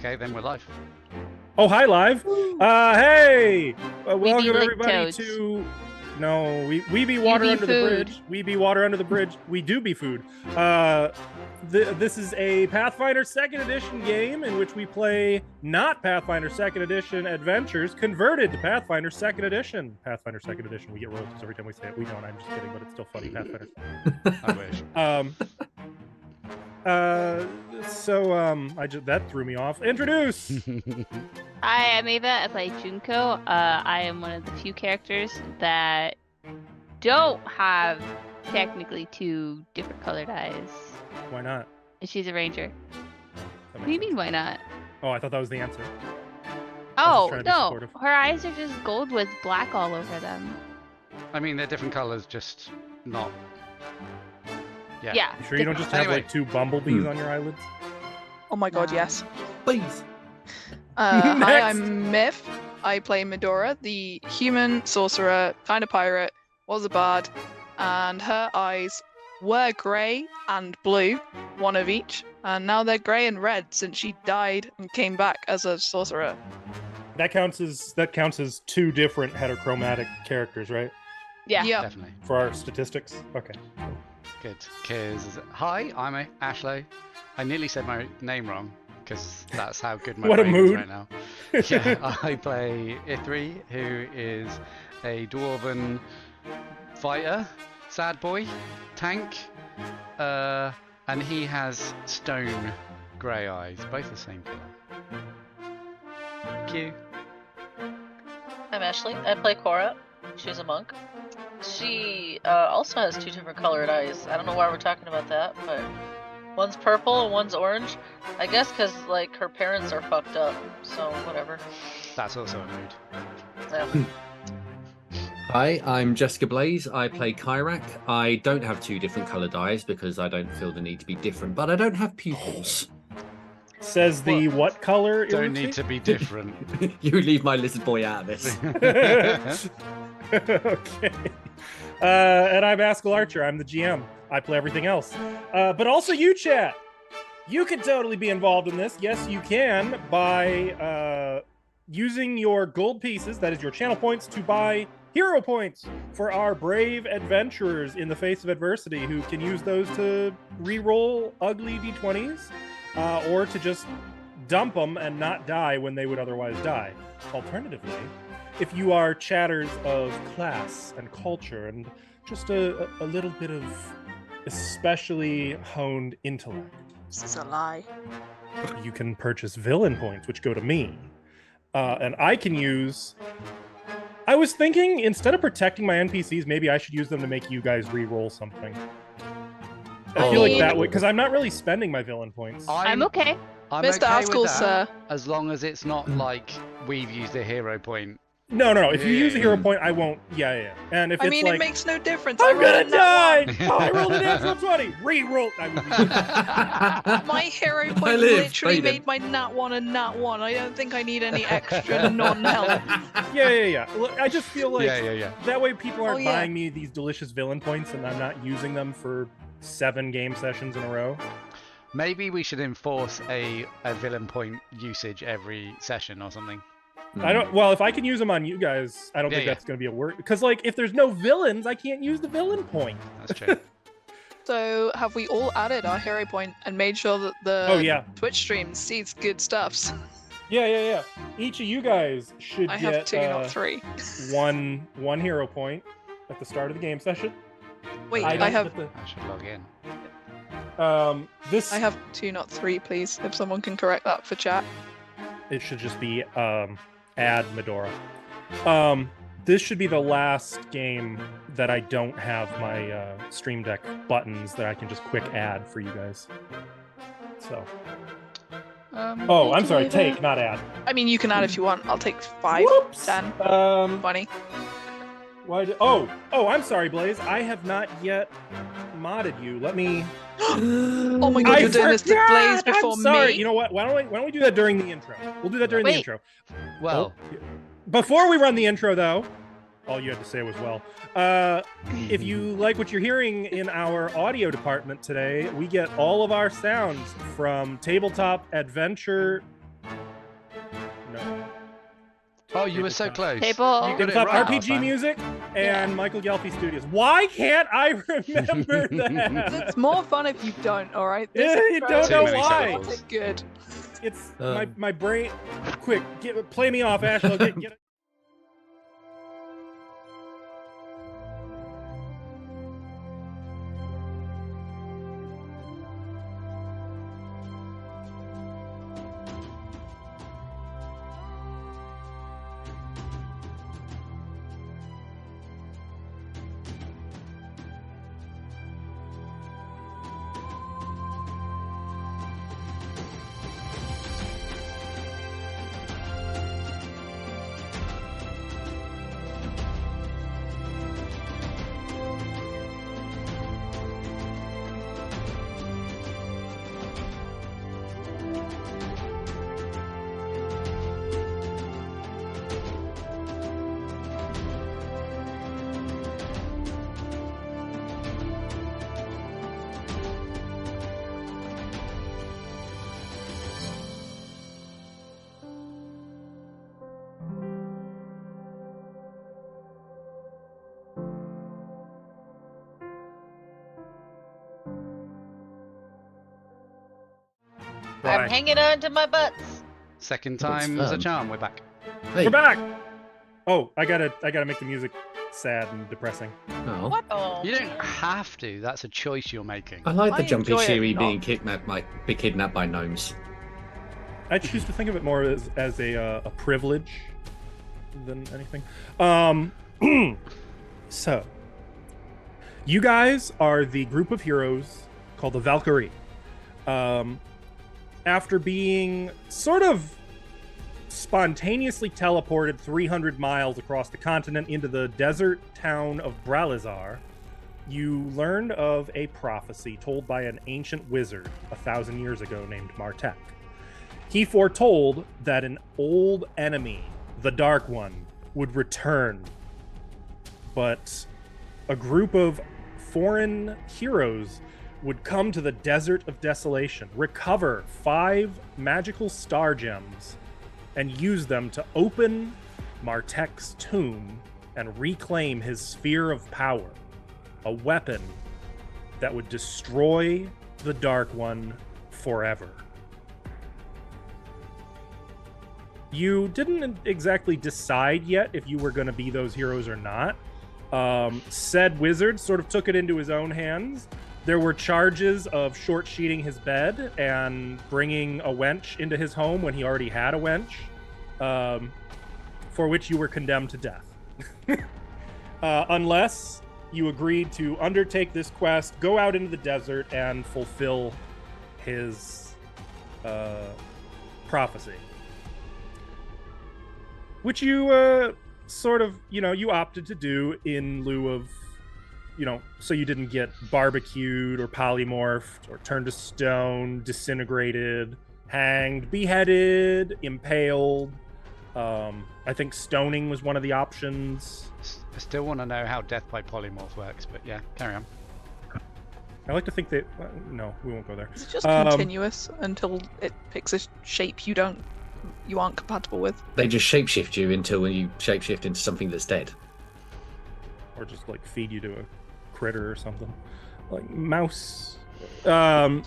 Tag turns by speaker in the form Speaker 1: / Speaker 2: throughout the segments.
Speaker 1: Okay, then we're live.
Speaker 2: Oh, hi, live. Hey, welcome everybody
Speaker 3: toads.
Speaker 2: to. No, we be water
Speaker 3: be
Speaker 2: under
Speaker 3: food.
Speaker 2: the bridge. We be water under the bridge. We do be food. This is a Pathfinder 2nd Edition game in which we play not Pathfinder 2nd Edition adventures converted to Pathfinder 2nd Edition. Pathfinder 2nd Edition. We get royalties every time we say it. We don't. I'm just kidding, but it's still funny. Pathfinder.
Speaker 1: I wish.
Speaker 2: That threw me off. Introduce.
Speaker 3: Hi, I'm Ava. I play Junko. I am one of the few characters that don't have technically two different colored eyes.
Speaker 2: Why not?
Speaker 3: And she's a ranger.
Speaker 2: That
Speaker 3: What do you
Speaker 2: makes
Speaker 3: mean, why not?
Speaker 2: sense. Oh, I thought that was the answer.
Speaker 3: Oh,
Speaker 2: trying to be
Speaker 3: no.
Speaker 2: supportive.
Speaker 3: Her eyes are just gold with black all over them.
Speaker 1: I mean, they're different colors, just not. Yeah.
Speaker 3: Yeah.
Speaker 2: You sure you don't just have
Speaker 1: Anyway.
Speaker 2: like two bumblebees on your eyelids?
Speaker 4: Oh my god,
Speaker 3: Nah.
Speaker 4: yes.
Speaker 5: Please.
Speaker 4: Hi,
Speaker 2: Next.
Speaker 4: I'm Myth. I play Medora, the human sorcerer, kind of pirate, was a bard, and her eyes were grey and blue, one of each, and now they're grey and red since she died and came back as a sorcerer.
Speaker 2: That counts as two different heterochromatic characters, right?
Speaker 3: Yeah.
Speaker 4: Yeah.
Speaker 1: Definitely.
Speaker 2: For our statistics. Okay.
Speaker 1: Good. Because, hi, I'm Ashlow. I nearly said my name wrong, because that's how good my
Speaker 2: What a
Speaker 1: brain is
Speaker 2: mood.
Speaker 1: right now. Yeah, I play Ithri, who is a dwarven fighter, sad boy, tank, and he has stone grey eyes, both the same colour. Thank you.
Speaker 6: I'm Ashley. I play Cora. She's a monk. She also has two different colored eyes. I don't know why we're talking about that, but one's purple and one's orange. I guess because like her parents are fucked up, so whatever.
Speaker 1: That's also a mood.
Speaker 6: Yeah.
Speaker 5: Hi, I'm Jessica Blaze. I play Kyrak. I don't have two different coloured eyes because I don't feel the need to be different, but I don't have pupils.
Speaker 2: Says the what color?
Speaker 1: Don't need to be different.
Speaker 5: You leave my lizard boy out of this.
Speaker 2: Okay. And I'm Askell Archer. I'm the GM. I play everything else. But also you, chat. You can totally be involved in this. Yes, you can by using your gold pieces, that is your channel points, to buy hero points for our brave adventurers in the face of adversity who can use those to re-roll ugly d20s or to just dump them and not die when they would otherwise die. Alternatively, if you are chatters of class and culture and just a little bit of especially honed intellect,
Speaker 4: This is a lie.
Speaker 2: you can purchase villain points, which go to me. And I can use... I was thinking, instead of protecting my NPCs, maybe I should use them to make you guys re-roll something. I feel like that would... Because I'm not really spending my villain points.
Speaker 3: I'm okay.
Speaker 1: I'm
Speaker 4: Mr.
Speaker 1: okay
Speaker 4: Askell,
Speaker 1: with that,
Speaker 4: sir.
Speaker 1: as long as it's not like we've used a hero point.
Speaker 2: No. If you
Speaker 1: Yeah,
Speaker 2: use a
Speaker 1: yeah,
Speaker 2: hero
Speaker 5: yeah.
Speaker 2: point, I won't... Yeah. And if
Speaker 4: I
Speaker 2: it's
Speaker 4: mean,
Speaker 2: like...
Speaker 4: it makes no difference.
Speaker 2: I'm
Speaker 4: I rolled
Speaker 2: gonna
Speaker 4: a nat
Speaker 2: die! Oh, I rolled a natural 20! Re-roll! I would be...
Speaker 4: one. My hero
Speaker 5: I
Speaker 4: point
Speaker 5: live,
Speaker 4: literally
Speaker 5: Baden.
Speaker 4: made my nat 1 a nat 1. I don't think I need any extra non-help.
Speaker 2: Yeah. Look, I just feel like...
Speaker 1: Yeah.
Speaker 2: That way people aren't
Speaker 4: Oh, yeah.
Speaker 2: buying me these delicious villain points and I'm not using them for 7 game sessions in a row.
Speaker 1: Maybe we should enforce a villain point usage every session or something.
Speaker 2: I don't... Well, if I can use them on you guys, I don't think
Speaker 1: Yeah.
Speaker 2: that's going to be a work. Because, like, if there's no villains, I can't use the villain point.
Speaker 1: That's true.
Speaker 4: So, have we all added our hero point and made sure that the
Speaker 2: Oh, yeah.
Speaker 4: Twitch stream sees good stuffs?
Speaker 2: Yeah. Each of you guys should
Speaker 4: I
Speaker 2: get
Speaker 4: have 2, not 3.
Speaker 2: one hero point at the start of the game session.
Speaker 4: Wait,
Speaker 2: I
Speaker 4: I
Speaker 2: don't
Speaker 4: have
Speaker 2: get
Speaker 1: I should log in.
Speaker 2: this...
Speaker 4: I have 2, not 3, please. If someone can correct that for chat.
Speaker 2: It should just be add Medora. This should be the last game that I don't have my Stream Deck buttons that I can just quick add for you guys. So... Oh, I'm sorry, take, not add.
Speaker 4: I mean, you can add if you want. I'll take 5,
Speaker 2: Whoops!
Speaker 4: 10, 20.
Speaker 2: Why did... Oh, I'm sorry, Blaze. I have not yet modded you. Let me...
Speaker 4: Oh my god, you're doing this to Blaze before
Speaker 2: I'm sorry.
Speaker 4: me?
Speaker 2: You know what? Why don't we do that during the intro? We'll do that during the
Speaker 3: Wait.
Speaker 2: intro.
Speaker 1: Well,
Speaker 2: Before we run the intro, though, all you had to say was well. If you like what you're hearing in our audio department today, we get all of our sounds from tabletop adventure
Speaker 1: you were so close.
Speaker 3: Table.
Speaker 1: You
Speaker 2: It
Speaker 1: got
Speaker 2: was
Speaker 1: it
Speaker 2: off
Speaker 1: right.
Speaker 2: RPG
Speaker 1: Alpha.
Speaker 2: Music and Michael Gelfi Studios. Why can't I remember that?
Speaker 4: It's more fun if you don't, alright?
Speaker 2: You don't know why.
Speaker 4: It's good.
Speaker 2: It's
Speaker 5: Uh.
Speaker 2: my brain. Quick, play me off, Ash. I'll get
Speaker 6: I'm
Speaker 2: Bye.
Speaker 6: hanging on to my butts.
Speaker 1: Second
Speaker 5: That's
Speaker 1: time's a
Speaker 5: fun.
Speaker 1: charm. We're back.
Speaker 5: Hey.
Speaker 2: We're back. Oh, I gotta make the music sad and depressing.
Speaker 5: Oh.
Speaker 4: What?
Speaker 6: Oh.
Speaker 1: You don't have to. That's a choice you're making.
Speaker 5: I like the
Speaker 4: I
Speaker 5: Jumpy
Speaker 4: enjoy it
Speaker 5: Cheery
Speaker 4: not.
Speaker 5: being kidnapped by gnomes.
Speaker 2: I choose to think of it more as a privilege than anything. So, you guys are the group of heroes called the Valkyrie. After being sort of spontaneously teleported 300 miles across the continent into the desert town of Bralizar, you learned of a prophecy told by an ancient wizard 1,000 years ago named Martek. He foretold that an old enemy, the Dark One, would return. But a group of foreign heroes would come to the Desert of Desolation, recover 5 magical star gems, and use them to open Martek's tomb and reclaim his sphere of power, a weapon that would destroy the Dark One forever. You didn't exactly decide yet if you were going to be those heroes or not. Said wizard sort of took it into his own hands. There were charges of short-sheeting his bed and bringing a wench into his home when he already had a wench, for which you were condemned to death. Unless you agreed to undertake this quest, go out into the desert, and fulfill his prophecy. Which you sort of, you opted to do in lieu of, so you didn't get barbecued or polymorphed or turned to stone, disintegrated, hanged, beheaded, impaled. I think stoning was one of the options.
Speaker 1: I still want to know how death by polymorph works, but yeah, carry on.
Speaker 2: I like to think that, no, we won't go there.
Speaker 4: It's just continuous until it picks a shape you aren't compatible with.
Speaker 5: They just shapeshift you until you shapeshift into something that's dead.
Speaker 2: Or just feed you to a critter or something. Like mouse. Mouse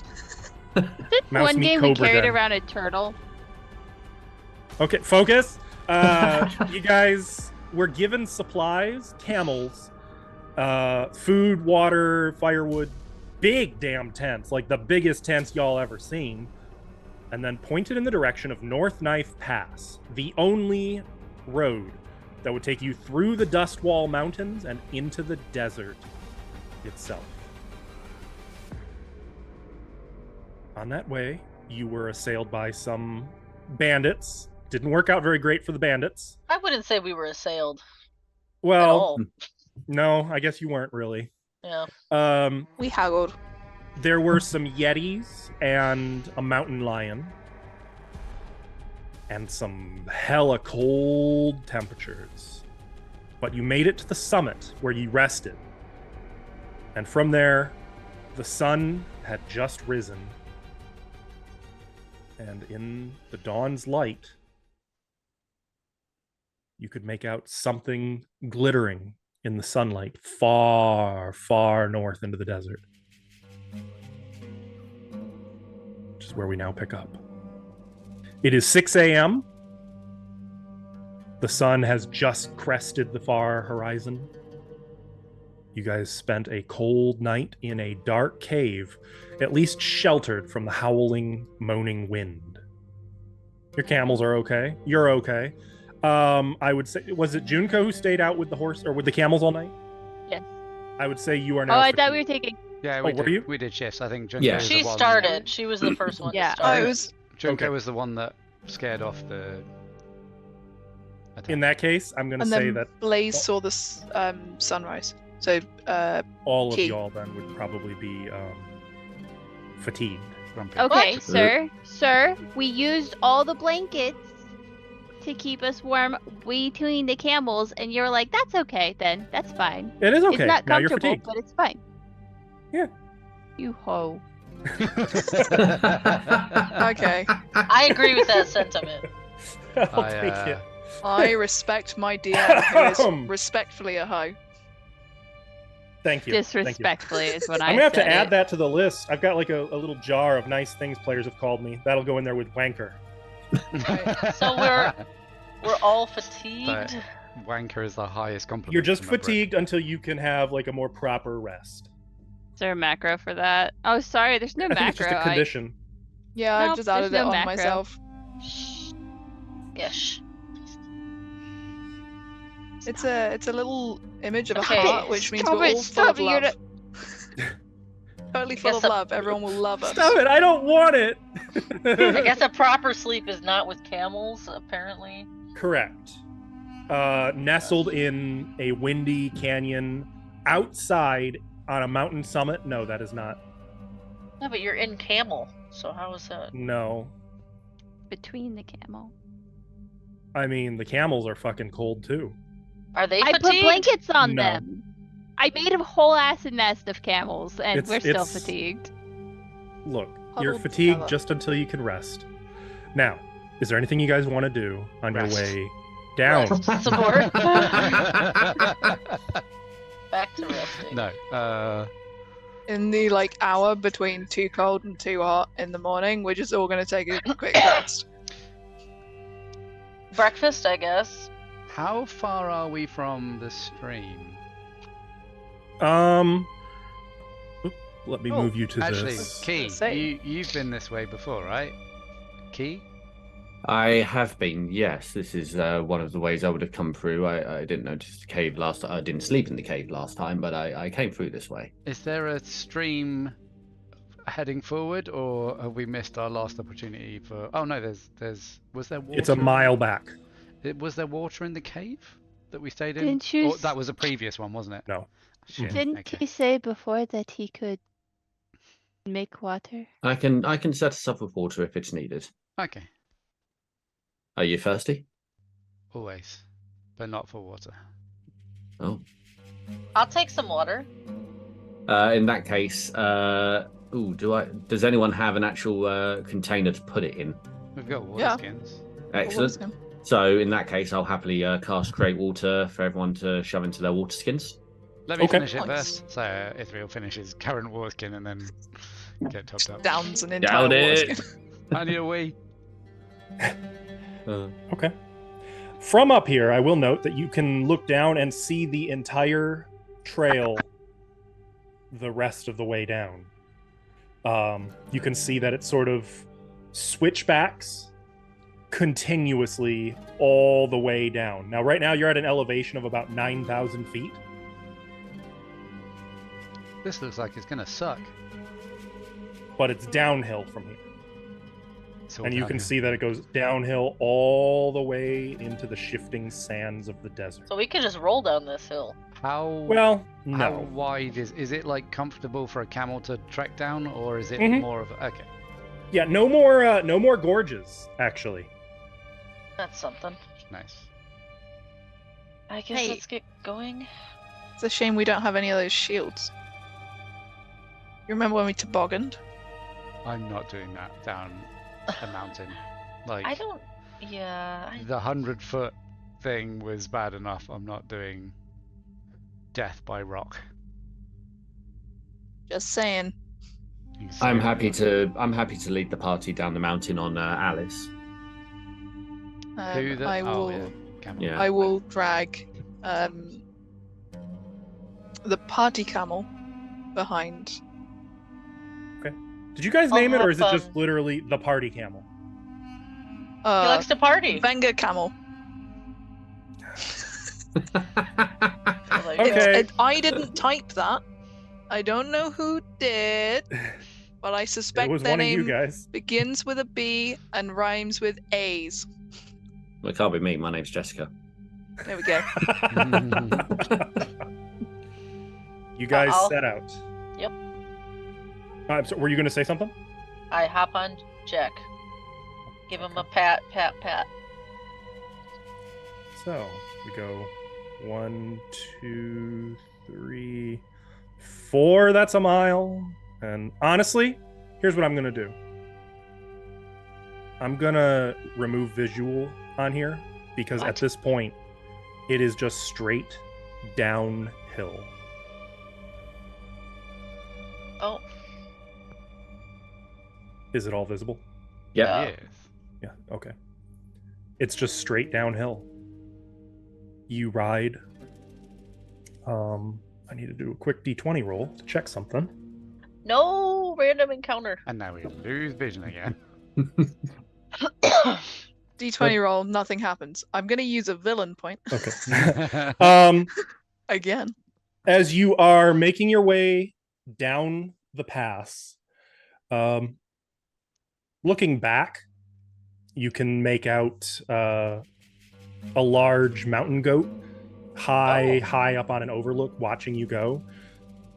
Speaker 3: One
Speaker 2: meat
Speaker 3: game we
Speaker 2: cobra
Speaker 3: carried
Speaker 2: den.
Speaker 3: around a turtle.
Speaker 2: Okay, focus. You guys were given supplies, camels, food, water, firewood, big damn tents, like the biggest tents y'all ever seen, and then pointed in the direction of North Knife Pass, the only road that would take you through the Dustwall Mountains and into the desert itself. On that way, you were assailed by some bandits. Didn't work out very great for the bandits.
Speaker 6: I wouldn't say we were assailed at
Speaker 2: Well,
Speaker 6: all.
Speaker 2: no, I guess you weren't really.
Speaker 6: Yeah.
Speaker 4: We haggled.
Speaker 2: There were some yetis and a mountain lion. And some hella cold temperatures. But you made it to the summit where you rested. And from there, the sun had just risen. And in the dawn's light, you could make out something glittering in the sunlight far, far north into the desert. Which is where we now pick up. It is 6 a.m. The sun has just crested the far horizon. You guys spent a cold night in a dark cave, at least sheltered from the howling, moaning wind. Your camels are okay. You're okay. I would say, was it Junko who stayed out with the horse or with the camels all night?
Speaker 3: Yes.
Speaker 2: I would say you are
Speaker 3: Oh,
Speaker 2: now.
Speaker 3: I thought we were taking.
Speaker 1: Yeah,
Speaker 2: Oh, were you?
Speaker 1: we did shifts. I think Junko
Speaker 5: Yeah.
Speaker 1: was
Speaker 6: She
Speaker 1: the one.
Speaker 6: started. She was the first one
Speaker 3: Yeah.
Speaker 6: to
Speaker 4: Oh,
Speaker 6: start.
Speaker 4: it was.
Speaker 1: Junko
Speaker 2: Okay.
Speaker 1: was the one that scared off the attack.
Speaker 2: In that case, I'm going to
Speaker 4: And
Speaker 2: say
Speaker 4: then
Speaker 2: that
Speaker 4: Blaze saw the sunrise. So,
Speaker 2: all of
Speaker 4: Key.
Speaker 2: y'all then would probably be fatigued.
Speaker 1: Grumpy.
Speaker 3: Okay,
Speaker 6: What?
Speaker 3: sir, we used all the blankets to keep us warm between the camels, and you're like, that's okay then, that's fine.
Speaker 2: It is okay.
Speaker 3: It's not
Speaker 2: Now you're
Speaker 3: comfortable,
Speaker 2: fatigued.
Speaker 3: but it's fine.
Speaker 2: Yeah.
Speaker 3: You ho.
Speaker 4: okay.
Speaker 6: I agree with that sentiment.
Speaker 2: I'll
Speaker 1: I,
Speaker 2: take it.
Speaker 4: I respect my DM, who is respectfully a hoe.
Speaker 2: Thank you. Thank you.
Speaker 3: Disrespectfully is what
Speaker 2: I'm gonna have to
Speaker 3: said
Speaker 2: add
Speaker 3: it.
Speaker 2: that to the list. I've got like a little jar of nice things players have called me. That'll go in there with wanker.
Speaker 6: So we're all fatigued.
Speaker 1: Wanker is the highest compliment.
Speaker 2: You're just
Speaker 1: from a Brit.
Speaker 2: fatigued until you can have like a more proper rest.
Speaker 3: Is there a macro for that? Oh, sorry, there's no
Speaker 2: I think
Speaker 3: macro.
Speaker 2: it's just a condition.
Speaker 4: Yeah, I've
Speaker 3: Nope,
Speaker 4: just
Speaker 3: there's
Speaker 4: added
Speaker 3: no
Speaker 4: it on
Speaker 3: macro.
Speaker 4: myself.
Speaker 3: Shh.
Speaker 6: Yes.
Speaker 4: It's a little image of a
Speaker 6: Okay,
Speaker 4: heart, which means
Speaker 3: stop
Speaker 4: we're
Speaker 3: it,
Speaker 4: all full of
Speaker 3: stop it, you're
Speaker 4: love. Totally full of
Speaker 6: Yes,
Speaker 4: love. Everyone will love us.
Speaker 2: Stop it! I don't want it.
Speaker 6: I guess a proper sleep is not with camels, apparently.
Speaker 2: Correct. Nestled in a windy canyon outside on a mountain summit. No, that is not.
Speaker 6: No, but you're in camel, so how is that?
Speaker 2: No.
Speaker 3: Between the camel.
Speaker 2: I mean, the camels are fucking cold too.
Speaker 6: Are they
Speaker 3: I
Speaker 6: fatigued?
Speaker 3: put blankets on
Speaker 2: No.
Speaker 3: them. I made a whole ass nest of camels, and
Speaker 2: It's-
Speaker 3: we're still
Speaker 2: it's-
Speaker 3: fatigued.
Speaker 2: Look, you're
Speaker 4: Huddled
Speaker 2: fatigued
Speaker 4: together.
Speaker 2: just until you can rest. Now, is there anything you guys want to do on
Speaker 1: Rest.
Speaker 2: your way down?
Speaker 6: Rest. Some more. Back to resting.
Speaker 1: No.
Speaker 4: In the hour between too cold and too hot in the morning, we're just all gonna take a quick rest.
Speaker 6: Breakfast, I guess.
Speaker 1: How far are we from the stream?
Speaker 2: Let me
Speaker 4: Oh,
Speaker 2: move you to
Speaker 1: Actually,
Speaker 2: this.
Speaker 1: Key,
Speaker 4: Say.
Speaker 1: you've been this way before, right? Key?
Speaker 5: I have been, yes. This is one of the ways I would have come through. I didn't notice the cave last time. I didn't sleep in the cave last time, but I came through this way.
Speaker 1: Is there a stream heading forward, or have we missed our last opportunity for? Oh no, there's. Was there water?
Speaker 2: It's a mile back.
Speaker 1: Was there water in the cave that we stayed in?
Speaker 3: Didn't you
Speaker 1: Or that was a previous one, wasn't it?
Speaker 2: No.
Speaker 1: Shit.
Speaker 3: Didn't
Speaker 1: okay.
Speaker 3: he say before that he could make water?
Speaker 5: I can set us up with water if it's needed.
Speaker 1: Okay.
Speaker 5: Are you thirsty?
Speaker 1: Always, but not for water.
Speaker 5: Oh.
Speaker 6: I'll take some water.
Speaker 5: In that case, does anyone have an actual container to put it in?
Speaker 1: We've got water
Speaker 4: Yeah.
Speaker 1: skins.
Speaker 5: Excellent. So in that case, I'll happily cast create water for everyone to shove into their water skins.
Speaker 1: Let me
Speaker 2: Okay.
Speaker 1: finish it
Speaker 4: Nice.
Speaker 1: first. So Ithriel finishes current water skin and then get topped up.
Speaker 4: Downs an entire
Speaker 5: Down
Speaker 4: water
Speaker 5: it.
Speaker 4: skin.
Speaker 1: I need a wee.
Speaker 2: Okay. From up here, I will note that you can look down and see the entire trail the rest of the way down. You can see that it sort of switchbacks continuously all the way down. Now, right now, you're at an elevation of about 9,000 feet.
Speaker 1: This looks like it's gonna suck.
Speaker 2: But it's downhill from here.
Speaker 1: It's all
Speaker 2: And you can
Speaker 1: downhill.
Speaker 2: see that it goes downhill all the way into the shifting sands of the desert.
Speaker 6: So we could just roll down this hill.
Speaker 1: How
Speaker 2: Well,
Speaker 1: how
Speaker 2: no.
Speaker 1: wide is it? Like comfortable for a camel to trek down, or is it
Speaker 2: Mhm.
Speaker 1: more of a, okay?
Speaker 2: Yeah, no more gorges, actually.
Speaker 6: That's something.
Speaker 1: Nice.
Speaker 6: I guess
Speaker 3: Hey.
Speaker 6: let's get going.
Speaker 4: It's a shame we don't have any of those shields. You remember when we tobogganed?
Speaker 1: I'm not doing that down a mountain. Like
Speaker 6: I don't. Yeah.
Speaker 1: the 100-foot thing was bad enough. I'm not doing death by rock.
Speaker 4: Just saying.
Speaker 1: You can
Speaker 5: I'm
Speaker 1: steer
Speaker 5: happy
Speaker 1: it.
Speaker 5: to lead the party down the mountain on Alice.
Speaker 1: Who the?
Speaker 4: I
Speaker 1: Oh
Speaker 4: will.
Speaker 1: yeah, camel.
Speaker 5: Yeah.
Speaker 4: I will drag the party camel behind.
Speaker 2: Did you guys
Speaker 6: I'll
Speaker 2: name it, or
Speaker 6: hop
Speaker 2: is it just
Speaker 6: on.
Speaker 2: literally the party camel?
Speaker 6: He likes to party.
Speaker 4: Venga camel.
Speaker 6: So there you go.
Speaker 2: Okay.
Speaker 4: I didn't type that. I don't know who did, but I
Speaker 2: It
Speaker 4: suspect
Speaker 2: was
Speaker 4: their
Speaker 2: one of you
Speaker 4: name
Speaker 2: guys.
Speaker 4: begins with a B and rhymes with A's.
Speaker 5: Well, it can't be me. My name's Jessica.
Speaker 4: There we go.
Speaker 2: You guys
Speaker 6: I'll-
Speaker 2: set out.
Speaker 6: Yep.
Speaker 2: So were you going to say something?
Speaker 6: I hop on Jack. Give him a pat, pat, pat.
Speaker 2: So we go 1, 2, 3, 4. That's a mile. And honestly, here's what I'm going to do. I'm going to remove visual on here because
Speaker 6: What?
Speaker 2: at this point, it is just straight downhill.
Speaker 6: Oh,
Speaker 2: Is it all visible?
Speaker 5: Yep.
Speaker 6: Yeah.
Speaker 1: Yes.
Speaker 2: Yeah, okay. It's just straight downhill. You ride. I need to do a quick D20 roll to check something.
Speaker 6: no random encounter.
Speaker 1: And now we lose vision again.
Speaker 4: D20 roll, nothing happens. I'm gonna use a villain point
Speaker 2: Okay.
Speaker 4: again.
Speaker 2: As you are making your way down the pass, looking back, you can make out a large mountain goat high up on an overlook watching you go.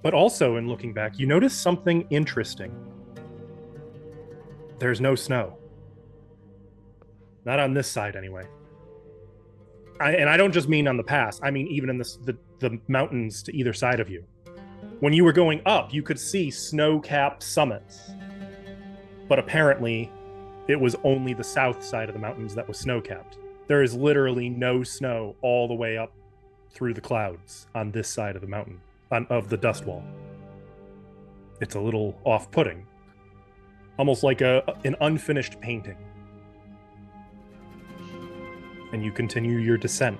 Speaker 2: But also in looking back, you notice something interesting. There's no snow. Not on this side anyway. And I don't just mean on the pass. I mean even in the mountains to either side of you. When you were going up, you could see snow-capped summits. But apparently, it was only the south side of the mountains that was snow-capped. There is literally no snow all the way up through the clouds on this side of the mountain, of the dust wall. It's a little off-putting. Almost like an unfinished painting. And you continue your descent.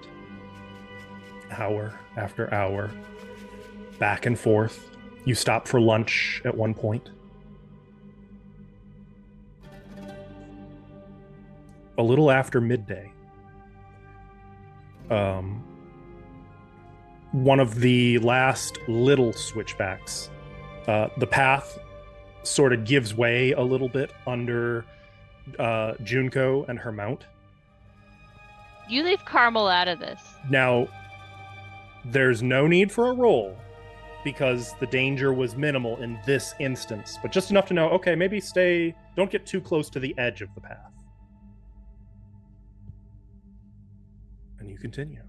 Speaker 2: Hour after hour. Back and forth. You stop for lunch at one point. A little after midday, one of the last little switchbacks, the path sort of gives way a little bit under Junko and her mount.
Speaker 3: You leave Carmel out of this.
Speaker 2: Now, there's no need for a roll because the danger was minimal in this instance, but just enough to know, okay, maybe don't get too close to the edge of the path. And you continue.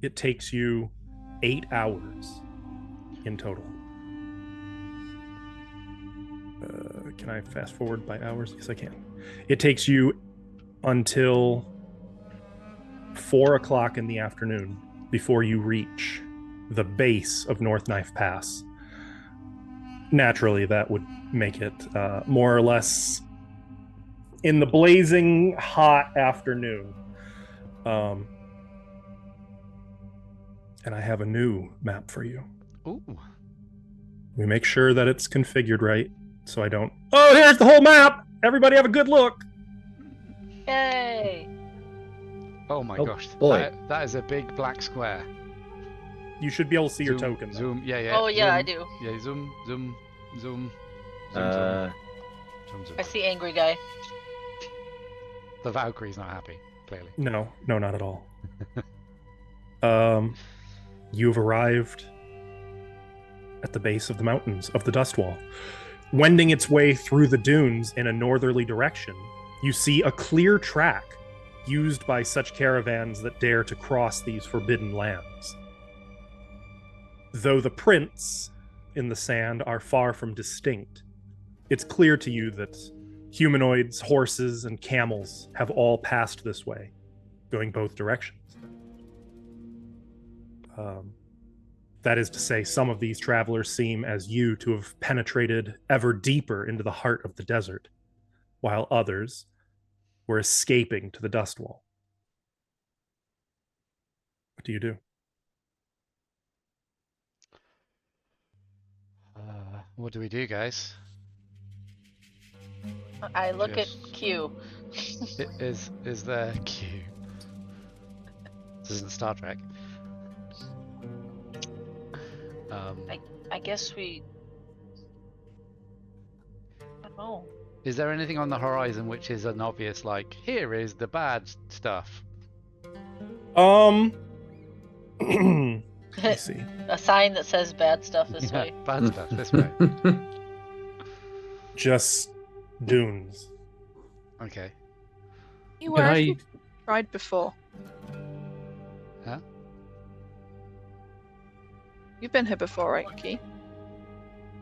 Speaker 2: It takes you 8 hours in total. Can I fast forward by hours? Yes, I can. It takes you until 4 o'clock in the afternoon before you reach the base of North Knife Pass. Naturally, that would make it more or less in the blazing hot afternoon. And I have a new map for you.
Speaker 1: Ooh.
Speaker 2: We make sure that it's configured right, so I don't... Oh, here's the whole map! Everybody have a good look!
Speaker 6: Yay!
Speaker 1: Oh my
Speaker 5: Oh,
Speaker 1: gosh.
Speaker 5: boy.
Speaker 1: That is a big black square.
Speaker 2: You should be able to see your
Speaker 1: Zoom,
Speaker 2: token. though.
Speaker 1: Zoom. Yeah, yeah.
Speaker 6: Oh yeah, I
Speaker 1: zoom.
Speaker 6: do.
Speaker 1: Yeah, zoom, zoom, zoom.
Speaker 5: Uh,
Speaker 1: Zoom, zoom.
Speaker 6: I see angry guy.
Speaker 1: The Valkyrie's not happy, clearly.
Speaker 2: No, not at all. You've arrived at the base of the mountains of the Dust Wall. Wending its way through the dunes in a northerly direction, you see a clear track used by such caravans that dare to cross these forbidden lands. Though the prints in the sand are far from distinct, it's clear to you that humanoids, horses, and camels have all passed this way. going both directions. That is to say, some of these travelers seem, as you, to have penetrated ever deeper into the heart of the desert, while others were escaping to the dust wall. What do you do?
Speaker 1: What do we do, guys?
Speaker 6: I look at
Speaker 1: Just-
Speaker 6: Q.
Speaker 1: Is there Q? This isn't Star Trek.
Speaker 6: I guess we. I don't know.
Speaker 1: Is there anything on the horizon which is an obvious, like, here is the bad stuff?
Speaker 2: Let me see.
Speaker 6: A sign that says bad stuff this way.
Speaker 1: Bad stuff this way.
Speaker 2: Just dunes.
Speaker 1: Okay.
Speaker 4: You
Speaker 5: Can
Speaker 4: were
Speaker 5: I-
Speaker 4: tried before.
Speaker 1: Huh?
Speaker 4: You've been here before, right, Key?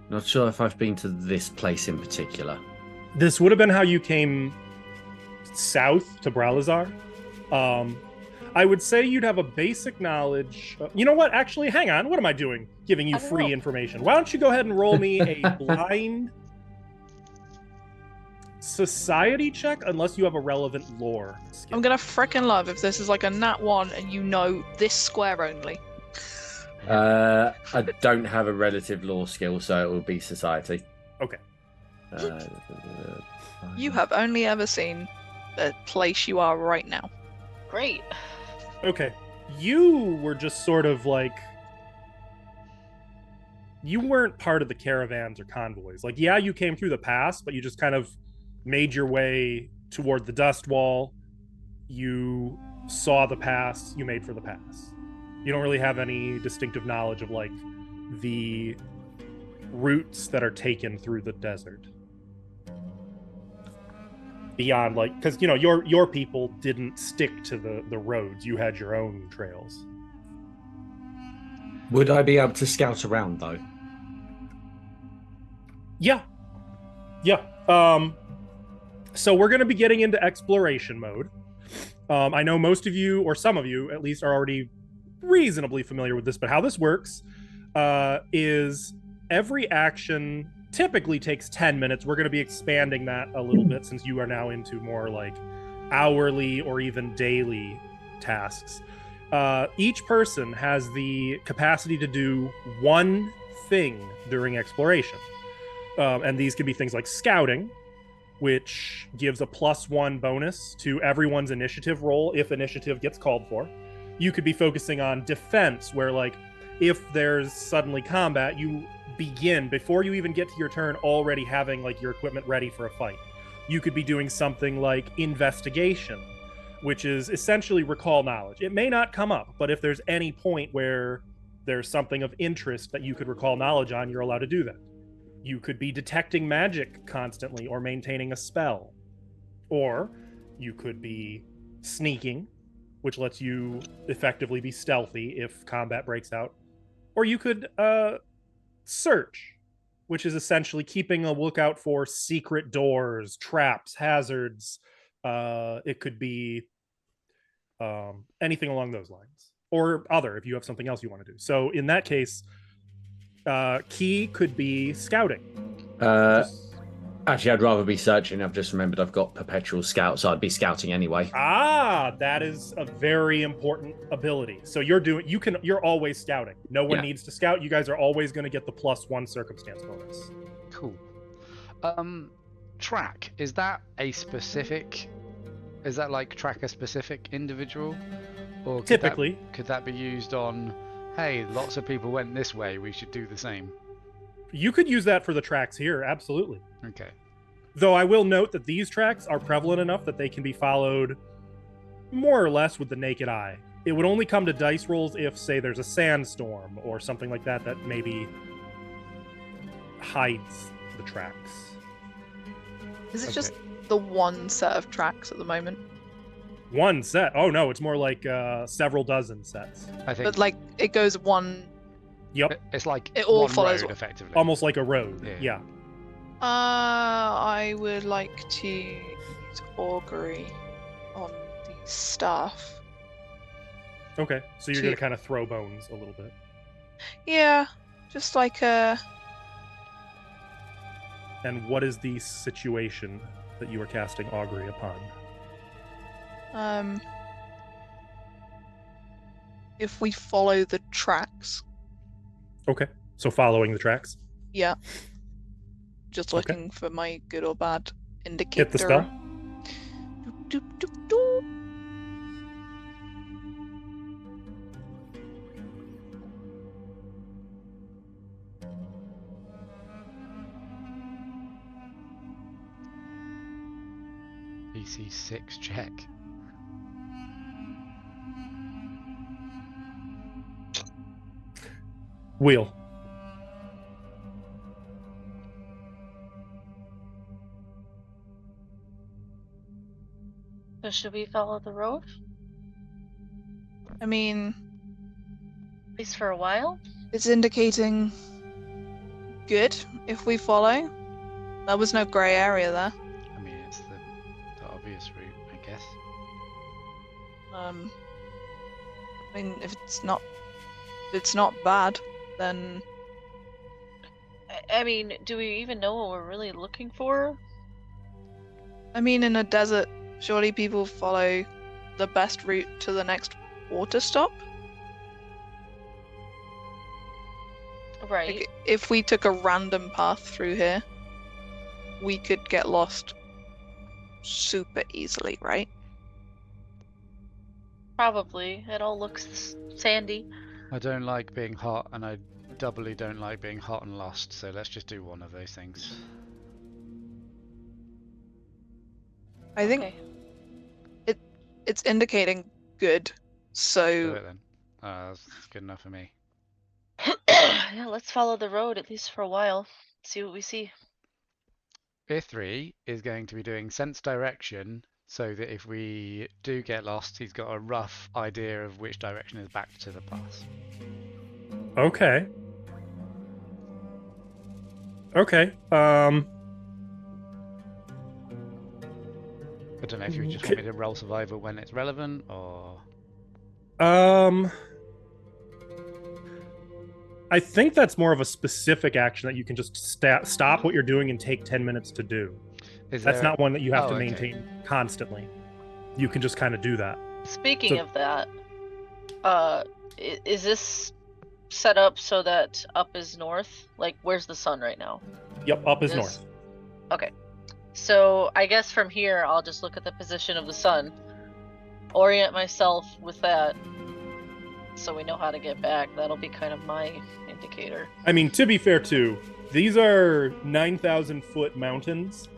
Speaker 5: Not sure if I've been to this place in particular.
Speaker 2: This would have been how you came south to Bralazar. I would say you'd have a basic knowledge. You know what? Actually, hang on. What am I doing? Giving you
Speaker 6: I don't
Speaker 2: free
Speaker 6: know.
Speaker 2: information. Why don't you go ahead and roll me a blind society check, unless you have a relevant lore skill.
Speaker 4: I'm gonna frickin' love if this is like a nat 1 and you know this square only.
Speaker 5: I don't have a relative law skill, so it will be society.
Speaker 2: Okay.
Speaker 4: You have only ever seen the place you are right now.
Speaker 6: Great.
Speaker 2: Okay. You were just sort of like. You weren't part of the caravans or convoys. Like, yeah, you came through the pass, but you just kind of made your way toward the dust wall. You saw the pass, you made for the pass. You don't really have any distinctive knowledge of, like, the routes that are taken through the desert. Beyond, like, because, you know, your people didn't stick to the roads. You had your own trails.
Speaker 5: Would I be able to scout around though?
Speaker 2: Yeah. So we're going to be getting into exploration mode. I know most of you, or some of you at least, are already reasonably familiar with this, but how this works is every action typically takes 10 minutes. We're going to be expanding that a little bit since you are now into more like hourly or even daily tasks. Each person has the capacity to do one thing during exploration. And these can be things like scouting, which gives a +1 bonus to everyone's initiative roll if initiative gets called for. You could be focusing on defense, where, like, if there's suddenly combat, you begin, before you even get to your turn, already having, like, your equipment ready for a fight. You could be doing something like investigation, which is essentially recall knowledge. It may not come up, but if there's any point where there's something of interest that you could recall knowledge on, you're allowed to do that. You could be detecting magic constantly or maintaining a spell. Or you could be sneaking, which lets you effectively be stealthy if combat breaks out. Or you could search, which is essentially keeping a lookout for secret doors, traps, hazards. It could be anything along those lines. Or other, if you have something else you want to do. So in that case, Key could be scouting.
Speaker 5: Actually, I'd rather be searching. I've just remembered I've got perpetual scout, so I'd be scouting anyway.
Speaker 2: That is a very important ability. So you're always scouting. No one needs to scout. You guys are always going to get the +1 circumstance bonus.
Speaker 1: Cool. Track, is that like track a specific individual? Or
Speaker 2: Typically.
Speaker 1: Could that be used on, hey, lots of people went this way, we should do the same?
Speaker 2: You could use that for the tracks here, absolutely.
Speaker 1: Okay.
Speaker 2: Though I will note that these tracks are prevalent enough that they can be followed more or less with the naked eye. It would only come to dice rolls if, say, there's a sandstorm or something like that that maybe hides the tracks.
Speaker 4: Is it
Speaker 1: Okay.
Speaker 4: just the one set of tracks at the moment?
Speaker 2: One set? Oh no, it's more like several dozen sets.
Speaker 1: I think
Speaker 4: But like it goes one.
Speaker 2: Yep,
Speaker 1: it's like
Speaker 4: It all
Speaker 1: one
Speaker 4: follows
Speaker 1: road,
Speaker 4: one.
Speaker 1: effectively.
Speaker 2: almost like a road.
Speaker 1: Yeah.
Speaker 2: Yeah.
Speaker 4: I would like to use augury on staff.
Speaker 2: Okay, so you're
Speaker 4: Two.
Speaker 2: going to kind of throw bones a little bit.
Speaker 4: Yeah, just like a.
Speaker 2: And what is the situation that you are casting augury upon?
Speaker 4: If we follow the tracks.
Speaker 2: Okay, so following the tracks.
Speaker 4: Yeah. Just
Speaker 2: Okay.
Speaker 4: looking for my good or bad indicator.
Speaker 2: Hit the spell.
Speaker 4: Doop, doop, doop, doop.
Speaker 1: PC 6 check.
Speaker 2: Wheel.
Speaker 6: So should we follow the road?
Speaker 4: I mean,
Speaker 6: At least for a while?
Speaker 4: it's indicating good if we follow. There was no grey area there.
Speaker 1: I mean, it's the obvious route, I guess.
Speaker 4: I mean, if it's not bad, then
Speaker 6: I mean, do we even know what we're really looking for?
Speaker 4: I mean, in a desert, surely people follow the best route to the next water stop.
Speaker 6: Right.
Speaker 4: Like, if we took a random path through here, we could get lost super easily, right?
Speaker 6: Probably. It all looks sandy.
Speaker 1: I don't like being hot, and I doubly don't like being hot and lost, so let's just do one of those things.
Speaker 4: I think
Speaker 6: Okay.
Speaker 4: it's indicating good,
Speaker 1: Do
Speaker 4: so
Speaker 1: it then. That's good enough for me.
Speaker 6: Yeah, let's follow the road at least for a while. See what we see.
Speaker 1: Ithri is going to be doing sense direction, so that if we do get lost, he's got a rough idea of which direction is back to the pass.
Speaker 2: Okay. Okay.
Speaker 1: I don't know if you just want me to roll survival when it's relevant, or...
Speaker 2: I think that's more of a specific action that you can just stop what you're doing and take 10 minutes to do.
Speaker 1: Is
Speaker 2: That's
Speaker 1: there-
Speaker 2: not one that you have
Speaker 1: Oh,
Speaker 2: to
Speaker 1: okay.
Speaker 2: maintain constantly. You can just kind of do that.
Speaker 6: Speaking
Speaker 2: So-
Speaker 6: of that, is this set up so that up is north? Like, where's the sun right now?
Speaker 2: Yep, up is
Speaker 6: This-
Speaker 2: north.
Speaker 6: Okay. So I guess from here, I'll just look at the position of the sun, orient myself with that, so we know how to get back. That'll be kind of my indicator.
Speaker 2: I mean, to be fair, too, these are 9,000 foot mountains.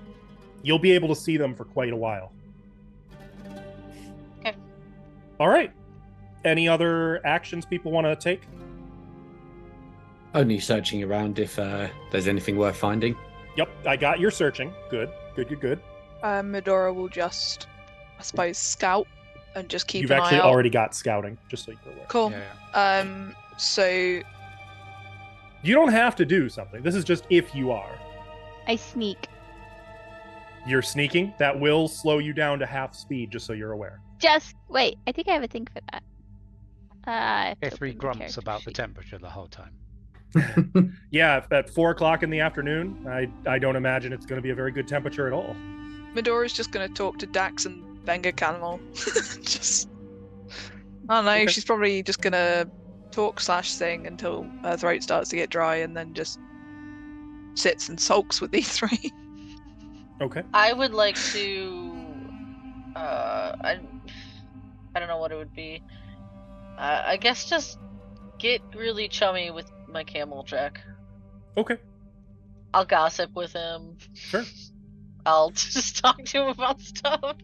Speaker 2: You'll be able to see them for quite a while.
Speaker 6: Okay.
Speaker 2: All right. Any other actions people want to take?
Speaker 5: Only searching around if there's anything worth finding.
Speaker 2: Yep, I got your searching. Good.
Speaker 4: Medora will just, I suppose, scout and just keep
Speaker 2: You've
Speaker 4: an
Speaker 2: actually
Speaker 4: eye out.
Speaker 2: already got scouting, just so you're aware.
Speaker 4: Cool.
Speaker 1: Yeah.
Speaker 4: So
Speaker 2: You don't have to do something. This is just if you are.
Speaker 3: I sneak.
Speaker 2: You're sneaking. That will slow you down to half speed, just so you're aware.
Speaker 3: Just wait. I think I have a thing for that. I have to
Speaker 1: Ithri
Speaker 3: open the
Speaker 1: grumps
Speaker 3: character
Speaker 1: about the
Speaker 3: sheet.
Speaker 1: temperature the whole time.
Speaker 2: Yeah, at 4 o'clock in the afternoon, I don't imagine it's going to be a very good temperature at all.
Speaker 4: Medora's just gonna talk to Dax and Venga Canmol. Just, I don't know.
Speaker 2: Okay.
Speaker 4: She's probably just gonna talk / sing until her throat starts to get dry, and then just sits and sulks with these three.
Speaker 2: Okay.
Speaker 6: I would like to. I don't know what it would be. I guess just get really chummy with my camel Jack.
Speaker 2: Okay.
Speaker 6: I'll gossip with him.
Speaker 2: Sure.
Speaker 6: I'll just talk to him about stuff.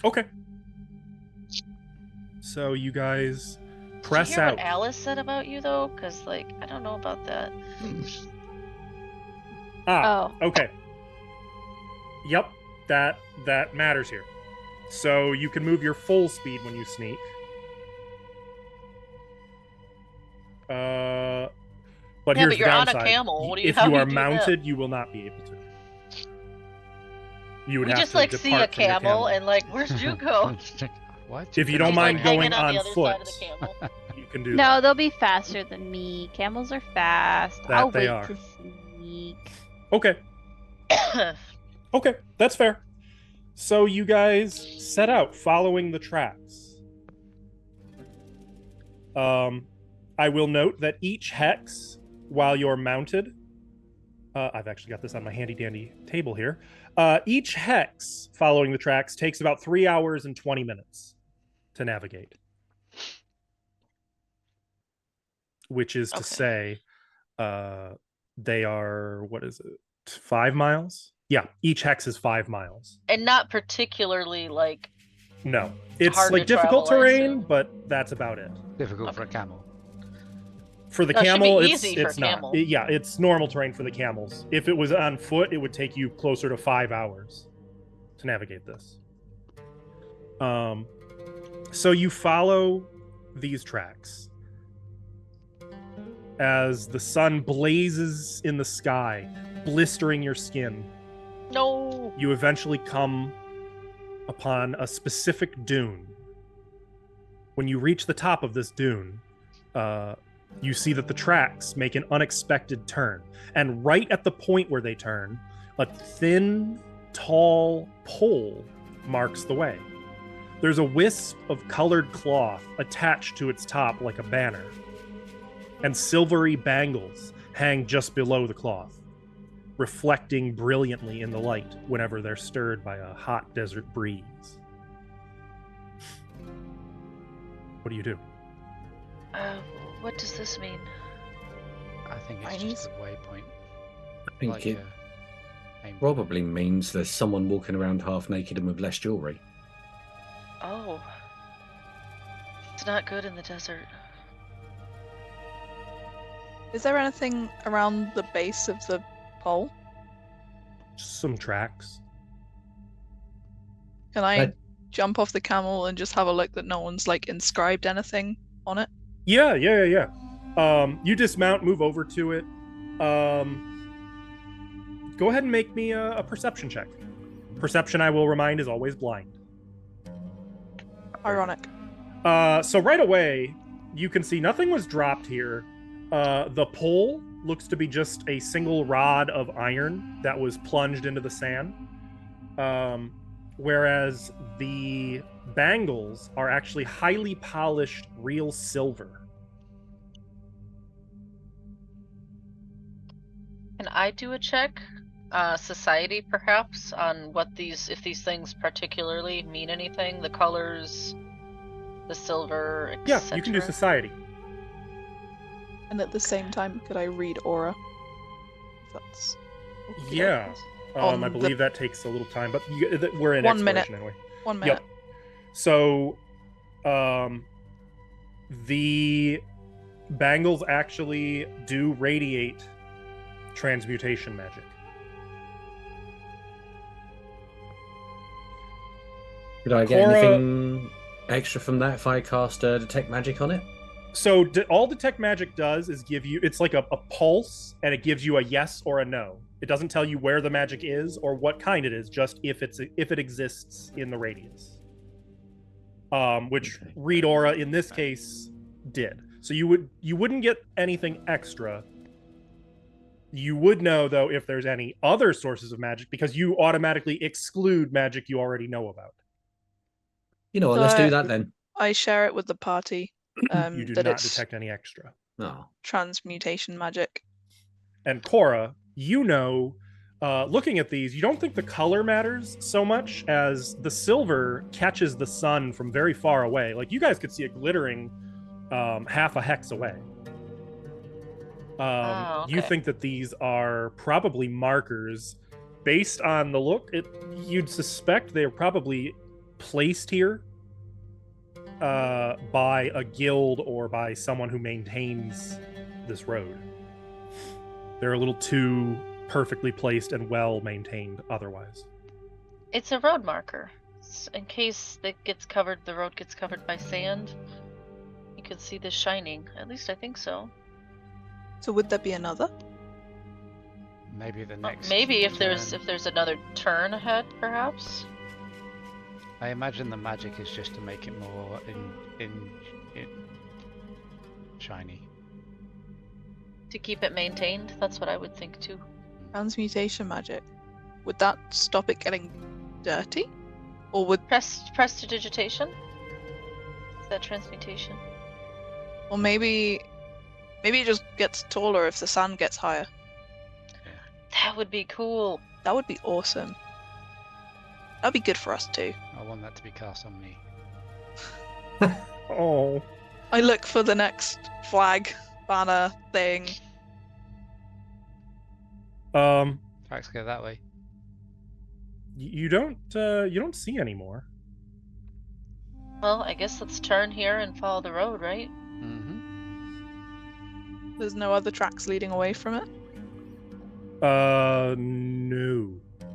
Speaker 2: Okay. So you guys
Speaker 6: Did
Speaker 2: press
Speaker 6: you hear
Speaker 2: out.
Speaker 6: what Alice said about you though? Because like I don't know about that.
Speaker 2: Ah,
Speaker 3: Oh,
Speaker 2: okay. Yep, that matters here. So you can move your full speed when you sneak. But
Speaker 6: Yeah,
Speaker 2: here's
Speaker 6: but
Speaker 2: the
Speaker 6: you're on a
Speaker 2: downside.
Speaker 6: camel. What do you?
Speaker 2: If
Speaker 6: how
Speaker 2: you
Speaker 6: do
Speaker 2: are
Speaker 6: do that?
Speaker 2: mounted, you will not be able to. You would
Speaker 6: We
Speaker 2: have
Speaker 6: just
Speaker 2: to
Speaker 6: like see a
Speaker 2: depart from your
Speaker 6: camel and like, where's Juco?
Speaker 1: What?
Speaker 2: If you
Speaker 1: can
Speaker 2: don't
Speaker 6: She's
Speaker 2: mind
Speaker 6: like hanging
Speaker 2: going
Speaker 6: on
Speaker 2: on
Speaker 6: the other
Speaker 2: foot.
Speaker 6: side of the camel.
Speaker 2: You can do
Speaker 3: No,
Speaker 2: that.
Speaker 3: they'll be faster than me. Camels are fast.
Speaker 2: That
Speaker 3: I'll
Speaker 2: they
Speaker 3: wait
Speaker 2: are.
Speaker 3: to sneak.
Speaker 2: Okay. Okay, that's fair. So you guys set out following the tracks. I will note that each hex, while you're mounted, I've actually got this on my handy dandy table here. Each hex following the tracks takes about 3 hours and 20 minutes to navigate. Which is to
Speaker 6: Okay.
Speaker 2: say, they are, what is it, 5 miles? Yeah, each hex is 5 miles.
Speaker 6: And not particularly like
Speaker 2: No, it's
Speaker 6: hard
Speaker 2: like
Speaker 6: to
Speaker 2: difficult
Speaker 6: travel, I
Speaker 2: terrain,
Speaker 6: assume.
Speaker 2: but that's about it.
Speaker 1: Difficult for a camel.
Speaker 2: For the
Speaker 6: No, it should be
Speaker 2: camel,
Speaker 6: easy for
Speaker 2: it's
Speaker 6: a
Speaker 2: not.
Speaker 6: camel.
Speaker 2: Yeah, it's normal terrain for the camels. If it was on foot, it would take you closer to 5 hours to navigate this. So you follow these tracks as the sun blazes in the sky, blistering your skin.
Speaker 6: No.
Speaker 2: You eventually come upon a specific dune. When you reach the top of this dune, you see that the tracks make an unexpected turn. And right at the point where they turn, a thin, tall pole marks the way. There's a wisp of colored cloth attached to its top like a banner, and silvery bangles hang just below the cloth, reflecting brilliantly in the light whenever they're stirred by a hot desert breeze. What do you do?
Speaker 6: What does this mean?
Speaker 1: I think it's just a waypoint.
Speaker 5: I think it
Speaker 1: aim point.
Speaker 5: probably means there's someone walking around half naked and with less jewelry.
Speaker 6: Oh. It's not good in the desert.
Speaker 4: Is there anything around the base of the pole?
Speaker 2: Some tracks.
Speaker 4: Can I
Speaker 5: That-
Speaker 4: jump off the camel and just have a look that no one's like inscribed anything on it?
Speaker 2: Yeah. You dismount, move over to it. Go ahead and make me a perception check. Perception, I will remind, is always blind.
Speaker 4: Ironic.
Speaker 2: So right away, you can see nothing was dropped here. The pole looks to be just a single rod of iron that was plunged into the sand. Whereas the bangles are actually highly polished real silver.
Speaker 6: Can I do a check? Society perhaps on what if these things particularly mean anything? The colors, the silver, etc.
Speaker 2: Yeah, you can do society.
Speaker 4: And at the same time, could I read aura? That's okay.
Speaker 2: Yeah. I
Speaker 4: On
Speaker 2: believe that takes a little time, but we're in
Speaker 4: 1 minute.
Speaker 2: exploration anyway.
Speaker 4: 1 minute.
Speaker 2: Yep. So, the bangles actually do radiate transmutation magic.
Speaker 5: Could I get
Speaker 2: Cora-
Speaker 5: anything extra from that if I cast detect magic on it?
Speaker 2: So all detect magic does is give you, it's like a pulse, and it gives you a yes or a no. It doesn't tell you where the magic is or what kind it is, just if it exists in the radius. Which
Speaker 5: Okay.
Speaker 2: read aura in this case did. So you wouldn't get anything extra. You would know though if there's any other sources of magic, because you automatically exclude magic you already know about.
Speaker 5: You know what,
Speaker 4: So
Speaker 5: let's do
Speaker 4: I-
Speaker 5: that then.
Speaker 4: I share it with the party.
Speaker 2: You do
Speaker 4: that
Speaker 2: not
Speaker 4: it's
Speaker 2: detect any extra.
Speaker 5: Oh.
Speaker 4: transmutation magic.
Speaker 2: And Cora, you know, looking at these, you don't think the color matters so much as the silver catches the sun from very far away. Like you guys could see it glittering half a hex away.
Speaker 6: Oh,
Speaker 2: You
Speaker 6: okay.
Speaker 2: think that these are probably markers based on the look. You'd suspect they're probably placed here by a guild or by someone who maintains this road. They're a little too perfectly placed and well maintained otherwise.
Speaker 6: It's a road marker. In case the road gets covered by sand, you could see this shining. At least I think so.
Speaker 4: So would there be another?
Speaker 1: Maybe the next.
Speaker 6: Maybe if
Speaker 1: turn.
Speaker 6: there's another turn ahead, perhaps.
Speaker 1: I imagine the magic is just to make it more in shiny.
Speaker 6: To keep it maintained, that's what I would think too.
Speaker 4: Transmutation magic. Would that stop it getting dirty? Or would
Speaker 6: Prestidigitation? Is that transmutation?
Speaker 4: or maybe it just gets taller if the sand gets higher.
Speaker 6: That would be cool.
Speaker 4: That would be awesome. That'd be good for us too.
Speaker 1: I want that to be cast on me.
Speaker 2: Oh.
Speaker 4: I look for the next flag, banner thing.
Speaker 1: Tracks go that way.
Speaker 2: You don't see any more.
Speaker 6: Well, I guess let's turn here and follow the road, right?
Speaker 1: Mm-hmm.
Speaker 4: There's no other tracks leading away from it.
Speaker 2: No.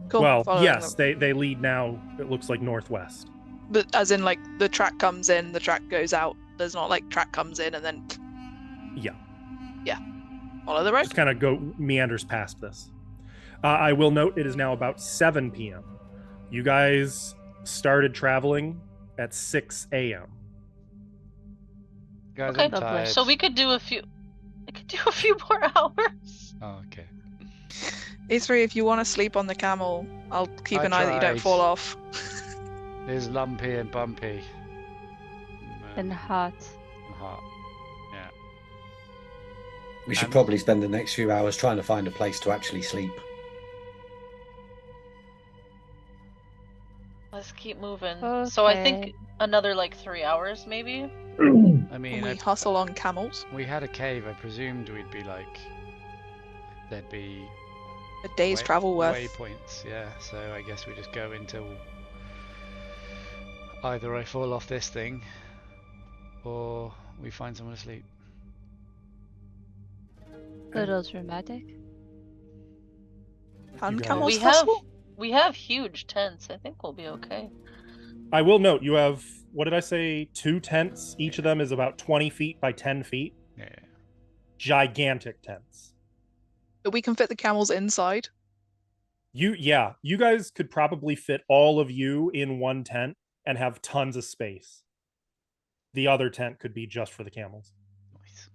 Speaker 4: Cool.
Speaker 2: Well,
Speaker 4: following
Speaker 2: yes,
Speaker 4: them.
Speaker 2: they lead now. It looks like northwest.
Speaker 4: But as in, like, the track comes in, the track goes out. There's not like track comes in and then
Speaker 2: Yeah.
Speaker 4: follow the road.
Speaker 2: Just kind of meanders past this. I will note it is now about 7 p.m. You guys started traveling at 6 a.m.
Speaker 1: Guys,
Speaker 6: Okay.
Speaker 1: I'm tired.
Speaker 6: So we could do a few. I could do a few more hours.
Speaker 1: Oh, okay.
Speaker 4: A3, if you want to sleep on the camel, I'll keep
Speaker 1: I
Speaker 4: an eye that you don't
Speaker 1: tried.
Speaker 4: fall off.
Speaker 1: It's lumpy and bumpy.
Speaker 3: And hot.
Speaker 1: Hot. Yeah.
Speaker 7: We should
Speaker 1: Um,
Speaker 7: probably spend the next few hours trying to find a place to actually sleep.
Speaker 6: Let's keep moving. So I think
Speaker 3: Okay.
Speaker 6: another like 3 hours, maybe.
Speaker 1: I mean,
Speaker 4: And we
Speaker 1: I-
Speaker 4: hustle on camels.
Speaker 1: we had a cave. I presumed we'd be like, there'd be
Speaker 4: A day's travel worth.
Speaker 1: waypoints. Yeah. So I guess we just go until either I fall off this thing, or we find somewhere to sleep.
Speaker 3: Little dramatic.
Speaker 4: Can
Speaker 2: You guys-
Speaker 4: camels
Speaker 6: We have
Speaker 4: hustle?
Speaker 6: we have huge tents. I think we'll be okay.
Speaker 2: I will note you have, what did I say, 2 tents. Each of them is about 20 feet by 10 feet.
Speaker 1: Yeah.
Speaker 2: Gigantic tents.
Speaker 4: But we can fit the camels inside.
Speaker 2: You guys could probably fit all of you in one tent and have tons of space. The other tent could be just for the camels.
Speaker 1: Nice.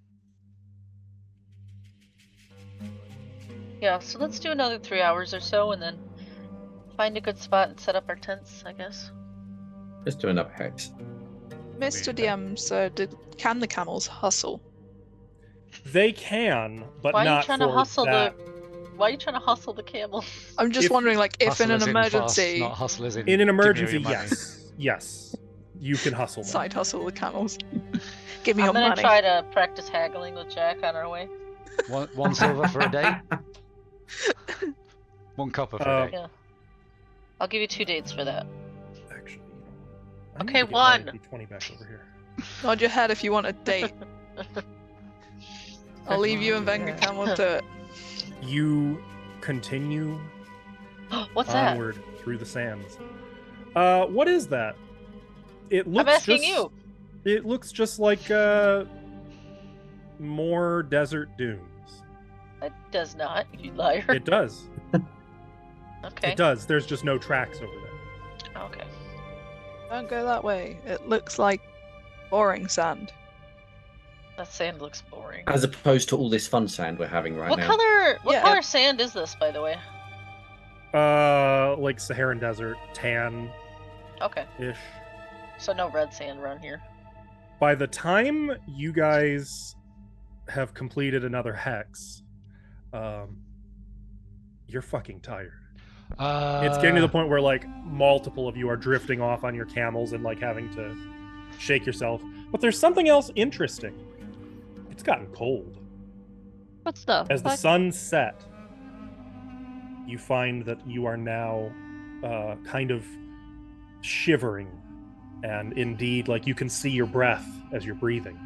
Speaker 6: Yeah. So let's do another 3 hours or so, and then find a good spot and set up our tents. I guess.
Speaker 5: Just do another hex.
Speaker 4: Mr. DM, so can the camels hustle?
Speaker 2: They can, but
Speaker 6: Why are you
Speaker 2: not
Speaker 6: trying
Speaker 2: for
Speaker 6: to hustle
Speaker 2: that.
Speaker 6: Why are you trying to hustle the camel?
Speaker 4: I'm just
Speaker 2: If-
Speaker 4: wondering, like, if in
Speaker 1: Hustle
Speaker 4: an
Speaker 1: as
Speaker 4: emergency,
Speaker 1: fast, not hustle as in
Speaker 2: In an
Speaker 1: give me all
Speaker 2: emergency,
Speaker 1: your money.
Speaker 2: yes, you can hustle them.
Speaker 4: side hustle the camels. Give me
Speaker 6: I'm
Speaker 4: your
Speaker 6: gonna
Speaker 4: money.
Speaker 6: try to practice haggling with Jack on our way.
Speaker 1: One silver for a day. 1 copper for a day.
Speaker 6: Yeah. I'll give you 2 dates for that.
Speaker 2: Actually, I need
Speaker 6: Okay,
Speaker 2: to get
Speaker 6: one.
Speaker 2: my D20 back over here.
Speaker 4: Nod your head if you want a date. I'll leave you and Venga camel to it.
Speaker 2: You continue
Speaker 6: What's that?
Speaker 2: onward through the sands. What is that? It looks
Speaker 6: I'm asking
Speaker 2: just,
Speaker 6: you.
Speaker 2: It looks just like more desert dunes.
Speaker 6: It does not, you liar.
Speaker 2: It does.
Speaker 6: Okay.
Speaker 2: It does. There's just no tracks over there.
Speaker 6: Okay.
Speaker 4: Don't go that way. It looks like boring sand.
Speaker 6: That sand looks boring.
Speaker 5: As opposed to all this fun sand we're having right
Speaker 6: What
Speaker 5: now.
Speaker 6: color? What
Speaker 4: Yeah.
Speaker 6: color sand is this, by the way?
Speaker 2: Like Saharan desert, tan-ish.
Speaker 6: Okay. So no red sand around here.
Speaker 2: By the time you guys have completed another hex, you're fucking tired. It's getting to the point where like multiple of you are drifting off on your camels and like having to shake yourself. But there's something else interesting. It's gotten cold.
Speaker 3: What's the
Speaker 2: As the
Speaker 3: fuck?
Speaker 2: sun set, you find that you are now kind of shivering, and indeed, like you can see your breath as you're breathing.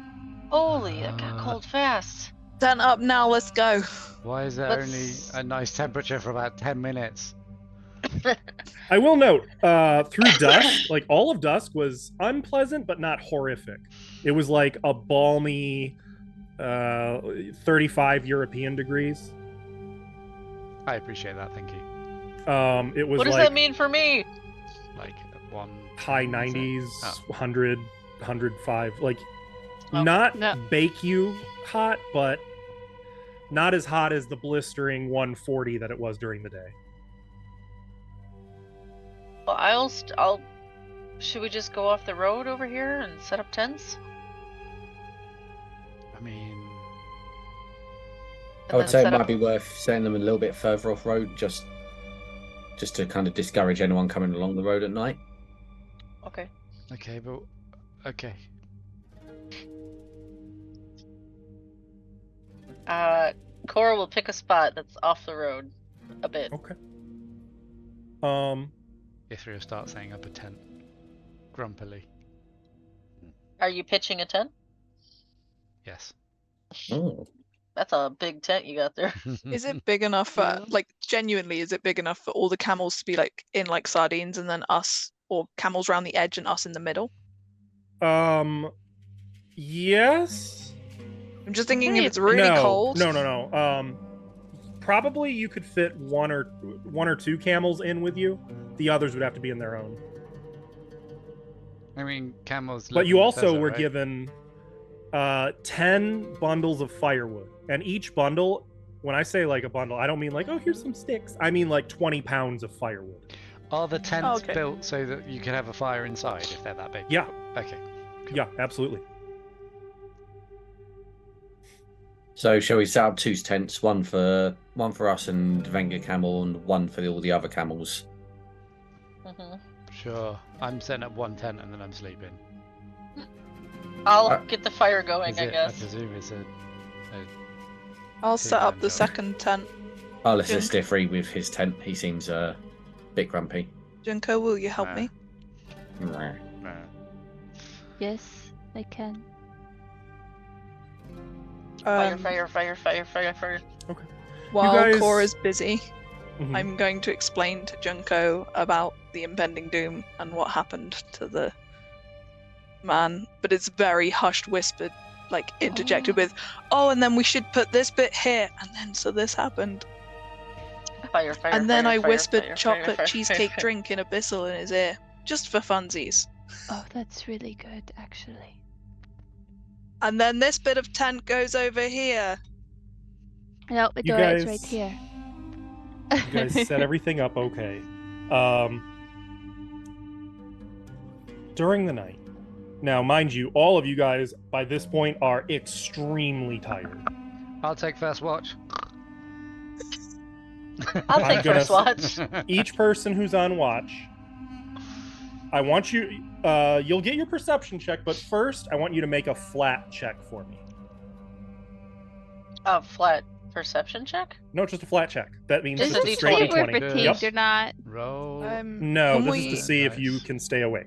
Speaker 6: Holy, that got cold fast.
Speaker 4: Stand up now, let's go.
Speaker 1: Why is there
Speaker 6: Let's-
Speaker 1: only a nice temperature for about 10 minutes?
Speaker 2: I will note, through dusk, like all of dusk was unpleasant but not horrific. It was like a balmy 35 European degrees.
Speaker 1: I appreciate that, thank you.
Speaker 2: It was
Speaker 6: What does
Speaker 2: like
Speaker 6: that mean for me?
Speaker 1: Like 1
Speaker 2: high 90s,
Speaker 1: Oh.
Speaker 2: 100, 105. Like,
Speaker 6: Oh.
Speaker 2: not
Speaker 3: No.
Speaker 2: bake you hot, but not as hot as the blistering 140 that it was during the day.
Speaker 6: Well, I'll. Should we just go off the road over here and set up tents?
Speaker 1: I mean,
Speaker 6: And
Speaker 7: I would
Speaker 6: then
Speaker 7: say it
Speaker 6: set
Speaker 7: might
Speaker 6: up-
Speaker 7: be worth setting them a little bit further off road, just to kind of discourage anyone coming along the road at night.
Speaker 6: Okay.
Speaker 1: okay, but okay.
Speaker 6: Cora will pick a spot that's off the road a bit.
Speaker 2: Okay.
Speaker 1: Ithri will start setting up a tent grumpily.
Speaker 6: Are you pitching a tent?
Speaker 1: Yes.
Speaker 7: Oh.
Speaker 6: That's a big tent you got there.
Speaker 4: Is it big enough for,
Speaker 3: Yeah.
Speaker 4: like, genuinely, is it big enough for all the camels to be, like, in, like, sardines and then us, or camels around the edge and us in the middle?
Speaker 2: Yes.
Speaker 4: I'm just thinking if
Speaker 3: Hey,
Speaker 4: it's really
Speaker 2: no,
Speaker 4: cold.
Speaker 2: No. Probably you could fit one or two camels in with you. The others would have to be in their own.
Speaker 1: I mean, camels.
Speaker 2: But
Speaker 1: live
Speaker 2: you
Speaker 1: in the
Speaker 2: also
Speaker 1: desert,
Speaker 2: were
Speaker 1: right?
Speaker 2: given 10 bundles of firewood, and each bundle, when I say like a bundle, I don't mean like, oh, here's some sticks. I mean like 20 pounds of firewood.
Speaker 1: Are the tents
Speaker 4: Okay.
Speaker 1: built so that you can have a fire inside if they're that big?
Speaker 2: Yeah,
Speaker 1: Okay.
Speaker 2: yeah, absolutely.
Speaker 7: So shall we set up two tents, one for us and Venga camel, and one for all the other camels?
Speaker 6: Mhm.
Speaker 1: Sure. I'm setting up one tent and then I'm sleeping.
Speaker 6: I'll
Speaker 7: Uh,
Speaker 6: get the fire going,
Speaker 1: Is
Speaker 6: I
Speaker 1: it,
Speaker 6: guess.
Speaker 1: presume it's a
Speaker 4: I'll set up the
Speaker 1: Two-man job.
Speaker 4: second tent.
Speaker 7: I'll assist Ifri with his tent. He seems a bit grumpy.
Speaker 4: Junko, will you help
Speaker 1: Nah.
Speaker 4: me?
Speaker 3: Yes, I can.
Speaker 6: Fire,
Speaker 4: Um,
Speaker 6: fire, fire, fire, fire, fire.
Speaker 4: While
Speaker 2: guys-
Speaker 4: Cora's busy,
Speaker 2: Mhm.
Speaker 4: I'm going to explain to Junko about the impending doom and what happened to the man, but it's very hushed whispered, like interjected with, oh, and then we should put this bit here, and then so this happened.
Speaker 6: Fire, fire,
Speaker 4: And then
Speaker 6: fire,
Speaker 4: I
Speaker 6: fire,
Speaker 4: whispered
Speaker 6: fire,
Speaker 4: chocolate
Speaker 6: fire,
Speaker 4: cheesecake
Speaker 6: fire.
Speaker 4: drink in Abyssal in his ear, just for funsies.
Speaker 3: Oh, that's really good, actually.
Speaker 4: And then this bit of tent goes over here.
Speaker 3: No, the
Speaker 2: You
Speaker 3: door is right
Speaker 2: guys-
Speaker 3: here.
Speaker 2: You guys set everything up okay. During the night. Now, mind you, all of you guys by this point are extremely tired.
Speaker 1: I'll take first watch.
Speaker 6: I'll
Speaker 2: I'm
Speaker 6: take
Speaker 2: gonna
Speaker 6: first watch.
Speaker 2: Each person who's on watch, I want you, you'll get your perception check, but first I want you to make a flat check for me.
Speaker 6: A flat perception check?
Speaker 2: No, just a flat check. That means
Speaker 6: Just
Speaker 2: just
Speaker 6: a
Speaker 2: a
Speaker 6: D20.
Speaker 2: straight
Speaker 3: See if we're
Speaker 2: D20.
Speaker 3: fatigued
Speaker 2: Yep.
Speaker 3: or not.
Speaker 1: Roll.
Speaker 2: No,
Speaker 4: Can
Speaker 2: this
Speaker 4: we-
Speaker 2: is to see if you
Speaker 1: Nice.
Speaker 2: can stay awake.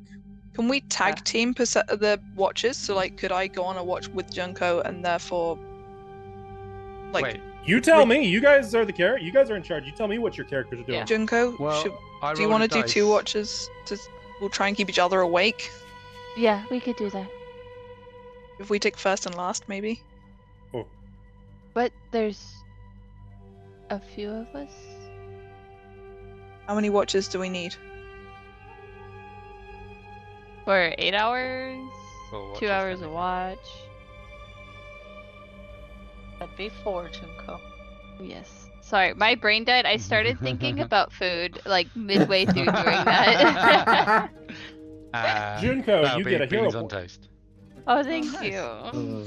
Speaker 4: Can we tag team the watches? So, like, could I go on a watch with Junko and therefore, like,
Speaker 1: Wait.
Speaker 2: You tell me. You guys are the character. You guys are in charge. You tell me what your characters are doing.
Speaker 6: Yeah.
Speaker 4: Junko,
Speaker 1: Well,
Speaker 4: should,
Speaker 1: I
Speaker 4: do you
Speaker 1: rolled
Speaker 4: want
Speaker 1: a
Speaker 4: to do two
Speaker 1: dice.
Speaker 4: watches? We'll try and keep each other awake.
Speaker 3: Yeah, we could do that.
Speaker 4: If we take first and last, maybe.
Speaker 3: But there's a few of us.
Speaker 4: How many watches do we need?
Speaker 3: For 8 hours,
Speaker 1: Full
Speaker 3: 2
Speaker 1: watches,
Speaker 3: hours
Speaker 1: then.
Speaker 3: a watch.
Speaker 6: That'd be 4, Junko.
Speaker 3: Yes. Sorry, my brain died. I started thinking about food like midway through doing that.
Speaker 2: Junko,
Speaker 1: that'll
Speaker 2: you
Speaker 1: be
Speaker 2: get a hero
Speaker 1: beans on
Speaker 2: point.
Speaker 1: toast.
Speaker 3: Oh, thank
Speaker 6: nice.
Speaker 3: you.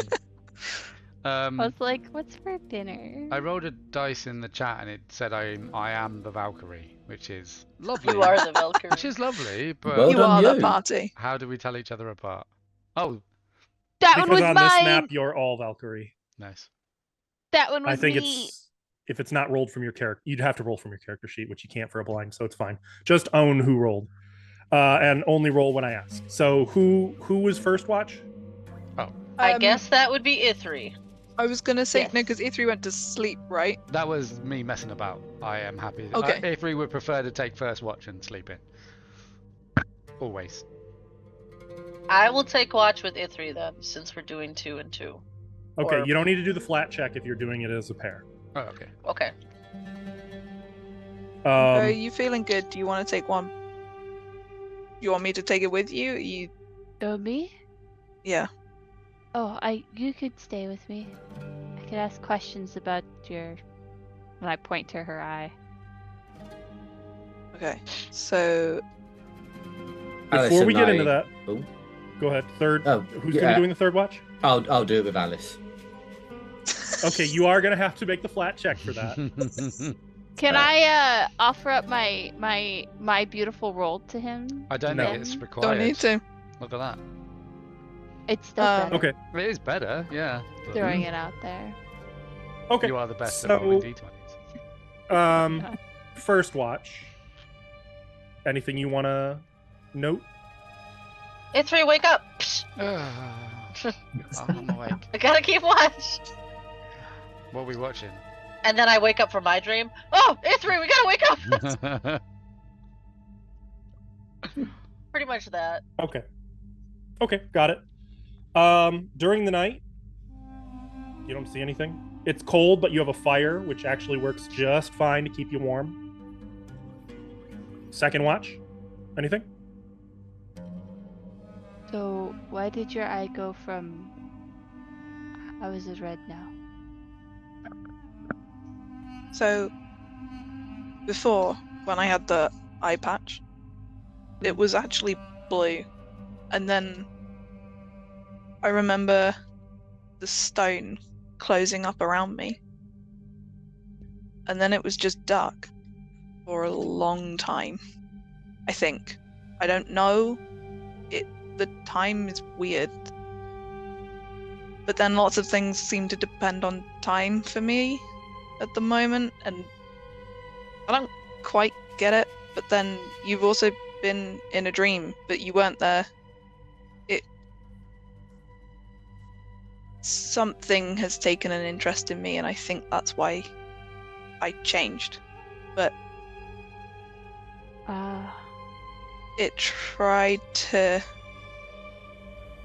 Speaker 3: I was like, what's for dinner?
Speaker 1: I rolled a dice in the chat and it said I am the Valkyrie, which is lovely.
Speaker 6: You are the Valkyrie.
Speaker 1: Which is lovely, but
Speaker 7: Well
Speaker 4: you
Speaker 7: done,
Speaker 4: are the
Speaker 7: you.
Speaker 4: party.
Speaker 1: how do we tell each other apart? Oh,
Speaker 3: That one
Speaker 2: Because
Speaker 3: was
Speaker 2: on
Speaker 3: mine.
Speaker 2: this map, you're all Valkyrie.
Speaker 1: nice.
Speaker 3: That one was
Speaker 2: I think
Speaker 3: me.
Speaker 2: it's if it's not rolled from your character, you'd have to roll from your character sheet, which you can't for a blind, so it's fine. Just own who rolled, and only roll when I ask. So who was first watch?
Speaker 6: I guess that would be Ithri.
Speaker 4: I was gonna say
Speaker 3: Yes.
Speaker 4: no, because E3 went to sleep, right?
Speaker 1: That was me messing about. I am happy.
Speaker 4: Okay.
Speaker 1: If we would prefer to take first watch and sleep in. Always.
Speaker 6: I will take watch with Ithri then, since we're doing 2 and 2.
Speaker 2: Okay,
Speaker 6: Or-
Speaker 2: you don't need to do the flat check if you're doing it as a pair.
Speaker 1: Oh, okay.
Speaker 6: Okay.
Speaker 4: Are you feeling good? Do you want to take one? You want me to take it with you? You,
Speaker 3: Oh, me?
Speaker 4: yeah.
Speaker 3: Oh, you could stay with me. I could ask questions about your. When I point to her eye.
Speaker 4: Okay. So
Speaker 2: Before we get into
Speaker 7: that,
Speaker 2: that, go ahead. Third.
Speaker 7: Oh,
Speaker 2: Who's
Speaker 7: yeah.
Speaker 2: going to be doing the third watch?
Speaker 7: I'll do it with Alice.
Speaker 2: Okay, you are going to have to make the flat check for that.
Speaker 3: Can I offer up my beautiful roll to him?
Speaker 1: I don't
Speaker 2: No.
Speaker 1: think it's required.
Speaker 4: don't need to.
Speaker 1: Look at that.
Speaker 3: It's still better.
Speaker 2: Okay.
Speaker 1: It is better, yeah. but
Speaker 3: Throwing it out there.
Speaker 2: Okay.
Speaker 1: You are the best
Speaker 2: so,
Speaker 1: at rolling d20s.
Speaker 2: First watch. Anything you want to note?
Speaker 6: A3, wake up! Psh,
Speaker 1: I'm awake.
Speaker 6: I gotta keep watch.
Speaker 1: What are we watching?
Speaker 6: And then I wake up from my dream. Oh, A3, we gotta wake up! Pretty much that.
Speaker 2: Okay. Okay, got it. During the night, you don't see anything. It's cold, but you have a fire, which actually works just fine to keep you warm. Second watch, anything?
Speaker 3: So why did your eye go from? How is it red now?
Speaker 4: So before, when I had the eye patch, it was actually blue. And then I remember the stone closing up around me. And then it was just dark for a long time. I think. I don't know. The time is weird. But then lots of things seem to depend on time for me at the moment, and I don't quite get it. But then you've also been in a dream, but you weren't there. Something has taken an interest in me, and I think that's why I changed. But it tried to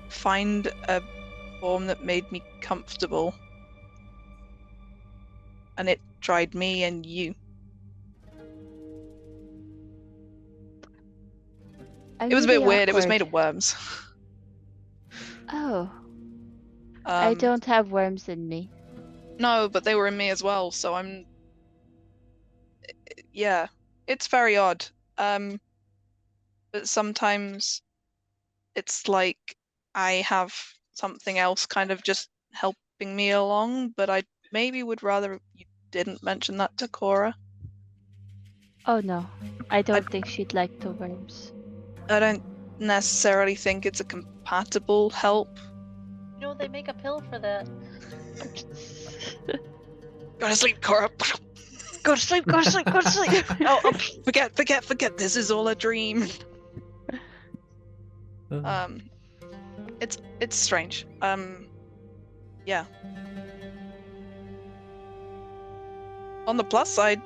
Speaker 4: find a form that made me comfortable, and it tried me and you. It was a bit weird. It was made of worms.
Speaker 3: Oh. I don't have worms in me.
Speaker 4: No, but they were in me as well, so I'm... Yeah, it's very odd. But sometimes it's like I have something else kind of just helping me along, but I maybe would rather you didn't mention that to Cora.
Speaker 3: Oh no, I don't think she'd like the worms.
Speaker 4: I don't necessarily think it's a compatible help.
Speaker 6: You know, they make a pill for that.
Speaker 4: Go to sleep, Cora.
Speaker 6: Go to sleep, go to sleep, go to sleep.
Speaker 4: Oh, forget. This is all a dream. It's strange. Yeah. On the plus side,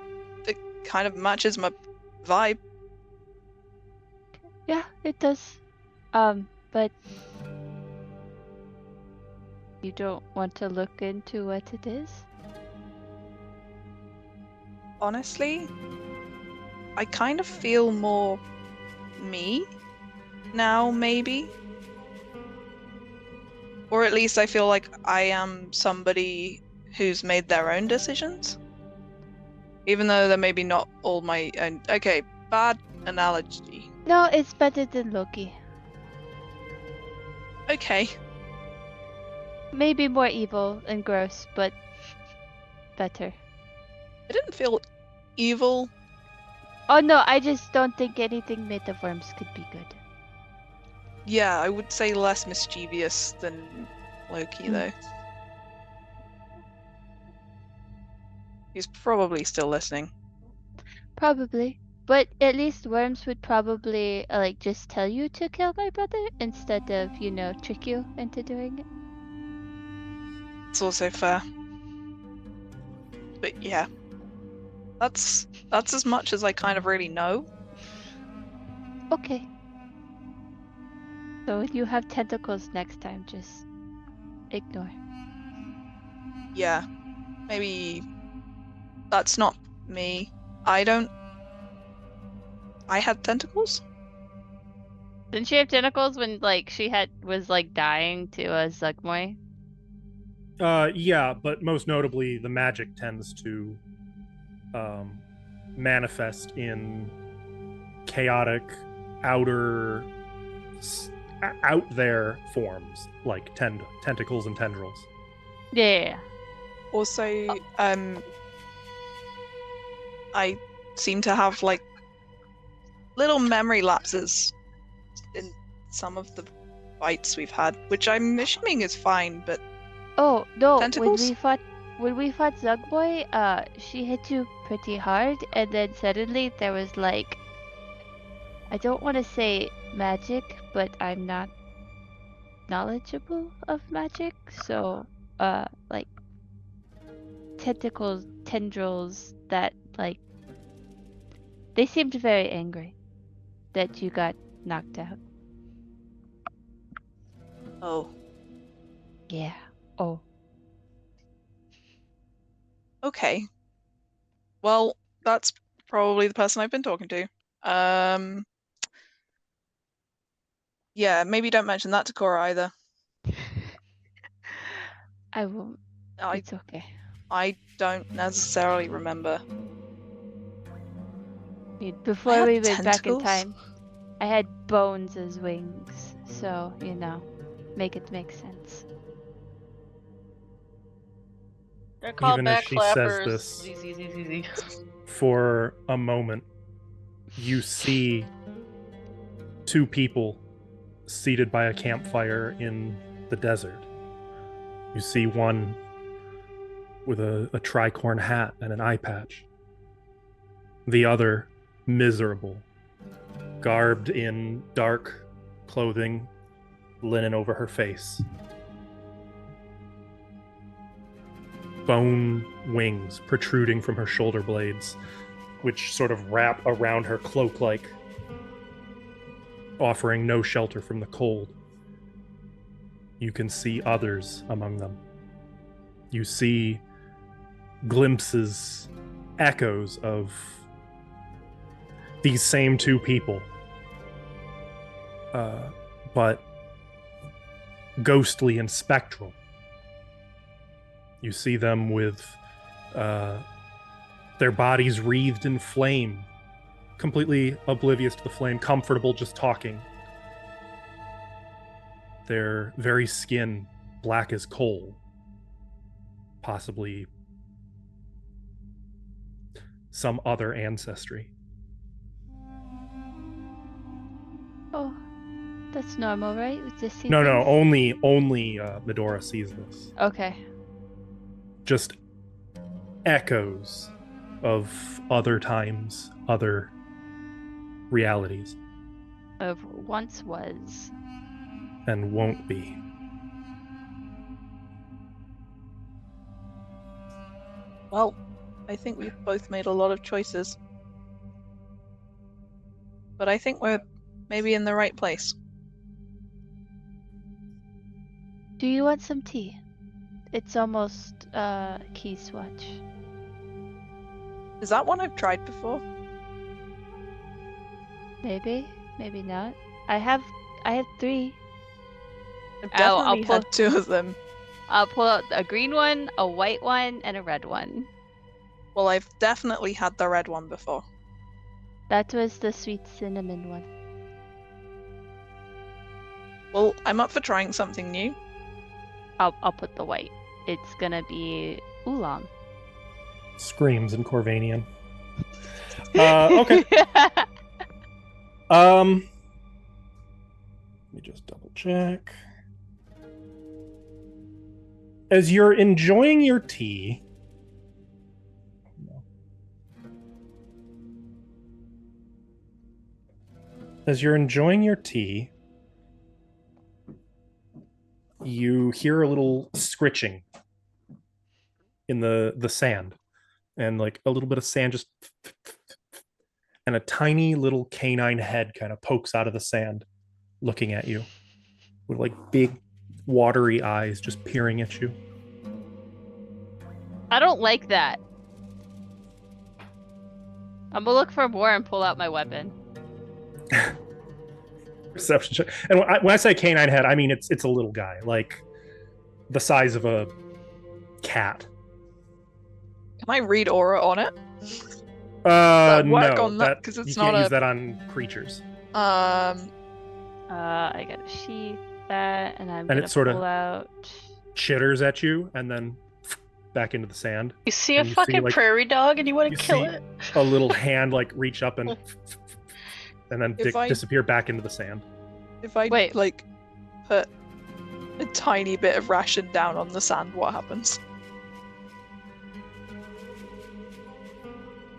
Speaker 4: it kind of matches my vibe.
Speaker 3: Yeah, it does. But you don't want to look into what it is?
Speaker 4: Honestly, I kind of feel more me now, maybe. Or at least I feel like I am somebody who's made their own decisions. Even though they're maybe not all my own. Okay, bad analogy.
Speaker 3: No, it's better than Loki.
Speaker 4: Okay.
Speaker 3: Maybe more evil and gross, but better.
Speaker 4: I didn't feel evil.
Speaker 3: Oh no, I just don't think anything made of worms could be good.
Speaker 4: Yeah, I would say less mischievous than Loki, though. He's probably still listening.
Speaker 3: Probably. But at least worms would probably like just tell you to kill my brother instead of, trick you into doing it.
Speaker 4: It's also fair. But yeah. That's as much as I kind of really know.
Speaker 3: Okay. So when you have tentacles next time, just ignore.
Speaker 4: Yeah. Maybe that's not me. I had tentacles?
Speaker 3: Didn't she have tentacles when like she was like dying to a Zugmoy?
Speaker 2: Yeah, but most notably, the magic tends to manifest in chaotic, outer, out there forms like tentacles and tendrils.
Speaker 3: Yeah.
Speaker 4: Also, I seem to have like little memory lapses in some of the fights we've had, which I'm assuming is fine, but
Speaker 3: Oh no!
Speaker 4: Tentacles?
Speaker 3: When we fought Zugboy, she hit you pretty hard, and then suddenly there was like, I don't want to say magic, but I'm not knowledgeable of magic, so like tentacles, tendrils that like they seemed very angry that you got knocked out.
Speaker 4: oh,
Speaker 3: Yeah. Oh.
Speaker 4: okay. Well, that's probably the person I've been talking to. Yeah, maybe don't mention that to Cora either.
Speaker 3: I won't.
Speaker 4: I
Speaker 3: It's okay.
Speaker 4: I don't necessarily remember.
Speaker 3: Before
Speaker 4: had
Speaker 3: we went back in
Speaker 4: tentacles?
Speaker 3: time, I had bones as wings, so you know, make it make sense.
Speaker 6: They're called
Speaker 2: Even as
Speaker 6: back
Speaker 2: she says
Speaker 6: flappers.
Speaker 2: this,
Speaker 6: Z.
Speaker 2: for a moment, you see two people seated by a campfire in the desert. You see one with a tricorn hat and an eye patch. The other, miserable, garbed in dark clothing, linen over her face. Bone wings protruding from her shoulder blades, which sort of wrap around her cloak-like, offering no shelter from the cold. You can see others among them. You see glimpses, echoes of these same two people, but ghostly and spectral. You see them with their bodies wreathed in flame, completely oblivious to the flame, comfortable just talking. Their very skin black as coal, possibly some other ancestry.
Speaker 3: Oh, that's normal, right? We just see
Speaker 2: No,
Speaker 3: things?
Speaker 2: only Medora sees this.
Speaker 3: Okay.
Speaker 2: Just echoes of other times, other realities,
Speaker 3: Of once was.
Speaker 2: and won't be.
Speaker 4: Well, I think we've both made a lot of choices. But I think we're maybe in the right place.
Speaker 3: Do you want some tea? It's almost key swatch.
Speaker 4: Is that one I've tried before?
Speaker 3: Maybe, maybe not. I have 3.
Speaker 4: I've
Speaker 3: I'll
Speaker 4: definitely had 2 of them.
Speaker 3: I'll pull out a green one, a white one, and a red one.
Speaker 4: Well, I've definitely had the red one before.
Speaker 3: That was the sweet cinnamon one.
Speaker 4: Well, I'm up for trying something new.
Speaker 3: I'll put the white. It's gonna be oolong.
Speaker 2: Screams in Corvanian. Okay. Let me just double check. As you're enjoying your tea, you hear a little scritching in the sand, and like a little bit of sand just, and a tiny little canine head kind of pokes out of the sand, looking at you with like big watery eyes just peering at you.
Speaker 3: I don't like that. I'm gonna look for more and pull out my weapon.
Speaker 2: Perception check. And when I say canine head, I mean it's a little guy, like the size of a cat.
Speaker 4: Can I read aura on it? That work
Speaker 2: No,
Speaker 4: on that? 'Cause it's
Speaker 2: you can't
Speaker 4: not
Speaker 2: use
Speaker 4: a-
Speaker 2: that on creatures.
Speaker 3: I gotta sheath that, and I'm gonna
Speaker 2: it sorta-
Speaker 3: pull out.
Speaker 2: Chitters at you and then back into the sand.
Speaker 6: You see a
Speaker 2: And you see,
Speaker 6: fucking
Speaker 2: like-
Speaker 6: prairie dog and you want
Speaker 2: you
Speaker 6: to kill
Speaker 2: see-
Speaker 6: it?
Speaker 2: A little hand like reach up and then
Speaker 4: If I-
Speaker 2: disappear back into the sand.
Speaker 4: If I
Speaker 3: Wait.
Speaker 4: like put a tiny bit of ration down on the sand, what happens?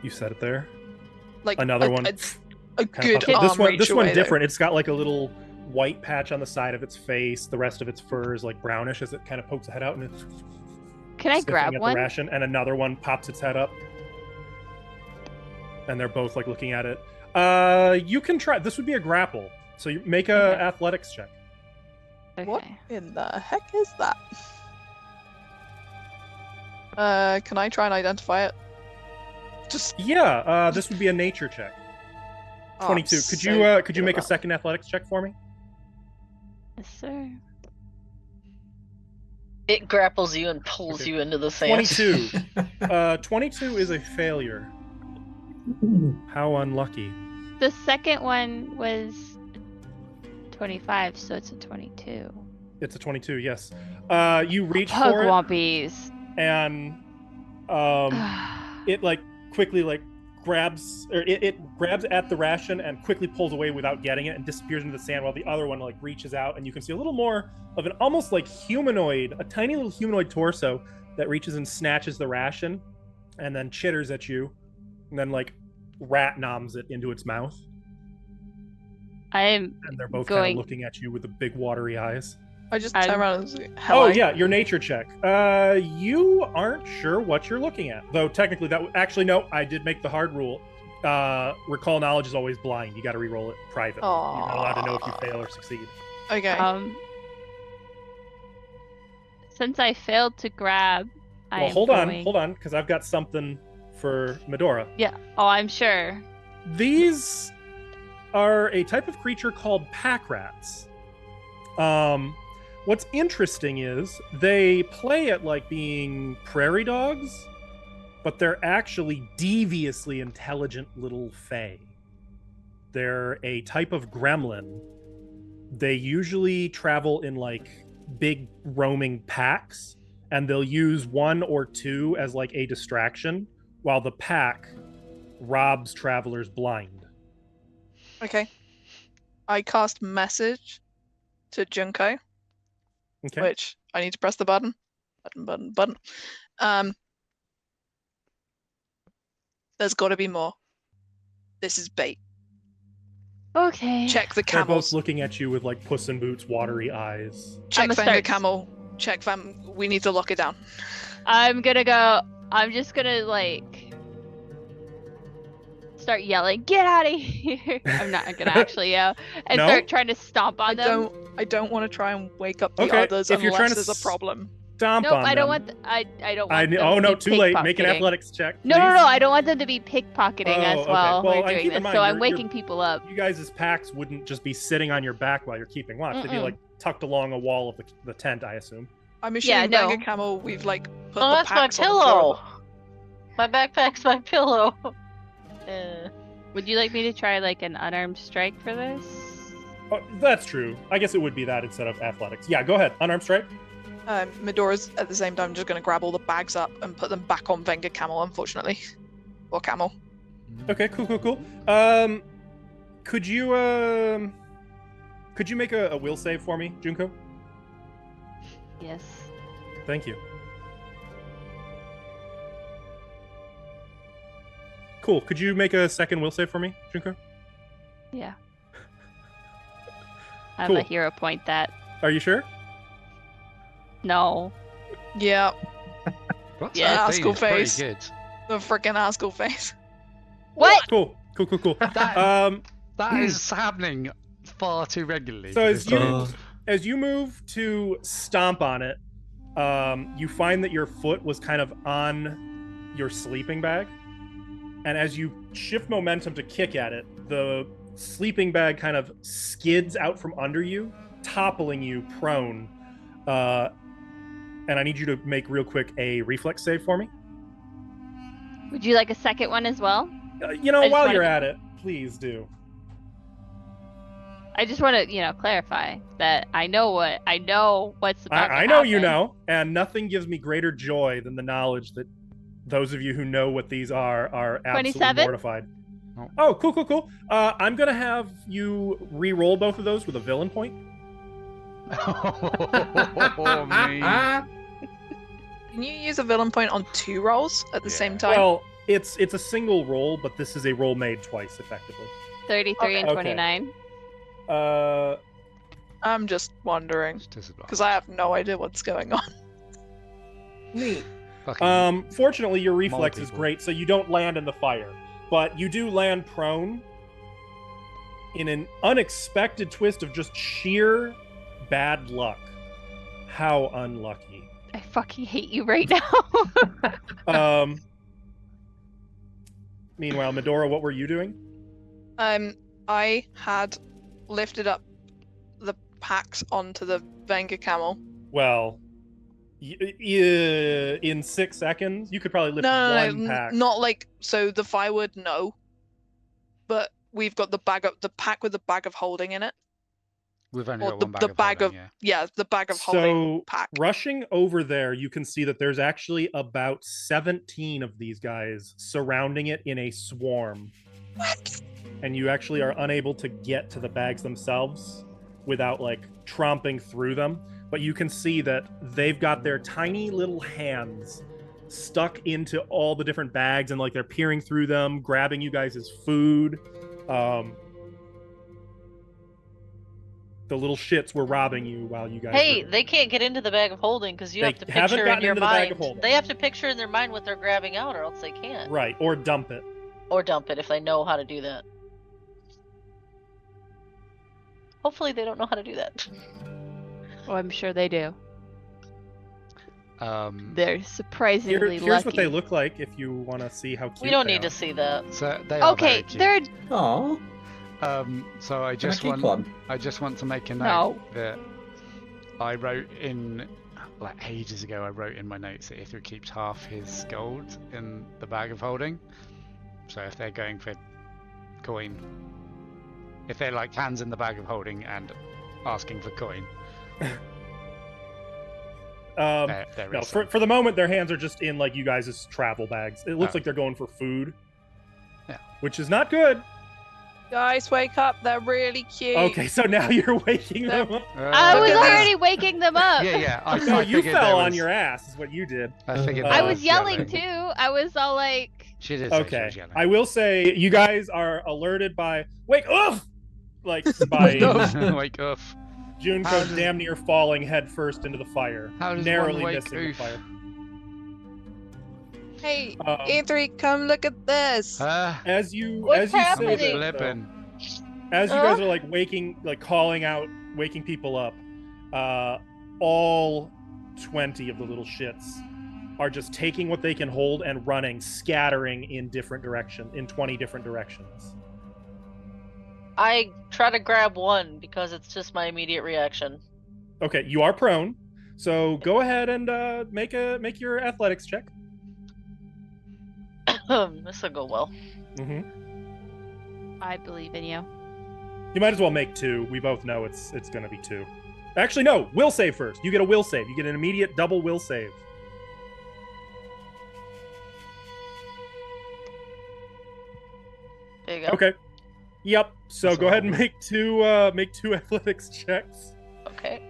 Speaker 2: You set it there.
Speaker 4: Like
Speaker 2: Another
Speaker 4: a,
Speaker 2: one.
Speaker 4: A
Speaker 2: Kinda
Speaker 4: good
Speaker 2: pops up.
Speaker 4: arm
Speaker 2: This one
Speaker 4: reach away, though.
Speaker 2: different. It's got like a little white patch on the side of its face. The rest of its fur is like brownish as it kind of pokes the head out and it's
Speaker 3: Can I
Speaker 2: sniffing
Speaker 3: grab
Speaker 2: at the
Speaker 3: one?
Speaker 2: ration. And another one pops its head up. And they're both like looking at it. You can try. This would be a grapple. So you make a
Speaker 3: Okay.
Speaker 2: athletics check.
Speaker 3: Okay.
Speaker 4: What in the heck is that? Can I try and identify it? Just
Speaker 2: Yeah. This would be a nature check.
Speaker 4: oh,
Speaker 2: 22.
Speaker 4: I'm
Speaker 2: Could
Speaker 4: so
Speaker 2: you
Speaker 4: good
Speaker 2: make a
Speaker 4: at that.
Speaker 2: second athletics check for me?
Speaker 3: Yes, sir.
Speaker 6: It grapples you and pulls
Speaker 2: Okay.
Speaker 6: you into the sand.
Speaker 2: 22. 22 is a failure. How unlucky.
Speaker 3: The second one was 25, so it's a 22.
Speaker 2: It's a 22, yes. You reach
Speaker 3: Pug
Speaker 2: for it,
Speaker 3: wompies.
Speaker 2: and it like quickly like grabs, or it grabs at the ration and quickly pulls away without getting it and disappears into the sand, while the other one like reaches out, and you can see a little more of an almost like humanoid, a tiny little humanoid torso that reaches and snatches the ration, and then chitters at you, and then like rat noms it into its mouth,
Speaker 3: I'm
Speaker 2: and they're both kind
Speaker 3: Going-
Speaker 2: of looking at you with the big watery eyes.
Speaker 4: I just
Speaker 3: I'm-
Speaker 4: turn around and say,
Speaker 2: Oh
Speaker 4: hello.
Speaker 2: yeah, your nature check. You aren't sure what you're looking at, though. Technically, actually no. I did make the hard rule. Recall knowledge is always blind. You got to re-roll it privately. You're not allowed to know if you fail or succeed.
Speaker 4: Okay.
Speaker 3: Since I failed to grab, I
Speaker 2: Well,
Speaker 3: am
Speaker 2: hold
Speaker 3: going...
Speaker 2: on, because I've got something for Medora.
Speaker 3: Yeah. Oh, I'm sure.
Speaker 2: These are a type of creature called pack rats. What's interesting is they play at like being prairie dogs, but they're actually deviously intelligent little fae. They're a type of gremlin. They usually travel in like big roaming packs, and they'll use one or two as like a distraction, while the pack robs travelers blind.
Speaker 4: Okay. I cast message to Junko,
Speaker 2: Okay.
Speaker 4: which I need to press the button. Button. There's got to be more. This is bait.
Speaker 3: Okay.
Speaker 4: Check the
Speaker 2: They're both
Speaker 4: camels.
Speaker 2: looking at you with like Puss in Boots watery eyes.
Speaker 4: Check
Speaker 3: I'ma
Speaker 4: Fender
Speaker 3: start-
Speaker 4: camel. Check fam. We need to lock it down.
Speaker 3: I'm gonna go. I'm just gonna like start yelling, "Get out of here!" I'm not gonna actually yell and
Speaker 2: No?
Speaker 3: start trying to stomp on them.
Speaker 4: I don't want to try and wake up the
Speaker 2: Okay,
Speaker 4: others
Speaker 2: if you're
Speaker 4: unless
Speaker 2: trying to
Speaker 4: there's a problem.
Speaker 2: Stomp
Speaker 3: No,
Speaker 2: on
Speaker 3: I don't
Speaker 2: them.
Speaker 3: want. I don't want. them
Speaker 2: Oh
Speaker 3: to
Speaker 2: no,
Speaker 3: be
Speaker 2: too late. Make an
Speaker 3: pickpocketing.
Speaker 2: athletics check.
Speaker 3: No, no,
Speaker 2: please.
Speaker 3: no! I don't want them to be pickpocketing
Speaker 2: Oh,
Speaker 3: as
Speaker 2: okay.
Speaker 3: well.
Speaker 2: Well,
Speaker 3: While
Speaker 2: and
Speaker 3: we're
Speaker 2: keep
Speaker 3: doing
Speaker 2: in
Speaker 3: this,
Speaker 2: mind,
Speaker 3: so I'm
Speaker 2: you're-
Speaker 3: waking people up.
Speaker 2: You guys' packs wouldn't just be sitting on your back while you're keeping watch. They'd be
Speaker 3: Mm-mm.
Speaker 2: like tucked along a wall of the tent, I assume.
Speaker 4: I'm
Speaker 3: Yeah,
Speaker 4: assuming
Speaker 3: no.
Speaker 4: Banger Camel, we've like put
Speaker 6: Oh,
Speaker 4: the
Speaker 6: that's my
Speaker 4: packs on the floor.
Speaker 6: pillow. My backpack's my pillow.
Speaker 3: Would you like me to try like an unarmed strike for this?
Speaker 2: Oh, that's true. I guess it would be that instead of athletics. Yeah, go ahead. Unarmed strike.
Speaker 4: Medora's at the same time just going to grab all the bags up and put them back on Venga Camel, unfortunately. Or Camel.
Speaker 2: Okay, cool. Could you make a will save for me, Junko?
Speaker 3: Yes.
Speaker 2: Thank you. Cool. Could you make a second will save for me, Junko?
Speaker 3: Yeah. I'm
Speaker 2: Cool.
Speaker 3: a hero point that.
Speaker 2: Are you sure?
Speaker 3: No.
Speaker 4: Yeah,
Speaker 1: What's
Speaker 4: Yeah,
Speaker 1: 13
Speaker 4: school
Speaker 1: is pretty
Speaker 4: face.
Speaker 1: good.
Speaker 4: the freaking Askel face.
Speaker 3: What?
Speaker 2: Cool.
Speaker 1: That
Speaker 2: Um,
Speaker 1: is happening far too regularly.
Speaker 2: So
Speaker 1: for
Speaker 2: as
Speaker 1: this
Speaker 2: you
Speaker 1: game.
Speaker 2: as you move to stomp on it, you find that your foot was kind of on your sleeping bag, and as you shift momentum to kick at it, the sleeping bag kind of skids out from under you, toppling you prone. And I need you to make real quick a reflex save for me.
Speaker 3: Would you like a second one as well?
Speaker 2: You
Speaker 3: I
Speaker 2: know,
Speaker 3: just
Speaker 2: while
Speaker 3: wanna
Speaker 2: you're
Speaker 3: be-
Speaker 2: at it, please do.
Speaker 3: I just want to, clarify that I know what's about to
Speaker 2: I know you
Speaker 3: happen.
Speaker 2: know, and nothing gives me greater joy than the knowledge that those of you who know what these are absolutely
Speaker 3: 27?
Speaker 2: mortified.
Speaker 1: Oh.
Speaker 2: Oh, cool. I'm gonna have you re-roll both of those with a villain point.
Speaker 1: Oh, me.
Speaker 4: Can you use a villain point on 2 rolls at the same
Speaker 1: Yeah.
Speaker 4: time?
Speaker 2: Well, it's a single roll, but this is a roll made twice, effectively.
Speaker 3: 33 and
Speaker 2: Okay.
Speaker 3: 29.
Speaker 4: I'm just wondering
Speaker 1: It's disadvantage.
Speaker 4: because I have no idea what's going on.
Speaker 2: Neat.
Speaker 1: Fucking
Speaker 2: Fortunately, your reflex is
Speaker 1: people.
Speaker 2: great, so you don't land in the fire, but you do land prone in an unexpected twist of just sheer bad luck. How unlucky.
Speaker 3: I fucking hate you right now.
Speaker 2: Meanwhile, Medora, what were you doing?
Speaker 4: I had lifted up the packs onto the Venga camel.
Speaker 2: Well, in 6 seconds, you could probably lift one pack.
Speaker 4: Not like so the firewood, no. But we've got the pack with the bag of holding in it.
Speaker 1: We've only
Speaker 4: Or
Speaker 1: got
Speaker 4: the,
Speaker 1: one bag
Speaker 4: the
Speaker 1: of
Speaker 4: bag
Speaker 1: holding,
Speaker 4: of
Speaker 1: yeah.
Speaker 4: the bag of holding
Speaker 2: So,
Speaker 4: pack.
Speaker 2: rushing over there, you can see that there's actually about 17 of these guys surrounding it in a swarm.
Speaker 4: What?
Speaker 2: And you actually are unable to get to the bags themselves without like tromping through them. But you can see that they've got their tiny little hands stuck into all the different bags and like they're peering through them, grabbing you guys' food. The little shits were robbing you while you guys
Speaker 6: Hey,
Speaker 2: were...
Speaker 6: they can't get into the bag of holding because you
Speaker 2: They
Speaker 6: have to
Speaker 2: haven't
Speaker 6: picture in
Speaker 2: gotten
Speaker 6: your
Speaker 2: into the bag
Speaker 6: mind.
Speaker 2: of holding.
Speaker 6: They have to picture in their mind what they're grabbing out, or else they can't.
Speaker 2: Right, or dump it.
Speaker 6: Or dump it if they know how to do that. Hopefully, they don't know how to do that.
Speaker 3: Oh, I'm sure they do.
Speaker 1: Um,
Speaker 3: They're surprisingly
Speaker 2: Here's
Speaker 3: lucky.
Speaker 2: what they look like if you want to see how cute
Speaker 6: We don't
Speaker 2: they
Speaker 6: need
Speaker 2: are.
Speaker 6: to see that.
Speaker 1: so they are
Speaker 3: Okay,
Speaker 1: very cute.
Speaker 3: they're
Speaker 7: Aw,
Speaker 1: So I
Speaker 7: can I
Speaker 1: just
Speaker 7: keep
Speaker 1: want
Speaker 7: one?
Speaker 1: I just want to make a note
Speaker 3: No.
Speaker 1: that I wrote in like ages ago. I wrote in my notes that Ithra keeps half his gold in the bag of holding. So if they're going for coin, if they're like hands in the bag of holding and asking for coin, there
Speaker 2: No,
Speaker 1: is some.
Speaker 2: for the moment, their hands are just in like you guys' travel bags. It looks
Speaker 1: Oh.
Speaker 2: like they're going for food,
Speaker 1: Yeah.
Speaker 2: which is not good.
Speaker 4: Guys, wake up! They're really cute.
Speaker 2: Okay, so now you're waking them up.
Speaker 3: I
Speaker 4: Look
Speaker 3: was
Speaker 4: at this.
Speaker 3: already waking them up.
Speaker 1: Yeah. I,
Speaker 2: No,
Speaker 1: I
Speaker 2: you
Speaker 1: figured there
Speaker 2: fell on
Speaker 1: was-
Speaker 2: your ass. Is what you did.
Speaker 1: I figured
Speaker 2: I
Speaker 3: I
Speaker 1: there
Speaker 3: was yelling
Speaker 1: yelling.
Speaker 3: too. I was all like,
Speaker 1: She did say she
Speaker 2: Okay,
Speaker 1: was yelling.
Speaker 2: I will say you guys are alerted by wake up, like by
Speaker 1: Wake up! Wake up!
Speaker 2: Junko
Speaker 1: How does-
Speaker 2: damn near falling headfirst into the fire,
Speaker 1: How does
Speaker 2: narrowly
Speaker 1: one wake
Speaker 2: missing the
Speaker 1: oof?
Speaker 2: fire.
Speaker 4: Hey,
Speaker 2: Um,
Speaker 4: E3, come look at this.
Speaker 2: As you
Speaker 6: What's
Speaker 2: say
Speaker 6: happening?
Speaker 2: that,
Speaker 1: Flippin'.
Speaker 2: as you guys are like waking, like calling out, waking people up, all 20 of the little shits are just taking what they can hold and running, scattering in 20 different directions.
Speaker 6: I try to grab one because it's just my immediate reaction.
Speaker 2: Okay, you are prone, so go ahead and make your athletics check.
Speaker 6: This will go well.
Speaker 2: hmm
Speaker 3: I believe in you.
Speaker 2: You might as well make 2. We both know it's going to be 2. Actually, no. Will save first. You get a will save. You get an immediate double will save.
Speaker 6: There you go.
Speaker 2: Okay. Yep. So
Speaker 1: That's
Speaker 2: go
Speaker 1: all.
Speaker 2: ahead and make two athletics checks.
Speaker 6: Okay.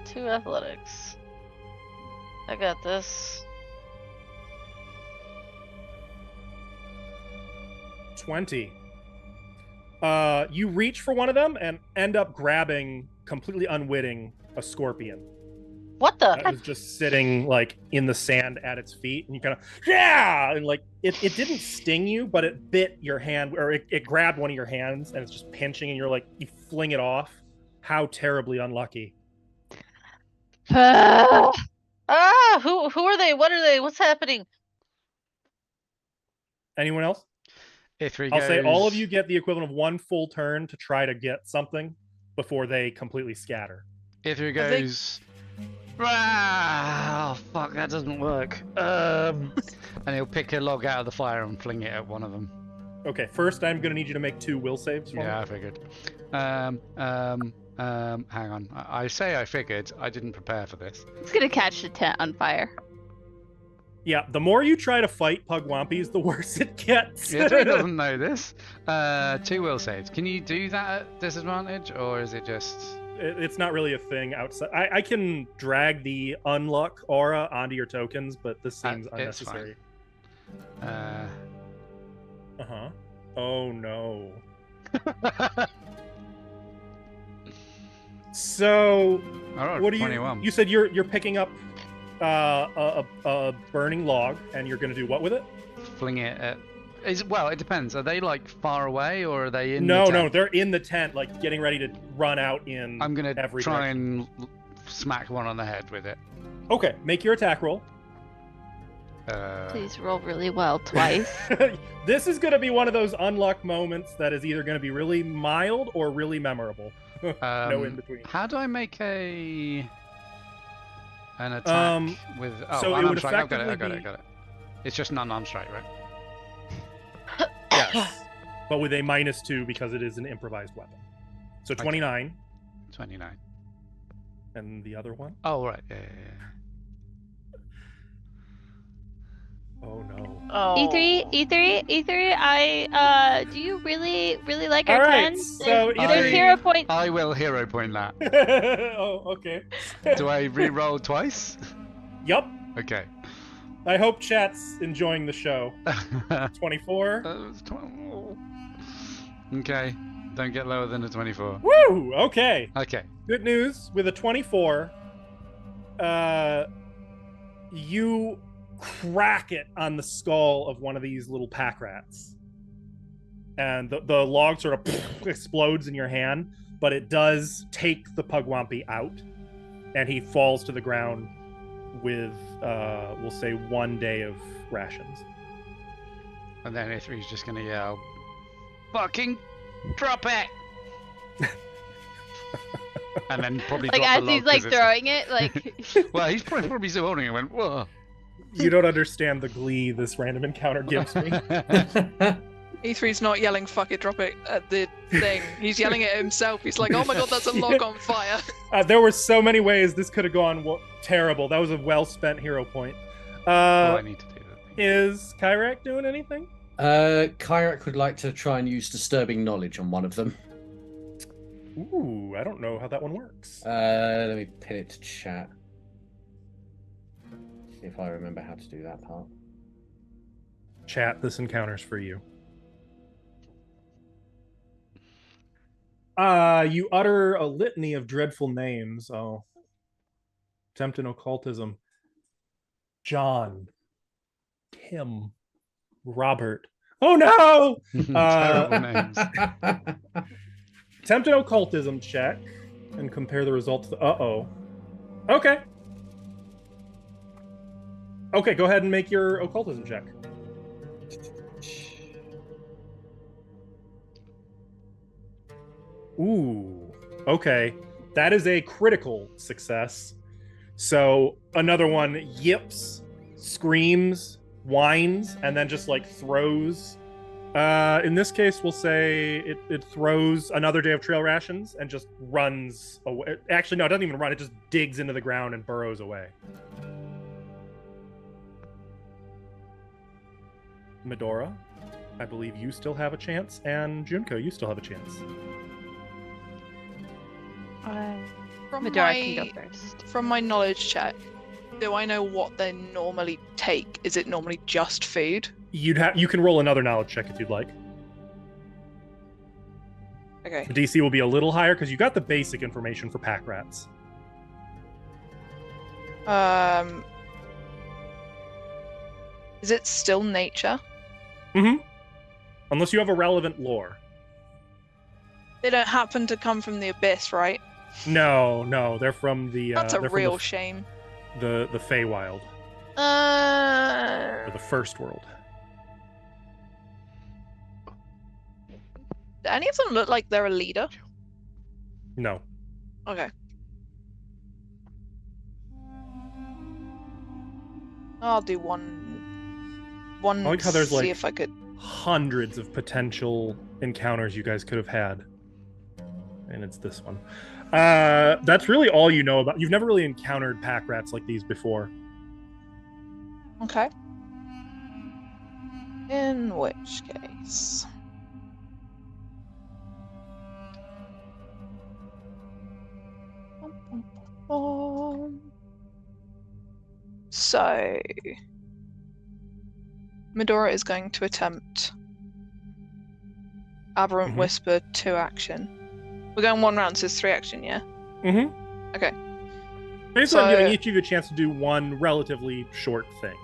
Speaker 6: 2 athletics. I got this.
Speaker 2: 20. You reach for one of them and end up grabbing, completely unwitting, a scorpion
Speaker 6: What the?
Speaker 2: that was just sitting like in the sand at its feet, and you kind of and like it didn't sting you, but it bit your hand, or it grabbed one of your hands and it's just pinching, and you're like, you fling it off. How terribly unlucky.
Speaker 6: Ah! Who are they? What are they? What's happening?
Speaker 2: Anyone else?
Speaker 1: Ithri
Speaker 2: I'll
Speaker 1: goes.
Speaker 2: say all of you get the equivalent of 1 full turn to try to get something before they completely scatter.
Speaker 1: Ithri
Speaker 4: I think-
Speaker 1: goes. "Ah, oh, fuck, that doesn't work. And he'll pick a log out of the fire and fling it at one of them.
Speaker 2: Okay, first I'm going to need you to make 2 will saves for
Speaker 1: Yeah,
Speaker 2: me.
Speaker 1: I figured. Hang on. I say I figured. I didn't prepare for this.
Speaker 3: It's gonna catch the tent on fire.
Speaker 2: Yeah, the more you try to fight Pugwampies, the worse it gets.
Speaker 1: Ithri doesn't know this. 2 will saves. Can you do that at disadvantage, or is it just?
Speaker 2: It's not really a thing outside. I can drag the unlock aura onto your tokens, but this seems
Speaker 1: It's fine.
Speaker 2: unnecessary. Uh-huh. Oh no. So
Speaker 1: Alright,
Speaker 2: what do you
Speaker 1: 21.
Speaker 2: you said you're picking up a burning log and you're going to do what with it?
Speaker 1: Fling it at. Well, it depends. Are they like far away, or are they in?
Speaker 2: No,
Speaker 1: the
Speaker 2: no,
Speaker 1: tent?
Speaker 2: they're in the tent, like getting ready to run out in
Speaker 1: I'm gonna
Speaker 2: every
Speaker 1: try
Speaker 2: direction.
Speaker 1: and smack one on the head with it.
Speaker 2: Okay, make your attack roll.
Speaker 3: Please roll really well twice.
Speaker 2: This is going to be one of those unlock moments that is either going to be really mild or really memorable. No in between.
Speaker 1: How do I make an attack with? Oh,
Speaker 2: so it
Speaker 1: unarmed
Speaker 2: would
Speaker 1: strike. I got
Speaker 2: effectively
Speaker 1: it. It's just an unarmed strike, right?
Speaker 2: Yes, but with a -2 because it is an improvised weapon. So 29,
Speaker 1: 29.
Speaker 2: and the other one.
Speaker 1: Oh right, yeah.
Speaker 2: Oh no!
Speaker 6: Oh.
Speaker 3: E3, do you really like our
Speaker 2: All right,
Speaker 3: plan?
Speaker 2: so
Speaker 3: There's
Speaker 1: E3
Speaker 3: hero point.
Speaker 1: I will hero point that.
Speaker 2: Oh, okay.
Speaker 1: Do I re-roll twice?
Speaker 2: Yup.
Speaker 1: Okay.
Speaker 2: I hope chat's enjoying the show. 24.
Speaker 1: Okay. Don't get lower than a 24.
Speaker 2: Woo! Okay.
Speaker 1: Okay.
Speaker 2: Good news. With a 24, you crack it on the skull of one of these little pack rats. And the log sort of explodes in your hand, but it does take the Pugwampy out. And he falls to the ground with, we'll say, 1 day of rations.
Speaker 1: And then Ithri's just gonna yell, "Fucking drop it!" And then probably
Speaker 3: Like
Speaker 1: drop
Speaker 3: as
Speaker 1: the log
Speaker 3: he's like
Speaker 1: 'cause it's-
Speaker 3: throwing it, like
Speaker 1: Well, he's probably still holding it. And went, whoa.
Speaker 2: You don't understand the glee this random encounter gives me.
Speaker 4: E3's not yelling "fuck it, drop it" at the thing. He's yelling it at himself. He's like, "Oh my god, that's a log on fire."
Speaker 2: There were so many ways this could have gone terrible. That was a well-spent hero point.
Speaker 1: I need to do that thing.
Speaker 2: Is Kyrak doing anything?
Speaker 7: Kyrak would like to try and use disturbing knowledge on one of them.
Speaker 2: Ooh, I don't know how that one works.
Speaker 7: Let me pin it to chat. See if I remember how to do that part.
Speaker 2: Chat, this encounter's for you. You utter a litany of dreadful names. Oh. Attempt in occultism. John. Tim. Robert. Oh no!
Speaker 1: Terrible names.
Speaker 2: Attempt an occultism check and compare the results. Uh-oh. Okay. Okay, go ahead and make your occultism check. Ooh. Okay. That is a critical success. So another one yips, screams, whines, and then just like throws. In this case, we'll say it throws another day of trail rations and just runs away. Actually, no, it doesn't even run. It just digs into the ground and burrows away. Medora, I believe you still have a chance, and Junko, you still have a chance.
Speaker 4: From
Speaker 3: Medora
Speaker 4: my,
Speaker 3: can go first.
Speaker 4: From my knowledge check, do I know what they normally take? Is it normally just food?
Speaker 2: You can roll another knowledge check if you'd like.
Speaker 4: Okay.
Speaker 2: The DC will be a little higher because you got the basic information for pack rats.
Speaker 4: Is it still nature?
Speaker 2: Mm-hmm. Unless you have a relevant lore.
Speaker 4: They don't happen to come from the abyss, right?
Speaker 2: No, they're from the.
Speaker 4: That's a
Speaker 2: they're from
Speaker 4: real shame.
Speaker 2: The Feywild, or the First World.
Speaker 4: Do any of them look like they're a leader?
Speaker 2: No.
Speaker 4: Okay. I'll do one.
Speaker 2: I like how there's,
Speaker 4: see
Speaker 2: like,
Speaker 4: if I could.
Speaker 2: hundreds of potential encounters you guys could have had. And it's this one. That's really all you know about. You've never really encountered pack rats like these before.
Speaker 4: Okay. In which case. So, Medora is going to attempt Aberrant
Speaker 2: Mhm.
Speaker 4: Whisper 2 action. We're going 1 round, so it's 3 action, yeah?
Speaker 2: Mm-hmm.
Speaker 4: Okay.
Speaker 2: Basically, I'm
Speaker 4: So-
Speaker 2: giving each of you a chance to do one relatively short thing.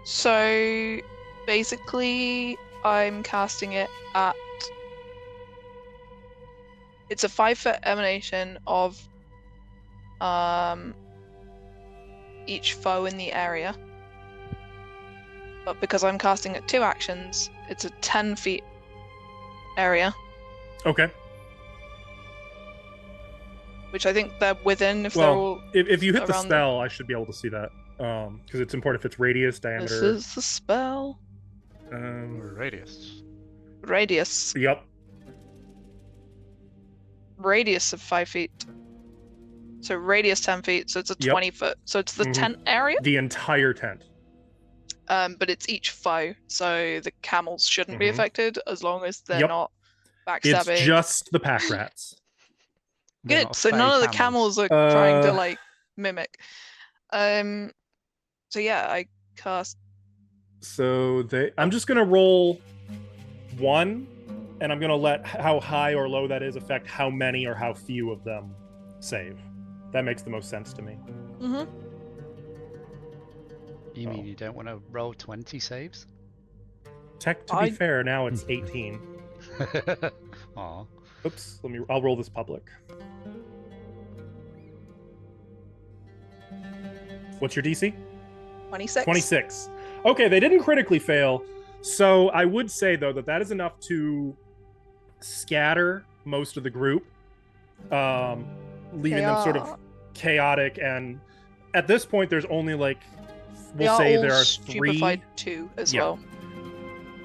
Speaker 4: So, basically, I'm casting it at. It's a 5-foot emanation of each foe in the area. But because I'm casting it 2 actions, it's a 10 feet area,
Speaker 2: Okay.
Speaker 4: which I think they're within if they're
Speaker 2: Well,
Speaker 4: all.
Speaker 2: if you hit the
Speaker 4: around
Speaker 2: spell, I should be able to see that. Because it's important if it's radius,
Speaker 4: This
Speaker 2: diameter.
Speaker 4: is the spell.
Speaker 1: Radius.
Speaker 4: Radius.
Speaker 2: Yep.
Speaker 4: Radius of 5 feet. So radius 10 feet, so it's a
Speaker 2: Yep.
Speaker 4: 20 foot. So it's the
Speaker 2: Mhm.
Speaker 4: tent area.
Speaker 2: The entire tent.
Speaker 4: But it's each foe, so the camels shouldn't be
Speaker 2: Mhm.
Speaker 4: affected as long as they're
Speaker 2: Yep.
Speaker 4: not
Speaker 2: It's
Speaker 4: backstabbing.
Speaker 2: just the pack rats.
Speaker 1: They're
Speaker 4: Good.
Speaker 1: not
Speaker 4: So
Speaker 1: fey
Speaker 4: none of the camels are trying to like mimic. So yeah, I cast.
Speaker 2: So I'm just gonna roll 1, and I'm gonna let how high or low that is affect how many or how few of them save. That makes the most sense to me.
Speaker 4: Mm-hmm.
Speaker 1: You mean you don't want to roll 20 saves?
Speaker 2: To be fair, now it's 18.
Speaker 1: Aw.
Speaker 2: Oops. I'll roll this public. What's your DC?
Speaker 4: 26.
Speaker 2: 26. Okay, they didn't critically fail. So I would say, though, that is enough to scatter most of the group, leaving them sort of chaotic. And at this point, there's only like, we'll say there are 3.
Speaker 4: Stupefied 2 as
Speaker 2: Yeah.
Speaker 4: well.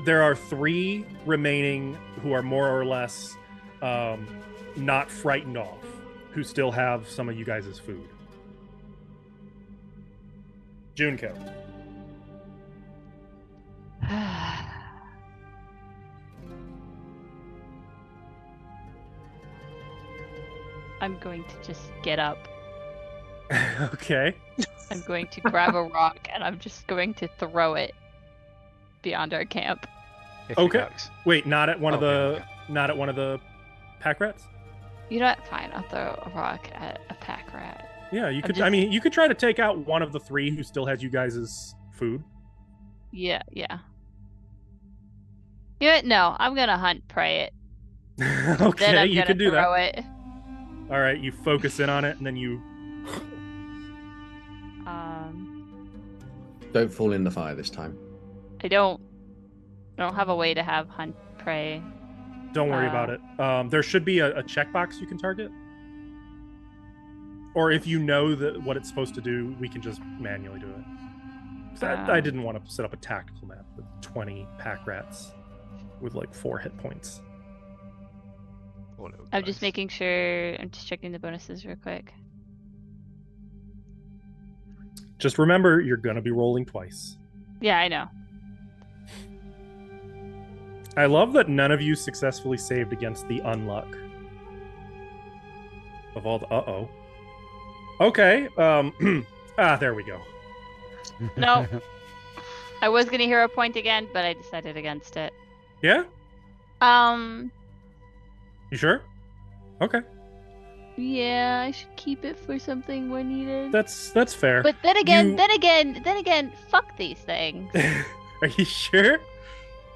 Speaker 2: There are 3 remaining who are more or less not frightened off, who still have some of you guys' food. Junko.
Speaker 3: I'm going to just get up.
Speaker 2: Okay.
Speaker 3: I'm going to grab a rock and I'm just going to throw it beyond our camp.
Speaker 1: If
Speaker 2: Okay.
Speaker 1: it works.
Speaker 2: Wait, not at one of
Speaker 1: Okay,
Speaker 2: the not at one of the pack rats?
Speaker 3: You know what? Fine, I'll throw a rock at a pack rat.
Speaker 2: Yeah, you
Speaker 3: I'm
Speaker 2: could.
Speaker 3: just-
Speaker 2: I mean, you could try to take out one of the 3 who still has you guys' food.
Speaker 3: Yeah. You know what? No, I'm gonna hunt prey it. Then
Speaker 2: Okay,
Speaker 3: I'm
Speaker 2: you
Speaker 3: gonna
Speaker 2: can do
Speaker 3: throw
Speaker 2: that.
Speaker 3: it.
Speaker 2: All right, you focus in on it, and then you.
Speaker 7: Don't fall in the fire this time.
Speaker 3: I don't have a way to have hunt prey.
Speaker 2: Don't worry about it. There should be a checkbox you can target. Or if you know what it's supposed to do, we can just manually do it. 'Cause I didn't want to set up a tactical map with 20 pack rats with like 4 hit points.
Speaker 1: All over the
Speaker 3: I'm just
Speaker 1: place.
Speaker 3: making sure. I'm just checking the bonuses real quick.
Speaker 2: Just remember, you're going to be rolling twice.
Speaker 3: Yeah, I know.
Speaker 2: I love that none of you successfully saved against the unluck of all the. Uh-oh. Okay. There we go.
Speaker 3: No. I was gonna hero point again, but I decided against it.
Speaker 2: Yeah?
Speaker 3: Um.
Speaker 2: You sure? Okay.
Speaker 3: Yeah, I should keep it for something more needed.
Speaker 2: That's fair.
Speaker 3: But then again,
Speaker 2: You-
Speaker 3: fuck these things.
Speaker 2: Are you sure?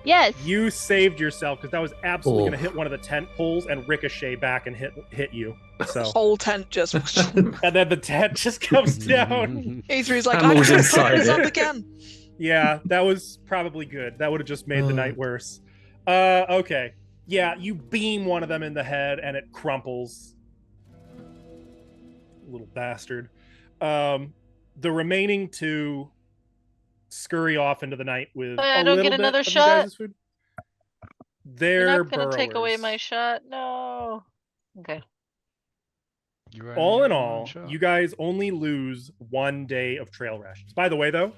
Speaker 3: Yes.
Speaker 2: You saved yourself because that was absolutely
Speaker 7: Oh.
Speaker 2: going to hit one of the tent poles and ricochet back and hit you. So,
Speaker 4: Whole tent just.
Speaker 2: and then the tent just comes down.
Speaker 4: E3's like,
Speaker 7: Camels
Speaker 4: I'm gonna
Speaker 7: inside
Speaker 4: fuck this up
Speaker 7: it.
Speaker 4: again.
Speaker 2: Yeah, that was probably good. That would have just made the night worse. Okay. Yeah, you beam one of them in the head and it crumples. Little bastard. The remaining two scurry off into the night with
Speaker 6: I
Speaker 2: a
Speaker 6: don't
Speaker 2: little
Speaker 6: get
Speaker 2: bit
Speaker 6: another
Speaker 2: of
Speaker 6: shot?
Speaker 2: you guys' food.
Speaker 6: You're
Speaker 2: They're
Speaker 6: not gonna take away
Speaker 2: burrowers.
Speaker 6: my shot? No. Okay.
Speaker 1: You only
Speaker 2: All in
Speaker 1: get one
Speaker 2: all,
Speaker 1: shot.
Speaker 2: you guys only lose 1 day of trail rations. By the way, though,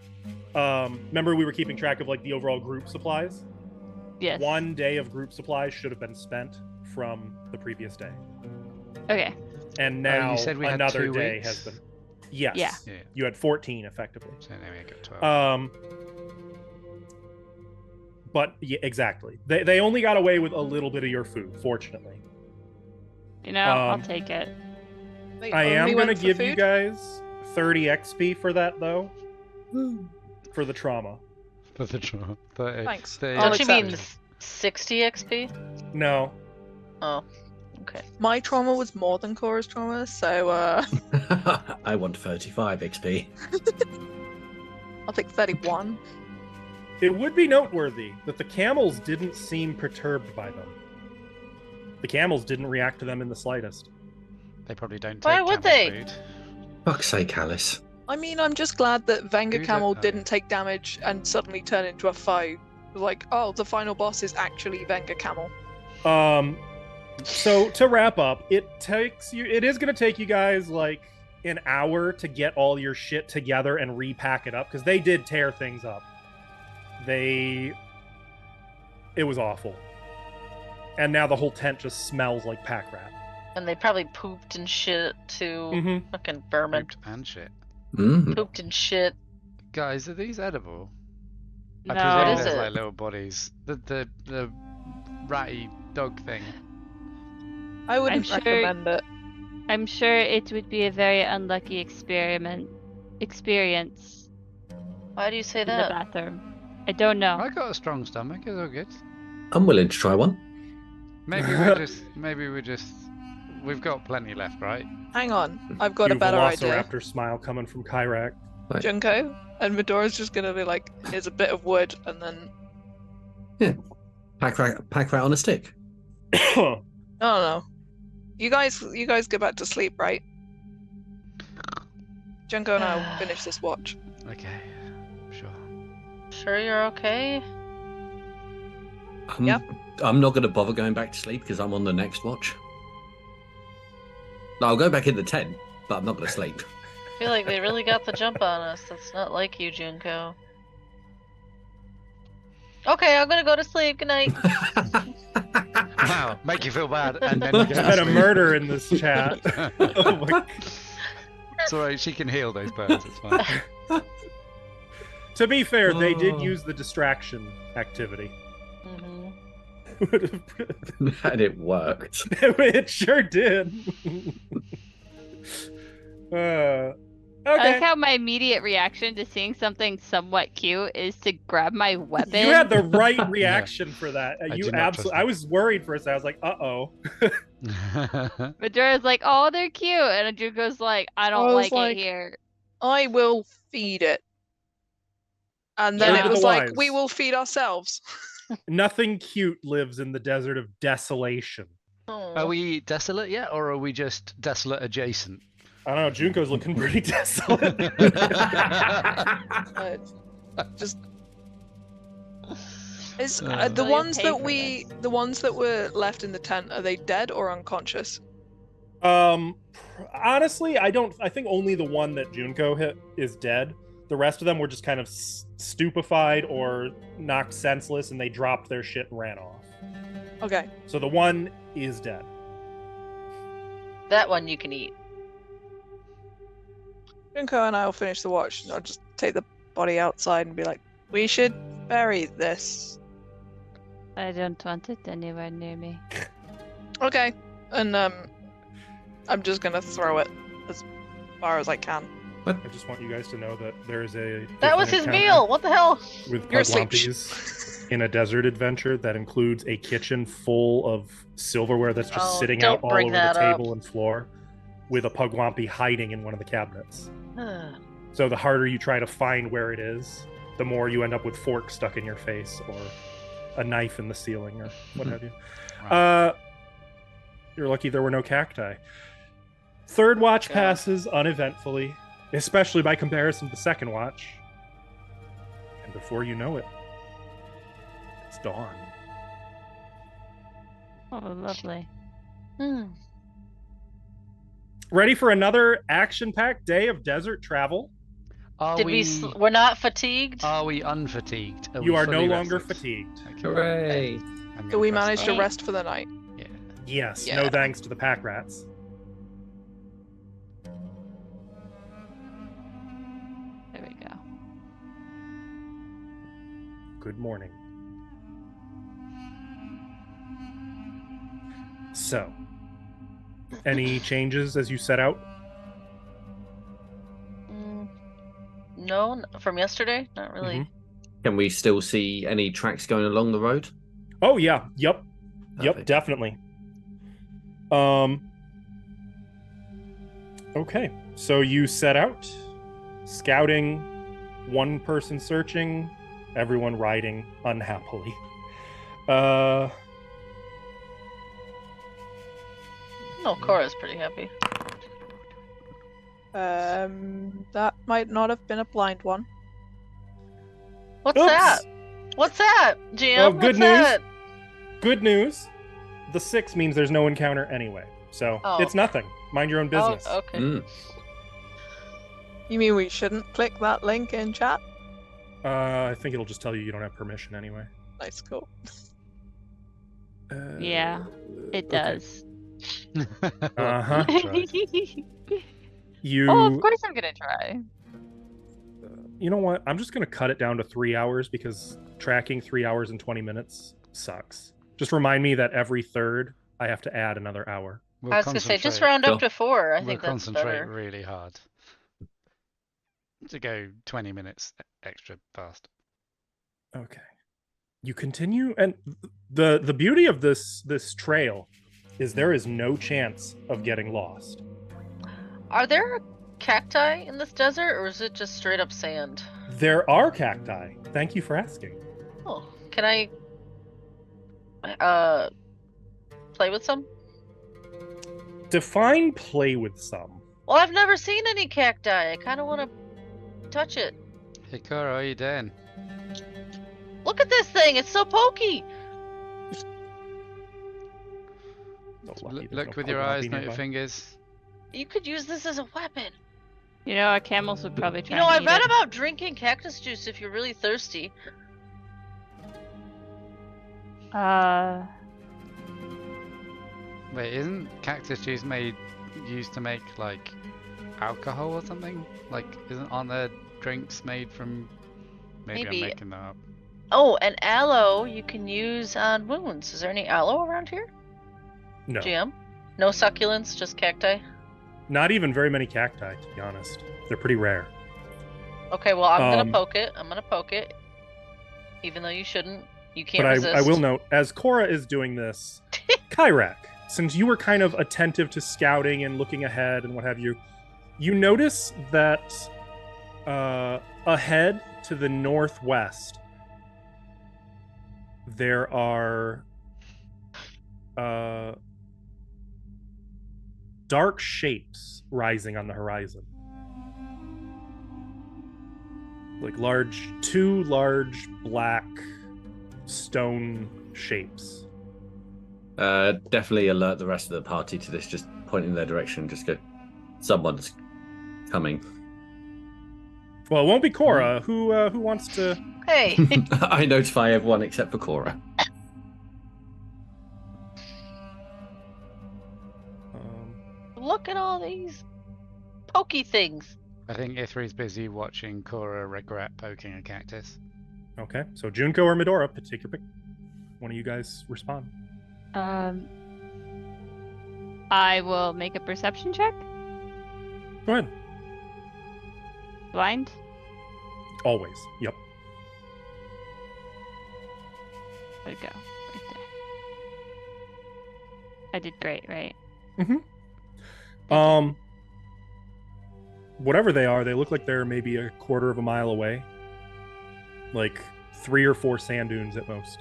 Speaker 2: remember we were keeping track of like the overall group supplies?
Speaker 3: Yes.
Speaker 2: 1 day of group supplies should have been spent from the previous day.
Speaker 3: Okay.
Speaker 2: And now
Speaker 1: you said we had
Speaker 2: another
Speaker 1: 2
Speaker 2: day
Speaker 1: weeks?
Speaker 2: has been. Yes.
Speaker 3: Yeah.
Speaker 1: Yeah.
Speaker 2: You had 14 effectively.
Speaker 1: So now we got 12.
Speaker 2: But yeah, exactly. They only got away with a little bit of your food, fortunately.
Speaker 3: You know, I'll
Speaker 2: Um,
Speaker 3: take it.
Speaker 4: They
Speaker 2: I am
Speaker 4: only
Speaker 2: going to
Speaker 4: went for
Speaker 2: give you
Speaker 4: food?
Speaker 2: guys 30 XP for that, though. For the trauma.
Speaker 1: For the draw. 30,
Speaker 4: Thanks.
Speaker 1: 30
Speaker 4: I'll
Speaker 6: Don't you
Speaker 4: accept.
Speaker 6: mean 60 XP?
Speaker 2: No.
Speaker 6: Oh, okay.
Speaker 4: My trauma was more than Cora's trauma, so
Speaker 5: I want 35 XP.
Speaker 4: I'll take 31.
Speaker 2: It would be noteworthy that the camels didn't seem perturbed by them. The camels didn't react to them in the slightest.
Speaker 1: They probably don't take
Speaker 6: Why would
Speaker 1: camel
Speaker 6: they?
Speaker 1: food.
Speaker 5: Fuck's sake, Alice.
Speaker 4: I mean, I'm just glad that Venga
Speaker 1: Who's
Speaker 4: Camel
Speaker 1: that? Oh,
Speaker 4: didn't take damage and suddenly turn into a foe. Like, oh, the final boss is actually Venga Camel.
Speaker 2: So to wrap up, it is going to take you guys like an hour to get all your shit together and repack it up because they did tear things up. It was awful. And now the whole tent just smells like pack rat.
Speaker 6: And they probably pooped and shit too.
Speaker 2: Mm-hmm.
Speaker 6: Fucking vermin.
Speaker 1: Pooped and shit.
Speaker 5: Mm.
Speaker 6: Pooped and shit.
Speaker 1: Guys, are these edible?
Speaker 3: No.
Speaker 1: I presume
Speaker 6: What is
Speaker 1: there's
Speaker 6: it?
Speaker 1: like little bodies. The ratty dog thing.
Speaker 4: I wouldn't
Speaker 3: sure-
Speaker 4: recommend it.
Speaker 3: I'm sure it would be a very unlucky experience
Speaker 6: Why do you say
Speaker 3: in the
Speaker 6: that?
Speaker 3: bathroom. I don't know.
Speaker 1: I got a strong stomach. It's all good.
Speaker 5: I'm willing to try one.
Speaker 1: Maybe we've got plenty left, right?
Speaker 4: Hang on, I've got
Speaker 2: You
Speaker 4: a better idea.
Speaker 2: Velociraptor smile coming from Kyrak.
Speaker 4: Junko and Medora's just gonna be like, here's a bit of wood, and then
Speaker 5: Pack rat on a stick.
Speaker 4: I don't know. You guys go back to sleep, right? Junko and I will finish this watch.
Speaker 1: Okay, sure.
Speaker 6: Sure you're okay?
Speaker 4: Yep.
Speaker 5: I'm not going to bother going back to sleep because I'm on the next watch. No, I'll go back in the tent, but I'm not going to sleep.
Speaker 6: I feel like they really got the jump on us. That's not like you, Junko. Okay, I'm gonna go to sleep. Good night.
Speaker 1: Wow, make you feel bad, and then you
Speaker 2: There's
Speaker 1: get
Speaker 2: been a murder in this chat. Oh my-
Speaker 1: It's alright, she can heal those burns, it's fine.
Speaker 2: To be fair, they did
Speaker 5: Oh.
Speaker 2: use the distraction activity.
Speaker 6: hmm
Speaker 5: And it worked.
Speaker 2: It sure did.
Speaker 3: I like
Speaker 2: Okay.
Speaker 3: how my immediate reaction to seeing something somewhat cute is to grab my weapon.
Speaker 2: You had the right reaction for that.
Speaker 1: I
Speaker 2: You
Speaker 1: did not trust
Speaker 2: absolutely.
Speaker 1: that.
Speaker 2: I was worried for a second. I was like, "Uh-oh."
Speaker 3: Majora's like, oh, they're cute. And Junko's like, I don't
Speaker 4: I was
Speaker 3: like
Speaker 4: like-
Speaker 3: it here.
Speaker 4: I will feed it. And then
Speaker 3: Yeah.
Speaker 4: it was like,
Speaker 2: Otherwise-
Speaker 4: we will feed ourselves.
Speaker 2: Nothing cute lives in the Desert of Desolation.
Speaker 1: Are we desolate yet, or are we just desolate adjacent?
Speaker 2: I don't know. Junko's looking pretty desolate.
Speaker 4: Just is
Speaker 1: Uh.
Speaker 4: the
Speaker 3: Will you
Speaker 4: ones
Speaker 3: pay
Speaker 4: that
Speaker 3: for this?
Speaker 4: the ones that were left in the tent, are they dead or unconscious?
Speaker 2: Honestly, I think only the one that Junko hit is dead. The rest of them were just kind of stupefied or knocked senseless, and they dropped their shit and ran off.
Speaker 4: Okay.
Speaker 2: So the one is dead.
Speaker 6: That one you can eat.
Speaker 4: Junko and I will finish the watch. I'll just take the body outside and be like, we should bury this.
Speaker 3: I don't want it anywhere near me.
Speaker 4: Okay. And I'm just gonna throw it as far as I can.
Speaker 2: I just want you guys to know that there is a
Speaker 6: That was
Speaker 2: different
Speaker 6: his
Speaker 2: encounter
Speaker 6: meal. What the hell?
Speaker 2: with
Speaker 4: You're asleep.
Speaker 2: Pugwampies in a desert adventure that includes a kitchen full of silverware that's just
Speaker 6: Oh,
Speaker 2: sitting
Speaker 6: don't
Speaker 2: out all
Speaker 6: bring
Speaker 2: over the
Speaker 6: that up.
Speaker 2: table and floor, with a Pugwampy hiding in one of the cabinets. So the harder you try to find where it is, the more you end up with forks stuck in your face or a knife in the ceiling or what have you.
Speaker 1: Right.
Speaker 2: You're lucky there were no cacti. Third watch
Speaker 6: Yeah.
Speaker 2: passes uneventfully, especially by comparison to the second watch. And before you know it, it's dawn.
Speaker 3: Oh, lovely.
Speaker 6: Hmm.
Speaker 2: Ready for another action-packed day of desert travel?
Speaker 1: Are
Speaker 6: Did
Speaker 1: we?
Speaker 6: we're not fatigued?
Speaker 1: Are we unfatigued?
Speaker 2: You
Speaker 1: we
Speaker 2: are no
Speaker 1: fully
Speaker 2: longer
Speaker 1: rested?
Speaker 2: fatigued.
Speaker 1: Okay.
Speaker 5: Hooray!
Speaker 1: I'm
Speaker 4: Do
Speaker 1: gonna
Speaker 4: we
Speaker 1: press
Speaker 4: manage to
Speaker 3: Hey.
Speaker 4: rest for the night?
Speaker 1: Yeah.
Speaker 2: Yes,
Speaker 4: Yeah.
Speaker 2: no thanks to the pack rats.
Speaker 3: There we go.
Speaker 2: Good morning. So, any changes as you set out?
Speaker 6: No, from yesterday? Not really.
Speaker 2: Mhm.
Speaker 5: Can we still see any tracks going along the road?
Speaker 2: Oh yeah, yep,
Speaker 5: Perfect.
Speaker 2: definitely. Okay, so you set out, scouting, one person searching, everyone riding unhappily.
Speaker 6: No, Cora's pretty happy.
Speaker 4: That might not have been a blind one.
Speaker 6: What's
Speaker 2: Oops.
Speaker 6: that? What's that, GM?
Speaker 2: Well, good
Speaker 6: What's
Speaker 2: news.
Speaker 6: that?
Speaker 2: Good news. The 6 means there's no encounter anyway, so
Speaker 6: Oh,
Speaker 2: it's
Speaker 6: okay.
Speaker 2: nothing. Mind your own business.
Speaker 6: Oh, okay.
Speaker 5: Mm.
Speaker 4: You mean we shouldn't click that link in chat?
Speaker 2: I think it'll just tell you don't have permission anyway.
Speaker 4: Nice, cool.
Speaker 3: Yeah, It
Speaker 2: okay.
Speaker 3: does.
Speaker 2: Uh-huh. You.
Speaker 3: Oh, of course I'm gonna try.
Speaker 2: You know what? I'm just gonna cut it down to 3 hours because tracking 3 hours and 20 minutes sucks. Just remind me that every third I have to add another hour.
Speaker 1: We'll
Speaker 6: I was gonna say, just
Speaker 1: concentrate-
Speaker 6: round up
Speaker 5: Sure.
Speaker 6: to 4. I
Speaker 1: We'll
Speaker 6: think that's
Speaker 1: concentrate
Speaker 6: better.
Speaker 1: really hard to go 20 minutes extra fast.
Speaker 2: Okay. You continue, and the beauty of this trail is there is no chance of getting lost.
Speaker 6: Are there cacti in this desert, or is it just straight up sand?
Speaker 2: There are cacti. Thank you for asking.
Speaker 6: Oh, can I play with some?
Speaker 2: Define play with some.
Speaker 6: Well, I've never seen any cacti. I kind of want to touch it.
Speaker 1: Hey, Cora, how are you doing?
Speaker 6: Look at this thing. It's so pokey.
Speaker 2: So lucky there's
Speaker 1: Look
Speaker 2: no
Speaker 1: with your
Speaker 2: Pokemon
Speaker 1: eyes,
Speaker 2: being
Speaker 1: not your
Speaker 2: nearby.
Speaker 1: fingers.
Speaker 6: You could use this as a weapon.
Speaker 3: You know, our camels would probably try.
Speaker 6: You know, I
Speaker 3: and eat
Speaker 6: read
Speaker 3: it.
Speaker 6: about drinking cactus juice if you're really thirsty.
Speaker 1: Wait, isn't cactus juice used to make like alcohol or something? Like, aren't there drinks made from? Maybe
Speaker 6: Maybe.
Speaker 1: I'm making that up.
Speaker 6: Oh, and aloe you can use on wounds. Is there any aloe around here?
Speaker 2: No,
Speaker 6: GM? No succulents, just cacti?
Speaker 2: not even very many cacti, to be honest. They're pretty rare.
Speaker 6: Okay, well, I'm gonna
Speaker 2: Um,
Speaker 6: poke it. I'm gonna poke it. Even though you shouldn't. You can't
Speaker 2: But
Speaker 6: resist.
Speaker 2: I will note, as Cora is doing this, Kyrak, since you were kind of attentive to scouting and looking ahead and what have you, you notice that ahead to the northwest, there are dark shapes rising on the horizon. Like two large black stone shapes.
Speaker 5: Definitely alert the rest of the party to this. Just point in their direction. Just go. Someone's coming.
Speaker 2: Well, it won't be Cora. Who wants to?
Speaker 6: Hey!
Speaker 5: I notify everyone except for Cora.
Speaker 6: Look at all these pokey things.
Speaker 1: I think Ithri's busy watching Cora regret poking a cactus.
Speaker 2: Okay, so Junko or Medora, take your pick. One of you guys respond.
Speaker 3: I will make a perception check.
Speaker 2: Go ahead.
Speaker 3: Blind.
Speaker 2: Always. Yep.
Speaker 3: There we go. Right there. I did great, right?
Speaker 2: Whatever they are, they look like they're maybe a quarter of a mile away. Like 3 or 4 sand dunes at most.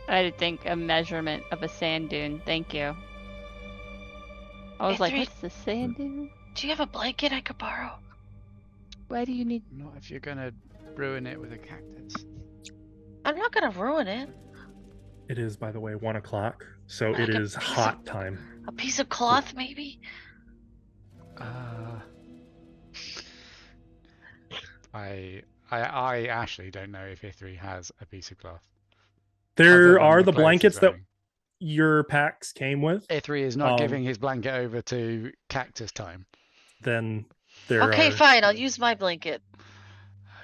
Speaker 3: I think a measurement of a sand dune. Thank you. I was like,
Speaker 6: Three-
Speaker 3: what's the sand dune?
Speaker 6: Do you have a blanket I could borrow?
Speaker 3: Why do you need?
Speaker 1: Not if you're gonna ruin it with a cactus.
Speaker 6: I'm not gonna ruin it.
Speaker 2: It is, by the way, 1 o'clock, so
Speaker 6: Like
Speaker 2: it
Speaker 6: a
Speaker 2: is
Speaker 6: piece
Speaker 2: hot time.
Speaker 6: A piece of cloth, maybe?
Speaker 1: I actually don't know if Ithri has a piece of cloth. other
Speaker 2: There
Speaker 1: than
Speaker 2: are the
Speaker 1: clothes he's
Speaker 2: blankets that
Speaker 1: wearing.
Speaker 2: your packs came with.
Speaker 1: Ithri is not
Speaker 2: Um,
Speaker 1: giving his blanket over to cactus time.
Speaker 2: Then there
Speaker 6: Okay,
Speaker 2: are.
Speaker 6: fine. I'll use my blanket.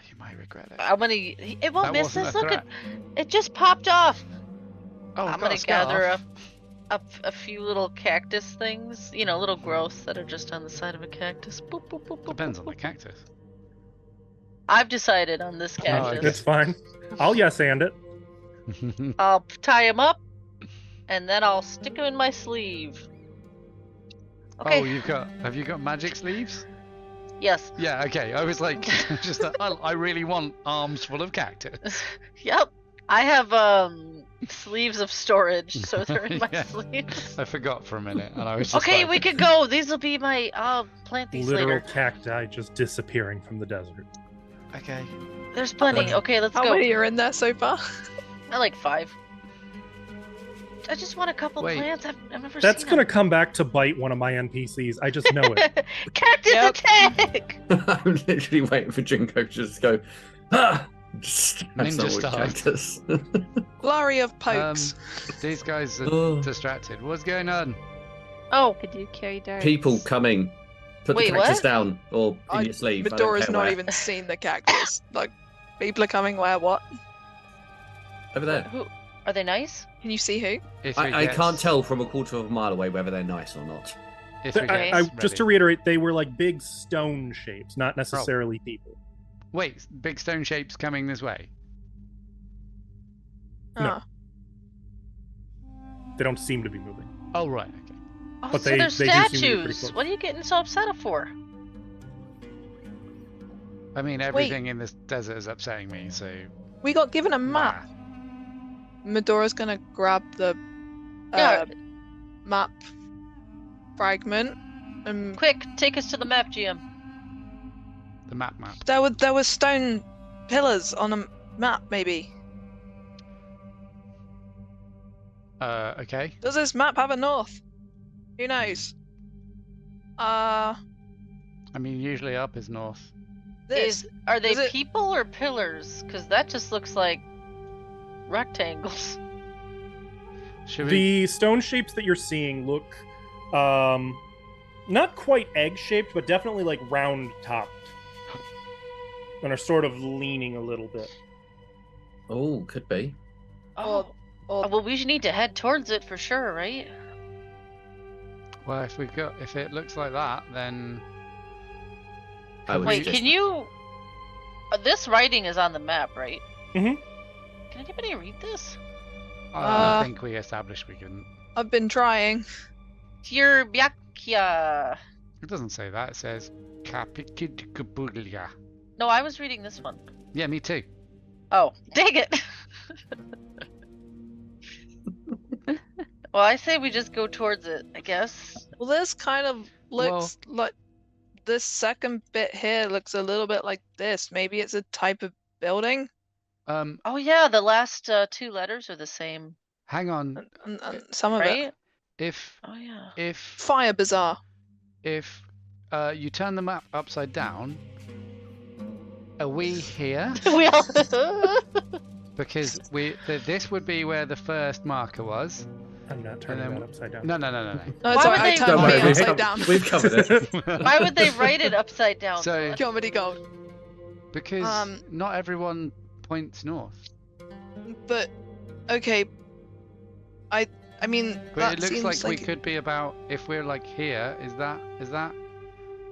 Speaker 1: You might regret it.
Speaker 6: I'm gonna. It won't
Speaker 1: That
Speaker 6: miss
Speaker 1: wasn't
Speaker 6: this.
Speaker 1: a
Speaker 6: Look
Speaker 1: threat.
Speaker 6: at it. Just popped off.
Speaker 1: Oh,
Speaker 6: I'm
Speaker 1: I've got
Speaker 6: gonna
Speaker 1: a scarf.
Speaker 6: gather a few little cactus things. You know, little growths that are just on the side of a cactus. Boop, boop, boop, boop,
Speaker 1: Depends
Speaker 6: boop,
Speaker 1: on the
Speaker 6: boop.
Speaker 1: cactus.
Speaker 6: I've decided on this
Speaker 1: okay.
Speaker 6: cactus.
Speaker 2: It's fine. I'll yes and it.
Speaker 6: I'll tie him up, and then I'll stick him in my sleeve. Okay.
Speaker 1: Oh, have you got magic sleeves?
Speaker 6: Yes.
Speaker 1: Yeah, okay. I was like, I really want arms full of cactus.
Speaker 6: Yep. I have sleeves of storage, so they're in my
Speaker 1: Yeah.
Speaker 6: sleeves.
Speaker 1: I forgot for a minute, and I was just
Speaker 6: Okay,
Speaker 1: like,
Speaker 6: we could go. These will be my. I'll plant these
Speaker 2: Literal
Speaker 6: later.
Speaker 2: cacti just disappearing from the desert.
Speaker 1: Okay.
Speaker 6: There's plenty. Okay, let's
Speaker 4: How
Speaker 6: go.
Speaker 4: many are in there so far?
Speaker 6: I like 5. I just want a couple
Speaker 1: Wait.
Speaker 6: plants. I've never
Speaker 2: That's
Speaker 6: seen
Speaker 2: gonna come back to bite one of my NPCs. I just know it.
Speaker 6: them. Cactus
Speaker 4: Yep.
Speaker 6: attack!
Speaker 7: I'm literally waiting for Jinko to just go, ah! Just stab
Speaker 1: Ninja
Speaker 7: someone with
Speaker 1: style.
Speaker 7: cactus.
Speaker 4: Flurry of pokes.
Speaker 1: These guys are
Speaker 7: Oh.
Speaker 1: distracted. What's going on?
Speaker 6: Oh,
Speaker 3: Could you carry darts?
Speaker 7: People coming. Put
Speaker 6: Wait,
Speaker 7: the cactus
Speaker 6: what?
Speaker 7: down or in
Speaker 4: I-
Speaker 7: your sleeve. I don't
Speaker 4: Medora's
Speaker 7: care
Speaker 4: not
Speaker 7: where.
Speaker 4: even seen the cactus. Like, people are coming where? What?
Speaker 7: Over there.
Speaker 6: who? Are they nice?
Speaker 4: Can you see who?
Speaker 7: I can't tell from a quarter of a mile away whether they're nice or not.
Speaker 2: Just to reiterate, they were like big stone shapes, not necessarily people.
Speaker 1: Wait, big stone shapes coming this way.
Speaker 2: No.
Speaker 4: Oh.
Speaker 2: They don't seem to be moving.
Speaker 1: Oh right, okay.
Speaker 6: Oh,
Speaker 2: But
Speaker 6: so
Speaker 2: they-
Speaker 6: they're
Speaker 2: they do seem to be pretty
Speaker 6: statues.
Speaker 2: close.
Speaker 6: What are you getting so upset for?
Speaker 1: I mean, everything in this desert is upsetting me. So
Speaker 4: We got given a map. Medora's gonna grab the
Speaker 6: Yeah.
Speaker 4: map fragment.
Speaker 6: Quick, take us to the map, GM.
Speaker 1: The map.
Speaker 4: There were stone pillars on a map, maybe.
Speaker 1: Okay.
Speaker 4: Does this map have a north? Who knows?
Speaker 1: I mean, usually up is north.
Speaker 4: This.
Speaker 6: Are they
Speaker 4: is it-
Speaker 6: people or pillars? Because that just looks like rectangles.
Speaker 1: Should we?
Speaker 2: The stone shapes that you're seeing look not quite egg-shaped, but definitely like round-topped. And are sort of leaning a little bit.
Speaker 7: Oh, could be.
Speaker 6: Oh,
Speaker 4: Or
Speaker 6: well, we need to head towards it for sure, right?
Speaker 1: Well, if it looks like that, then
Speaker 7: I would
Speaker 6: Wait,
Speaker 7: suggest-
Speaker 6: can you? This writing is on the map, right?
Speaker 2: Mhm.
Speaker 6: Can anybody read this?
Speaker 1: I think we established we couldn't.
Speaker 4: I've been trying.
Speaker 6: Tierbyakia.
Speaker 1: It doesn't say that. It says Kapikidkubulia.
Speaker 6: No, I was reading this one.
Speaker 1: Yeah, me too.
Speaker 6: Oh, dang it! Well, I say we just go towards it, I guess.
Speaker 4: Well, this kind of looks like this second bit here looks a little bit like this. Maybe it's a type of building.
Speaker 6: Oh yeah, the last 2 letters are the same,
Speaker 1: Hang on.
Speaker 4: And some of it.
Speaker 6: right?
Speaker 1: If
Speaker 6: Oh yeah.
Speaker 1: if
Speaker 4: Fire Bazaar.
Speaker 1: if you turn the map upside down, are we here?
Speaker 6: We all.
Speaker 1: Because this would be where the first marker was.
Speaker 2: I'm not turning
Speaker 1: then-
Speaker 2: that upside down.
Speaker 1: No.
Speaker 4: No, it's
Speaker 6: Why would
Speaker 4: alright. I
Speaker 6: they-
Speaker 4: turned
Speaker 7: Don't
Speaker 4: me
Speaker 7: worry,
Speaker 4: upside down.
Speaker 7: we've covered it.
Speaker 6: Why would they write it upside down?
Speaker 1: So-
Speaker 4: Comedy gold.
Speaker 1: Because not everyone points north.
Speaker 4: But okay. I mean
Speaker 1: But
Speaker 4: that
Speaker 1: it looks
Speaker 4: seems
Speaker 1: like we could be about, if we're like here, is that?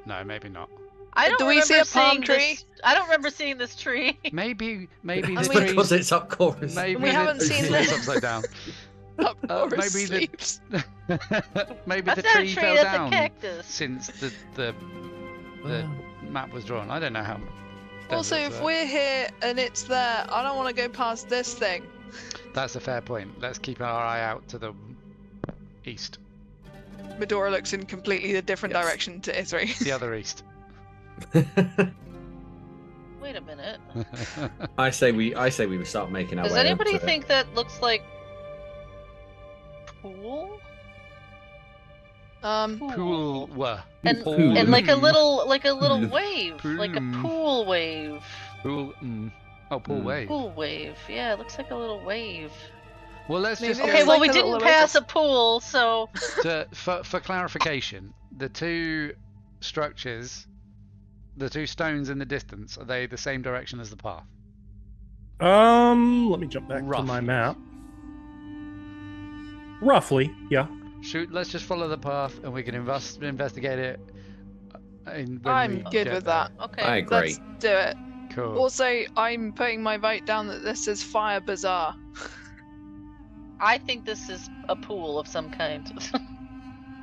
Speaker 1: No, maybe not.
Speaker 6: I don't
Speaker 4: Do we see
Speaker 6: remember
Speaker 4: a palm
Speaker 6: seeing
Speaker 4: tree?
Speaker 6: This, I don't remember seeing this tree.
Speaker 1: Maybe the
Speaker 4: And we-
Speaker 1: trees.
Speaker 7: because it's up chorus.
Speaker 1: Maybe
Speaker 4: We haven't
Speaker 1: the
Speaker 4: seen
Speaker 1: trees
Speaker 4: this.
Speaker 1: upside down.
Speaker 4: up
Speaker 1: maybe
Speaker 4: our
Speaker 1: the-
Speaker 4: sleeves.
Speaker 1: Maybe
Speaker 6: That's
Speaker 1: the
Speaker 6: not a
Speaker 1: tree
Speaker 6: tree.
Speaker 1: fell
Speaker 6: That's
Speaker 1: down
Speaker 6: a cactus.
Speaker 1: since the map was drawn. I don't know how.
Speaker 4: Also,
Speaker 1: deserts
Speaker 4: if
Speaker 1: work.
Speaker 4: we're here and it's there, I don't want to go past this thing.
Speaker 1: That's a fair point. Let's keep our eye out to the east,
Speaker 4: Medora looks in completely a different
Speaker 2: Yes.
Speaker 4: direction to Isri.
Speaker 1: the other east.
Speaker 6: Wait a minute.
Speaker 5: I say we would start making our
Speaker 6: Does
Speaker 5: way.
Speaker 6: anybody
Speaker 5: over to-
Speaker 6: think that looks like pool?
Speaker 1: Pool.
Speaker 6: And
Speaker 5: Pool.
Speaker 6: and like a little
Speaker 5: Pool.
Speaker 6: wave, like a
Speaker 1: Pool.
Speaker 6: pool wave.
Speaker 1: Pool. Oh, pool
Speaker 5: Mm.
Speaker 1: wave.
Speaker 6: Pool wave. Yeah, it looks like a little wave.
Speaker 1: Well, let's
Speaker 4: Maybe
Speaker 1: just
Speaker 4: it's
Speaker 1: go
Speaker 6: Okay, well
Speaker 4: like
Speaker 6: we
Speaker 4: a little
Speaker 6: didn't pass
Speaker 4: oasis.
Speaker 6: a pool, so
Speaker 1: for clarification. The two structures, the two stones in the distance, are they the same direction as the path?
Speaker 2: Let me jump back to
Speaker 1: Roughly.
Speaker 2: my map. Roughly, yeah.
Speaker 1: Shoot, let's just follow the path and we can investigate it. When
Speaker 4: I'm
Speaker 1: we
Speaker 4: good
Speaker 1: get
Speaker 4: with
Speaker 1: there.
Speaker 4: that.
Speaker 6: okay.
Speaker 5: I agree.
Speaker 4: Let's do it.
Speaker 1: Cool.
Speaker 4: Also, I'm putting my vote down that this is Fire Bazaar.
Speaker 6: I think this is a pool of some kind.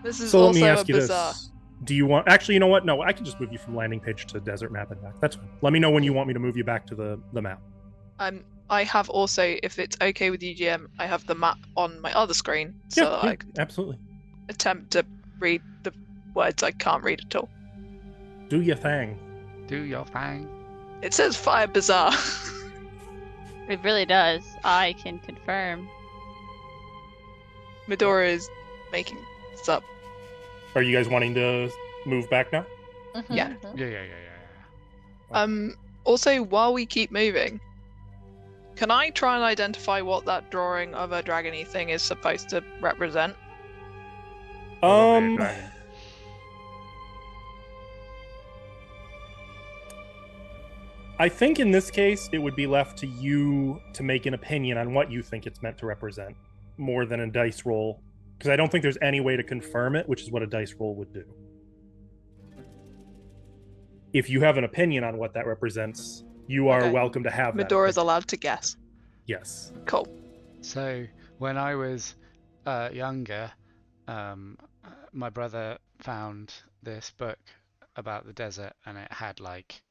Speaker 4: This is
Speaker 2: So let
Speaker 4: also
Speaker 2: me
Speaker 4: a
Speaker 2: ask you
Speaker 4: bazaar.
Speaker 2: this. Do you want... Actually, you know what? No, I can just move you from landing page to desert map and back. That's fine. Let me know when you want me to move you back to the map.
Speaker 4: I have also, if it's okay with you, GM, I have the map on my other screen, so that I can
Speaker 2: absolutely.
Speaker 4: attempt to read the words I can't read at all.
Speaker 2: Do your thing.
Speaker 1: Do your thing.
Speaker 4: It says Fire Bazaar.
Speaker 3: It really does. I can confirm.
Speaker 4: Medora is making this up.
Speaker 2: Are you guys wanting to move back now?
Speaker 6: Mhm,
Speaker 4: Yeah.
Speaker 6: mhm.
Speaker 1: Yeah.
Speaker 4: Also, while we keep moving, can I try and identify what that drawing of a dragony thing is supposed to represent?
Speaker 2: I think in this case it would be left to you to make an opinion on what you think it's meant to represent, more than a dice roll, because I don't think there's any way to confirm it, which is what a dice roll would do. If you have an opinion on what that represents, you are
Speaker 4: Okay.
Speaker 2: welcome to have that
Speaker 4: Medora's
Speaker 2: opinion.
Speaker 4: allowed to guess.
Speaker 2: Yes.
Speaker 4: Cool.
Speaker 1: So when I was younger, my brother found this book about the desert, and it had like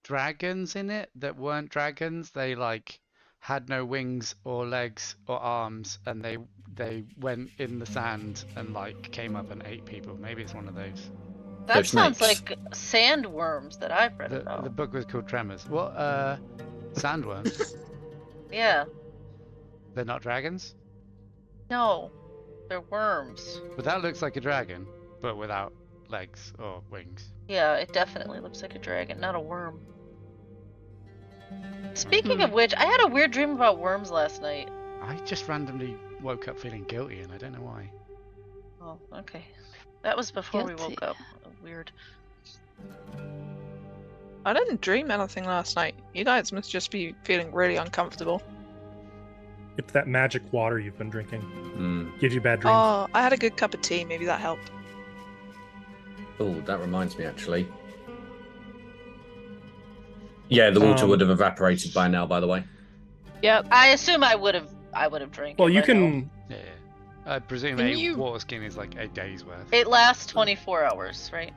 Speaker 1: dragons in it that weren't dragons. They like had no wings or legs or arms, and they went in the sand and like came up and ate people. Maybe it's one of those.
Speaker 6: That
Speaker 5: They're
Speaker 6: sounds
Speaker 5: snakes.
Speaker 6: like sandworms that I've read
Speaker 1: The
Speaker 6: about.
Speaker 1: book was called Tremors. What? Sandworms?
Speaker 6: Yeah.
Speaker 1: They're not dragons?
Speaker 6: No, they're worms.
Speaker 1: But that looks like a dragon, but without legs or wings.
Speaker 6: Yeah, it definitely looks like a dragon, not a worm. Speaking of which, I had a weird dream about worms last night.
Speaker 1: I just randomly woke up feeling guilty, and I don't know why.
Speaker 6: Oh, okay. That was before we
Speaker 3: Guilty.
Speaker 6: woke up. Weird.
Speaker 4: I didn't dream anything last night. You guys must just be feeling really uncomfortable.
Speaker 2: It's that magic water you've been drinking.
Speaker 5: Mm.
Speaker 2: Gives you bad dreams.
Speaker 4: Oh, I had a good cup of tea. Maybe that helped.
Speaker 5: Oh, that reminds me, actually. Yeah, the water would have evaporated by now, by the way.
Speaker 3: Yep.
Speaker 6: I assume I would have drank
Speaker 2: Well,
Speaker 6: it
Speaker 2: you
Speaker 6: by
Speaker 2: can...
Speaker 6: now.
Speaker 1: Yeah. I presume
Speaker 4: Can
Speaker 1: a
Speaker 4: you-
Speaker 1: water skin is like a day's worth.
Speaker 6: It lasts 24 hours, right?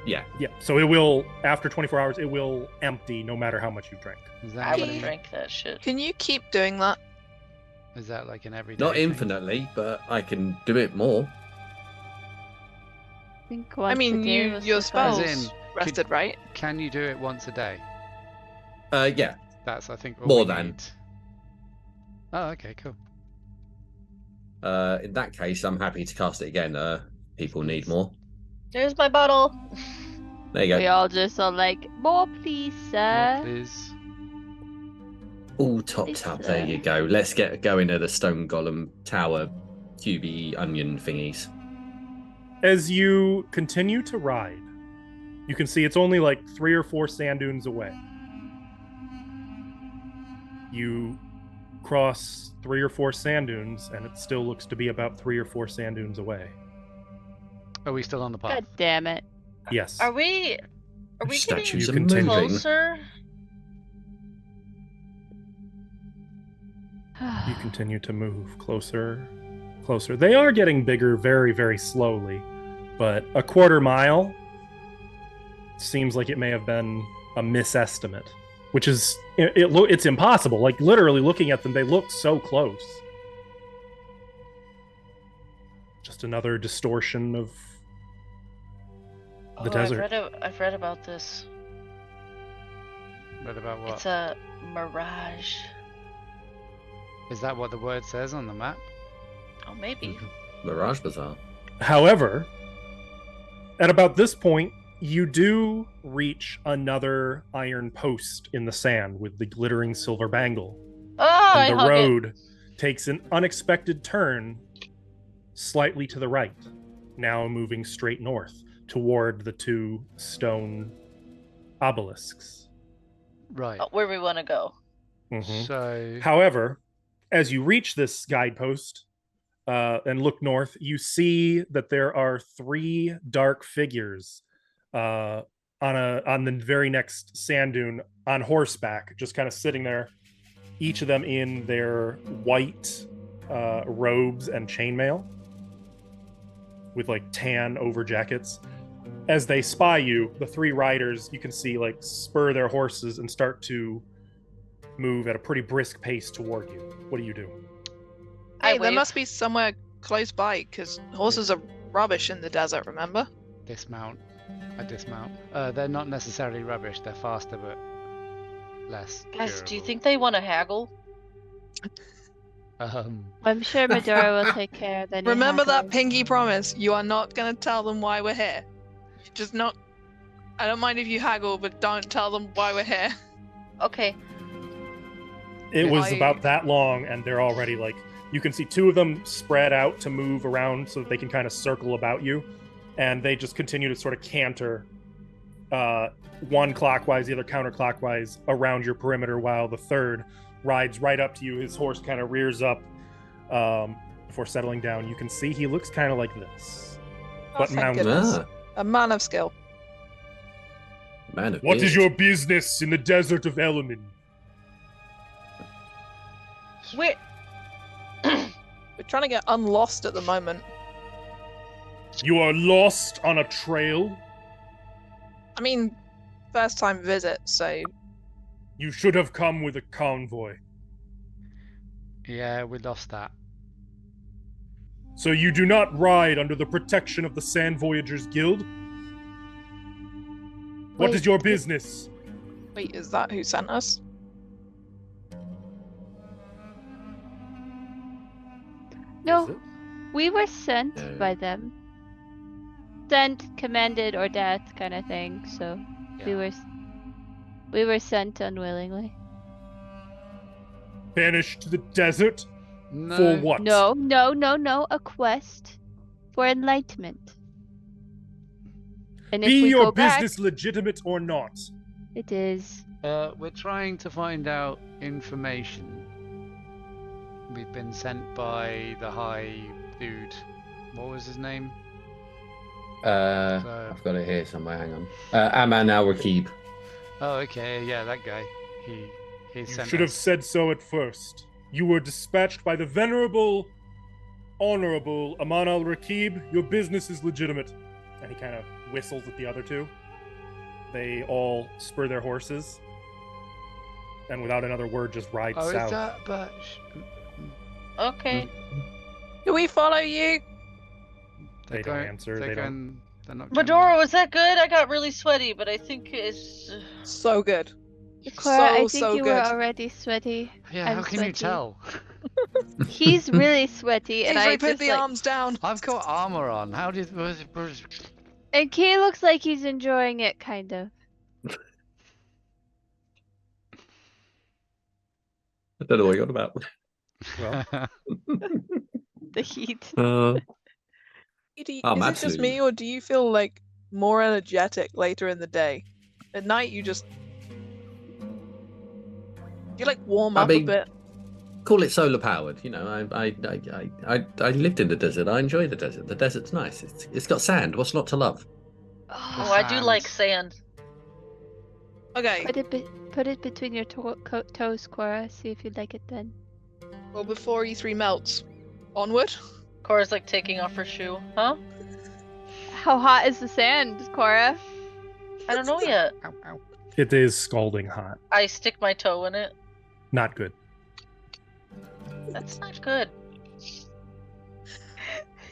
Speaker 5: Yeah.
Speaker 2: Yeah, so it will, after 24 hours, it will empty no matter how much you drink.
Speaker 1: Is
Speaker 6: I
Speaker 1: that,
Speaker 6: would
Speaker 4: Okay.
Speaker 6: have drank that shit.
Speaker 4: Can you keep doing that?
Speaker 1: is that like an everyday
Speaker 5: Not
Speaker 1: thing?
Speaker 5: infinitely, but I can do it more.
Speaker 3: I think
Speaker 4: I
Speaker 3: once a
Speaker 4: mean,
Speaker 3: day
Speaker 4: your
Speaker 3: was
Speaker 4: spells
Speaker 3: suffice.
Speaker 1: in,
Speaker 4: rested, right?
Speaker 1: Can you do it once a day?
Speaker 5: Yeah.
Speaker 1: That's, I think, all
Speaker 5: More
Speaker 1: we
Speaker 5: than.
Speaker 1: need. Oh, okay, cool.
Speaker 5: In that case, I'm happy to cast it again. People need more.
Speaker 6: There's my bottle.
Speaker 5: There you
Speaker 3: We
Speaker 5: go.
Speaker 3: all just are like, more please, sir.
Speaker 1: Please.
Speaker 5: All topped up. There you go. Let's get going at the stone golem tower cubey onion thingies.
Speaker 2: As you continue to ride, you can see it's only like 3 or 4 sand dunes away. You cross 3 or 4 sand dunes, and it still looks to be about 3 or 4 sand dunes away.
Speaker 1: Are we still on the path?
Speaker 3: God damn it.
Speaker 2: Yes.
Speaker 6: Are we
Speaker 5: Statues
Speaker 2: You
Speaker 5: are
Speaker 2: can take-
Speaker 5: moving.
Speaker 6: closer?
Speaker 2: You continue to move closer, closer. They are getting bigger very, very slowly, but a quarter mile seems like it may have been a misestimate. which is it's impossible. Like literally looking at them, they look so close. Just another distortion of the desert.
Speaker 6: I've read about this.
Speaker 1: Read about what?
Speaker 6: It's a mirage.
Speaker 1: Is that what the word says on the map?
Speaker 6: Oh, maybe.
Speaker 5: Mirage Bazaar.
Speaker 2: However, at about this point, you do reach another iron post in the sand with the glittering silver bangle.
Speaker 6: Oh,
Speaker 2: And the
Speaker 6: I hug
Speaker 2: road takes an unexpected turn slightly to the right, now moving straight north toward the two stone obelisks.
Speaker 1: Right.
Speaker 6: it. Where we want to go.
Speaker 2: Mhm.
Speaker 1: So
Speaker 2: However, as you reach this guidepost and look north, you see that there are three dark figures on the very next sand dune on horseback, just kind of sitting there. Each of them in their white robes and chainmail, with like tan over jackets. As they spy you, the three riders, you can see like spur their horses and start to move at a pretty brisk pace toward you. What do you do?
Speaker 6: I
Speaker 4: Hey, there
Speaker 6: wave.
Speaker 4: must be somewhere close by, because horses are rubbish in the desert, remember?
Speaker 1: dismount. I dismount. They're not necessarily rubbish. They're faster, but less.
Speaker 6: Guys, do you
Speaker 1: durable.
Speaker 6: think they want to haggle?
Speaker 3: I'm sure Medora will take care of any
Speaker 4: Remember that
Speaker 3: haggling.
Speaker 4: pinky promise. You are not going to tell them why we're here. Just not... I don't mind if you haggle, but don't tell them why we're here.
Speaker 6: Okay.
Speaker 2: It was
Speaker 4: I-
Speaker 2: about that long, and they're already like, you can see two of them spread out to move around so that they can kind of circle about you, and they just continue to sort of canter one clockwise, the other counterclockwise around your perimeter, while the third rides right up to you. His horse kind of rears up before settling down. You can see he looks kind of like this, but
Speaker 4: thank
Speaker 2: mounted.
Speaker 4: goodness.
Speaker 5: Ah,
Speaker 4: A man of skill.
Speaker 5: man of
Speaker 2: What is
Speaker 5: beard.
Speaker 2: your business in the desert of Elemen?
Speaker 6: Where?
Speaker 4: We're trying to get unlost at the moment.
Speaker 2: You are lost on a trail?
Speaker 4: I mean, first time visit, so
Speaker 2: You should have come with a convoy.
Speaker 1: Yeah, we lost that.
Speaker 2: So you do not ride under the protection of the Sand Voyagers Guild? What
Speaker 3: Wait,
Speaker 2: is your business?
Speaker 4: wait, is that who sent us?
Speaker 3: No,
Speaker 5: Is it?
Speaker 3: we were sent
Speaker 5: No.
Speaker 3: by them. Sent, commanded, or death kind of thing. So
Speaker 1: Yeah.
Speaker 3: we were sent unwillingly.
Speaker 2: Banished to the desert?
Speaker 1: No.
Speaker 2: For what?
Speaker 3: No, no, no, no. A quest for enlightenment. And if
Speaker 2: Be
Speaker 3: we
Speaker 2: your
Speaker 3: go back,
Speaker 2: business legitimate or not?
Speaker 3: it is.
Speaker 1: We're trying to find out information. We've been sent by the high dude. What was his name?
Speaker 7: I've got it here somewhere. Hang on. Aman Al Rakib.
Speaker 1: Oh, okay. Yeah, that guy. He
Speaker 2: You
Speaker 1: sent
Speaker 2: should have
Speaker 1: us.
Speaker 2: said so at first. You were dispatched by the venerable, honorable Aman al Rakib. Your business is legitimate. And he kind of whistles at the other two. They all spur their horses. And without another word, just ride
Speaker 1: Oh,
Speaker 2: south.
Speaker 1: is that? But
Speaker 6: Okay.
Speaker 4: Do we follow you?
Speaker 2: They don't answer, they don't-
Speaker 1: They're not.
Speaker 6: Medora, was that good? I got really sweaty, but I think it's.
Speaker 4: So good.
Speaker 3: Cora, I think
Speaker 4: so
Speaker 3: you
Speaker 4: good.
Speaker 3: were already sweaty.
Speaker 1: Yeah,
Speaker 3: I'm
Speaker 1: how can you
Speaker 3: sweaty.
Speaker 1: tell?
Speaker 3: He's really sweaty, and
Speaker 4: Avery,
Speaker 3: I
Speaker 4: put
Speaker 3: just
Speaker 4: the
Speaker 3: like.
Speaker 4: arms down.
Speaker 1: I've got armor on. How did?
Speaker 3: And Key looks like he's enjoying it, kind of.
Speaker 5: I don't know what you're on about.
Speaker 2: Well.
Speaker 3: The heat.
Speaker 4: Do you-
Speaker 5: Oh,
Speaker 4: is it just
Speaker 5: absolutely.
Speaker 4: me, or do you feel like more energetic later in the day? At night, you just you like warm
Speaker 5: I
Speaker 4: up
Speaker 5: mean-
Speaker 4: a bit.
Speaker 5: Call it solar powered. You know, I lived in the desert. I enjoy the desert. The desert's nice. It's got sand. What's not to love?
Speaker 6: Oh, I do like sand.
Speaker 4: Okay.
Speaker 3: Put it between your toes, Cora. See if you like it then.
Speaker 4: Well, before E3 melts, onward.
Speaker 6: Cora's like taking off her shoe. Huh?
Speaker 3: How hot is the sand, Cora?
Speaker 6: I don't know yet.
Speaker 1: Ow, ow.
Speaker 2: It is scalding hot.
Speaker 6: I stick my toe in it.
Speaker 2: Not good.
Speaker 6: That's not good.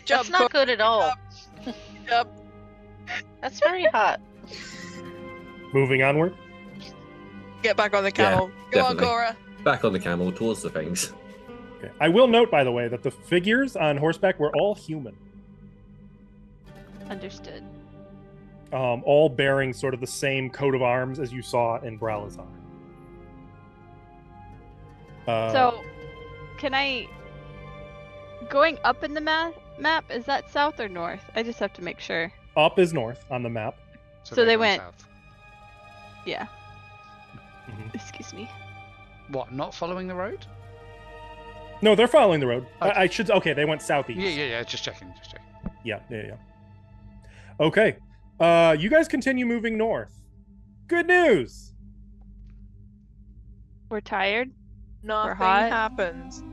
Speaker 4: Jump,
Speaker 6: That's not good at all.
Speaker 4: Jump.
Speaker 6: That's very hot.
Speaker 2: Moving onward.
Speaker 4: Get back on the camel. Go on,
Speaker 5: definitely.
Speaker 4: Cora.
Speaker 5: Back on the camel towards the things.
Speaker 2: Okay. I will note, by the way, that the figures on horseback were all human.
Speaker 3: Understood.
Speaker 2: All bearing sort of the same coat of arms as you saw in Bralazar.
Speaker 3: So, can I... Going up in the map, is that south or north? I just have to make sure.
Speaker 2: Up is north on the map.
Speaker 3: So they
Speaker 1: gone
Speaker 3: went-
Speaker 1: south.
Speaker 3: Yeah.
Speaker 2: Mhm.
Speaker 3: Excuse me.
Speaker 1: What? Not following the road?
Speaker 2: No, they're following the road.
Speaker 1: Okay.
Speaker 2: I should. Okay, they went southeast.
Speaker 1: Yeah. Just checking.
Speaker 2: Yeah. Okay. You guys continue moving north. Good news.
Speaker 3: We're tired.
Speaker 4: Nothing
Speaker 3: hot.
Speaker 4: happens.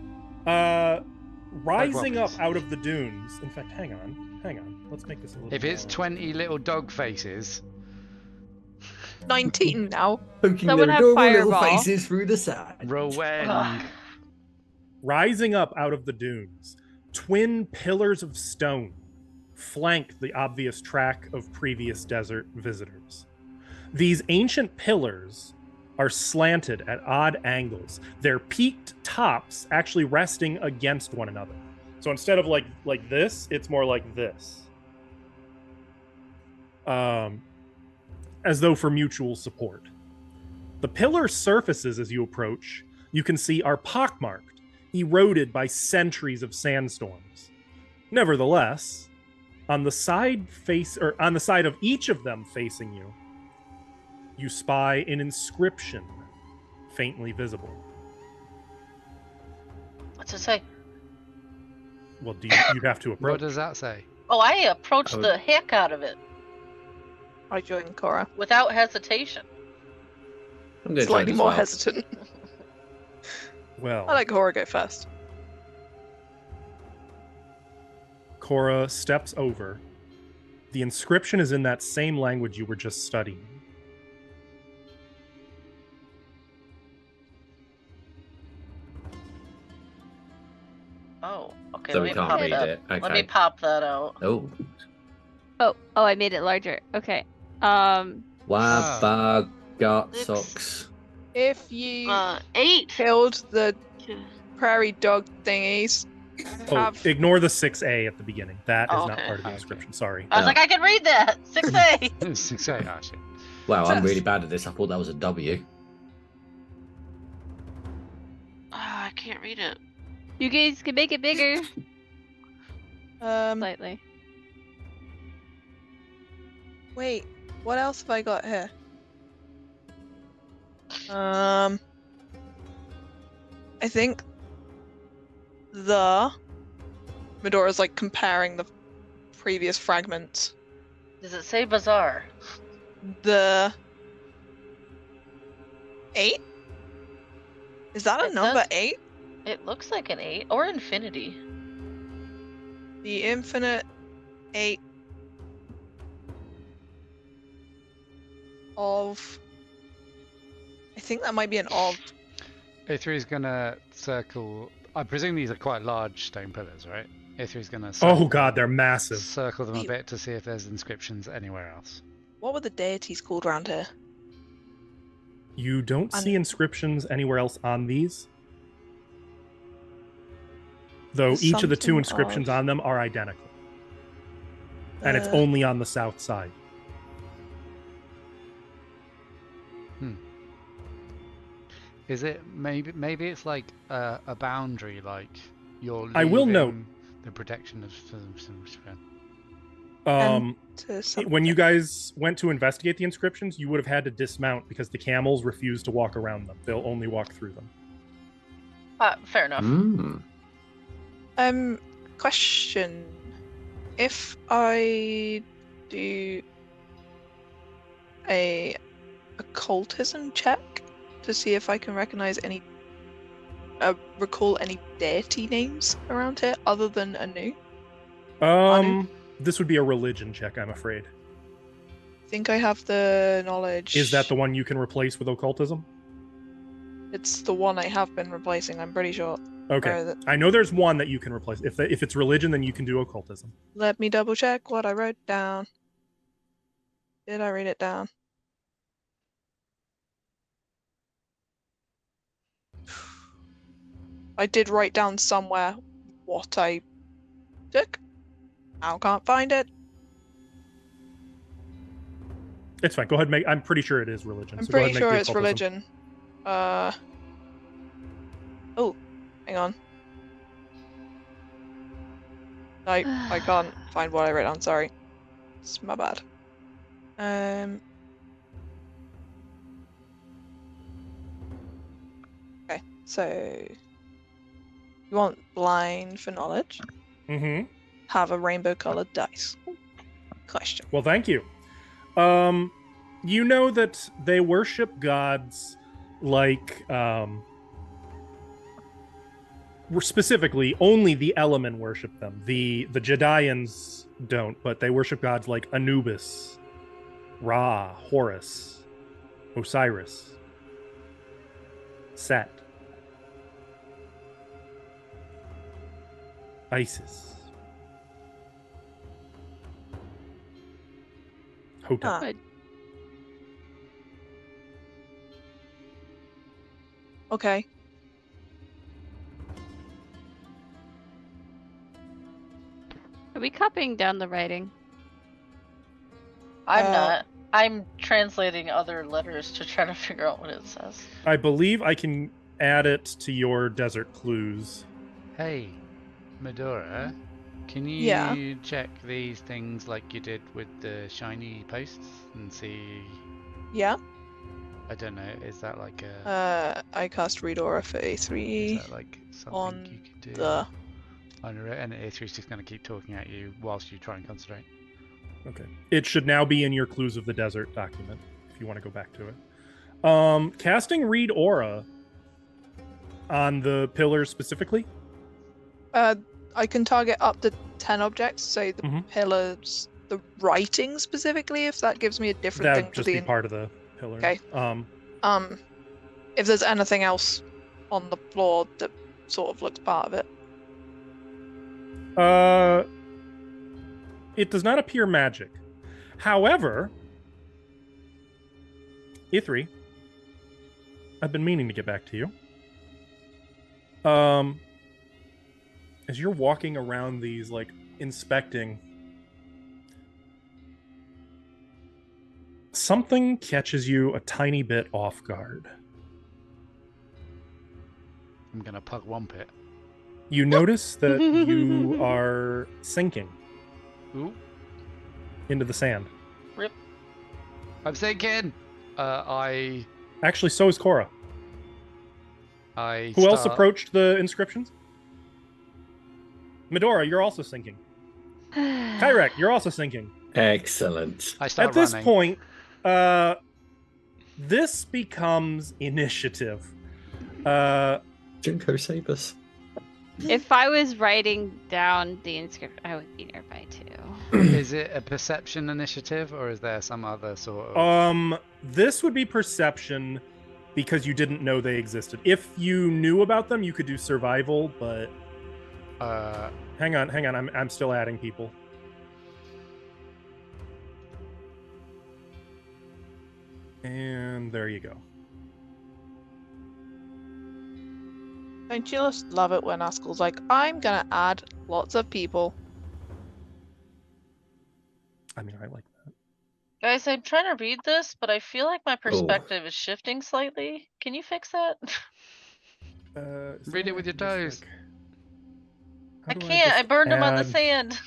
Speaker 2: Rising up
Speaker 1: wobblies.
Speaker 2: out of the dunes. In fact, hang on. Let's make this a little.
Speaker 1: If it's
Speaker 2: more-
Speaker 1: 20 little dog faces,
Speaker 4: 19 now.
Speaker 5: Poking
Speaker 3: Someone
Speaker 5: their
Speaker 3: have
Speaker 5: adorable little
Speaker 3: fireball.
Speaker 5: faces through the sand.
Speaker 1: rowing.
Speaker 2: Rising up out of the dunes, twin pillars of stone flank the obvious track of previous desert visitors. These ancient pillars are slanted at odd angles, their peaked tops actually resting against one another. So instead of like this, it's more like this. As though for mutual support. The pillar surfaces as you approach, you can see are pockmarked, eroded by centuries of sandstorms. Nevertheless, on the side of each of them facing you, you spy an inscription faintly visible.
Speaker 6: What's it say?
Speaker 2: Well, you'd have to
Speaker 1: What
Speaker 2: approach.
Speaker 1: does that say?
Speaker 6: Oh, I approached
Speaker 5: I would-
Speaker 6: the heck out of it
Speaker 4: I join Cora.
Speaker 6: without hesitation.
Speaker 5: I'm going to
Speaker 4: Slightly
Speaker 5: as
Speaker 4: more
Speaker 5: well.
Speaker 4: hesitant.
Speaker 2: Well,
Speaker 4: I like Cora go first.
Speaker 2: Cora steps over. The inscription is in that same language you were just studying.
Speaker 6: Oh, okay.
Speaker 5: So
Speaker 6: let
Speaker 5: we
Speaker 6: me
Speaker 5: can't
Speaker 6: pop
Speaker 5: read
Speaker 6: that.
Speaker 5: it.
Speaker 6: Let me
Speaker 5: Okay.
Speaker 6: pop that out.
Speaker 5: Oh.
Speaker 3: Oh, I made it larger. Okay.
Speaker 5: Wabagat
Speaker 6: Six.
Speaker 5: socks.
Speaker 4: If you
Speaker 6: 8.
Speaker 4: killed the prairie dog thingies,
Speaker 2: Oh,
Speaker 4: have
Speaker 2: ignore the 6A at the beginning. That is
Speaker 6: Oh,
Speaker 2: not
Speaker 6: okay.
Speaker 2: part of the
Speaker 1: Okay.
Speaker 2: inscription. Sorry.
Speaker 6: I was
Speaker 5: No.
Speaker 6: like, I can read that. 6A.
Speaker 1: 6A, actually.
Speaker 5: Wow, I'm really bad at this. I thought that was a W.
Speaker 6: I can't read it.
Speaker 3: you guys can make it bigger.
Speaker 4: um
Speaker 3: Slightly.
Speaker 4: wait, what else have I got here? I think the Medora's like comparing the previous fragments.
Speaker 6: Does it say bazaar?
Speaker 4: The 8? Is that a
Speaker 6: It
Speaker 4: number
Speaker 6: does.
Speaker 4: 8?
Speaker 6: It looks like an 8 or infinity.
Speaker 4: The infinite 8 of. I think that might be an of.
Speaker 1: A3 is gonna circle. I presume these are quite large stone pillars, right? A3 is gonna
Speaker 2: Oh god, they're massive.
Speaker 1: circle them a
Speaker 4: Wait.
Speaker 1: bit to see if there's inscriptions anywhere else.
Speaker 4: What were the deities called around here?
Speaker 2: You don't see inscriptions anywhere else on these. Though
Speaker 4: There's
Speaker 2: each of the two
Speaker 4: something
Speaker 2: inscriptions
Speaker 4: of-
Speaker 2: on them are identical. And it's
Speaker 4: Uh,
Speaker 2: only on the south side.
Speaker 1: Is it maybe it's like a boundary, like you're
Speaker 2: I will note-
Speaker 1: leaving the protection of some.
Speaker 4: To
Speaker 2: When you
Speaker 4: something.
Speaker 2: guys went to investigate the inscriptions, you would have had to dismount because the camels refuse to walk around them. They'll only walk through them.
Speaker 6: Fair enough.
Speaker 5: Mm.
Speaker 4: Question. If I do a occultism check to see if I can recognize any, recall any deity names around here other than Anu.
Speaker 2: This would be a religion check, I'm afraid.
Speaker 4: think I have the knowledge.
Speaker 2: Is that the one you can replace with occultism?
Speaker 4: It's the one I have been replacing, I'm pretty sure.
Speaker 2: Okay.
Speaker 4: Or
Speaker 2: I know there's one that you can replace. If it's religion, then you can do occultism.
Speaker 4: let me double check what I wrote down. Did I write it down? I did write down somewhere what I took. Now can't find it.
Speaker 2: It's fine. Go ahead and make. I'm pretty sure it is religion.
Speaker 4: I'm
Speaker 2: so go ahead
Speaker 4: pretty
Speaker 2: and make
Speaker 4: sure
Speaker 2: the
Speaker 4: it's
Speaker 2: occultism.
Speaker 4: religion. Oh, hang on. I can't find what I wrote down, sorry. It's my bad. Okay, so you want blind for knowledge?
Speaker 2: Mm-hmm.
Speaker 4: Have a rainbow colored dice. Question.
Speaker 2: Well, thank you. You know that they worship gods like specifically only the Element worship them. The Jedians don't, but they worship gods like Anubis, Ra, Horus, Osiris, Set, Isis, Hotep.
Speaker 4: Ah.
Speaker 3: Good.
Speaker 4: Okay.
Speaker 3: Are we copying down the writing?
Speaker 6: I'm
Speaker 4: Uh,
Speaker 6: not. I'm translating other letters to try to figure out what it says.
Speaker 2: I believe I can add it to your desert clues.
Speaker 1: Hey, Medora, can you
Speaker 4: Yeah.
Speaker 1: check these things like you did with the shiny posts and see?
Speaker 4: Yeah.
Speaker 1: I don't know. Is that like a?
Speaker 4: I cast Read Aura for
Speaker 1: Is
Speaker 4: A3
Speaker 1: that like something
Speaker 4: on
Speaker 1: you can do?
Speaker 4: the.
Speaker 1: And A3's just going to keep talking at you whilst you try and concentrate.
Speaker 2: Okay. It should now be in your Clues of the Desert document, if you want to go back to it. Casting Read Aura on the pillars specifically.
Speaker 4: I can target up to 10 objects, so the
Speaker 2: Mhm.
Speaker 4: pillars, the writing specifically, if that gives me a different
Speaker 2: That
Speaker 4: thing
Speaker 2: would
Speaker 4: to
Speaker 2: just
Speaker 4: the.
Speaker 2: be part of the pillar.
Speaker 4: Okay. If there's anything else on the floor that sort of looks part of it.
Speaker 2: It does not appear magic. However, E3, I've been meaning to get back to you. As you're walking around these, like, inspecting, something catches you a tiny bit off guard.
Speaker 1: I'm going to pug one pit.
Speaker 2: You notice that you are sinking
Speaker 1: Ooh,
Speaker 2: into the sand.
Speaker 6: Rip.
Speaker 1: I'm sinking. I
Speaker 2: Actually, so is Cora.
Speaker 1: I.
Speaker 2: Who else
Speaker 1: start-
Speaker 2: approached the inscriptions? Medora, you're also sinking. Kyrek, you're also sinking.
Speaker 7: Excellent.
Speaker 1: I start
Speaker 2: At this
Speaker 1: running.
Speaker 2: point, this becomes initiative.
Speaker 7: Junko Sabers.
Speaker 3: If I was writing down the inscription, I would be nearby too.
Speaker 1: Is it a perception initiative or is there some other sort of?
Speaker 2: This would be perception because you didn't know they existed. If you knew about them, you could do survival, but hang on, I'm still adding people. And there you go.
Speaker 4: Don't you just love it when Askel's like, I'm gonna add lots of people.
Speaker 2: I mean, I like that.
Speaker 6: Guys, I'm trying to read this, but I feel like my perspective is shifting slightly. Can you fix that?
Speaker 1: Read it with your toes.
Speaker 6: I can't. I burned them on the sand.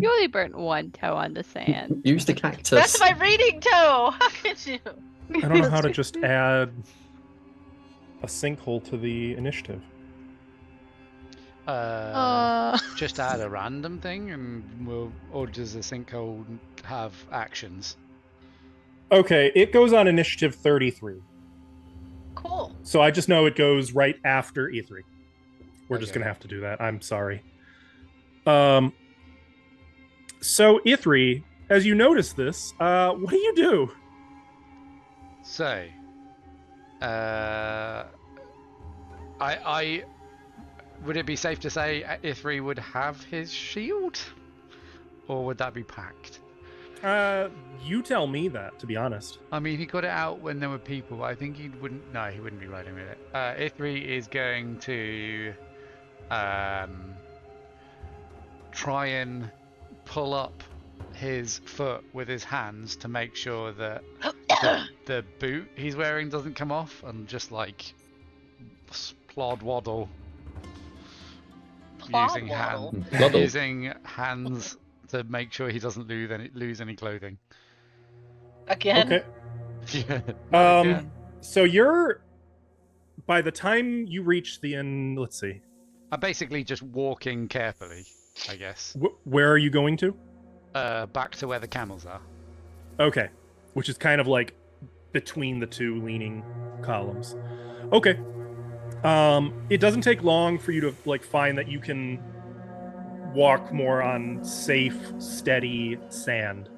Speaker 3: You only burnt one toe on the sand.
Speaker 7: Use the cactus.
Speaker 6: That's my reading toe. How could you?
Speaker 2: I don't know how to just add a sinkhole to the initiative.
Speaker 1: Just add a random thing, and or does the sinkhole have actions?
Speaker 2: Okay, it goes on initiative 33.
Speaker 6: Cool.
Speaker 2: So I just know it goes right after E3. We're just
Speaker 1: Okay.
Speaker 2: gonna have to do that. I'm sorry. So E3, as you notice this, what do you do?
Speaker 1: So, I would it be safe to say Ithri would have his shield, or would that be packed?
Speaker 2: You tell me that, to be honest.
Speaker 1: I mean, he got it out when there were people. I think he wouldn't. No, he wouldn't be riding with it. Ithri is going to try and pull up his foot with his hands to make sure that the boot he's wearing doesn't come off, and just like plod waddle using hands to make sure he doesn't lose any clothing.
Speaker 6: Again?
Speaker 2: Okay.
Speaker 1: Yeah.
Speaker 2: So you're, by the time you reach the end, let's see.
Speaker 1: I'm basically just walking carefully, I guess.
Speaker 2: Where are you going to?
Speaker 1: Back to where the camels are.
Speaker 2: Okay. Which is kind of like between the two leaning columns. Okay. It doesn't take long for you to like find that you can walk more on safe, steady sand.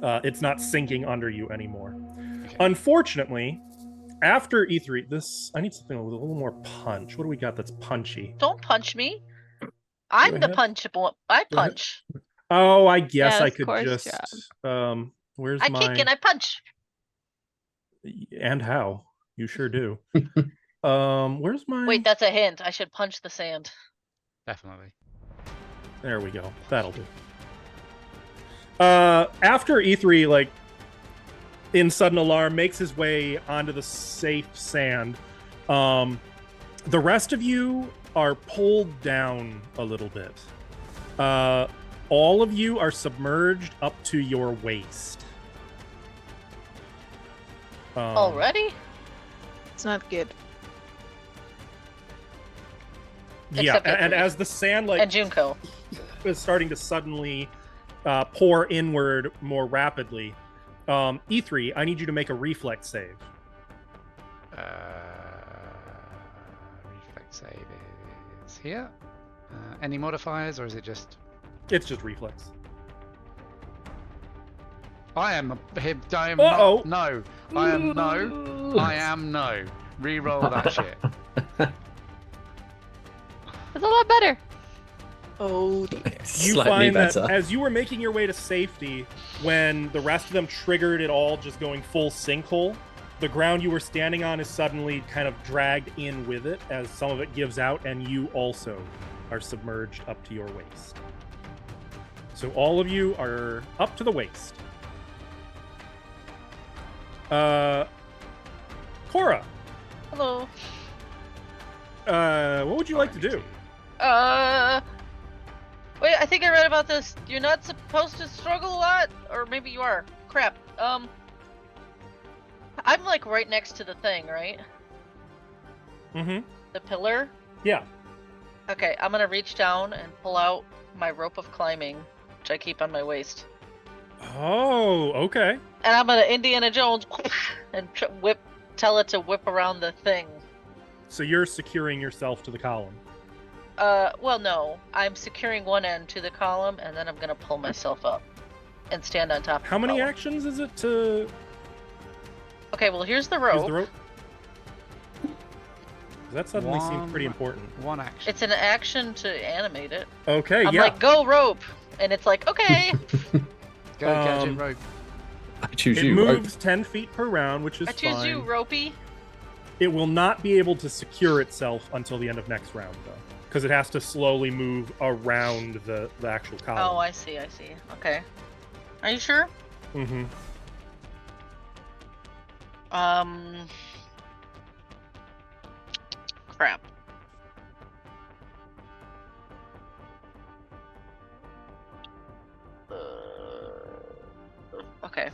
Speaker 2: It's not sinking under you anymore.
Speaker 1: Okay.
Speaker 2: Unfortunately, after E3, I need something with a little more punch. What do we got that's punchy?
Speaker 6: Don't punch me. I'm the
Speaker 2: ahead.
Speaker 6: punchable. I
Speaker 2: Go ahead.
Speaker 6: punch.
Speaker 2: Oh, I guess
Speaker 3: Yes,
Speaker 2: I
Speaker 3: of
Speaker 2: could
Speaker 3: course,
Speaker 2: just. Where's
Speaker 6: I
Speaker 2: my?
Speaker 6: kick and I punch.
Speaker 2: And how? You sure do. Where's my?
Speaker 6: Wait, that's a hint. I should punch the sand.
Speaker 1: Definitely.
Speaker 2: There we go. That'll do. After E3, like, in sudden alarm, makes his way onto the safe sand, the rest of you are pulled down a little bit. All of you are submerged up to your waist.
Speaker 6: Already?
Speaker 4: It's not good.
Speaker 2: Yeah,
Speaker 6: Except
Speaker 2: and
Speaker 6: E3.
Speaker 2: as the sand
Speaker 6: And Junko.
Speaker 2: is starting to suddenly pour inward more rapidly, E3, I need you to make a reflex save.
Speaker 1: Reflex save is here. Any modifiers, or is it just?
Speaker 2: It's just reflex.
Speaker 1: I am him. I am
Speaker 2: Uh-oh.
Speaker 1: not. No. I am no. I am no. Reroll that shit.
Speaker 3: That's a lot better.
Speaker 4: Oh dear.
Speaker 2: You
Speaker 5: Slightly
Speaker 2: find
Speaker 5: better.
Speaker 2: that as you were making your way to safety, when the rest of them triggered it all just going full sinkhole, the ground you were standing on is suddenly kind of dragged in with it as some of it gives out, and you also are submerged up to your waist. So all of you are up to the waist. Cora,
Speaker 6: Hello.
Speaker 2: what would you like to do?
Speaker 6: Wait, I think I read about this. You're not supposed to struggle a lot? Or maybe you are. Crap. I'm like right next to the thing, right?
Speaker 2: Mm-hmm.
Speaker 6: The pillar?
Speaker 2: Yeah.
Speaker 6: Okay, I'm gonna reach down and pull out my rope of climbing, which I keep on my waist.
Speaker 2: Oh, okay.
Speaker 6: And I'm gonna Indiana Jones and tell it to whip around the thing.
Speaker 2: So you're securing yourself to the column.
Speaker 6: Well, no. I'm securing one end to the column, and then I'm gonna pull myself up and stand on top of
Speaker 2: How
Speaker 6: the
Speaker 2: many
Speaker 6: column.
Speaker 2: actions is it to
Speaker 6: Okay, well, here's the
Speaker 2: use
Speaker 6: rope.
Speaker 2: the rope? That suddenly seems pretty
Speaker 1: One-
Speaker 2: important.
Speaker 1: One action.
Speaker 6: It's an action to animate it.
Speaker 2: Okay,
Speaker 6: I'm
Speaker 2: yeah.
Speaker 6: like, go rope! And it's like, okay!
Speaker 1: Go gadget
Speaker 2: um,
Speaker 1: rope.
Speaker 5: I choose
Speaker 2: It
Speaker 5: you.
Speaker 2: moves 10 feet per round, which is
Speaker 6: I choose
Speaker 2: fine.
Speaker 6: you, ropey.
Speaker 2: It will not be able to secure itself until the end of next round, though, because it has to slowly move around the actual column.
Speaker 6: Oh, I see. Okay. Are you sure?
Speaker 2: Mm-hmm.
Speaker 6: Crap. Okay.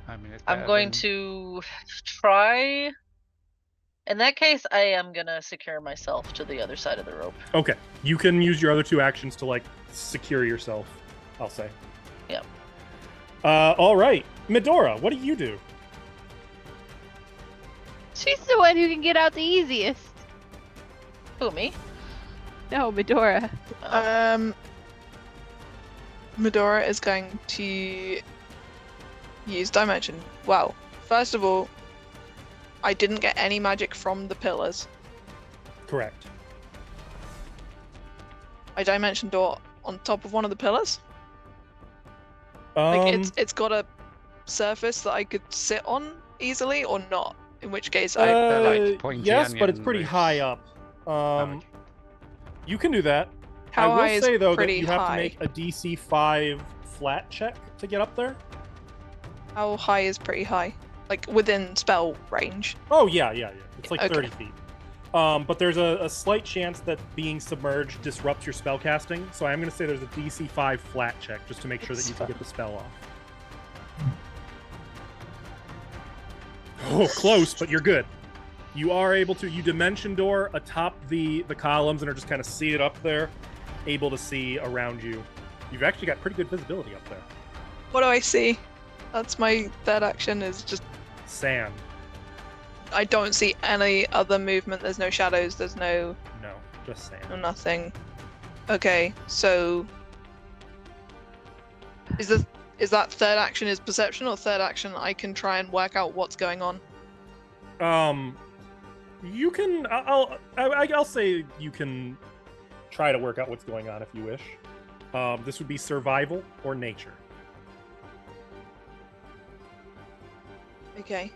Speaker 1: I mean, it's
Speaker 6: I'm
Speaker 1: better
Speaker 6: going
Speaker 1: than-
Speaker 6: to try. In that case, I am gonna secure myself to the other side of the rope.
Speaker 2: Okay, you can use your other two actions to like secure yourself, I'll say.
Speaker 6: Yep.
Speaker 2: All right, Medora, what do you do?
Speaker 3: She's the one who can get out the easiest.
Speaker 6: Who, me?
Speaker 3: No, Medora.
Speaker 4: Medora is going to use Dimension. Well, first of all, I didn't get any magic from the pillars.
Speaker 2: Correct.
Speaker 4: I Dimension Door on top of one of the pillars.
Speaker 2: Um,
Speaker 4: Like it's got a surface that I could sit on easily, or not. In which case, I
Speaker 1: like pointy
Speaker 2: yes, but it's
Speaker 1: onion
Speaker 2: pretty
Speaker 1: roofs.
Speaker 2: high up.
Speaker 1: okay.
Speaker 2: You can do that.
Speaker 4: how
Speaker 2: I
Speaker 4: high
Speaker 2: will say
Speaker 4: is
Speaker 2: though that
Speaker 4: pretty
Speaker 2: you have
Speaker 4: high?
Speaker 2: to make a DC 5 flat check to get up there.
Speaker 4: How high is pretty high? Like within spell range.
Speaker 2: Oh yeah. It's like
Speaker 4: Okay.
Speaker 2: 30 feet. But there's a slight chance that being submerged disrupts your spell casting, so I'm going to say there's a DC 5 flat check just to make sure that you can get the spell off. Oh, close, but you're good. You are able to. You Dimension Door atop the columns and are just kind of seated up there, able to see around you. You've actually got pretty good visibility up there.
Speaker 4: What do I see? That's my third action. Is just
Speaker 2: Sand.
Speaker 4: I don't see any other movement. There's no shadows. There's no
Speaker 2: No, just sand.
Speaker 4: nothing. Okay, so is that third action is perception, or third action I can try and work out what's going on?
Speaker 2: You can. I'll say you can try to work out what's going on if you wish. This would be survival or nature.
Speaker 4: Okay.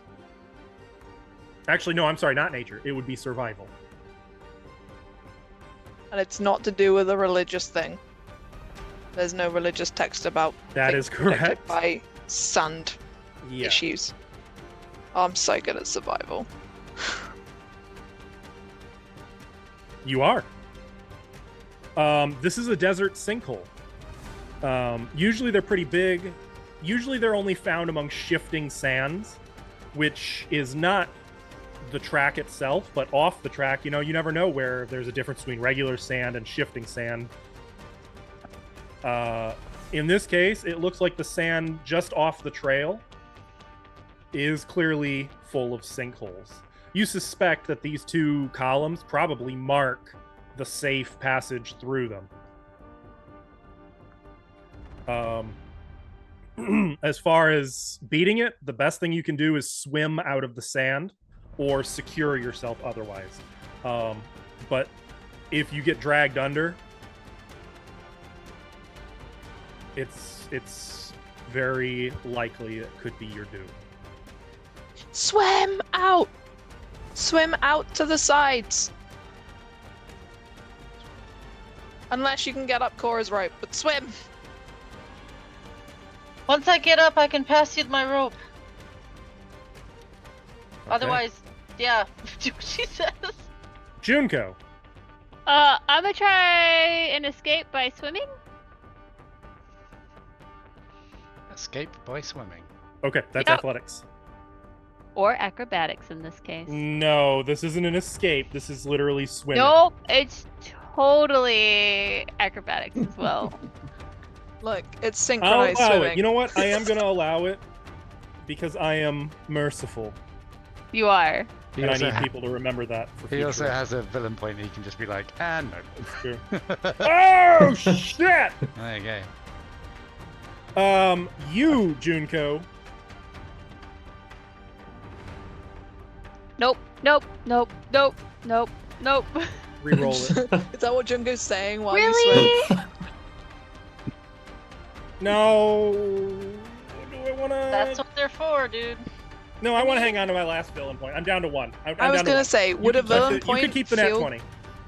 Speaker 2: Actually, no, I'm sorry, not nature. It would be survival.
Speaker 4: And it's not to do with a religious thing. There's no religious text about
Speaker 2: That
Speaker 4: things
Speaker 2: is
Speaker 4: protected
Speaker 2: correct.
Speaker 4: by sand
Speaker 2: Yeah.
Speaker 4: issues. I'm so good at survival.
Speaker 2: You are. This is a desert sinkhole. Usually they're pretty big. Usually they're only found among shifting sands, which is not the track itself, but off the track. You know, you never know where there's a difference between regular sand and shifting sand. In this case, it looks like the sand just off the trail is clearly full of sinkholes. You suspect that these two columns probably mark the safe passage through them. As far as beating it, the best thing you can do is swim out of the sand or secure yourself otherwise. But if you get dragged under, it's very likely it could be your doom.
Speaker 4: Swim out! Swim out to the sides! Unless you can get up Cora's rope, but swim!
Speaker 6: Once I get up, I can pass you my rope.
Speaker 2: Okay.
Speaker 6: Otherwise, yeah, do what she says.
Speaker 2: Junko.
Speaker 3: I'm gonna try and escape by swimming.
Speaker 1: Escape by swimming.
Speaker 2: Okay, that's
Speaker 3: Yep.
Speaker 2: athletics.
Speaker 3: Or acrobatics in this case.
Speaker 2: No, this isn't an escape. This is literally swimming.
Speaker 3: Nope, it's totally acrobatics as well.
Speaker 4: Look, it's
Speaker 2: I'll
Speaker 4: synchronized
Speaker 2: allow
Speaker 4: swimming.
Speaker 2: it. You know what? I am going to allow it because I am merciful,
Speaker 3: You are.
Speaker 1: He
Speaker 2: and I
Speaker 1: also,
Speaker 2: need people to remember that. For
Speaker 1: he
Speaker 2: future
Speaker 1: also has a villain point. He can just be like, no.
Speaker 2: That's true. Oh shit!
Speaker 1: There you go.
Speaker 2: You, Junko.
Speaker 3: Nope, nope, nope, nope, nope, nope.
Speaker 2: Reroll it.
Speaker 4: Is that what Junko's saying while you swim?
Speaker 3: Really?
Speaker 2: No. Do I want
Speaker 6: That's
Speaker 2: to?
Speaker 6: what they're for, dude.
Speaker 2: No, I want to hang on to my last villain point. I'm down to one. I'm
Speaker 4: I was
Speaker 2: down to
Speaker 4: gonna
Speaker 2: one.
Speaker 4: say, would a
Speaker 2: You
Speaker 4: villain
Speaker 2: could-
Speaker 4: point
Speaker 2: You could keep the nat
Speaker 4: feel?
Speaker 2: 20.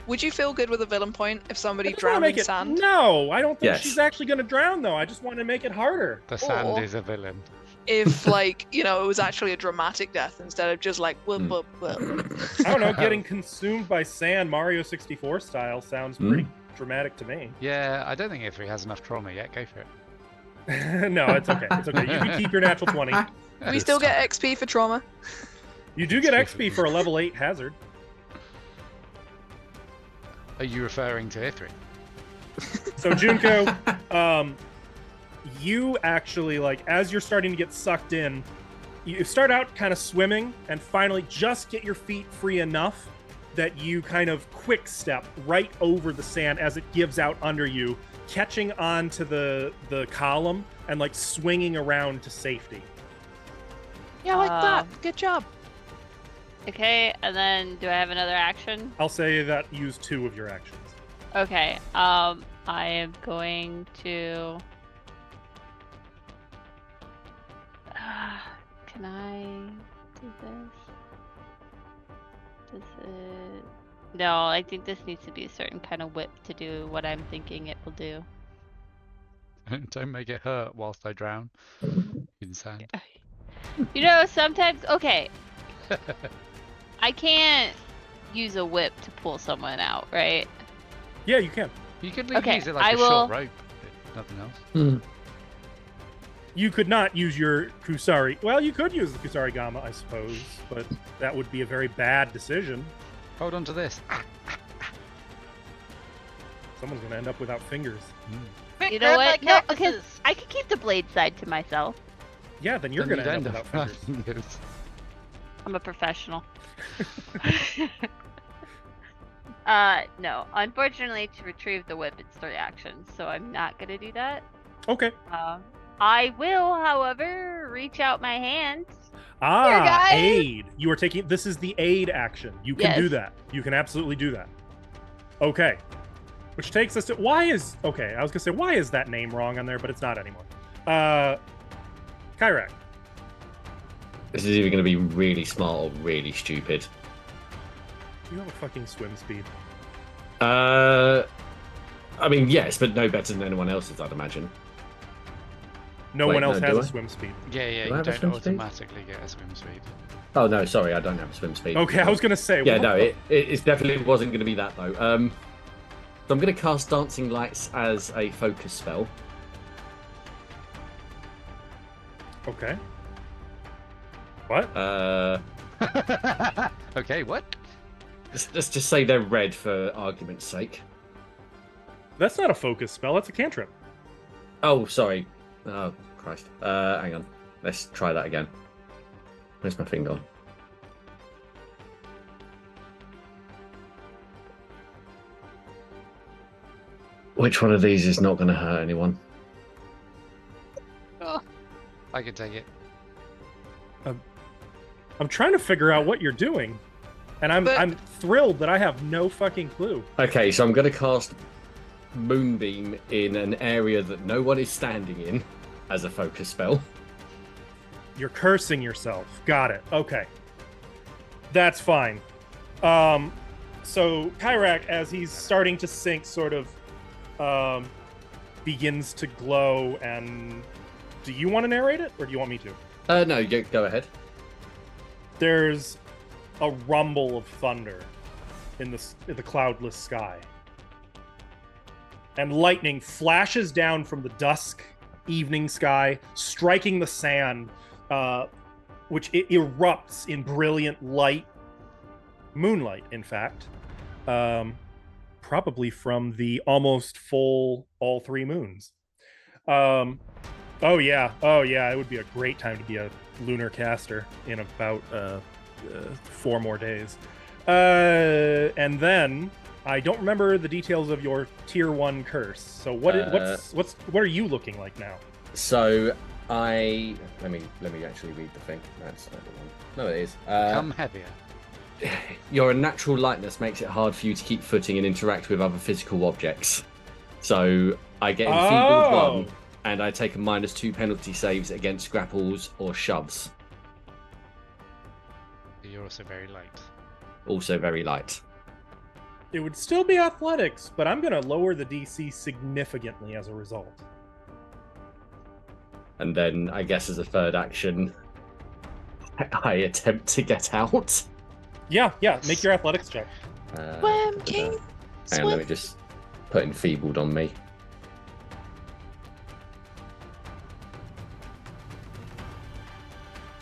Speaker 4: Would you feel good with a villain point if somebody
Speaker 2: I just wanna
Speaker 4: drowned
Speaker 2: make
Speaker 4: in
Speaker 2: it.
Speaker 4: sand?
Speaker 2: No, I don't think
Speaker 7: Yes.
Speaker 2: she's actually going to drown, though. I just want to make it harder.
Speaker 1: The sand
Speaker 4: Or-
Speaker 1: is a villain.
Speaker 4: If like it was actually a dramatic death instead of just like whoop
Speaker 7: Hmm.
Speaker 4: whoop whoop.
Speaker 2: I don't know. Getting consumed by sand, Mario 64 style, sounds pretty dramatic to me.
Speaker 1: Yeah, I don't think A3 has enough trauma yet. Go for it.
Speaker 2: No, it's okay. It's okay. You can keep your natural 20.
Speaker 4: We still get XP for trauma.
Speaker 2: You do get XP for a level 8 hazard.
Speaker 1: Are you referring to A3?
Speaker 2: So Junko, you actually as you're starting to get sucked in, you start out kind of swimming and finally just get your feet free enough that you kind of quick step right over the sand as it gives out under you, catching on to the column and like swinging around to safety.
Speaker 4: Yeah, like that. Good job.
Speaker 8: Okay, and then do I have another action?
Speaker 2: I'll say that use 2 of your actions.
Speaker 8: Okay, I am going to... can I do this? Does it... No, I think this needs to be a certain kind of whip to do what I'm thinking it will do.
Speaker 1: Don't make it hurt whilst I drown in sand.
Speaker 8: You know, sometimes... Okay. I can't use a whip to pull someone out, right?
Speaker 2: Yeah, you can.
Speaker 1: You could
Speaker 8: Okay,
Speaker 1: use it like
Speaker 8: I
Speaker 1: a
Speaker 8: will-
Speaker 1: short rope, if nothing else.
Speaker 2: You could not use your Kusari. Well, you could use the Kusari Gama, I suppose, but that would be a very bad decision.
Speaker 1: Hold on to this.
Speaker 2: Someone's gonna end up without fingers.
Speaker 8: You know what? No, because
Speaker 6: cactuses.
Speaker 8: I could keep the blade side to myself.
Speaker 2: Yeah, then you're
Speaker 1: Then
Speaker 2: gonna
Speaker 1: you'd
Speaker 2: end up without fingers.
Speaker 1: fingers.
Speaker 8: I'm a professional. No. Unfortunately, to retrieve the whip, it's 3 actions, so I'm not gonna do that.
Speaker 2: Okay.
Speaker 8: I will, however, reach out my hand.
Speaker 2: Ah,
Speaker 8: guys.
Speaker 2: aid. You are taking. This is the aid action. You can do
Speaker 8: Yes.
Speaker 2: that. You can absolutely do that. Okay. Which takes us to why is okay. I was gonna say why is that name wrong on there, but it's not anymore. Kyrak.
Speaker 5: This is either going to be really smart or really stupid.
Speaker 2: You have a fucking swim speed.
Speaker 5: I mean, yes, but no better than anyone else's, I'd imagine.
Speaker 2: No
Speaker 5: Wait,
Speaker 2: one else
Speaker 5: no,
Speaker 2: has
Speaker 5: do
Speaker 2: a
Speaker 5: I?
Speaker 2: swim speed.
Speaker 1: Yeah,
Speaker 5: Do I
Speaker 1: you
Speaker 5: have a
Speaker 1: don't
Speaker 5: swim speed?
Speaker 1: automatically get a swim speed.
Speaker 5: Oh no, sorry, I don't have a swim speed.
Speaker 2: Okay, I was gonna say.
Speaker 5: Yeah,
Speaker 2: what
Speaker 5: no,
Speaker 2: the-
Speaker 5: it definitely wasn't going to be that though. So I'm going to cast Dancing Lights as a focus spell.
Speaker 2: Okay. What?
Speaker 1: Okay, what?
Speaker 5: Let's just say they're red for argument's sake.
Speaker 2: That's not a focus spell. That's a cantrip.
Speaker 5: Oh, sorry. Oh, Christ. Hang on. Let's try that again. Where's my thing gone? Which one of these is not going to hurt anyone?
Speaker 1: I can take it.
Speaker 2: I'm trying to figure out what you're doing, and
Speaker 4: But-
Speaker 2: I'm thrilled that I have no fucking clue.
Speaker 5: Okay, so I'm going to cast Moonbeam in an area that no one is standing in as a focus spell.
Speaker 2: You're cursing yourself. Got it. Okay. That's fine. So Kyrak, as he's starting to sink, sort of begins to glow. And do you want to narrate it, or do you want me to?
Speaker 5: No, go ahead.
Speaker 2: There's a rumble of thunder in the cloudless sky, and lightning flashes down from the dusk evening sky, striking the sand, which it erupts in brilliant light, moonlight, in fact, probably from the almost full all 3 moons. Oh yeah, it would be a great time to be a lunar caster in about 4 more days. And then I don't remember the details of your tier 1 curse. So what are you looking like now?
Speaker 5: So let me actually read the thing. That's not the one. No, it is.
Speaker 1: Come heavier.
Speaker 5: Your natural lightness makes it hard for you to keep footing and interact with other physical objects. So I get enfeebled 1, and I take a -2 penalty saves against grapples or shoves.
Speaker 1: You're also very light.
Speaker 5: Also very light.
Speaker 2: It would still be athletics, but I'm going to lower the DC significantly as a result.
Speaker 5: And then I guess as a third action, I attempt to get out.
Speaker 2: Yeah, make your athletics check.
Speaker 4: Swim, King.
Speaker 5: Hang on, let me just put enfeebled on me.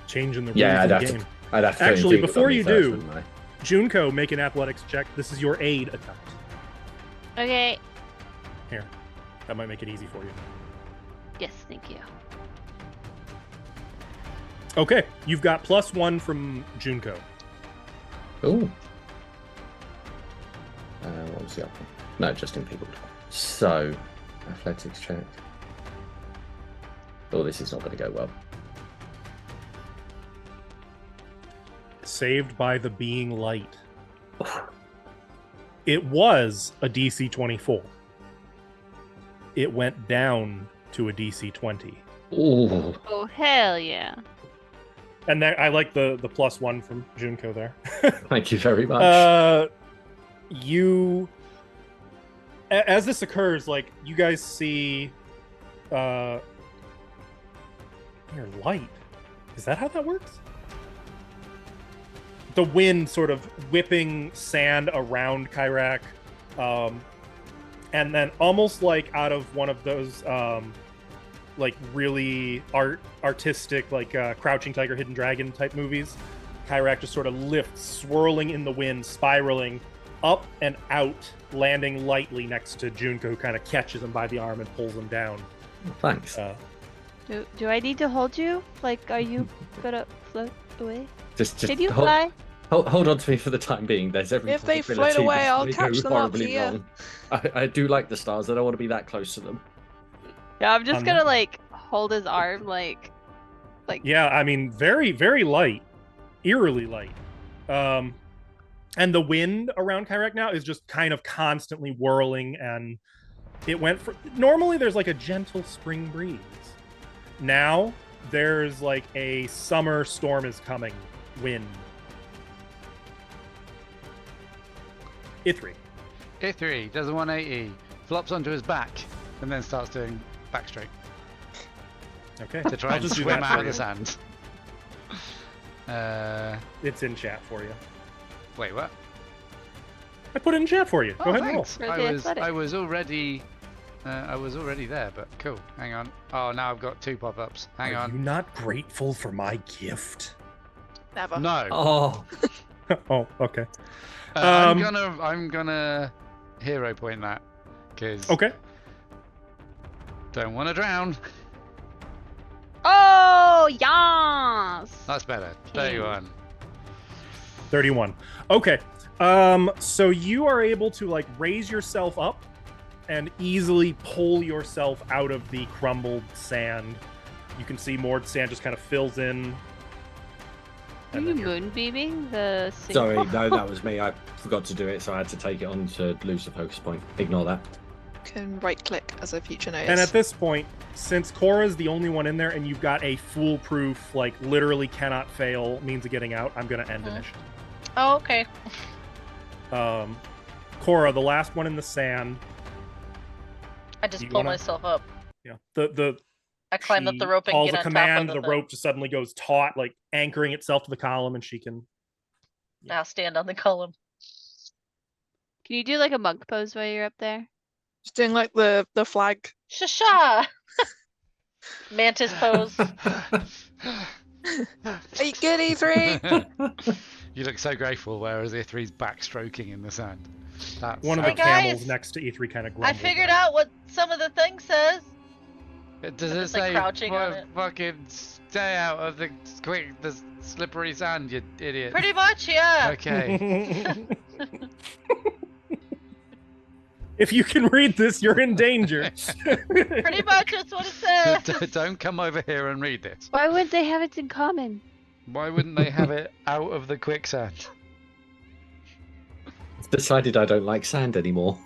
Speaker 2: Changing the rules
Speaker 5: Yeah,
Speaker 2: of the
Speaker 5: I'd
Speaker 2: game.
Speaker 5: have to put
Speaker 2: Actually,
Speaker 5: enfeebled
Speaker 2: before
Speaker 5: on me
Speaker 2: you
Speaker 5: first,
Speaker 2: do-
Speaker 5: wouldn't I?
Speaker 2: Junko, make an athletics check. This is your aid attempt.
Speaker 8: Okay.
Speaker 2: Here. That might make it easy for you.
Speaker 8: Yes, thank you.
Speaker 2: Okay, you've got +1 from Junko.
Speaker 5: Ooh. What was the other one? No, just enfeebled. So, Athletics check. Oh, this is not going to go well.
Speaker 2: Saved by the being light. It was a DC 24. It went down to a DC 20.
Speaker 5: Oh,
Speaker 8: Oh hell yeah!
Speaker 2: And that, I like the +1 from Junko there.
Speaker 5: thank you very much.
Speaker 2: You, as this occurs, like you guys see, your light. Is that how that works? The wind sort of whipping sand around Kyrak, and then almost like out of one of those like really artistic, like Crouching Tiger, Hidden Dragon type movies, Kyrak just sort of lifts, swirling in the wind, spiraling up and out, landing lightly next to Junko, who kind of catches him by the arm and pulls him down.
Speaker 5: Thanks.
Speaker 8: Do I need to hold you? Like, are you gonna float away?
Speaker 5: Just
Speaker 8: Can you
Speaker 5: hold,
Speaker 8: fly?
Speaker 5: hold on to me for the time being. There's every
Speaker 4: If they
Speaker 5: possibility
Speaker 4: float away,
Speaker 5: this
Speaker 4: I'll
Speaker 5: may
Speaker 4: catch
Speaker 5: go
Speaker 4: them up
Speaker 5: horribly
Speaker 4: here.
Speaker 5: wrong. I do like the stars. I don't want to be that close to them.
Speaker 8: Yeah, I'm just
Speaker 2: I'm
Speaker 8: gonna
Speaker 2: not-
Speaker 8: like hold his arm, like
Speaker 2: Yeah, I mean, very, very light, eerily light. And the wind around Kyrak now is just kind of constantly whirling, and it went for. Normally, there's like a gentle spring breeze. Now there's like a summer storm is coming. Wind. Ithri.
Speaker 1: Ithri does a 180, flops onto his back, and then starts doing backstroke
Speaker 2: Okay.
Speaker 1: to try
Speaker 2: I'll
Speaker 1: and
Speaker 2: just do
Speaker 1: swim
Speaker 2: that
Speaker 1: out
Speaker 2: for
Speaker 1: of the
Speaker 2: you.
Speaker 1: sand.
Speaker 2: It's in chat for you.
Speaker 1: Wait, what?
Speaker 2: I put it in chat for you. Go
Speaker 1: Oh,
Speaker 2: ahead and roll.
Speaker 1: thanks.
Speaker 8: For the athletic.
Speaker 1: I was already there, but cool. Hang on. Oh, now I've got 2 pop-ups. Hang
Speaker 2: Are you
Speaker 1: on.
Speaker 2: not grateful for my gift?
Speaker 4: Never.
Speaker 1: No.
Speaker 5: Oh,
Speaker 2: Oh, okay.
Speaker 1: I'm gonna hero point that because
Speaker 2: Okay.
Speaker 1: don't want to drown.
Speaker 8: oh yes.
Speaker 1: That's better. 31.
Speaker 2: 31. Okay. So you are able to like raise yourself up and easily pull yourself out of the crumbled sand. You can see more sand just kind of fills in.
Speaker 8: Are
Speaker 2: And
Speaker 8: you
Speaker 2: then you're-
Speaker 8: moonbeaming the
Speaker 5: sorry.
Speaker 8: signal?
Speaker 5: No, that was me. I forgot to do it, so I had to take it on to lose the focus point. Ignore that.
Speaker 4: Can right click as a future notice.
Speaker 2: And at this point, since Cora's the only one in there and you've got a foolproof, like literally cannot fail means of getting out, I'm going to end initiative.
Speaker 6: Oh, okay.
Speaker 2: Cora, the last one in the sand.
Speaker 6: I just
Speaker 2: You
Speaker 6: pull
Speaker 2: wanna-
Speaker 6: myself up.
Speaker 2: Yeah. The
Speaker 6: I climb up
Speaker 2: she
Speaker 6: the rope and
Speaker 2: calls
Speaker 6: get
Speaker 2: a
Speaker 6: on
Speaker 2: command,
Speaker 6: top of
Speaker 2: the rope just suddenly goes taut, like anchoring itself to the column, and she can.
Speaker 6: Now stand on the column.
Speaker 8: Can you do like a monk pose while you're up there?
Speaker 4: Just doing like the flag.
Speaker 6: Shasha! Mantis pose.
Speaker 4: Are you good, E3?
Speaker 1: You look so grateful, whereas Ithri's backstroking in the sand. That's
Speaker 2: One of the
Speaker 6: Hey, guys.
Speaker 2: camels next to E3 kind of
Speaker 6: I
Speaker 2: grumbles.
Speaker 6: figured out what some of the thing says.
Speaker 1: Does
Speaker 6: I'm
Speaker 1: it
Speaker 6: just, like,
Speaker 1: say
Speaker 6: crouching on it.
Speaker 1: fucking stay out of the slippery sand, you idiot?
Speaker 6: Pretty much, yeah.
Speaker 1: Okay.
Speaker 2: If you can read this, you're in danger.
Speaker 6: Pretty much, that's what it says.
Speaker 1: Don't come over here and read this.
Speaker 8: Why wouldn't they have it in common?
Speaker 1: Why wouldn't they have it out of the quicksand?
Speaker 5: Decided I don't like sand anymore.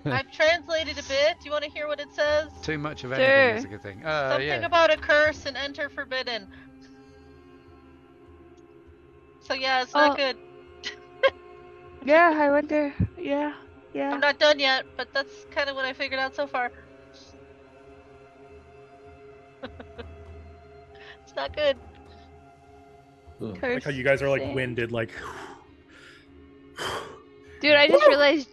Speaker 6: I've translated a bit. Do you want to hear what it says?
Speaker 1: Too much of
Speaker 8: Sure.
Speaker 1: anything is a good thing.
Speaker 6: Something
Speaker 1: Yeah.
Speaker 6: about a curse and enter forbidden. So yeah, it's not
Speaker 8: Oh.
Speaker 6: good.
Speaker 8: Yeah, I wonder. Yeah, yeah.
Speaker 6: I'm not done yet, but that's kind of what I figured out so far. It's not good.
Speaker 5: Ugh.
Speaker 2: Like how you guys are like
Speaker 8: Cursed
Speaker 2: winded, like.
Speaker 8: Dude, I just realized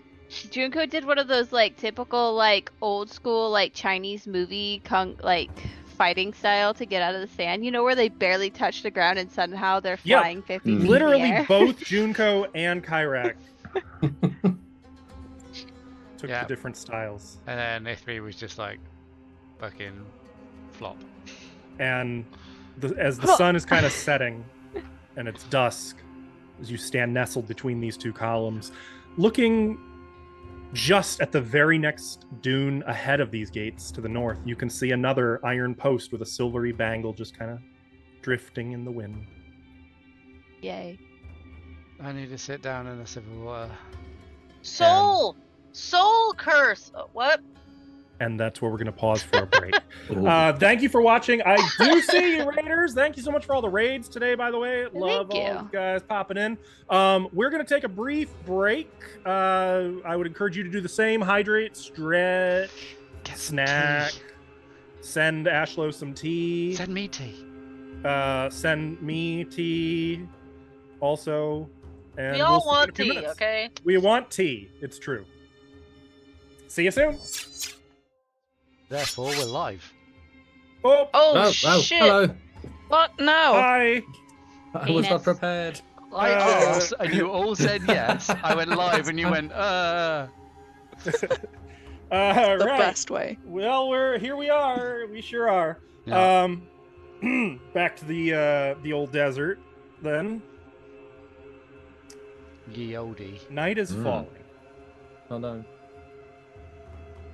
Speaker 8: Junko did one of those like typical like old school like Chinese movie like fighting style to get out of the sand. You know where they barely touch the ground and somehow they're
Speaker 2: Yep.
Speaker 8: flying 50 feet in the
Speaker 2: Literally,
Speaker 8: air.
Speaker 2: both Junko and Kyrak took
Speaker 1: Yeah.
Speaker 2: the different styles.
Speaker 1: And then Ithri was just like, fucking flop.
Speaker 2: And as the sun is kind of setting and it's dusk, as you stand nestled between these two columns, looking Just at the very next dune ahead of these gates to the north, you can see another iron post with a silvery bangle just kind of drifting in the wind.
Speaker 8: Yay.
Speaker 1: I need to sit down in a sip of water.
Speaker 6: Soul curse. What?
Speaker 2: And that's where we're going to pause for a break.
Speaker 5: Ooh.
Speaker 2: Thank you for watching. I do see you, Raiders. Thank you so much for all the raids today, by the way. Love all
Speaker 8: you.
Speaker 2: you guys popping in. We're going to take a brief break. I would encourage you to do the same. Hydrate, stretch,
Speaker 1: Get some
Speaker 2: snack.
Speaker 1: tea.
Speaker 2: Send Ashlow some tea.
Speaker 1: Send me tea.
Speaker 2: Send me tea also. And
Speaker 6: We all
Speaker 2: we'll see you in a
Speaker 6: want
Speaker 2: few
Speaker 6: tea,
Speaker 2: minutes.
Speaker 6: okay?
Speaker 2: We want tea. It's true. See you soon.
Speaker 1: Therefore, we're live.
Speaker 2: Oh,
Speaker 6: Oh, shit!
Speaker 5: hello.
Speaker 4: What? No.
Speaker 2: hi.
Speaker 5: I was not
Speaker 8: Penis.
Speaker 5: prepared.
Speaker 1: I asked, and you all said yes. I went live, and you went,
Speaker 4: The
Speaker 2: Right.
Speaker 4: best way.
Speaker 2: Well, here we are. We sure are.
Speaker 1: Yeah.
Speaker 2: Back to the old desert. Then
Speaker 1: Ye olde.
Speaker 2: night is
Speaker 5: Mm.
Speaker 2: falling.
Speaker 5: Oh no.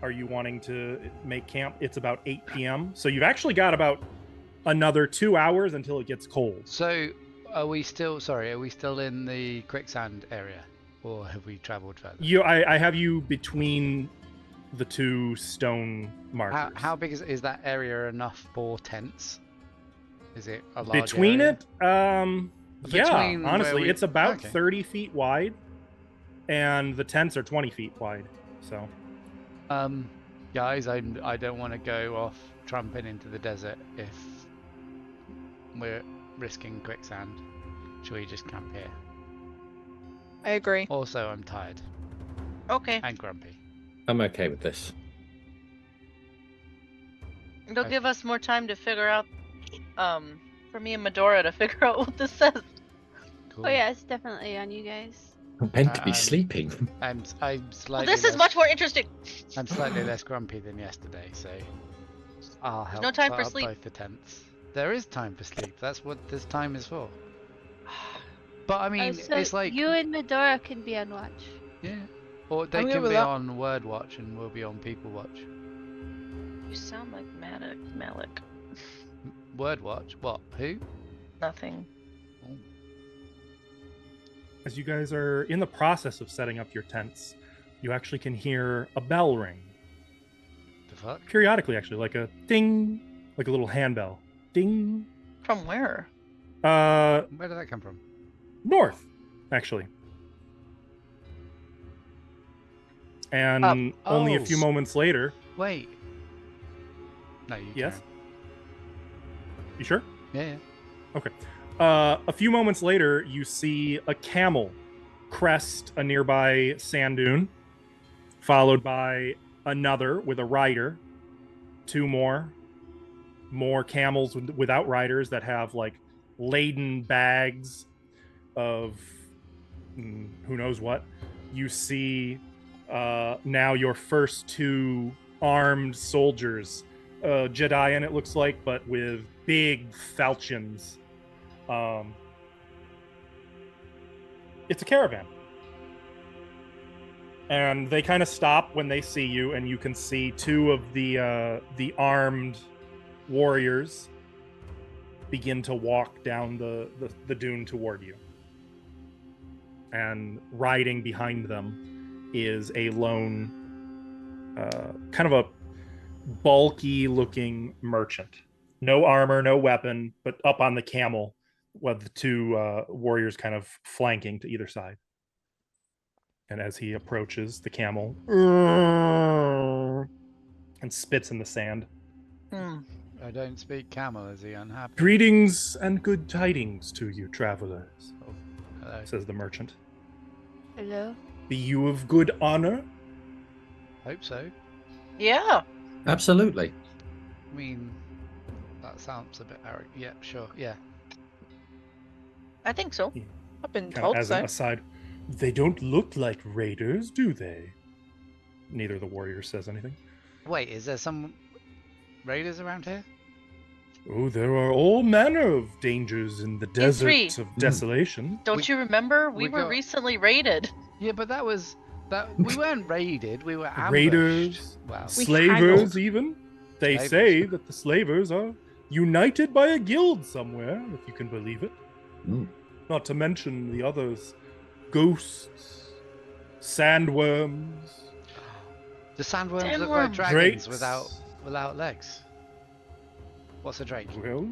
Speaker 2: Are you wanting to make camp? It's about 8 p.m. So you've actually got about another 2 hours until it gets cold.
Speaker 1: So, are we still in the quicksand area? Or have we travelled further?
Speaker 2: I have you between the two stone markers.
Speaker 1: How big is that area enough for tents? Is it a large
Speaker 2: Between
Speaker 1: area?
Speaker 2: it, yeah,
Speaker 1: Between where
Speaker 2: honestly,
Speaker 1: we-
Speaker 2: it's about
Speaker 1: okay.
Speaker 2: 30 feet wide, and the tents are 20 feet wide. So
Speaker 1: Guys, I don't want to go off tramping into the desert if we're risking quicksand. Should we just camp here?
Speaker 4: I agree.
Speaker 1: Also, I'm tired
Speaker 6: Okay.
Speaker 1: and grumpy.
Speaker 5: I'm okay with this.
Speaker 6: It'll give us more time to figure out, for me and Medora to figure out what this says.
Speaker 1: Cool.
Speaker 8: Oh yeah, it's definitely on you guys.
Speaker 5: I'm meant to be
Speaker 1: Um,
Speaker 5: sleeping.
Speaker 1: I'm
Speaker 6: Well,
Speaker 1: slightly.
Speaker 6: this is
Speaker 1: less-
Speaker 6: much more interesting.
Speaker 1: I'm slightly less grumpy than yesterday, so I'll help
Speaker 6: no time
Speaker 1: put
Speaker 6: for
Speaker 1: up
Speaker 6: sleep.
Speaker 1: both the tents. There is time for sleep. That's what this time is for. But I mean,
Speaker 8: So
Speaker 1: it's like
Speaker 8: you and Medora can be on watch.
Speaker 1: yeah, or they
Speaker 4: I'm good
Speaker 1: can
Speaker 4: with
Speaker 1: be
Speaker 4: that.
Speaker 1: on Word Watch and we'll be on People Watch.
Speaker 6: You sound like Malik.
Speaker 1: Word Watch? What? Who?
Speaker 6: Nothing.
Speaker 1: Oh.
Speaker 2: as you guys are in the process of setting up your tents, you actually can hear a bell ring.
Speaker 1: The fuck?
Speaker 2: Periodically, actually, like a ding, like a little handbell. Ding.
Speaker 6: From where?
Speaker 1: Where did that come from?
Speaker 2: North, actually. And
Speaker 1: Up.
Speaker 2: only a
Speaker 1: Oh.
Speaker 2: few moments later,
Speaker 1: Wait. No, you.
Speaker 2: yes?
Speaker 1: carry
Speaker 2: You sure?
Speaker 1: on. Yeah.
Speaker 2: A few moments later, you see a camel crest a nearby sand dune, followed by another with a rider, two more camels without riders that have like laden bags of who knows what. You see now your first two armed soldiers, Jedi, it looks like, but with big falchions. It's a caravan, and they kind of stop when they see you, and you can see two of the armed warriors begin to walk down the dune toward you. And riding behind them is a lone, kind of a bulky looking merchant. No armor, no weapon, but up on the camel with the two warriors kind of flanking to either side. And as he approaches the camel and spits in the sand.
Speaker 1: I don't speak camel. Is he unhappy?
Speaker 2: Greetings and good tidings to you, travelers,
Speaker 1: Hello.
Speaker 2: says the merchant.
Speaker 8: Hello.
Speaker 2: Be you of good honor?
Speaker 1: Hope so.
Speaker 6: Yeah.
Speaker 5: Absolutely.
Speaker 1: I mean, that sounds a bit arrogant. Yeah, sure. Yeah.
Speaker 6: I think so.
Speaker 4: I've been
Speaker 2: Kind of
Speaker 4: told
Speaker 2: as
Speaker 4: so.
Speaker 2: an aside, they don't look like raiders, do they? Neither of the warriors says anything.
Speaker 1: Wait, is there some raiders around here?
Speaker 2: Oh, there are all manner of dangers in the Desert
Speaker 6: three.
Speaker 2: of Desolation.
Speaker 6: Don't
Speaker 1: We-
Speaker 6: you remember? We
Speaker 1: we
Speaker 6: were
Speaker 1: got-
Speaker 6: recently raided.
Speaker 1: Yeah, but that was That we weren't raided. We were ambushed.
Speaker 2: Raiders,
Speaker 1: Well,
Speaker 4: We
Speaker 2: slavers,
Speaker 4: haggled.
Speaker 2: even. They
Speaker 1: Slavers.
Speaker 2: say that the slavers are united by a guild somewhere, if you can believe it.
Speaker 5: Mm.
Speaker 2: Not to mention the others: ghosts, sandworms.
Speaker 1: the sandworms look
Speaker 6: Sandworms.
Speaker 1: like dragons
Speaker 2: Drakes.
Speaker 1: without legs. What's a drake?
Speaker 2: Well,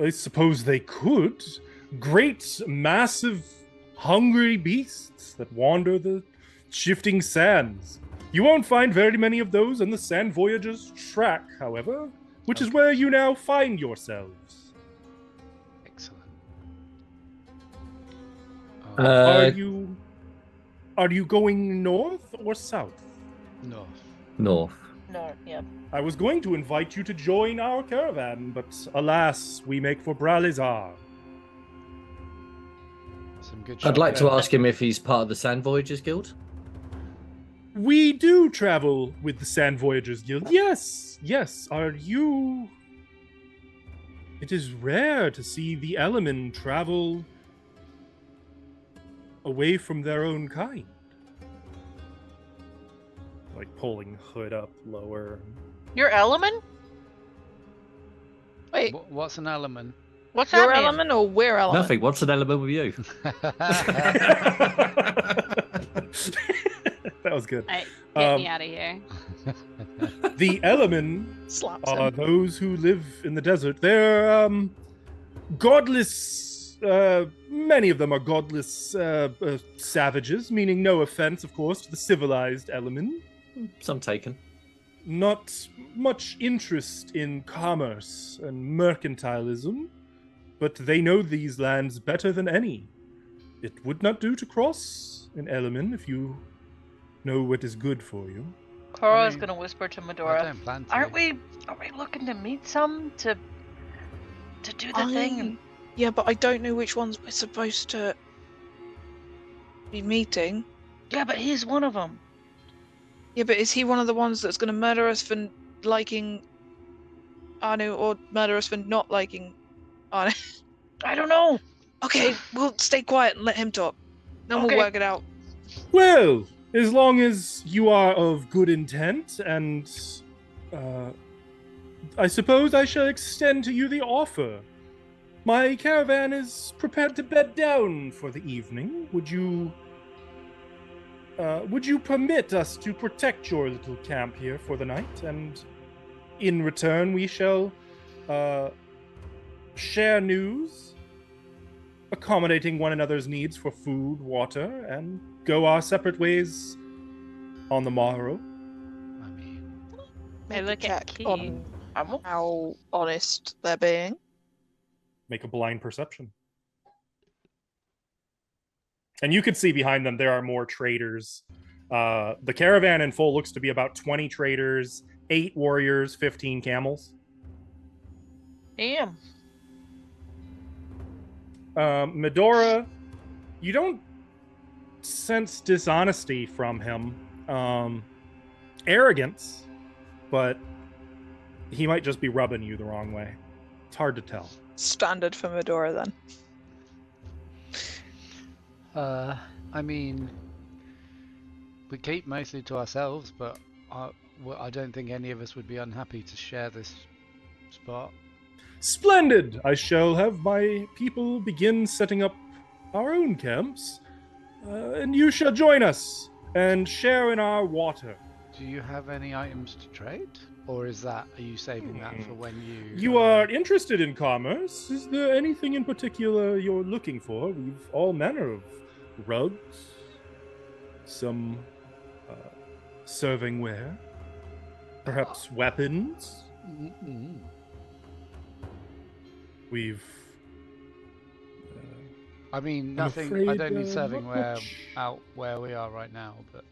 Speaker 2: I suppose they could. Great, massive, hungry beasts that wander the shifting sands. You won't find very many of those on the Sand Voyager's track, however, which is
Speaker 1: Okay.
Speaker 2: where you now find yourselves.
Speaker 1: Excellent.
Speaker 2: Are you going north or south?
Speaker 1: No.
Speaker 5: North.
Speaker 6: No, yeah.
Speaker 2: I was going to invite you to join our caravan, but alas, we make for Bralizar.
Speaker 1: Some good.
Speaker 5: I'd like to
Speaker 1: shopping.
Speaker 5: ask him if he's part of the Sand Voyagers Guild.
Speaker 2: We do travel with the Sand Voyagers Guild. Yes. Are you? It is rare to see the Element travel away from their own kind. Like pulling hood up lower.
Speaker 6: Your element?
Speaker 4: Wait,
Speaker 1: What's an element?
Speaker 6: What's
Speaker 4: your
Speaker 6: that mean?
Speaker 4: element or we're element?
Speaker 5: Nothing. What's an element with you?
Speaker 2: That was good.
Speaker 8: Alright, get me
Speaker 2: Um,
Speaker 8: out of here.
Speaker 2: The Element
Speaker 4: Slaps
Speaker 2: are
Speaker 4: him.
Speaker 2: those who live in the desert. They're godless. Many of them are godless savages, meaning no offense, of course, to the civilized Element.
Speaker 5: Some taken.
Speaker 2: Not much interest in commerce and mercantilism, but they know these lands better than any. It would not do to cross an Element if you know what is good for you.
Speaker 6: Cora
Speaker 1: I
Speaker 6: is
Speaker 1: mean,
Speaker 6: gonna whisper to
Speaker 1: I
Speaker 6: Medora.
Speaker 1: don't plan to.
Speaker 6: Are we looking to meet some to do the thing?
Speaker 4: Yeah, but I don't know which ones we're supposed to be meeting.
Speaker 6: Yeah, but he's one of them.
Speaker 4: Yeah, but is he one of the ones that's going to murder us for liking Anu or murder us for not liking Anu?
Speaker 6: I don't know.
Speaker 4: Okay, we'll stay quiet and let him talk. Then
Speaker 6: Okay.
Speaker 4: we'll work it out.
Speaker 2: Well, as long as you are of good intent, and I suppose I shall extend to you the offer. My caravan is prepared to bed down for the evening. Would you permit us to protect your little camp here for the night? And in return, we shall share news, accommodating one another's needs for food, water, and go our separate ways on the morrow.
Speaker 1: I mean,
Speaker 8: I
Speaker 4: Make a
Speaker 8: look at
Speaker 4: check
Speaker 8: Key.
Speaker 4: on
Speaker 6: I'm
Speaker 4: how honest they're being.
Speaker 2: Make a blind perception. And you can see behind them there are more traders. The caravan in full looks to be about 20 traders, 8 warriors, 15 camels.
Speaker 6: Damn.
Speaker 2: Medora, you don't sense dishonesty from him. Arrogance, but he might just be rubbing you the wrong way. It's hard to tell.
Speaker 4: Standard for Medora then.
Speaker 1: I mean, we keep mostly to ourselves, but I don't think any of us would be unhappy to share this spot.
Speaker 2: Splendid! I shall have my people begin setting up our own camps, and you shall join us and share in our water.
Speaker 1: Do you have any items to trade? Or are you saving that for when you...
Speaker 2: You are interested in commerce. Is there anything in particular you're looking for? We've all manner of rugs, some serving ware, perhaps weapons.
Speaker 1: Mm-mm.
Speaker 2: We've
Speaker 1: I mean,
Speaker 2: I'm
Speaker 1: nothing... I
Speaker 2: afraid,
Speaker 1: don't need
Speaker 2: not
Speaker 1: servingware
Speaker 2: much.
Speaker 1: out where we are right now, but...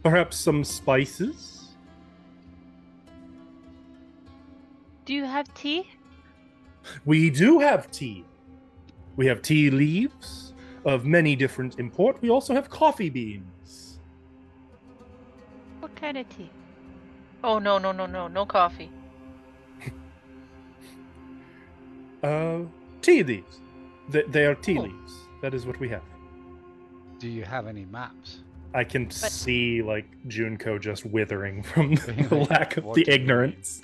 Speaker 2: perhaps some spices.
Speaker 8: Do you have tea?
Speaker 2: We do have tea. We have tea leaves of many different import. We also have coffee beans.
Speaker 8: What kind of tea?
Speaker 6: Oh no coffee.
Speaker 2: Tea leaves. They are tea
Speaker 6: Oh.
Speaker 2: leaves. That is what we have.
Speaker 1: Do you have any maps?
Speaker 2: I can see like Junko just withering from
Speaker 1: Being
Speaker 2: the
Speaker 1: like,
Speaker 2: lack of
Speaker 1: "What
Speaker 2: the
Speaker 1: do you mean?"
Speaker 2: ignorance.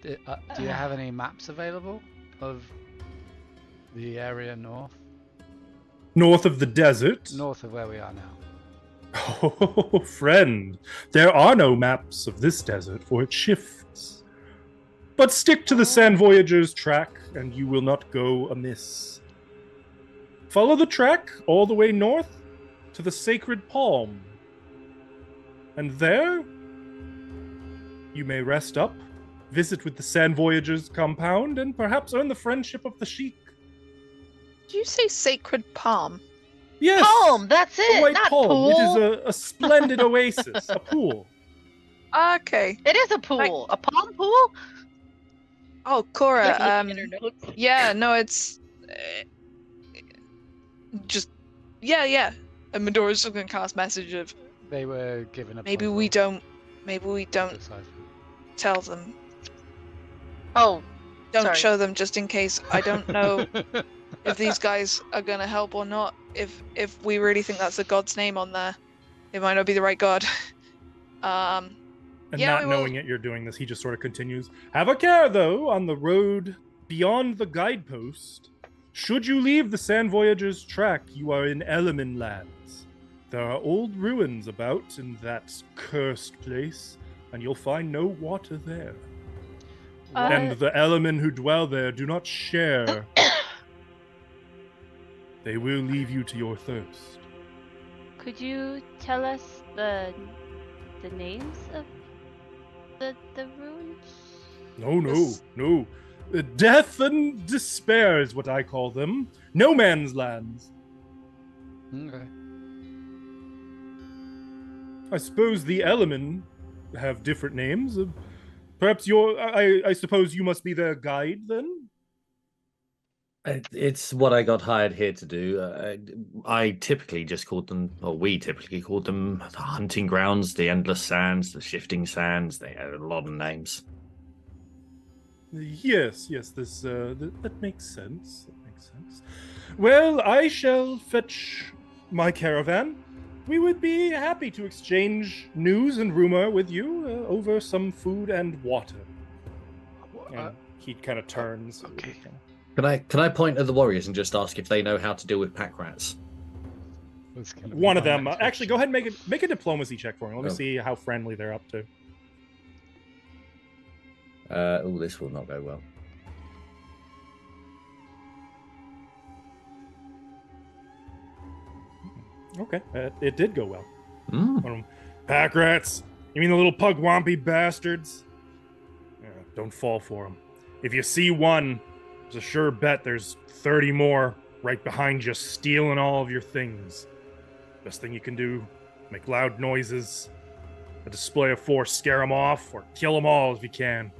Speaker 1: Do you have any maps available of the area north
Speaker 2: North of the desert.
Speaker 1: of where we are now?
Speaker 2: Oh, friend, there are no maps of this desert, for it shifts. But stick to the Sand Voyager's track, and you will not go amiss. Follow the track all the way north to the Sacred Palm. And there, you may rest up, visit with the Sand Voyager's compound, and perhaps earn the friendship of the Sheik.
Speaker 4: Did you say sacred palm?
Speaker 2: Yes!
Speaker 6: Palm, that's
Speaker 2: A
Speaker 6: it,
Speaker 2: white
Speaker 6: not
Speaker 2: palm.
Speaker 6: pool.
Speaker 2: It is a splendid oasis, a pool.
Speaker 4: Okay.
Speaker 6: It is a pool. A palm pool?
Speaker 4: Oh, Cora.
Speaker 6: Like looking at her notes.
Speaker 4: Yeah, no, it's just yeah. And Medora's just gonna cast message of
Speaker 1: They were given a
Speaker 4: maybe we don't tell them.
Speaker 6: Oh,
Speaker 4: Don't
Speaker 6: sorry.
Speaker 4: show them just in case. I don't know if these guys are gonna help or not. If we really think that's a god's name on there, it might not be the right god.
Speaker 2: And
Speaker 4: Yeah,
Speaker 2: not
Speaker 4: we will-
Speaker 2: knowing it, you're doing this. He just sort of continues. Have a care, though, on the road beyond the guidepost. Should you leave the Sand Voyager's track, you are in Elemen lands. There are old ruins about in that cursed place, and you'll find no water there. And the Elemen who dwell there do not share. They will leave you to your thirst.
Speaker 8: Could you tell us the names of the runes?
Speaker 2: No. Death and despair is what I call them. No man's lands.
Speaker 1: Okay.
Speaker 2: I suppose the Elemen have different names. Perhaps I suppose you must be their guide then?
Speaker 7: It's what I got hired here to do. I typically just called them, or we typically called them, the hunting grounds, the endless sands, the shifting sands. They had a lot of names.
Speaker 2: Yes, that makes sense. Well, I shall fetch my caravan. We would be happy to exchange news and rumor with you over some food and water. And he kind of turns.
Speaker 1: Okay.
Speaker 5: Can I point at the warriors and just ask if they know how to deal with pack rats?
Speaker 1: That's gonna be
Speaker 2: One
Speaker 1: my
Speaker 2: of them.
Speaker 1: next
Speaker 2: Actually, go
Speaker 1: question.
Speaker 2: ahead and make a diplomacy check for me. Let me
Speaker 5: Oh.
Speaker 2: see how friendly they're up to.
Speaker 7: This will not go well.
Speaker 2: Okay, it did go well.
Speaker 5: Mm.
Speaker 2: Pack rats? You mean the little pugwampy bastards? Yeah, don't fall for them. If you see one, there's a sure bet there's 30 more right behind you stealing all of your things. Best thing you can do, make loud noises, a display of force, scare them off, or kill them all if you can.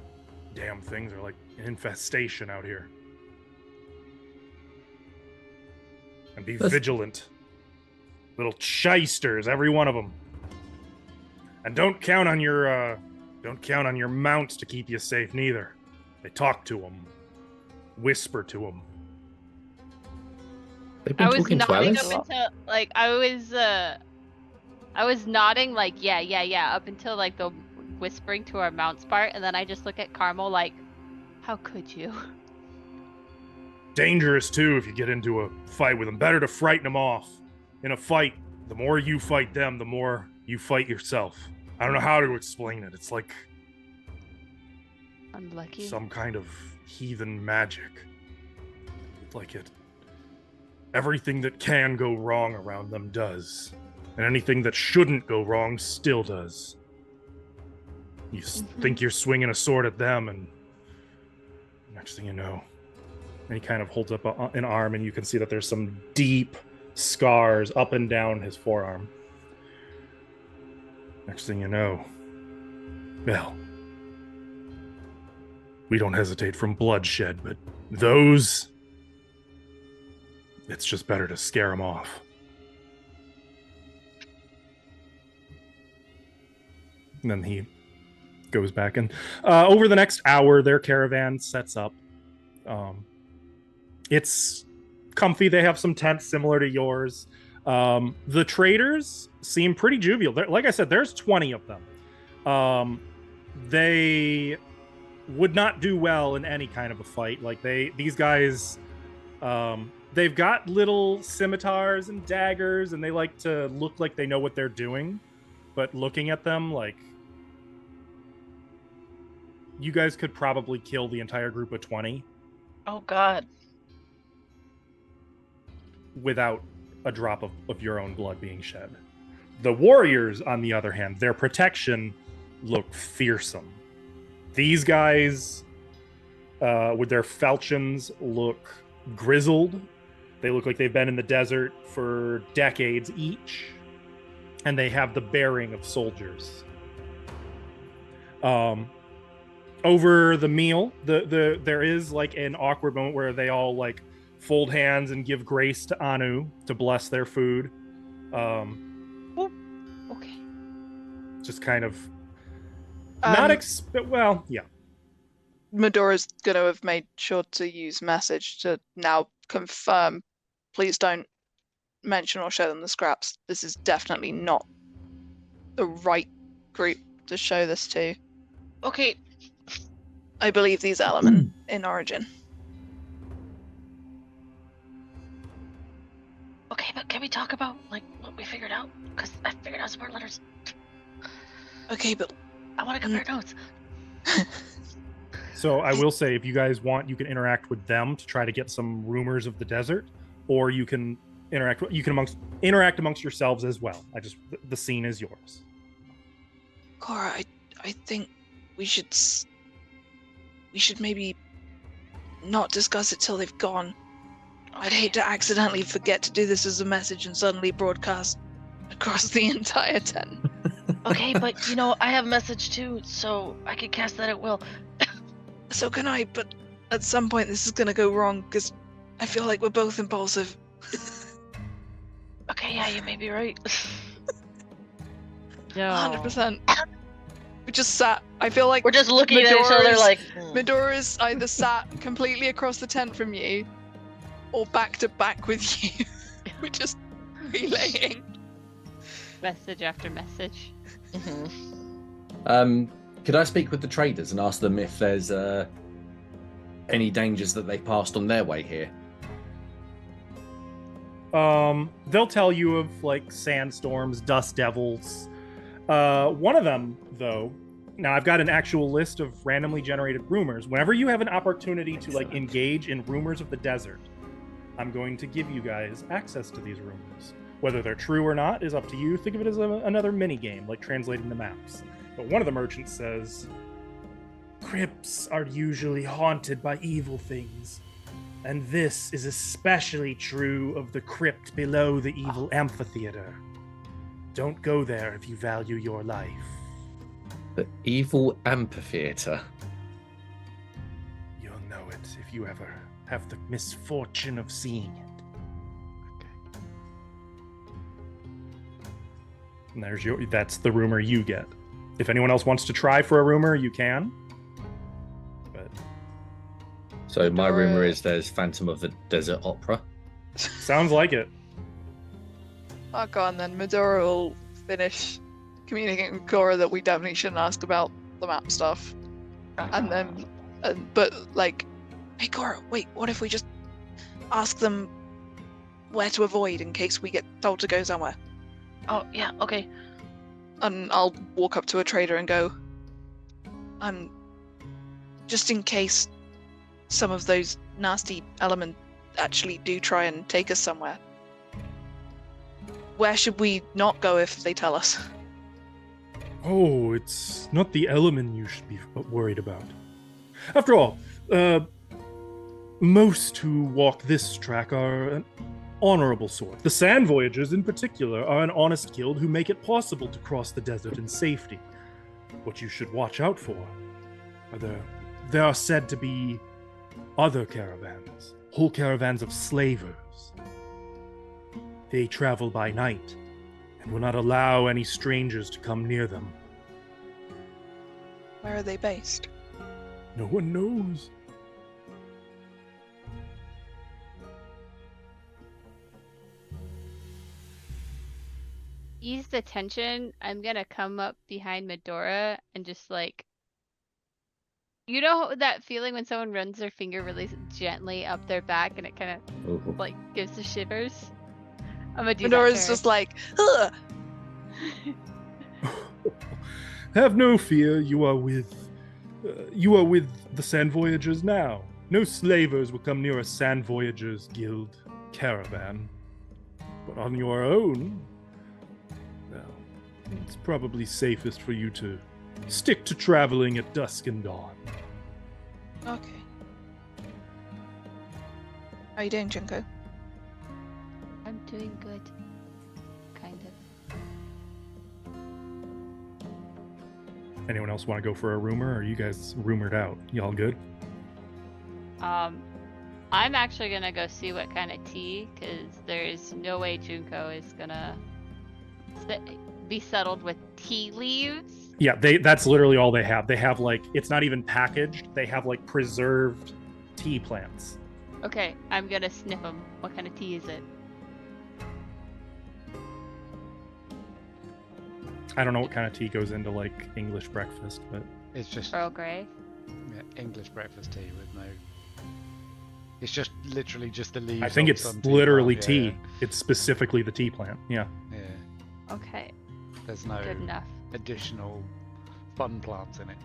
Speaker 2: Damn things are like an infestation out here. And be vigilant. Little shysters, every one of them. And don't count on your mounts to keep you safe neither. They talk to them, whisper to them.
Speaker 5: They've been
Speaker 8: I was
Speaker 5: talking to
Speaker 8: nodding
Speaker 5: Alice.
Speaker 8: up until like I was nodding like yeah up until like the whispering to our mounts part, and then I just look at Carmel like, how could you?
Speaker 2: Dangerous too if you get into a fight with them. Better to frighten them off. In a fight, the more you fight them, the more you fight yourself. I don't know how to explain it. It's like
Speaker 8: Unlucky.
Speaker 2: some kind of heathen magic. Like it. Everything that can go wrong around them does. And anything that shouldn't go wrong still does. You think you're swinging a sword at them, and next thing you know. And he kind of holds up an arm, and you can see that there's some deep scars up and down his forearm. Next thing you know, well, we don't hesitate from bloodshed, but those, it's just better to scare them off. And then he goes back, and over the next hour, their caravan sets up. It's comfy. They have some tents similar to yours. The traders seem pretty jovial. Like I said, there's 20 of them. They would not do well in any kind of a fight. Like these guys, they've got little scimitars and daggers, and they like to look like they know what they're doing. But looking at them, like, you guys could probably kill the entire group of 20
Speaker 6: Oh God.
Speaker 2: without a drop of your own blood being shed. The warriors, on the other hand, their protection look fearsome. These guys, with their falchions, look grizzled. They look like they've been in the desert for decades each, and they have the bearing of soldiers. Over the meal, there is like an awkward moment where they all like fold hands and give grace to Anu to bless their food.
Speaker 8: Okay.
Speaker 2: Just kind of well, yeah.
Speaker 4: Medora's gonna have made sure to use message to now confirm. Please don't mention or show them the scraps. This is definitely not the right group to show this to.
Speaker 6: Okay.
Speaker 4: I believe these elements in origin.
Speaker 6: Okay, but can we talk about like what we figured out? Because I figured out some more letters.
Speaker 4: Okay, but
Speaker 6: I want to compare notes.
Speaker 2: So I will say, if you guys want, you can interact with them to try to get some rumors of the desert, or you can interact amongst yourselves as well. The scene is yours.
Speaker 4: Cora, I think we should maybe not discuss it till they've gone. I'd hate to accidentally forget to do this as a message and suddenly broadcast across the entire tent.
Speaker 6: Okay, but I have a message too, so I can cast that at will.
Speaker 4: So can I, but at some point this is gonna go wrong, because I feel like we're both impulsive.
Speaker 6: Okay, yeah, you may be right.
Speaker 8: No.
Speaker 4: 100%. We just sat. I feel like
Speaker 6: We're just looking at each other like.
Speaker 4: Medora's either sat completely across the tent from you, or back to back with you. We're just relaying.
Speaker 8: Message after message.
Speaker 5: Could I speak with the traders and ask them if there's any dangers that they passed on their way here?
Speaker 2: They'll tell you of like sandstorms, dust devils. One of them, though, now I've got an actual list of randomly generated rumors. Whenever you have an opportunity to like engage in rumors of the desert, I'm going to give you guys access to these rumors. Whether they're true or not is up to you. Think of it as another mini game, like translating the maps. But one of the merchants says, crypts are usually haunted by evil things, and this is especially true of the crypt below the evil amphitheater. Don't go there if you value your life.
Speaker 5: The evil amphitheater.
Speaker 2: You'll know it if you ever have the misfortune of seeing it. And that's the rumor you get. If anyone else wants to try for a rumor, you can. But
Speaker 5: So my rumor is there's Phantom of the Desert Opera.
Speaker 2: sounds like it.
Speaker 4: Oh, go on then. Medora will finish communicating with Cora that we definitely shouldn't ask about the map stuff. And then, but like, hey Cora, wait, what if we just ask them where to avoid in case we get told to go somewhere?
Speaker 6: Oh yeah, okay.
Speaker 4: And I'll walk up to a trader and go, just in case some of those nasty elements actually do try and take us somewhere, where should we not go if they tell us?
Speaker 2: Oh, it's not the element you should be worried about. After all, most who walk this track are an honorable sort. The Sand Voyagers, in particular, are an honest guild who make it possible to cross the desert in safety. What you should watch out for are there are said to be other caravans, whole caravans of slavers. They travel by night and will not allow any strangers to come near them.
Speaker 4: Where are they based?
Speaker 2: No one knows.
Speaker 8: ease the tension, I'm gonna come up behind Medora and just like, you know that feeling when someone runs their finger really gently up their back and it kind
Speaker 5: Ooh.
Speaker 8: of like gives the shivers? I'm gonna do
Speaker 4: Medora's
Speaker 8: that to
Speaker 4: just like, ugh.
Speaker 2: Have no fear. You are with the Sand Voyagers now. No slavers will come near a Sand Voyagers Guild caravan. But on your own, well, it's probably safest for you to stick to traveling at dusk and dawn.
Speaker 4: Okay. How you doing, Junko?
Speaker 8: I'm doing good. Kind of.
Speaker 2: Anyone else want to go for a rumor, or are you guys rumored out? Y'all good?
Speaker 8: I'm actually gonna go see what kind of tea, because there's no way Junko is gonna be settled with tea leaves.
Speaker 2: Yeah, that's literally all they have. They have like, it's not even packaged. They have like preserved tea plants.
Speaker 8: Okay, I'm gonna sniff them. What kind of tea is it?
Speaker 2: I don't know what kind of tea goes into like English breakfast, but
Speaker 1: It's just
Speaker 8: Earl Grey.
Speaker 1: English breakfast tea with no. It's just literally just the leaves.
Speaker 2: I think
Speaker 1: of
Speaker 2: it's
Speaker 1: some tea
Speaker 2: literally
Speaker 1: plant,
Speaker 2: tea. It's specifically the tea plant. Yeah.
Speaker 1: Yeah.
Speaker 8: Okay,
Speaker 1: There's no
Speaker 8: good enough.
Speaker 1: additional fun plants in it.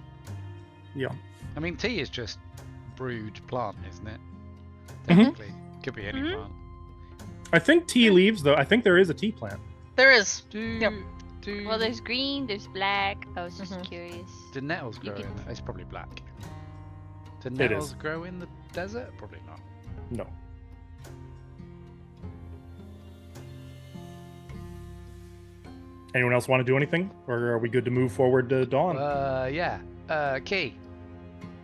Speaker 2: Yeah.
Speaker 1: I mean, tea is just brewed plant, isn't it?
Speaker 2: Mhm.
Speaker 1: Technically, could be any
Speaker 8: Mhm.
Speaker 1: plant.
Speaker 2: I think tea leaves, though. I think there is a tea plant.
Speaker 6: There is.
Speaker 1: Do
Speaker 6: Yep.
Speaker 1: do
Speaker 8: Well, there's green, there's black. I was just
Speaker 6: Mhm.
Speaker 8: curious.
Speaker 1: do nettles
Speaker 8: you
Speaker 1: grow
Speaker 8: could-
Speaker 1: in? It's probably black. Do
Speaker 2: It
Speaker 1: nettles
Speaker 2: is.
Speaker 1: grow in the desert? Probably not.
Speaker 2: No. Anyone else want to do anything, or are we good to move forward to dawn?
Speaker 1: Yeah. Key.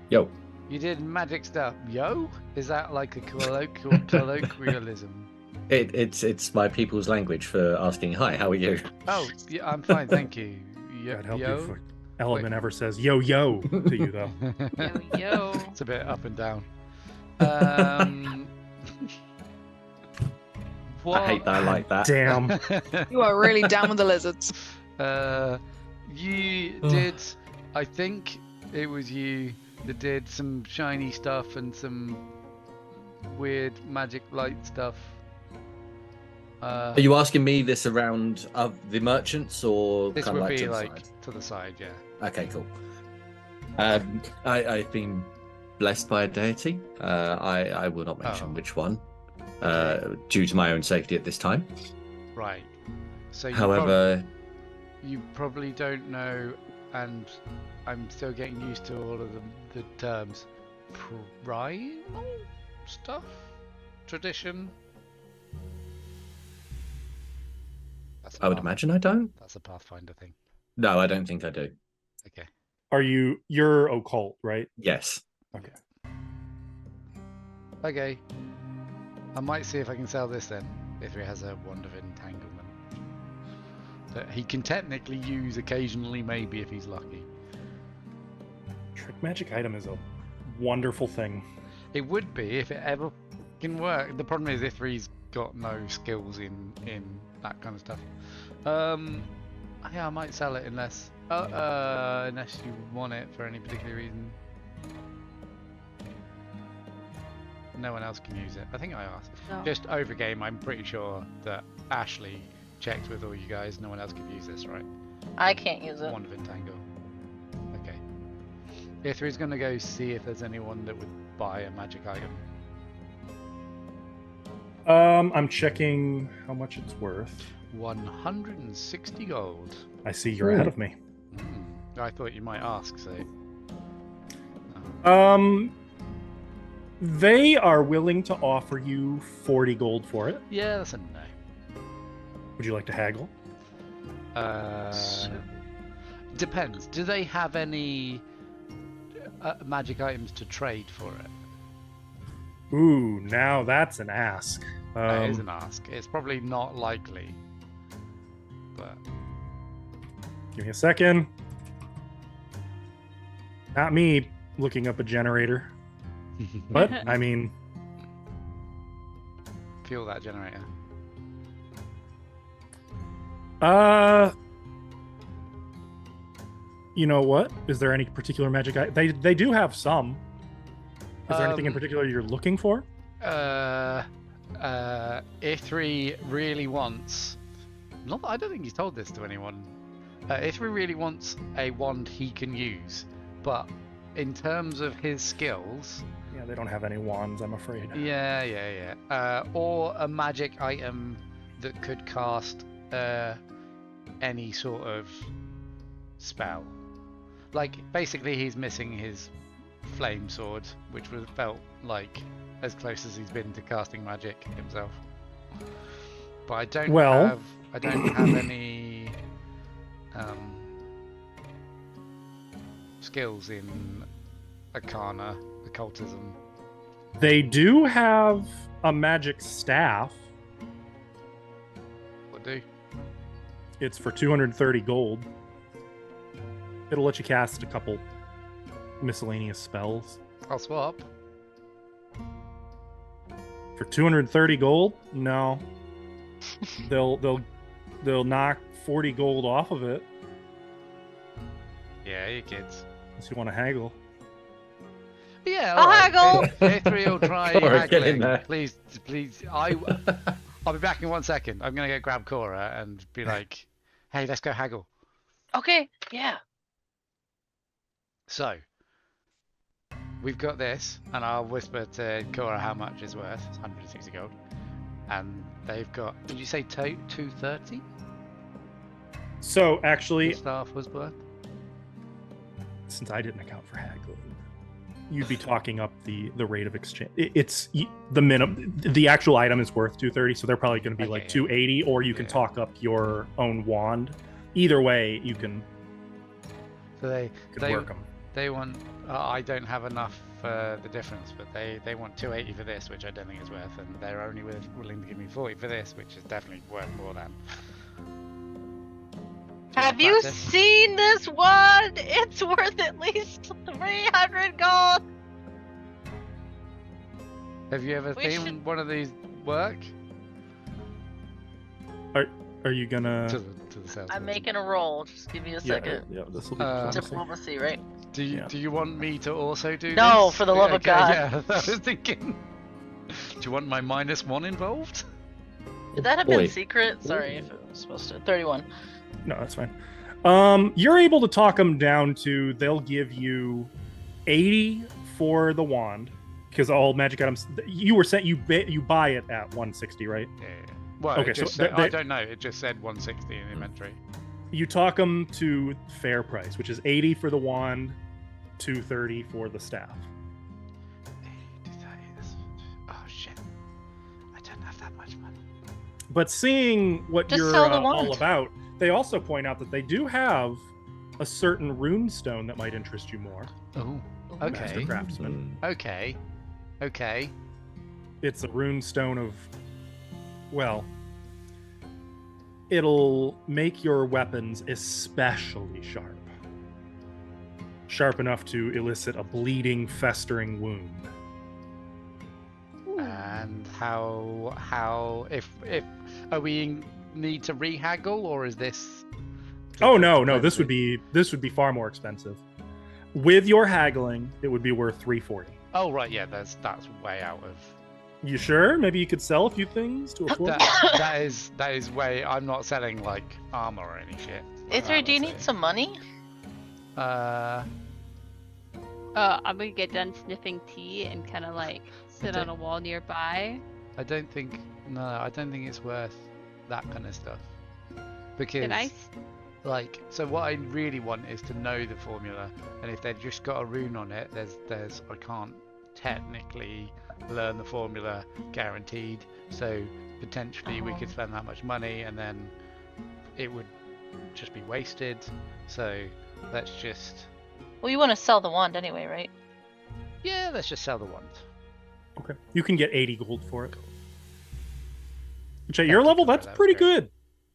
Speaker 5: Yo,
Speaker 1: You did magic stuff. Yo? Is that like a colloquialism?
Speaker 5: it's my people's language for asking hi. How are you?
Speaker 1: Oh, yeah, I'm fine, thank you.
Speaker 2: I'd help
Speaker 1: yo?
Speaker 2: you if Element ever says yo yo to you, though.
Speaker 8: Yo, yo.
Speaker 1: It's a bit up and down. Um,
Speaker 5: I hate that I like that.
Speaker 2: Damn.
Speaker 4: You are really down with the lizards.
Speaker 1: You did. I think it was you that did some shiny stuff and some weird magic light stuff.
Speaker 5: Are you asking me this around the merchants or
Speaker 1: This
Speaker 5: kind
Speaker 1: would
Speaker 5: of like
Speaker 1: be
Speaker 5: to the
Speaker 1: like
Speaker 5: side?
Speaker 1: to the side, yeah.
Speaker 5: Okay, cool. I've been blessed by a deity. I will not mention
Speaker 1: Oh.
Speaker 5: which one, due to my own safety at this time.
Speaker 1: Right. So you
Speaker 5: However,
Speaker 1: you probably don't know, and I'm still getting used to all of the terms. Primal stuff? Tradition? That's a
Speaker 5: I would
Speaker 1: Path-
Speaker 5: imagine I don't.
Speaker 1: That's a Pathfinder thing.
Speaker 5: No, I don't think I do.
Speaker 1: Okay.
Speaker 2: You're occult, right?
Speaker 5: Yes.
Speaker 2: Okay.
Speaker 1: Okay. I might see if I can sell this then, if he has a wand of entanglement. That he can technically use occasionally, maybe, if he's lucky.
Speaker 2: Trick magic item is a wonderful thing.
Speaker 1: It would be if it ever can work. The problem is if he's got no skills in that kind of stuff. Yeah, I might sell it unless you want it for any particular reason. No one else can use it. I think I asked.
Speaker 8: No.
Speaker 1: Just over game, I'm pretty sure that Ashley checked with all you guys. No one else could use this, right?
Speaker 6: I can't use it.
Speaker 1: Wand of Entangle. Okay. Ithri's gonna go see if there's anyone that would buy a magic item.
Speaker 2: I'm checking how much it's worth.
Speaker 1: 160 gold.
Speaker 2: I see you're ahead of me.
Speaker 1: I thought you might ask, so.
Speaker 2: They are willing to offer you 40 gold for it.
Speaker 1: Yeah, that's a no.
Speaker 2: Would you like to haggle?
Speaker 1: Depends. Do they have any magic items to trade for it?
Speaker 2: Ooh, now that's an ask.
Speaker 1: That is an ask. It's probably not likely. But
Speaker 2: Give me a second. Not me looking up a generator, but I mean,
Speaker 1: fuel that generator.
Speaker 2: You know what? Is there any particular magic? They do have some. Is there anything in particular you're looking for?
Speaker 1: Ithri really wants. Not, I don't think he's told this to anyone. Ithri really wants a wand he can use, but in terms of his skills.
Speaker 2: Yeah, they don't have any wands, I'm afraid.
Speaker 1: Yeah. Or a magic item that could cast any sort of spell. Like, basically, he's missing his flame sword, which was felt like as close as he's been to casting magic himself. But I don't have any skills in Arcana, occultism.
Speaker 2: They do have a magic staff.
Speaker 1: What do?
Speaker 2: It's for 230 gold. It'll let you cast a couple miscellaneous spells.
Speaker 1: I'll swap.
Speaker 2: For 230 gold? No. They'll knock 40 gold off of it.
Speaker 1: Yeah, you kids.
Speaker 2: Unless you want to haggle.
Speaker 1: Yeah,
Speaker 8: I'll
Speaker 1: alright.
Speaker 8: haggle!
Speaker 1: Ithri will try
Speaker 7: Cora, get in
Speaker 1: haggling.
Speaker 7: there.
Speaker 1: Please. I'll be back in 1 second. I'm gonna go grab Cora and be like, "Hey, let's go haggle."
Speaker 6: Okay, yeah.
Speaker 1: So, we've got this, and I'll whisper to Cora how much it's worth. It's 160 gold. And they've got, did you say 230?
Speaker 2: So,
Speaker 1: The
Speaker 2: actually,
Speaker 1: staff was worth?
Speaker 2: since I didn't account for haggling, you'd be talking up the rate of exchange. It's the minimum. The actual item is worth 230, so they're probably going to be
Speaker 1: Okay,
Speaker 2: like
Speaker 1: yeah.
Speaker 2: 280, or you can
Speaker 1: Yeah.
Speaker 2: talk up your own wand. Either way, you can
Speaker 1: So they
Speaker 2: work them.
Speaker 1: They want, I don't have enough for the difference, but they want 280 for this, which I don't think is worth, and they're only willing to give me 40 for this, which is definitely worth more than.
Speaker 8: Have you
Speaker 1: Practice.
Speaker 8: seen this one? It's worth at least 300 gold.
Speaker 1: Have you ever
Speaker 6: We
Speaker 1: seen
Speaker 6: should-
Speaker 1: one of these work?
Speaker 2: Are you gonna?
Speaker 1: To the sales.
Speaker 6: I'm making a roll. Just give me a second.
Speaker 2: Yeah, this will be.
Speaker 6: Diplomacy, right?
Speaker 1: Do you
Speaker 2: Yeah.
Speaker 1: do you want me to also do
Speaker 6: No,
Speaker 1: this?
Speaker 6: for the love of God.
Speaker 1: Yeah, I was thinking. Do you want my -1 involved?
Speaker 6: Did that have
Speaker 5: Boy.
Speaker 6: been secret? Sorry if it was supposed to. 31.
Speaker 2: No, that's fine. You're able to talk them down to. They'll give you 80 for the wand because all magic items you were sent. You buy it at 160, right?
Speaker 1: Yeah. Well,
Speaker 2: Okay,
Speaker 1: it
Speaker 2: so
Speaker 1: just said,
Speaker 2: they-
Speaker 1: I don't know. It just said 160 in inventory.
Speaker 2: You talk them to fair price, which is 80 for the wand, 230 for the staff.
Speaker 1: 80 to 30. Oh shit! I don't have that much money.
Speaker 2: But seeing what
Speaker 6: Just
Speaker 2: you're
Speaker 6: sell the
Speaker 2: all
Speaker 6: wand.
Speaker 2: about, they also point out that they do have a certain rune stone that might interest you more.
Speaker 1: Oh.
Speaker 2: Master
Speaker 1: Okay.
Speaker 2: Craftsman.
Speaker 1: Okay. Okay.
Speaker 2: It's a rune stone of, well, it'll make your weapons especially sharp. Sharp enough to elicit a bleeding, festering wound.
Speaker 1: And how if we need to rehaggle, or is this?
Speaker 2: Oh no, this would be far more expensive. With your haggling, it would be worth 340.
Speaker 1: Oh right, yeah, that's way out of.
Speaker 2: You sure? Maybe you could sell a few things to afford.
Speaker 1: That is way. I'm not selling like armor or any shit. like
Speaker 6: Ithri,
Speaker 1: that,
Speaker 6: do you
Speaker 1: let's
Speaker 6: need
Speaker 1: say.
Speaker 6: some money?
Speaker 8: I'm gonna get done sniffing tea and kind of like sit on a wall nearby.
Speaker 1: I don't think. No, I don't think it's worth that kind of stuff. Because
Speaker 8: Can I?
Speaker 1: like, so what I really want is to know the formula, and if they've just got a rune on it, there's I can't technically learn the formula guaranteed. So potentially we could spend that much money, and then it would just be wasted. So let's just
Speaker 6: Well, you want to sell the wand anyway, right?
Speaker 1: let's just sell the wand.
Speaker 2: Okay. You can get 80 gold for it. Which at
Speaker 1: Thank
Speaker 2: your
Speaker 1: you,
Speaker 2: level,
Speaker 1: Cora,
Speaker 2: that's
Speaker 1: that was
Speaker 2: pretty
Speaker 1: great.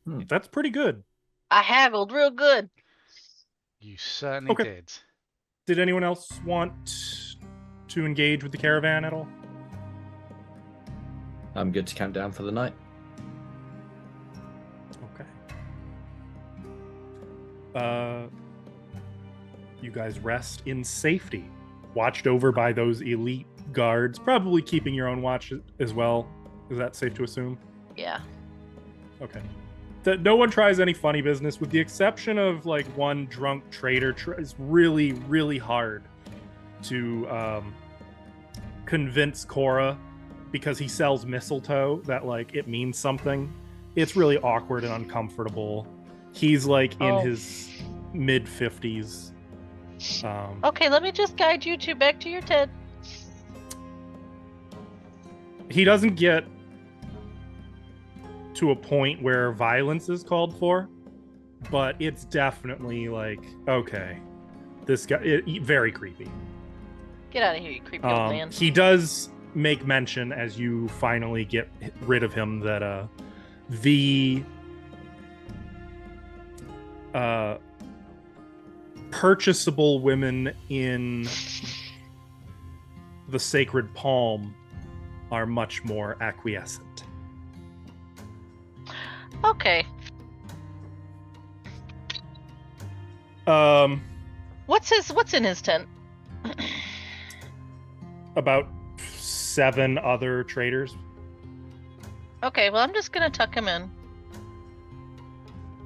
Speaker 2: good. That's pretty good.
Speaker 6: I haggled real good.
Speaker 1: You certainly
Speaker 2: Okay.
Speaker 1: did.
Speaker 2: Did anyone else want to engage with the caravan at all?
Speaker 5: I'm good to camp down for the night.
Speaker 2: Okay. you guys rest in safety, watched over by those elite guards, probably keeping your own watch as well. Is that safe to assume?
Speaker 6: Yeah.
Speaker 2: Okay. That no one tries any funny business, with the exception of like one drunk trader. It's really, really hard to convince Cora, because he sells mistletoe, that like it means something. It's really awkward and uncomfortable. He's like in his mid 50s.
Speaker 6: Okay, let me just guide you back to your tent.
Speaker 2: He doesn't get to a point where violence is called for, but it's definitely like, okay, this guy, very creepy.
Speaker 6: Get out of here, you creepy old man.
Speaker 2: He does make mention, as you finally get rid of him, that the purchasable women in the Sacred Palm are much more acquiescent.
Speaker 6: Okay. What's in his tent?
Speaker 2: About 7 other traders.
Speaker 6: Okay, well, I'm just gonna tuck him in.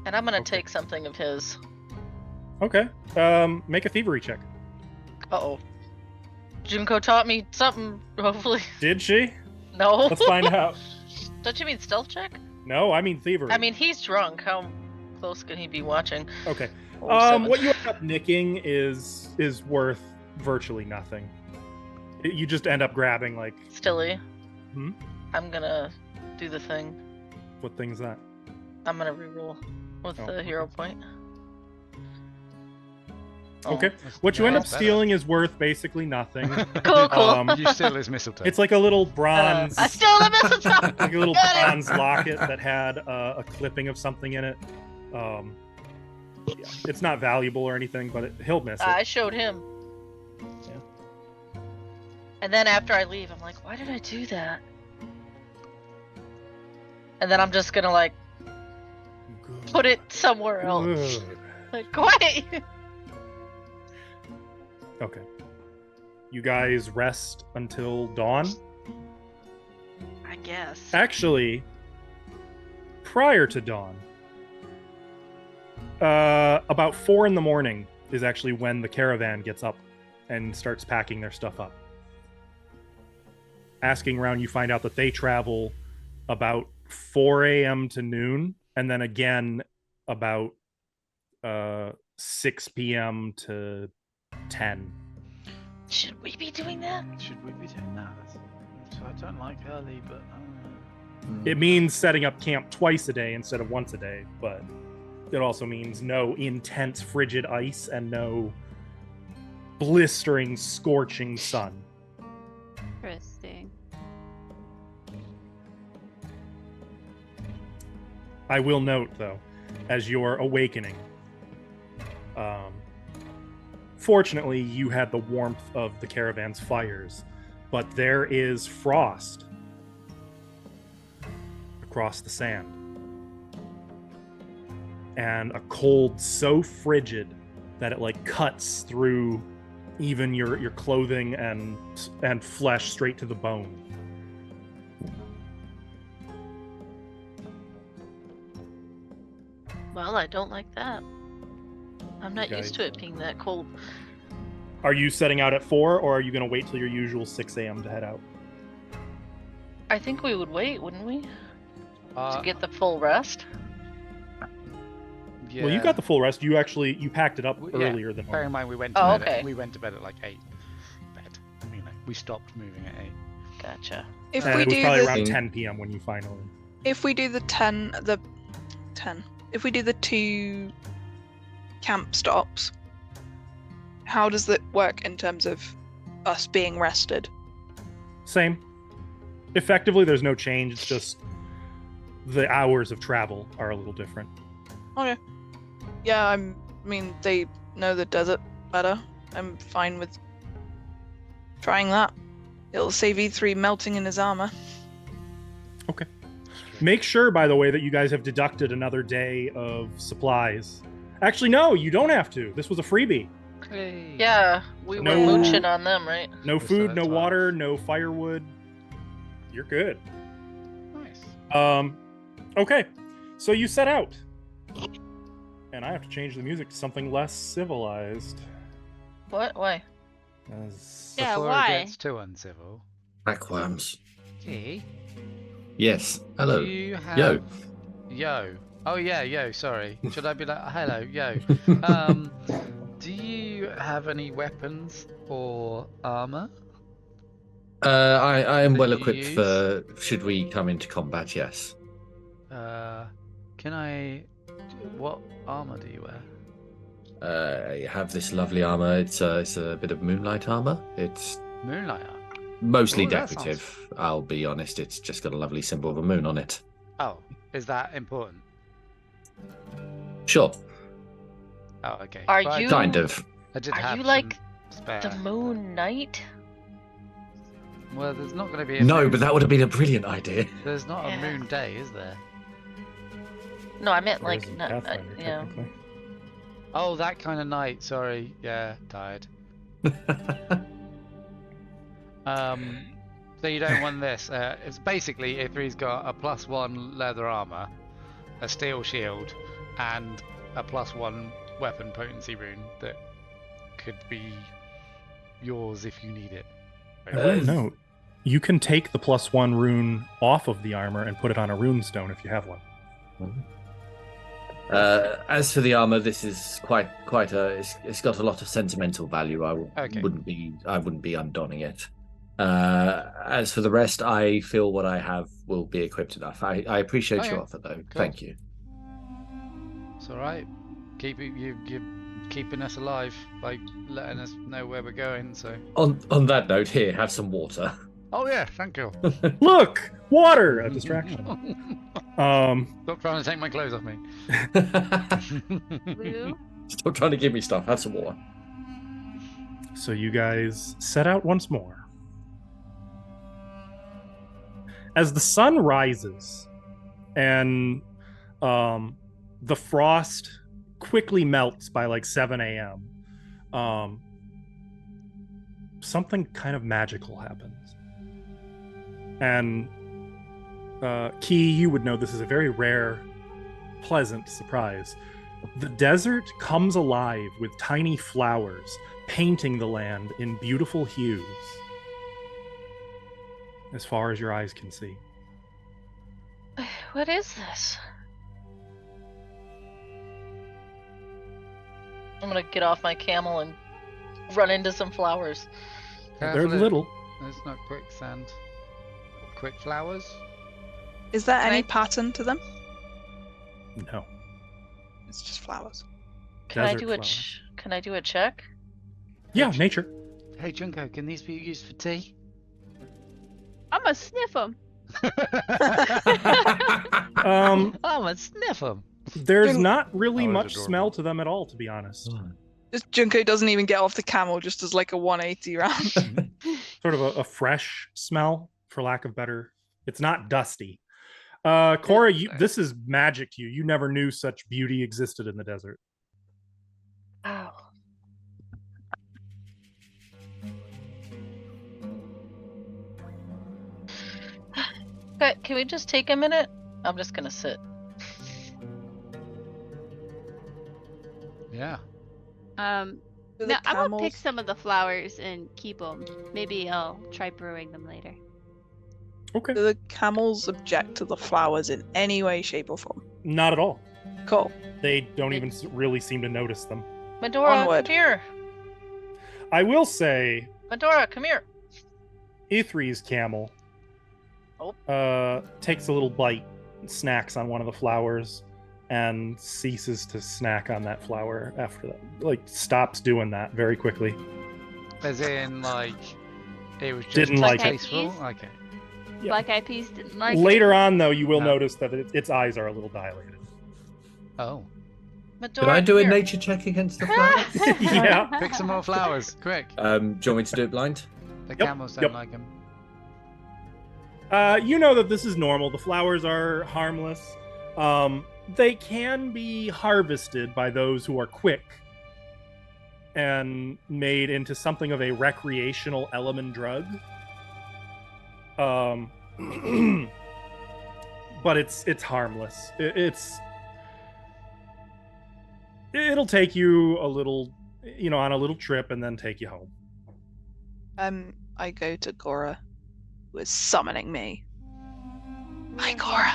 Speaker 6: And I'm gonna take something of his.
Speaker 2: Okay. Make a thievery check.
Speaker 6: Uh-oh. Junko taught me something, hopefully.
Speaker 2: Did she?
Speaker 6: No.
Speaker 2: Let's find out.
Speaker 6: Don't you mean stealth check?
Speaker 2: No, I mean thievery.
Speaker 6: I mean, he's drunk. How close can he be watching?
Speaker 2: Okay.
Speaker 6: Oh, 7.
Speaker 2: What you end up nicking is worth virtually nothing. You just end up grabbing like.
Speaker 6: Stilly.
Speaker 2: Hmm?
Speaker 6: I'm gonna do the thing.
Speaker 2: What thing's that?
Speaker 6: I'm gonna reroll with the hero point.
Speaker 2: Okay. What you end up stealing is worth basically nothing.
Speaker 6: Cool.
Speaker 1: You steal his mistletoe.
Speaker 2: It's like a little bronze.
Speaker 6: I stole the mistletoe.
Speaker 2: Like a little
Speaker 6: Got it.
Speaker 2: bronze locket that had a clipping of something in it. Yeah. It's not valuable or anything, but he'll miss it.
Speaker 6: I showed him.
Speaker 2: Yeah.
Speaker 6: And then after I leave, I'm like, why did I do that? And then I'm just gonna like put it somewhere else.
Speaker 2: Good.
Speaker 6: Like, wait.
Speaker 2: Okay. You guys rest until dawn?
Speaker 6: I guess.
Speaker 2: Actually, prior to dawn, about 4 in the morning is actually when the caravan gets up and starts packing their stuff up. Asking around, you find out that they travel about 4 a.m. to noon, and then again about 6 p.m. to 10.
Speaker 6: Should we be doing that?
Speaker 1: Should we be doing that? So I don't like early, but
Speaker 2: It means setting up camp twice a day instead of once a day, but it also means no intense frigid ice and no blistering, scorching sun.
Speaker 8: Interesting.
Speaker 2: I will note, though, as you're awakening, fortunately, you had the warmth of the caravan's fires, but there is frost across the sand. And a cold so frigid that it like cuts through even your clothing and flesh straight to the bone.
Speaker 6: Well, I don't like that. I'm not
Speaker 2: Okay.
Speaker 6: used to it being that cold.
Speaker 2: Are you setting out at 4, or are you going to wait till your usual 6 a.m. to head out?
Speaker 6: I think we would wait, wouldn't we?
Speaker 1: Uh,
Speaker 6: To get the full rest?
Speaker 1: yeah.
Speaker 2: Well, you got the full rest. You packed it up
Speaker 1: Yeah,
Speaker 2: earlier than
Speaker 1: Bear in
Speaker 2: normal.
Speaker 1: mind, we went to
Speaker 6: Oh,
Speaker 1: bed.
Speaker 6: okay.
Speaker 1: We went to bed at like 8. You know, we stopped moving at 8.
Speaker 6: Gotcha.
Speaker 4: If
Speaker 2: And
Speaker 4: we
Speaker 2: it was
Speaker 4: do
Speaker 2: probably
Speaker 4: the
Speaker 2: around 10 p.m. when you finally.
Speaker 4: if we do the 10, if we do the 2 camp stops, how does that work in terms of us being rested?
Speaker 2: Same. Effectively, there's no change. It's just the hours of travel are a little different.
Speaker 4: Okay. Yeah, I mean, they know the desert better. I'm fine with trying that. It'll save E3 melting in his armor.
Speaker 2: Make sure, by the way, that you guys have deducted another day of supplies Actually, no, you don't have to. This was a freebie.
Speaker 1: Hey.
Speaker 6: Yeah, we
Speaker 2: No-
Speaker 6: were mooching on them, right?
Speaker 2: No
Speaker 1: We're still
Speaker 2: food,
Speaker 1: at
Speaker 2: no
Speaker 1: 12.
Speaker 2: water, no firewood. You're good.
Speaker 1: Nice.
Speaker 2: Okay. So you set out. And I have to change the music to something less civilized.
Speaker 6: What? Why?
Speaker 2: As-
Speaker 8: Yeah,
Speaker 1: Before
Speaker 8: why?
Speaker 1: it gets too uncivil.
Speaker 7: Backworms.
Speaker 1: Gee,
Speaker 7: Yes. Hello.
Speaker 1: do you have...
Speaker 7: Yo.
Speaker 1: Yo. Oh yeah, yo, sorry. Should I be like, hello, yo. Do you have any weapons or armor?
Speaker 7: I am
Speaker 1: That
Speaker 7: well
Speaker 1: you
Speaker 7: equipped
Speaker 1: use?
Speaker 7: for should we come into combat. Yes.
Speaker 1: Can I... What armor do you wear?
Speaker 7: I have this lovely armor. It's a bit of moonlight armor. It's
Speaker 1: Moonlight armor?
Speaker 7: mostly
Speaker 1: Oh, that
Speaker 7: decorative. I'll be honest. It's just got a lovely symbol of a moon on it.
Speaker 1: Oh, is that important?
Speaker 7: Sure.
Speaker 1: Oh, okay.
Speaker 6: Are
Speaker 1: But I
Speaker 6: you-
Speaker 1: did-
Speaker 7: Kind of.
Speaker 1: I did
Speaker 6: Are
Speaker 1: have
Speaker 6: you
Speaker 1: some
Speaker 6: like
Speaker 1: spare.
Speaker 6: The Moon Knight?
Speaker 1: Well, there's not going to be a
Speaker 7: No,
Speaker 1: moon-
Speaker 7: but that would have been a brilliant idea.
Speaker 1: There's not a
Speaker 6: Yeah.
Speaker 1: moon day, is there?
Speaker 6: No, I meant
Speaker 2: Or is
Speaker 6: like
Speaker 2: it
Speaker 6: not,
Speaker 2: Pathfinder,
Speaker 6: yeah.
Speaker 2: technically?
Speaker 1: Oh, that kind of night. Sorry. Yeah, tired. So you don't want this. It's basically A3's got a +1 leather armor, a steel shield, and a +1 weapon potency rune that could be yours if you need it.
Speaker 2: I will note, you can take the +1 rune off of the armor and put it on a rune stone if you have one.
Speaker 7: As for the armor, this is quite a. It's got a lot of sentimental value.
Speaker 1: Okay.
Speaker 7: wouldn't be undonning it. As for the rest, I feel what I have will be equipped enough. I appreciate
Speaker 1: Okay.
Speaker 7: your offer, though.
Speaker 1: Cool.
Speaker 7: Thank you.
Speaker 1: It's all right. You're keeping us alive by letting us know where we're going. So.
Speaker 7: On that note, here, have some water.
Speaker 1: Oh yeah, thank you.
Speaker 2: Look! Water! A distraction.
Speaker 1: Stop trying to take my clothes off me.
Speaker 8: Blue?
Speaker 7: Stop trying to give me stuff. Have some water.
Speaker 2: So you guys set out once more. As the sun rises and the frost quickly melts by like 7 a.m., something kind of magical happens. And Key, you would know this is a very rare, pleasant surprise. The desert comes alive with tiny flowers painting the land in beautiful hues as far as your eyes can see.
Speaker 6: What is this? I'm gonna get off my camel and run into some flowers.
Speaker 2: They're
Speaker 1: Careful,
Speaker 2: little.
Speaker 1: It's not quicksand. Quick flowers.
Speaker 4: Is there
Speaker 6: Can
Speaker 4: any
Speaker 6: I-
Speaker 4: pattern to them?
Speaker 2: No.
Speaker 4: It's just flowers.
Speaker 6: Can I
Speaker 2: Desert
Speaker 6: do
Speaker 2: flowers.
Speaker 6: Can I do a check?
Speaker 2: Yeah, nature.
Speaker 1: Hey Junko, can these be used for tea?
Speaker 8: I'm gonna sniff them.
Speaker 2: Um,
Speaker 1: I'm gonna sniff them.
Speaker 2: there's
Speaker 4: Jun-
Speaker 2: not really
Speaker 1: Oh, it's
Speaker 2: much
Speaker 1: adorable.
Speaker 2: smell to them at all, to be honest.
Speaker 4: Just Junko doesn't even get off the camel, just does like a 180 round.
Speaker 2: Sort of a fresh smell, for lack of better. It's not dusty. Cora, this is magic to you. You never knew such beauty existed in the desert.
Speaker 6: Oh. Okay, can we just take a minute? I'm just gonna sit.
Speaker 1: Yeah.
Speaker 4: Do the
Speaker 8: No, I'm gonna pick
Speaker 4: camels-
Speaker 8: some of the flowers and keep them. Maybe I'll try brewing them later.
Speaker 2: Okay.
Speaker 4: Do the camels object to the flowers in any way, shape, or form?
Speaker 2: Not at all.
Speaker 4: Cool.
Speaker 2: They don't even really seem to notice them.
Speaker 6: Medora,
Speaker 4: Onward.
Speaker 6: come here.
Speaker 2: I will say,
Speaker 6: Medora, come here.
Speaker 2: Ithri's camel
Speaker 6: Oh.
Speaker 2: takes a little bite, snacks on one of the flowers, and ceases to snack on that flower after that. Like, stops doing that very quickly.
Speaker 1: As in, like, it was just
Speaker 2: Didn't like
Speaker 8: it.
Speaker 1: tasteful. Okay.
Speaker 2: Yeah.
Speaker 8: Black Eyed Peas didn't like it.
Speaker 2: Later on, though, you will
Speaker 1: No.
Speaker 2: notice that its eyes are a little dilated.
Speaker 1: Oh.
Speaker 6: Medora,
Speaker 5: Could I do
Speaker 6: come
Speaker 5: a
Speaker 6: here.
Speaker 5: nature check against the flowers?
Speaker 2: Yeah.
Speaker 1: Pick some more flowers, quick.
Speaker 5: Do you want me to do it blind?
Speaker 1: The
Speaker 2: Yep,
Speaker 1: camels don't
Speaker 2: yep.
Speaker 1: like them.
Speaker 2: You know that this is normal. The flowers are harmless. they can be harvested by those who are quick and made into something of a recreational element drug. But it's harmless. It'll take you a little, on a little trip and then take you home.
Speaker 4: I go to Cora, who is summoning me. Hi, Cora.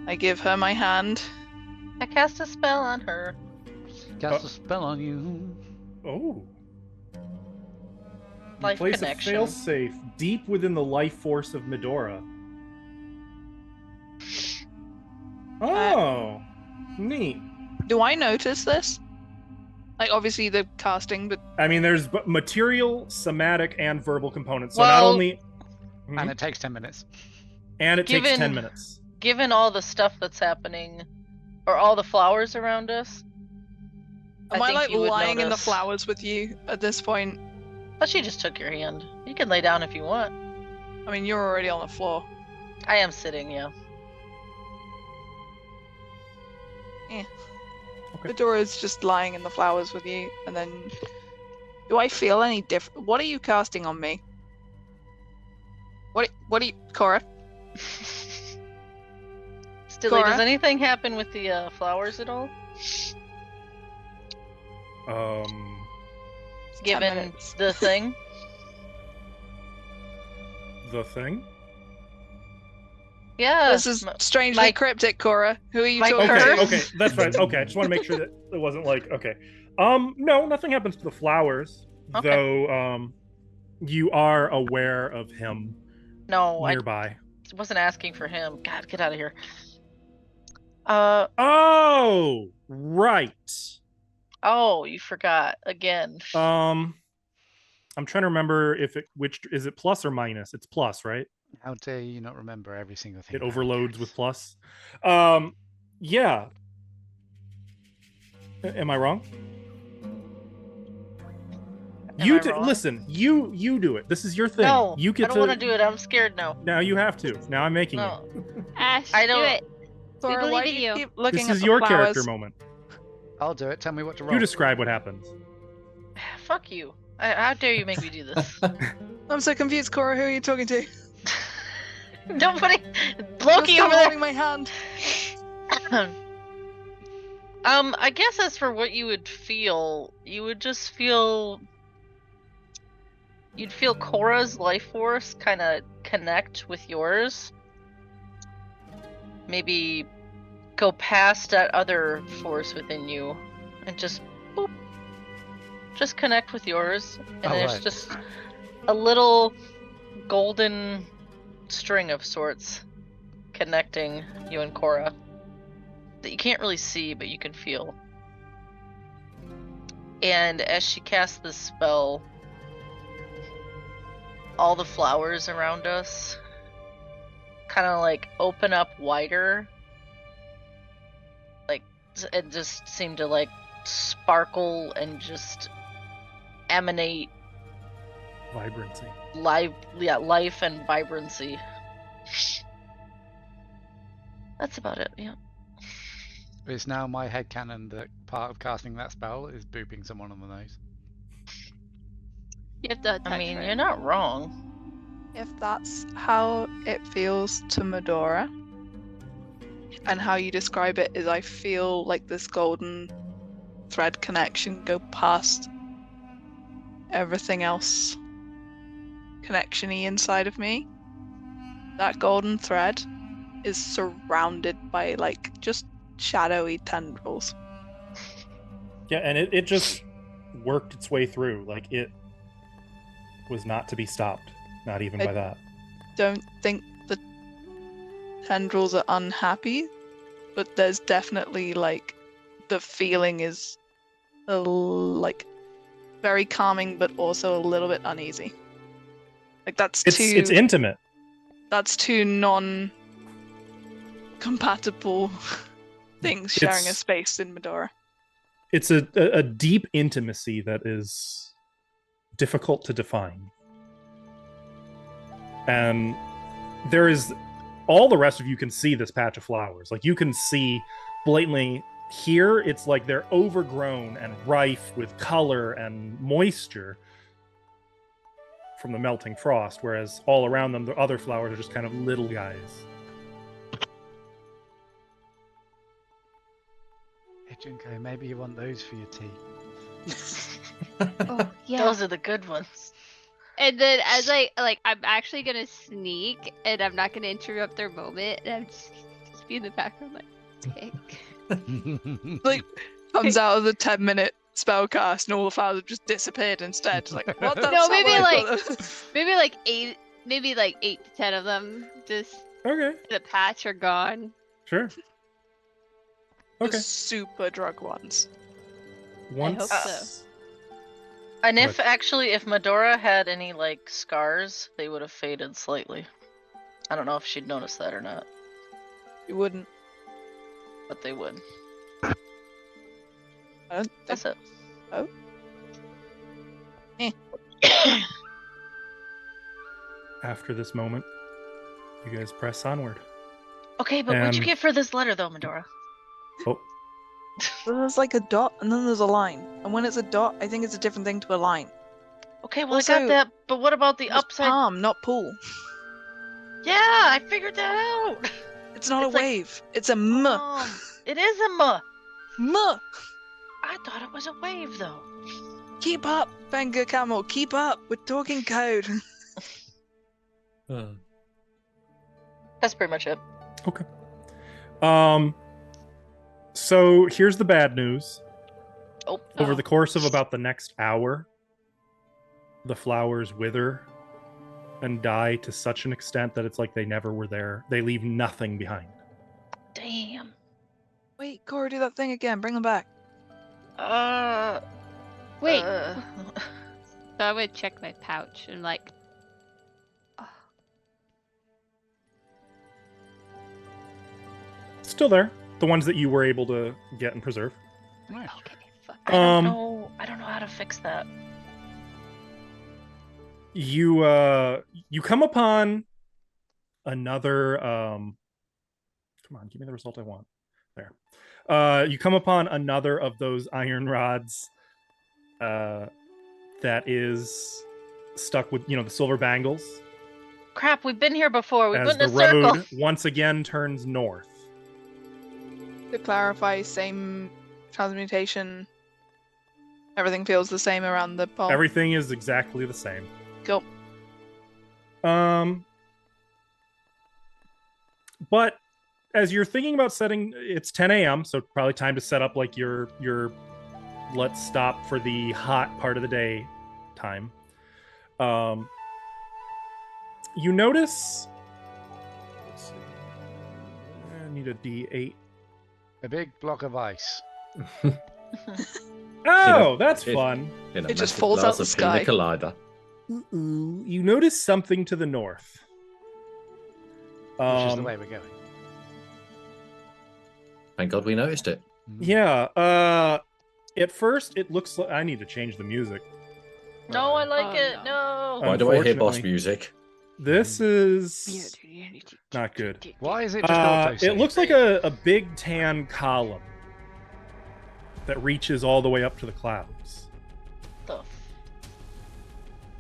Speaker 4: I give her my hand.
Speaker 6: I cast a spell on her.
Speaker 1: Cast a spell on you.
Speaker 2: Oh.
Speaker 6: Life
Speaker 2: Place
Speaker 6: connection.
Speaker 2: a failsafe deep within the life force of Medora. Oh, neat.
Speaker 4: Do I notice this? Like, obviously the casting, but
Speaker 2: I mean, there's material, somatic, and verbal components. So not
Speaker 6: Well-
Speaker 2: only... Mhm.
Speaker 1: And it takes 10 minutes.
Speaker 2: And it takes
Speaker 6: Given-
Speaker 2: 10 minutes.
Speaker 6: given all the stuff that's happening, or all the flowers around us,
Speaker 4: am I
Speaker 6: think
Speaker 4: like
Speaker 6: you would
Speaker 4: lying in the
Speaker 6: notice.
Speaker 4: flowers with you at this point?
Speaker 6: But she just took your hand. You can lay down if you want.
Speaker 4: I mean, you're already on the floor.
Speaker 6: I am sitting, yeah.
Speaker 2: Okay.
Speaker 4: Medora's just lying in the flowers with you, and then... Do I feel any different? What are you casting on me? What are you... Cora?
Speaker 6: Stilly,
Speaker 4: Cora?
Speaker 6: does anything happen with the flowers at all?
Speaker 4: It's 10
Speaker 6: Given
Speaker 4: minutes.
Speaker 6: the thing?
Speaker 2: The thing?
Speaker 6: Yeah.
Speaker 4: This is
Speaker 6: m-
Speaker 4: strangely
Speaker 6: my-
Speaker 4: cryptic, Cora. Who are you
Speaker 6: my
Speaker 4: talking
Speaker 6: curse?
Speaker 4: to?
Speaker 2: Okay, that's fine. Okay, I just want to make sure that it wasn't like... Okay. No, nothing happens to the flowers.
Speaker 6: Okay.
Speaker 2: Though, you are aware of him
Speaker 6: No, I
Speaker 2: nearby.
Speaker 6: wasn't asking for him. God, get out of here.
Speaker 2: Oh, right.
Speaker 6: Oh, you forgot again.
Speaker 2: I'm trying to remember which is it plus or minus? It's plus, right?
Speaker 1: How dare you not remember every single thing?
Speaker 2: It
Speaker 1: about
Speaker 2: overloads
Speaker 1: this?
Speaker 2: with plus. Yeah. Am I wrong?
Speaker 6: Am
Speaker 2: You
Speaker 6: I wrong?
Speaker 2: listen. You do it. This is your thing.
Speaker 6: No,
Speaker 2: you
Speaker 6: I
Speaker 2: get
Speaker 6: don't want to do it. I'm scared now.
Speaker 2: Now you have to. Now I'm making you.
Speaker 6: No,
Speaker 8: Ash,
Speaker 6: I
Speaker 8: do
Speaker 6: don't-
Speaker 8: it.
Speaker 4: Cora,
Speaker 8: believe
Speaker 4: why do
Speaker 8: in
Speaker 4: you
Speaker 8: you.
Speaker 4: keep looking
Speaker 2: This
Speaker 4: at
Speaker 2: is
Speaker 4: the
Speaker 2: your
Speaker 4: flowers?
Speaker 2: character moment.
Speaker 1: I'll do it. Tell me what to roll.
Speaker 2: You describe what happens.
Speaker 6: Fuck you. How dare you make me do this?
Speaker 4: I'm so confused, Cora. Who are you talking to?
Speaker 6: Nobody.
Speaker 4: You're
Speaker 6: Loki
Speaker 4: still
Speaker 6: over there.
Speaker 4: holding my hand.
Speaker 6: I guess as for what you would feel, you would just feel. You'd feel Cora's life force kind of connect with yours. Maybe go past that other force within you and just boop. Just connect with yours. And there's
Speaker 1: Alright.
Speaker 6: just a little golden string of sorts connecting you and Cora that you can't really see, but you can feel. And as she casts this spell, all the flowers around us kind of like open up wider. Like it just seemed to like sparkle and just emanate
Speaker 2: Vibrancy.
Speaker 6: life and vibrancy. That's about it, yeah.
Speaker 1: It's now my headcanon that part of casting that spell is booping someone on the nose.
Speaker 8: You have to touch
Speaker 6: I mean,
Speaker 8: her.
Speaker 6: you're not wrong.
Speaker 4: If that's how it feels to Medora, and how you describe it is I feel like this golden thread connection go past everything else connection-y inside of me. That golden thread is surrounded by like just shadowy tendrils.
Speaker 2: Yeah, and it just worked its way through. Like it was not to be stopped. Not even by that.
Speaker 4: Don't think the tendrils are unhappy, but there's definitely like the feeling is like very calming, but also a little bit uneasy. Like that's
Speaker 2: It's intimate.
Speaker 4: that's two non-compatible things sharing a
Speaker 2: It's-
Speaker 4: space in Medora.
Speaker 2: It's a deep intimacy that is difficult to define. And there is all the rest of you can see this patch of flowers. Like you can see blatantly here, it's like they're overgrown and rife with color and moisture from the melting frost, whereas all around them, the other flowers are just kind of little guys.
Speaker 1: Hey, Junko, maybe you want those for your tea.
Speaker 3: Oh yeah.
Speaker 6: Those are the good ones.
Speaker 8: And then as I'm actually gonna sneak, and I'm not gonna interrupt their moment, and I'm just be in the background like, tick.
Speaker 4: Like, comes out of the 10-minute spell cast and all the flowers have just disappeared instead. Like, what the
Speaker 8: No, maybe
Speaker 4: like...
Speaker 8: like 8 to 10 of them just
Speaker 2: Okay,
Speaker 8: in a patch are gone.
Speaker 2: sure.
Speaker 4: the
Speaker 2: Okay.
Speaker 4: super drug ones.
Speaker 2: Once,
Speaker 8: hope so.
Speaker 6: And
Speaker 2: What?
Speaker 6: if Medora had any like scars, they would have faded slightly. I don't know if she'd noticed that or not,
Speaker 4: You wouldn't.
Speaker 6: but they would.
Speaker 4: I don't think...
Speaker 6: That's it.
Speaker 4: Oh.
Speaker 2: after this moment, you guys press onward.
Speaker 6: Okay, but what'd you
Speaker 2: And-
Speaker 6: get for this letter though, Medora?
Speaker 2: Oh,
Speaker 4: There's like a dot and then there's a line. And when it's a dot, I think it's a different thing to a line.
Speaker 6: Okay, well I
Speaker 4: Also,
Speaker 6: got that, but what about the
Speaker 4: It's
Speaker 6: upside?
Speaker 4: palm, not pool.
Speaker 6: Yeah, I figured that out.
Speaker 4: It's not
Speaker 6: It's
Speaker 4: a
Speaker 6: like-
Speaker 4: wave. It's a m.
Speaker 6: It is a muh.
Speaker 4: M.
Speaker 6: I thought it was a wave though.
Speaker 4: Keep up, Venga Camel. Keep up. We're talking code.
Speaker 6: That's pretty much it.
Speaker 2: okay. So here's the bad news.
Speaker 6: Oh,
Speaker 2: Over the course of about the next hour, the flowers wither and die to such an extent that it's like they never were there. They leave nothing behind.
Speaker 6: damn.
Speaker 4: Wait, Cora, do that thing again. Bring them back.
Speaker 8: Wait,
Speaker 6: uh,
Speaker 8: so I would check my pouch and like,
Speaker 2: Still there. The ones that you were able to get and preserve.
Speaker 1: Nice.
Speaker 8: okay, fuck.
Speaker 6: I don't
Speaker 2: Um,
Speaker 6: know. I don't know how to fix that.
Speaker 2: You come upon another come on, give me the result I want. There. You come upon another of those iron rods that is stuck with, the silver bangles
Speaker 6: Crap, we've been here before. We
Speaker 2: as
Speaker 6: went
Speaker 2: the
Speaker 6: in a circle.
Speaker 2: road once again turns north.
Speaker 4: To clarify, same transmutation. Everything feels the same around the pole.
Speaker 2: Everything is exactly the same.
Speaker 4: Cool.
Speaker 2: But as you're thinking about setting, it's 10 a.m., so probably time to set up like your let's stop for the hot part of the day time. You notice. Let's see. I need a D8.
Speaker 1: A big block of ice.
Speaker 2: Oh, that's
Speaker 5: it-
Speaker 2: fun.
Speaker 5: In a
Speaker 4: It just
Speaker 5: massive
Speaker 4: falls out
Speaker 5: glass
Speaker 4: the
Speaker 5: of pina
Speaker 4: sky.
Speaker 5: colada.
Speaker 2: Ooh, you notice something to the north.
Speaker 1: Which is the way we're going.
Speaker 5: Thank God we noticed it.
Speaker 2: Yeah. At first, it looks like I need to change the music.
Speaker 6: No, I like
Speaker 8: Oh,
Speaker 6: it.
Speaker 8: no.
Speaker 6: No.
Speaker 5: Why do I hear boss
Speaker 2: Unfortunately-
Speaker 5: music?
Speaker 2: This is not good.
Speaker 1: Why is it just auto
Speaker 2: It looks like a big tan column that reaches all the way up to the clouds
Speaker 6: The f-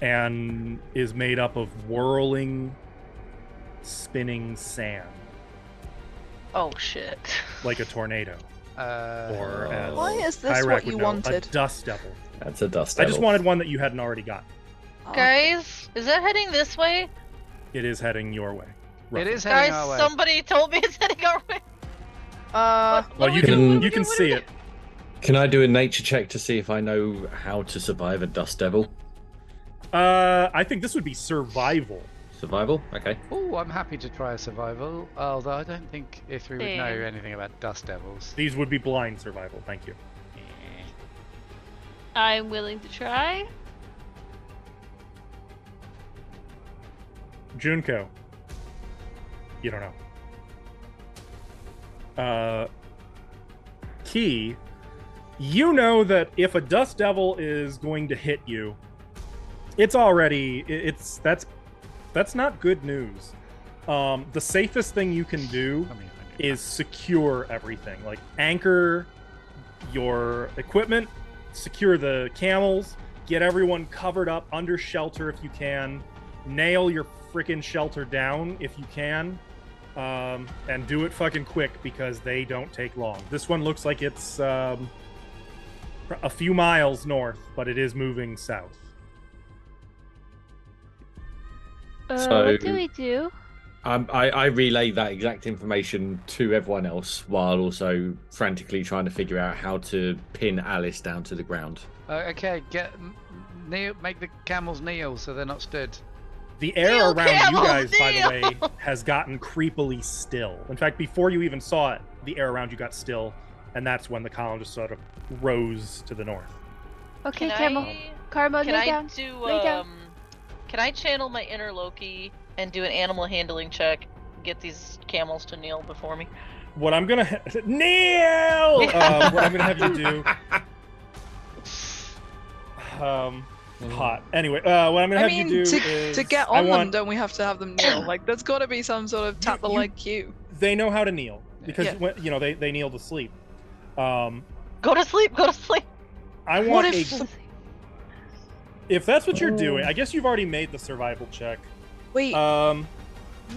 Speaker 2: and is made up of whirling, spinning sand,
Speaker 6: Oh shit.
Speaker 2: like a tornado, or as
Speaker 4: Why is this
Speaker 2: Kyrak
Speaker 4: what
Speaker 2: would
Speaker 4: you
Speaker 2: know,
Speaker 4: wanted?
Speaker 2: a dust devil.
Speaker 5: That's a dust
Speaker 2: I just
Speaker 5: devil.
Speaker 2: wanted one that you hadn't already got.
Speaker 6: Guys, is that heading this way?
Speaker 2: It is heading your way.
Speaker 1: It
Speaker 2: roughly.
Speaker 1: is heading
Speaker 6: Guys,
Speaker 1: our way.
Speaker 6: somebody told me it's heading our way.
Speaker 4: Uh,
Speaker 6: What
Speaker 2: Well,
Speaker 6: do
Speaker 2: you
Speaker 6: we do?
Speaker 2: can
Speaker 6: What do
Speaker 2: you
Speaker 6: we
Speaker 2: can
Speaker 6: do? What do
Speaker 2: see
Speaker 6: we
Speaker 2: it.
Speaker 5: Can I do a nature check to see if I know how to survive a dust devil?
Speaker 2: I think this would be survival.
Speaker 5: Survival? Okay.
Speaker 1: Oh, I'm happy to try a survival, although I don't think Ithri would know
Speaker 8: Same.
Speaker 1: anything about dust devils.
Speaker 2: These would be blind survival. Thank you.
Speaker 1: Eh.
Speaker 8: I'm willing to try.
Speaker 2: Junko. You don't know. Key. You know that if a dust devil is going to hit you, it's already that's not good news. The safest thing you can do
Speaker 1: I mean, I knew
Speaker 2: is secure everything. Like anchor your equipment, secure the camels, get everyone covered up under shelter if you can, nail your freaking shelter down if you can, and do it fucking quick because they don't take long. This one looks like it's a few miles north, but it is moving south.
Speaker 5: So-
Speaker 3: What do we do?
Speaker 5: I relay that exact information to everyone else while also frantically trying to figure out how to pin Alice down to the ground.
Speaker 1: Okay, kneel, make the camels kneel so they're not stood.
Speaker 2: The air
Speaker 6: Kneel,
Speaker 2: around you
Speaker 6: camels,
Speaker 2: guys, by the
Speaker 6: kneel!
Speaker 2: way, has gotten creepily still. In fact, before you even saw it, the air around you got still, and that's when the column just sort of rose to the north.
Speaker 3: Okay,
Speaker 6: Can
Speaker 3: Camel.
Speaker 6: I,
Speaker 3: Karma,
Speaker 6: can
Speaker 3: lay
Speaker 6: I
Speaker 3: down.
Speaker 6: do
Speaker 3: Lay down.
Speaker 6: can I channel my inner Loki and do an animal handling check? Get these camels to kneel before me.
Speaker 2: What I'm gonna Neil. What I'm gonna have you do. Hot. Anyway, what I'm gonna
Speaker 4: I
Speaker 2: have
Speaker 4: mean,
Speaker 2: you do
Speaker 4: to
Speaker 2: is
Speaker 4: get
Speaker 2: I
Speaker 4: on them,
Speaker 2: want-
Speaker 4: don't we have to have them kneel? Like, there's got to be some sort of tap the
Speaker 2: you-
Speaker 4: leg cue.
Speaker 2: They know how to kneel because
Speaker 4: Yeah.
Speaker 2: when, they kneel to sleep.
Speaker 6: Go to sleep. Go to sleep.
Speaker 2: I
Speaker 4: What
Speaker 2: want
Speaker 4: if-
Speaker 2: if that's what you're doing, I guess you've already made the survival check.
Speaker 4: Wait,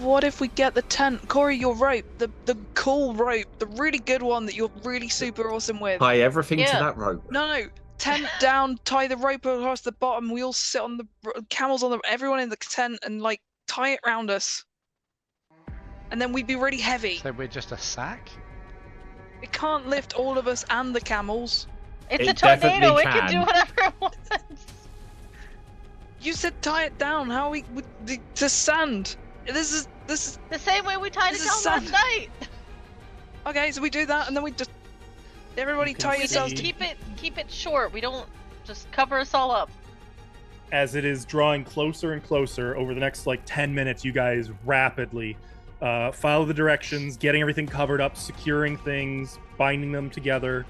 Speaker 4: what if we get the tent? Corey, your rope, the cool rope, the really good one that you're really super awesome with.
Speaker 7: Tie everything to
Speaker 6: Yeah.
Speaker 7: that rope.
Speaker 4: No, tent down, tie the rope across the bottom. We all sit on the camels on the everyone in the tent and like tie it round us. And then we'd be really heavy.
Speaker 1: So we're just a sack?
Speaker 4: It can't lift all of us and the camels.
Speaker 6: It's
Speaker 7: It
Speaker 6: a tornado.
Speaker 7: definitely
Speaker 6: It can do
Speaker 7: can.
Speaker 6: whatever it wants.
Speaker 4: You said tie it down. How are we to sand? This is
Speaker 6: The same way we tied it
Speaker 4: This
Speaker 6: down
Speaker 4: is
Speaker 6: last
Speaker 4: sand.
Speaker 6: night.
Speaker 4: okay. So we do that, and then we just everybody
Speaker 2: You can
Speaker 4: tie
Speaker 6: We
Speaker 4: yourselves.
Speaker 6: just
Speaker 2: see-
Speaker 6: keep it short. We don't just cover us all up.
Speaker 2: As it is drawing closer and closer over the next like 10 minutes, you guys rapidly follow the directions, getting everything covered up, securing things, binding them together.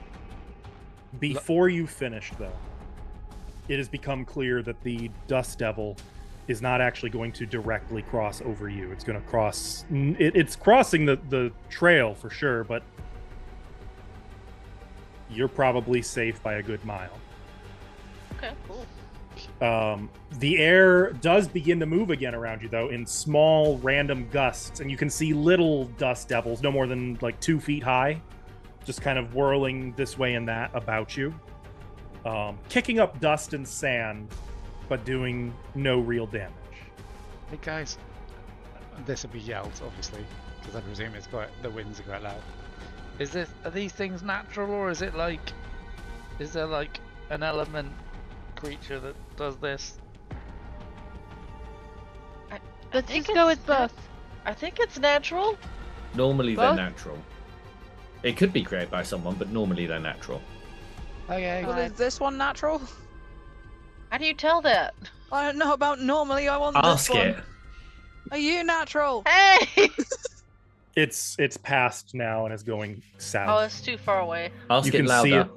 Speaker 2: Before you finish, though, it has become clear that the Dust Devil is not actually going to directly cross over you. It's going to cross. It's crossing the trail for sure, but you're probably safe by a good mile.
Speaker 6: Okay, cool.
Speaker 2: The air does begin to move again around you, though, in small random gusts, and you can see little dust devils, no more than like 2 feet high, just kind of whirling this way and that about you, kicking up dust and sand, but doing no real damage.
Speaker 1: Hey guys, this will be yelled, obviously, because I presume the winds are quite loud. Are these things natural, or is there like an element creature that does this?
Speaker 3: Let's
Speaker 6: think
Speaker 3: just go
Speaker 6: it's
Speaker 3: with both.
Speaker 6: I think it's natural.
Speaker 5: Normally they're
Speaker 3: Both?
Speaker 5: natural. It could be created by someone, but normally they're natural.
Speaker 1: Okay.
Speaker 4: Well, is this one natural?
Speaker 6: How do you tell that?
Speaker 4: I don't know about normally. I want
Speaker 7: Ask
Speaker 4: this one.
Speaker 7: it.
Speaker 4: Are you natural?
Speaker 6: Hey!
Speaker 2: It's past now and is going south.
Speaker 6: Oh, it's too far away.
Speaker 5: Ask
Speaker 2: You
Speaker 5: it
Speaker 2: can see
Speaker 5: louder.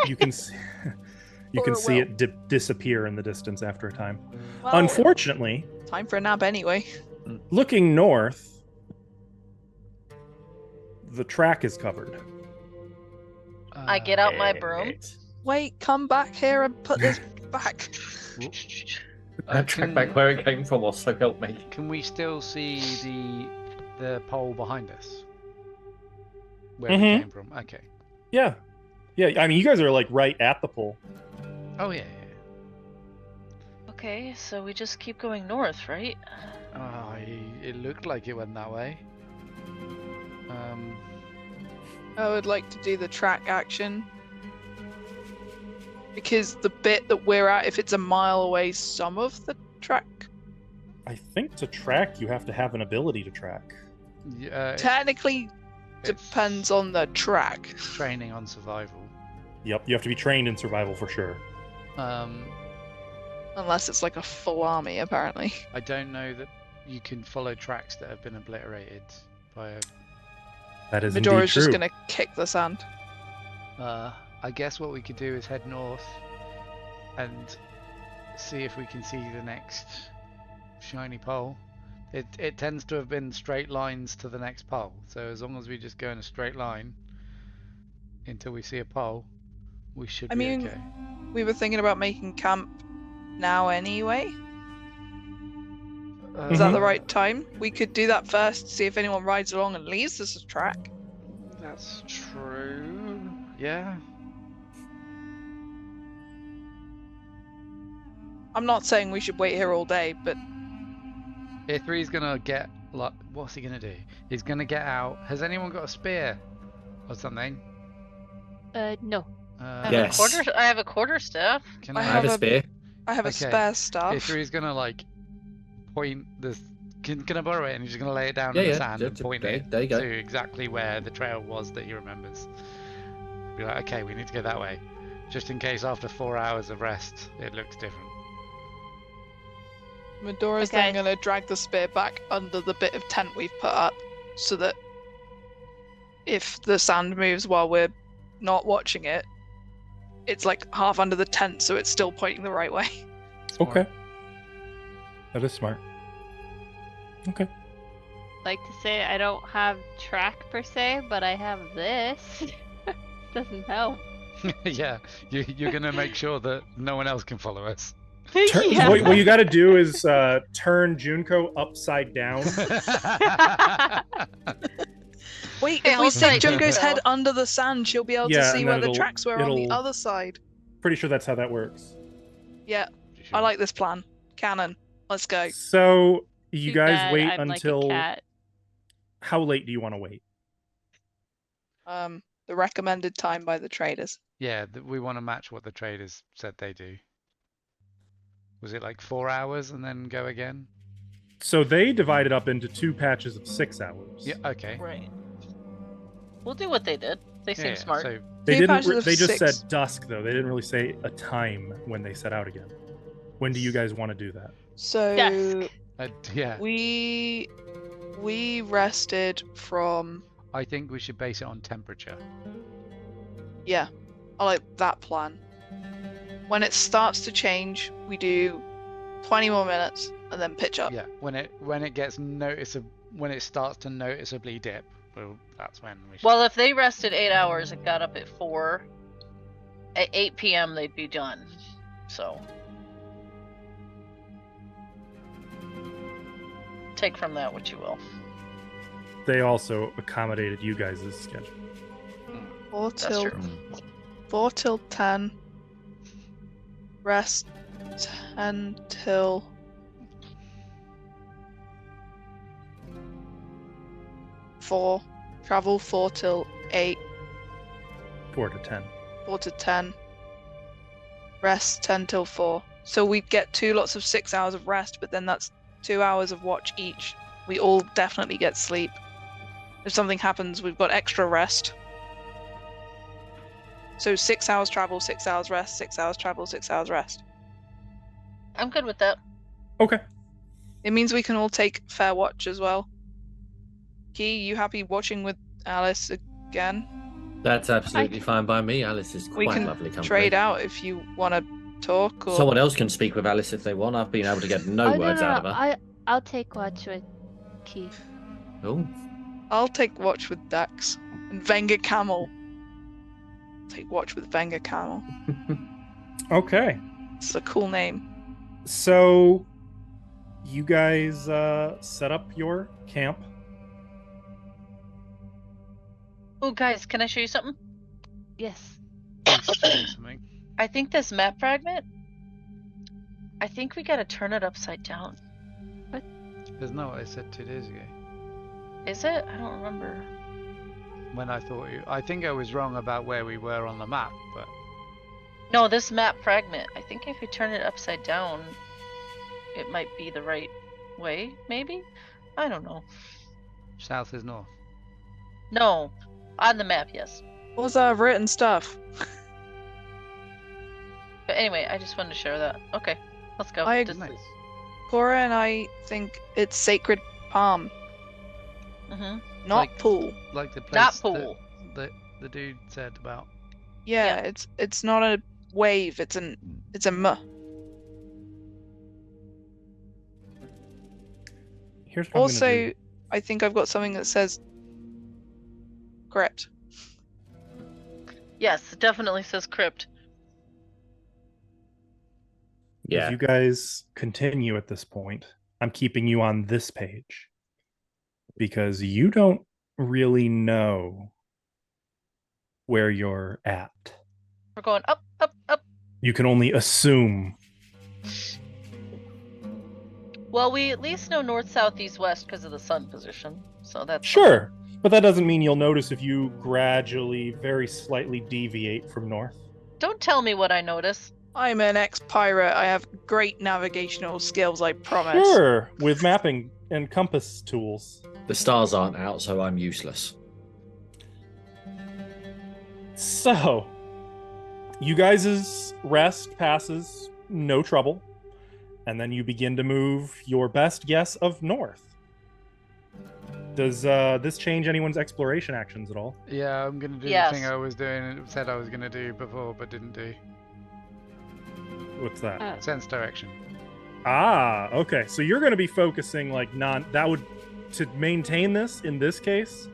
Speaker 2: You can see, you
Speaker 4: Or
Speaker 2: can
Speaker 4: it
Speaker 2: see
Speaker 4: will.
Speaker 2: it disappear in the distance after a time.
Speaker 4: Well,
Speaker 2: Unfortunately,
Speaker 4: time for a nap anyway.
Speaker 2: looking north, the track is covered.
Speaker 6: I get out my broom.
Speaker 4: Wait, come back here and put this back.
Speaker 5: Track back where it came from, or so help me.
Speaker 1: Can we still see the pole behind us? Where it
Speaker 2: Mhm.
Speaker 1: came from? Okay.
Speaker 2: Yeah. I mean, you guys are like right at the pole.
Speaker 1: Oh yeah.
Speaker 6: Okay, so we just keep going north, right?
Speaker 1: Oh, it looked like it went that way.
Speaker 4: I would like to do the track action. Because the bit that we're at, if it's a mile away, some of the track.
Speaker 2: I think to track, you have to have an ability to track.
Speaker 1: Yeah.
Speaker 4: Technically,
Speaker 1: It's
Speaker 4: depends on the track.
Speaker 1: training on survival.
Speaker 2: Yep, you have to be trained in survival for sure.
Speaker 4: Unless it's like a full army, apparently.
Speaker 1: I don't know that you can follow tracks that have been obliterated by a.
Speaker 2: That is indeed
Speaker 4: Medora's
Speaker 2: true.
Speaker 4: just gonna kick the sand.
Speaker 1: I guess what we could do is head north and see if we can see the next shiny pole. It tends to have been straight lines to the next pole. So as long as we just go in a straight line until we see a pole, we should
Speaker 4: I
Speaker 1: be
Speaker 4: mean,
Speaker 1: okay.
Speaker 4: we were thinking about making camp now anyway. Is that the right time? We could do that first, see if anyone rides along and leaves us a track.
Speaker 1: That's true. Yeah.
Speaker 4: I'm not saying we should wait here all day, but
Speaker 1: A3's gonna get like, what's he gonna do? He's gonna get out. Has anyone got a spear or something?
Speaker 3: No.
Speaker 6: I have
Speaker 5: Yes.
Speaker 6: I have a quarterstaff.
Speaker 1: Can
Speaker 4: I
Speaker 5: I have a spear.
Speaker 4: I have a
Speaker 1: Okay.
Speaker 4: spare staff.
Speaker 1: A3's gonna like point this. Can I borrow it? And he's just gonna lay it down
Speaker 5: Yeah,
Speaker 1: in the
Speaker 5: yeah,
Speaker 1: sand and point
Speaker 5: there-
Speaker 1: it
Speaker 5: there you go.
Speaker 1: to exactly where the trail was that he remembers. Be like, okay, we need to go that way, just in case after 4 hours of rest it looks different.
Speaker 4: Medora's
Speaker 3: Okay.
Speaker 4: then gonna drag the spear back under the bit of tent we've put up, so that if the sand moves while we're not watching it, it's like half under the tent, so it's still pointing the right way.
Speaker 1: Smart.
Speaker 2: Okay. That is smart. Okay.
Speaker 8: Like to say I don't have track per se, but I have this. Doesn't help.
Speaker 1: Yeah, you're gonna make sure that no one else can follow us.
Speaker 8: Yeah.
Speaker 2: What you got to do is turn Junko upside down.
Speaker 4: Wait,
Speaker 6: Hey,
Speaker 4: if we
Speaker 6: I'll
Speaker 4: stick
Speaker 6: take
Speaker 4: Junko's
Speaker 6: it.
Speaker 4: head under the sand, she'll be able
Speaker 2: Yeah,
Speaker 4: to see
Speaker 2: and
Speaker 4: where
Speaker 2: then
Speaker 4: the
Speaker 2: it'll-
Speaker 4: tracks were on the
Speaker 2: it'll-
Speaker 4: other side.
Speaker 2: Pretty sure that's how that works.
Speaker 4: Yeah, I like this plan. Canon. Let's go.
Speaker 2: So you
Speaker 8: Too
Speaker 2: guys
Speaker 8: bad
Speaker 2: wait
Speaker 8: I'm
Speaker 2: until
Speaker 8: like a cat.
Speaker 2: how late do you want to wait?
Speaker 4: The recommended time by the traders.
Speaker 1: Yeah, we want to match what the traders said they do. Was it like 4 hours and then go again?
Speaker 2: So they divided up into 2 patches of 6 hours.
Speaker 1: Yeah. Okay.
Speaker 6: Right. We'll do what they did. They seem
Speaker 1: Yeah,
Speaker 6: smart.
Speaker 1: So
Speaker 2: They
Speaker 4: 2
Speaker 2: didn't.
Speaker 4: patches of
Speaker 2: They just
Speaker 4: 6.
Speaker 2: said dusk though. They didn't really say a time when they set out again. When do you guys want to do that?
Speaker 4: So
Speaker 8: Dusk.
Speaker 1: yeah,
Speaker 4: we rested from
Speaker 1: I think we should base it on temperature.
Speaker 4: I like that plan. When it starts to change, we do 20 more minutes and then pitch up.
Speaker 1: Yeah, when it gets when it starts to noticeably dip, well, that's when we should.
Speaker 6: Well, if they rested 8 hours and got up at 4, at 8 p.m. they'd be done. So take from that what you will.
Speaker 2: They also accommodated you guys' schedule.
Speaker 4: 4
Speaker 6: That's
Speaker 4: till
Speaker 6: true.
Speaker 4: 4 till 10. Rest 10 till 4. Travel 4 till 8.
Speaker 2: 4 to 10.
Speaker 4: 4 to 10. Rest 10 till 4. So we get 2 lots of 6 hours of rest, but then that's 2 hours of watch each. We all definitely get sleep. If something happens, we've got extra rest. So 6 hours travel, 6 hours rest, 6 hours travel, 6 hours rest.
Speaker 6: I'm good with that.
Speaker 2: Okay.
Speaker 4: It means we can all take fair watch as well. Key, you happy watching with Alice again?
Speaker 5: That's absolutely fine by me. Alice is
Speaker 4: We
Speaker 5: quite
Speaker 4: can
Speaker 5: lovely company.
Speaker 4: trade out if you want to talk. Or...
Speaker 5: Someone else can speak with Alice if they want. I've been able to get no words out of her.
Speaker 3: I'll take watch with Keith.
Speaker 5: Oh,
Speaker 4: I'll take watch with Dax and Venga Camel. Take watch with Venga Camel.
Speaker 2: Okay.
Speaker 4: It's a cool name.
Speaker 2: So you guys set up your camp.
Speaker 6: Oh, guys, can I show you something?
Speaker 3: Yes.
Speaker 1: Something.
Speaker 6: I think this map fragment. I think we gotta turn it upside down.
Speaker 1: Isn't that what I said 2 days ago?
Speaker 6: Is it? I don't remember.
Speaker 1: When I think I was wrong about where we were on the map, but
Speaker 6: No, this map fragment. I think if we turn it upside down, it might be the right way. Maybe. I don't know.
Speaker 1: south is north.
Speaker 6: No, on the map, yes.
Speaker 4: What's our written stuff?
Speaker 6: But anyway, I just wanted to share that. Okay, let's go.
Speaker 4: I-
Speaker 6: Just-
Speaker 1: Nice.
Speaker 4: Cora and I think it's Sacred Palm,
Speaker 6: Mhm.
Speaker 4: not
Speaker 1: Like-
Speaker 4: pool.
Speaker 1: Like the place
Speaker 6: Not
Speaker 1: that
Speaker 6: pool.
Speaker 1: the dude said about.
Speaker 4: Yeah,
Speaker 6: Yeah.
Speaker 4: it's not a wave. It's a
Speaker 2: Here's what I'm gonna
Speaker 4: Also,
Speaker 2: do.
Speaker 4: I think I've got something that says crypt.
Speaker 6: Yes, it definitely says crypt.
Speaker 2: As
Speaker 7: Yeah.
Speaker 2: you guys continue at this point, I'm keeping you on this page because you don't really know where you're at.
Speaker 6: We're going up, up, up.
Speaker 2: You can only assume.
Speaker 6: Well, we at least know north, south, east, west because of the sun position. So that's
Speaker 2: Sure, but that doesn't mean you'll notice if you gradually, very slightly deviate from north.
Speaker 6: Don't tell me what I notice.
Speaker 4: I'm an ex-pirate. I have great navigational skills, I promise.
Speaker 2: Sure, with mapping and compass tools.
Speaker 5: The stars aren't out, so I'm useless.
Speaker 2: So, you guys' rest passes no trouble, and then you begin to move your best guess of north. Does this change anyone's exploration actions at all?
Speaker 1: Yeah, I'm gonna do
Speaker 6: Yes.
Speaker 1: the thing I was doing. Said I was gonna do before, but didn't do.
Speaker 2: What's that?
Speaker 1: Sense direction.
Speaker 2: Ah, okay. So you're going to be focusing like to maintain this in this case.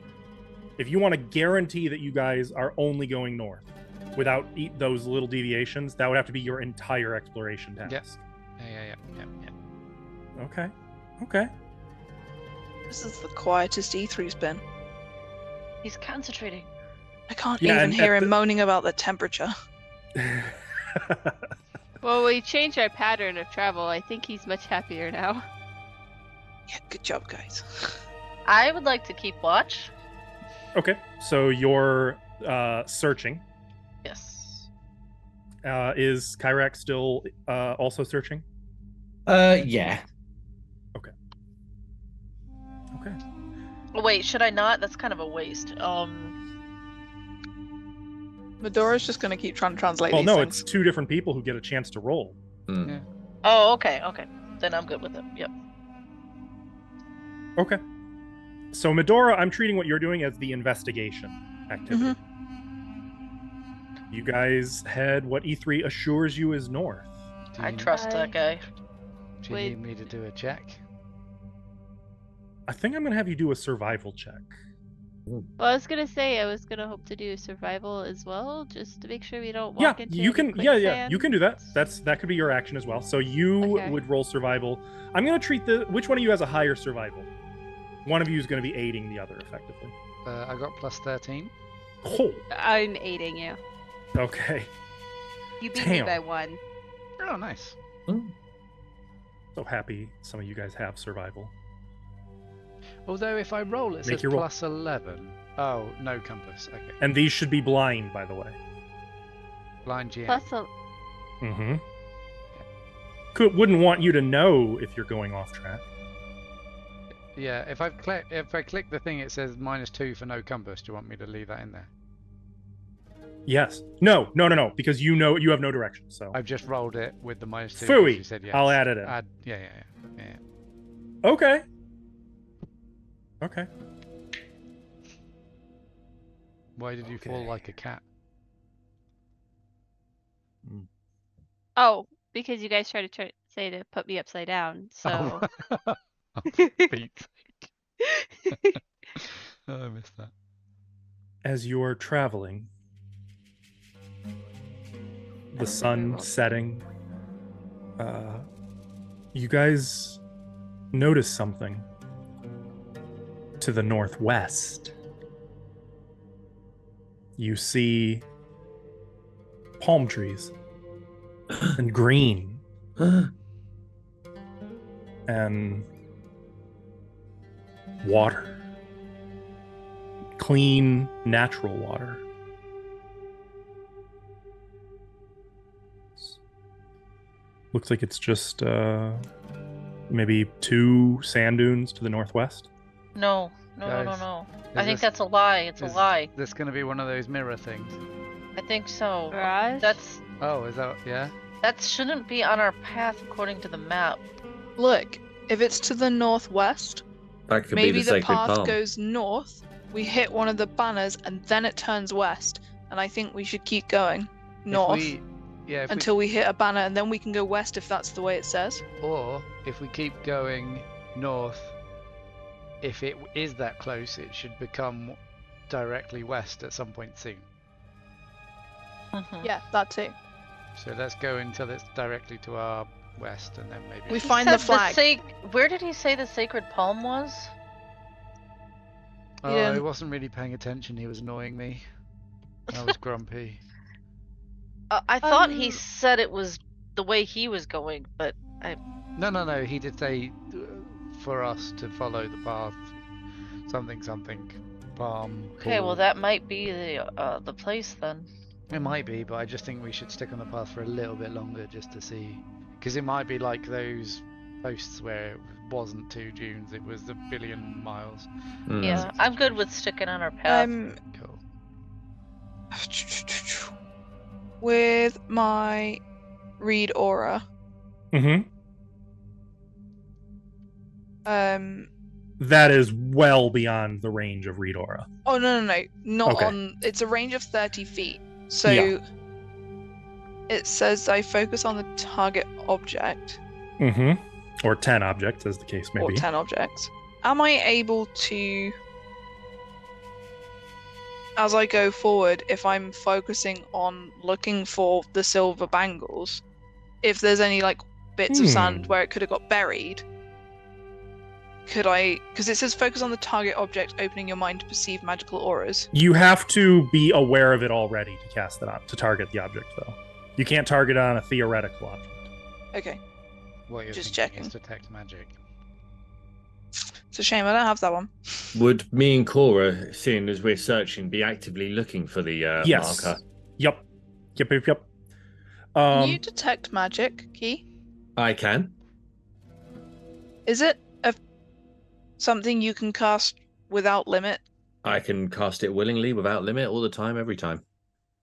Speaker 2: If you want to guarantee that you guys are only going north without those little deviations, that would have to be your entire exploration task.
Speaker 1: Yes. Yeah.
Speaker 2: Okay. Okay.
Speaker 4: This is the quietest E3's been.
Speaker 6: He's concentrating.
Speaker 4: I can't
Speaker 2: Yeah,
Speaker 4: even
Speaker 2: and
Speaker 4: hear
Speaker 2: at
Speaker 4: him moaning about the temperature.
Speaker 8: Well, we changed our pattern of travel. I think he's much happier now.
Speaker 4: Yeah, good job, guys.
Speaker 6: I would like to keep watch.
Speaker 2: Okay. So you're searching.
Speaker 6: Yes.
Speaker 2: Is Kyrak still also searching?
Speaker 5: Yeah.
Speaker 2: Okay.
Speaker 6: Oh, wait, should I not? That's kind of a waste.
Speaker 4: Medora's just gonna keep trying to translate
Speaker 2: Well,
Speaker 4: these
Speaker 2: no,
Speaker 4: things.
Speaker 2: it's two different people who get a chance to roll.
Speaker 5: Hmm.
Speaker 6: Oh, okay. Then I'm good with it. Yep.
Speaker 2: Okay. So Medora, I'm treating what you're doing as the investigation activity. You guys head what E3 assures you is north.
Speaker 1: Do
Speaker 6: I
Speaker 1: you-
Speaker 6: trust that guy.
Speaker 1: Do you need me to do a check?
Speaker 2: I think I'm gonna have you do a survival check.
Speaker 8: Well, I was gonna say I was gonna hope to do survival as well, just to make sure we don't
Speaker 2: Yeah,
Speaker 8: walk into
Speaker 2: you
Speaker 8: any
Speaker 2: can. Yeah, you can do that.
Speaker 8: quicksand.
Speaker 2: That could be your action as well. So you
Speaker 8: Okay.
Speaker 2: would roll survival. I'm gonna treat which one of you has a higher survival? One of you is gonna be aiding the other effectively.
Speaker 1: I got plus 13.
Speaker 2: Oh,
Speaker 8: I'm aiding you.
Speaker 2: okay.
Speaker 8: You beat me
Speaker 2: Damn.
Speaker 8: by 1.
Speaker 1: Oh, nice.
Speaker 2: So happy some of you guys have survival.
Speaker 1: Although if I roll, it
Speaker 2: Make
Speaker 1: says
Speaker 2: your roll.
Speaker 1: plus 11. Oh, no compass. Okay.
Speaker 2: And these should be blind, by the way.
Speaker 1: Blind GM.
Speaker 8: Plus a...
Speaker 2: Mm-hmm. Wouldn't want you to know if you're going off track.
Speaker 1: Yeah, if I click the thing, it says -2 for no compass. Do you want me to leave that in there?
Speaker 2: Yes. No, because you know you have no direction. So
Speaker 1: I've just rolled it with the -2.
Speaker 2: Phooey.
Speaker 1: You said yes.
Speaker 2: I'll add it in.
Speaker 1: Yeah.
Speaker 2: Okay. Okay.
Speaker 1: Why did you fall
Speaker 2: Okay.
Speaker 1: like a cat?
Speaker 8: Oh, because you guys tried to say to put me upside down, so...
Speaker 1: Oh, Pete's sake. Oh, I missed that.
Speaker 2: As you're traveling, the sun setting, you guys notice something to the northwest. You see palm trees and green and water. Clean, natural water. Looks like it's just maybe 2 sand dunes to the northwest.
Speaker 6: No.
Speaker 1: Guys,
Speaker 6: I think that's a lie. It's a lie.
Speaker 1: This going to be one of those mirror things?
Speaker 6: I think so.
Speaker 8: Mirage?
Speaker 1: Oh, is that... Yeah?
Speaker 6: That shouldn't be on our path according to the map.
Speaker 4: Look, if it's to the northwest,
Speaker 5: That could
Speaker 4: maybe
Speaker 5: be the
Speaker 4: the
Speaker 5: sacred
Speaker 4: path
Speaker 5: palm.
Speaker 4: goes north, we hit one of the banners, and then it turns west. And I think we should keep going north until we hit a banner, and then we can go west if that's the way it says.
Speaker 1: Or if we keep going north if it is that close, it should become directly west at some point soon.
Speaker 6: Mhm.
Speaker 4: Yeah, that too.
Speaker 1: So let's go until it's directly to our west, and then maybe
Speaker 4: We
Speaker 6: He
Speaker 4: find the
Speaker 6: said
Speaker 4: flag.
Speaker 6: Where did he say the sacred palm was?
Speaker 1: Oh,
Speaker 4: You
Speaker 1: I
Speaker 4: didn't-
Speaker 1: wasn't really paying attention. He was annoying me. I was grumpy.
Speaker 6: I thought he
Speaker 4: Um,
Speaker 6: said it was the way he was going, but
Speaker 1: No. He did say for us to follow the path. Something. Palm.
Speaker 6: okay. Well,
Speaker 1: pool.
Speaker 6: that might be the place then.
Speaker 1: It might be, but I just think we should stick on the path for a little bit longer just to see. Because it might be like those posts where it wasn't 2 dunes, it was a billion miles.
Speaker 7: Mm.
Speaker 6: Yeah, I'm good with sticking on our path.
Speaker 1: Cool.
Speaker 4: With my read aura,
Speaker 2: Mm-hmm. That is well beyond the range of read aura.
Speaker 4: oh no, not
Speaker 2: Okay.
Speaker 4: on. It's a range of 30 feet. So
Speaker 2: Yeah.
Speaker 4: it says I focus on the target object
Speaker 2: Mm-hmm. Or 10 objects, as the case may
Speaker 4: or
Speaker 2: be.
Speaker 4: 10 objects. Am I able to, as I go forward, if I'm focusing on looking for the silver bangles, if there's any like bits of sand where it could have got buried, could I, because it says focus on the target object, opening your mind to perceive magical auras.
Speaker 2: You have to be aware of it already to cast it on, to target the object, though. You can't target it on a theoretical object.
Speaker 4: Okay,
Speaker 1: What you're
Speaker 4: Just
Speaker 1: thinking
Speaker 4: checking.
Speaker 1: is detect magic.
Speaker 4: it's a shame I don't have that one.
Speaker 7: Would me and Cora, seeing as we're searching, be actively looking for the
Speaker 2: Yes.
Speaker 7: marker?
Speaker 2: Yep. Yep.
Speaker 4: Can you detect magic, Key?
Speaker 7: I can.
Speaker 4: Is it something you can cast without limit?
Speaker 7: I can cast it willingly, without limit, all the time, every time.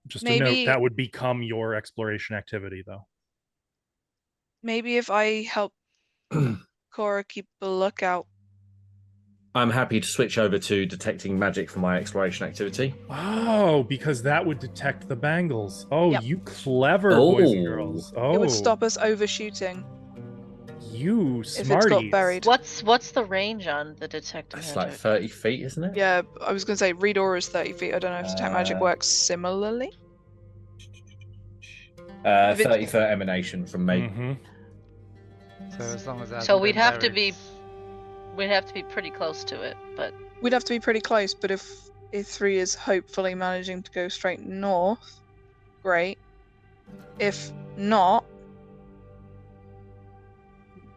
Speaker 2: Just a note,
Speaker 4: maybe-
Speaker 2: that would become your exploration activity, though.
Speaker 4: Maybe if I help Cora keep a lookout.
Speaker 7: I'm happy to switch over to detecting magic for my exploration activity.
Speaker 2: Oh, because that would detect the bangles. Oh,
Speaker 4: Yep.
Speaker 2: you clever boys and
Speaker 7: Oh.
Speaker 2: girls. Oh,
Speaker 4: It would stop us overshooting
Speaker 2: you
Speaker 4: if
Speaker 2: smarties.
Speaker 4: it's got buried.
Speaker 6: What's the range on the detect
Speaker 7: It's
Speaker 6: magic?
Speaker 7: like 30 feet, isn't it?
Speaker 4: Yeah, I was going to say read aura is 30 feet. I don't know if detect magic works similarly. If it-
Speaker 7: 30-foot emanation from me.
Speaker 2: Mhm.
Speaker 1: So as long as that.
Speaker 6: So we'd have to be pretty close to it, but
Speaker 4: We'd have to be pretty close, but if E3 is hopefully managing to go straight north, great. If not,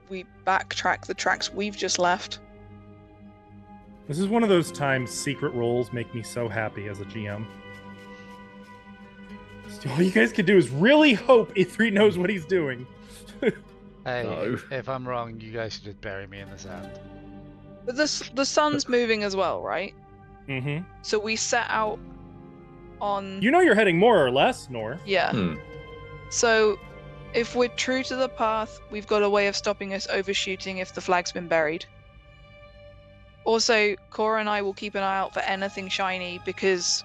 Speaker 4: we backtrack the tracks we've just left.
Speaker 2: This is one of those times secret roles make me so happy as a GM. All you guys can do is really hope E3 knows what he's doing.
Speaker 1: Hey,
Speaker 7: No.
Speaker 1: if I'm wrong, you guys should just bury me in the sand.
Speaker 4: But the sun's moving as well, right?
Speaker 2: Mm-hmm.
Speaker 4: So we set out on...
Speaker 2: You know you're heading more or less north.
Speaker 4: Yeah.
Speaker 7: Hmm.
Speaker 4: So if we're true to the path, we've got a way of stopping us overshooting if the flag's been buried. Also, Cora and I will keep an eye out for anything shiny because,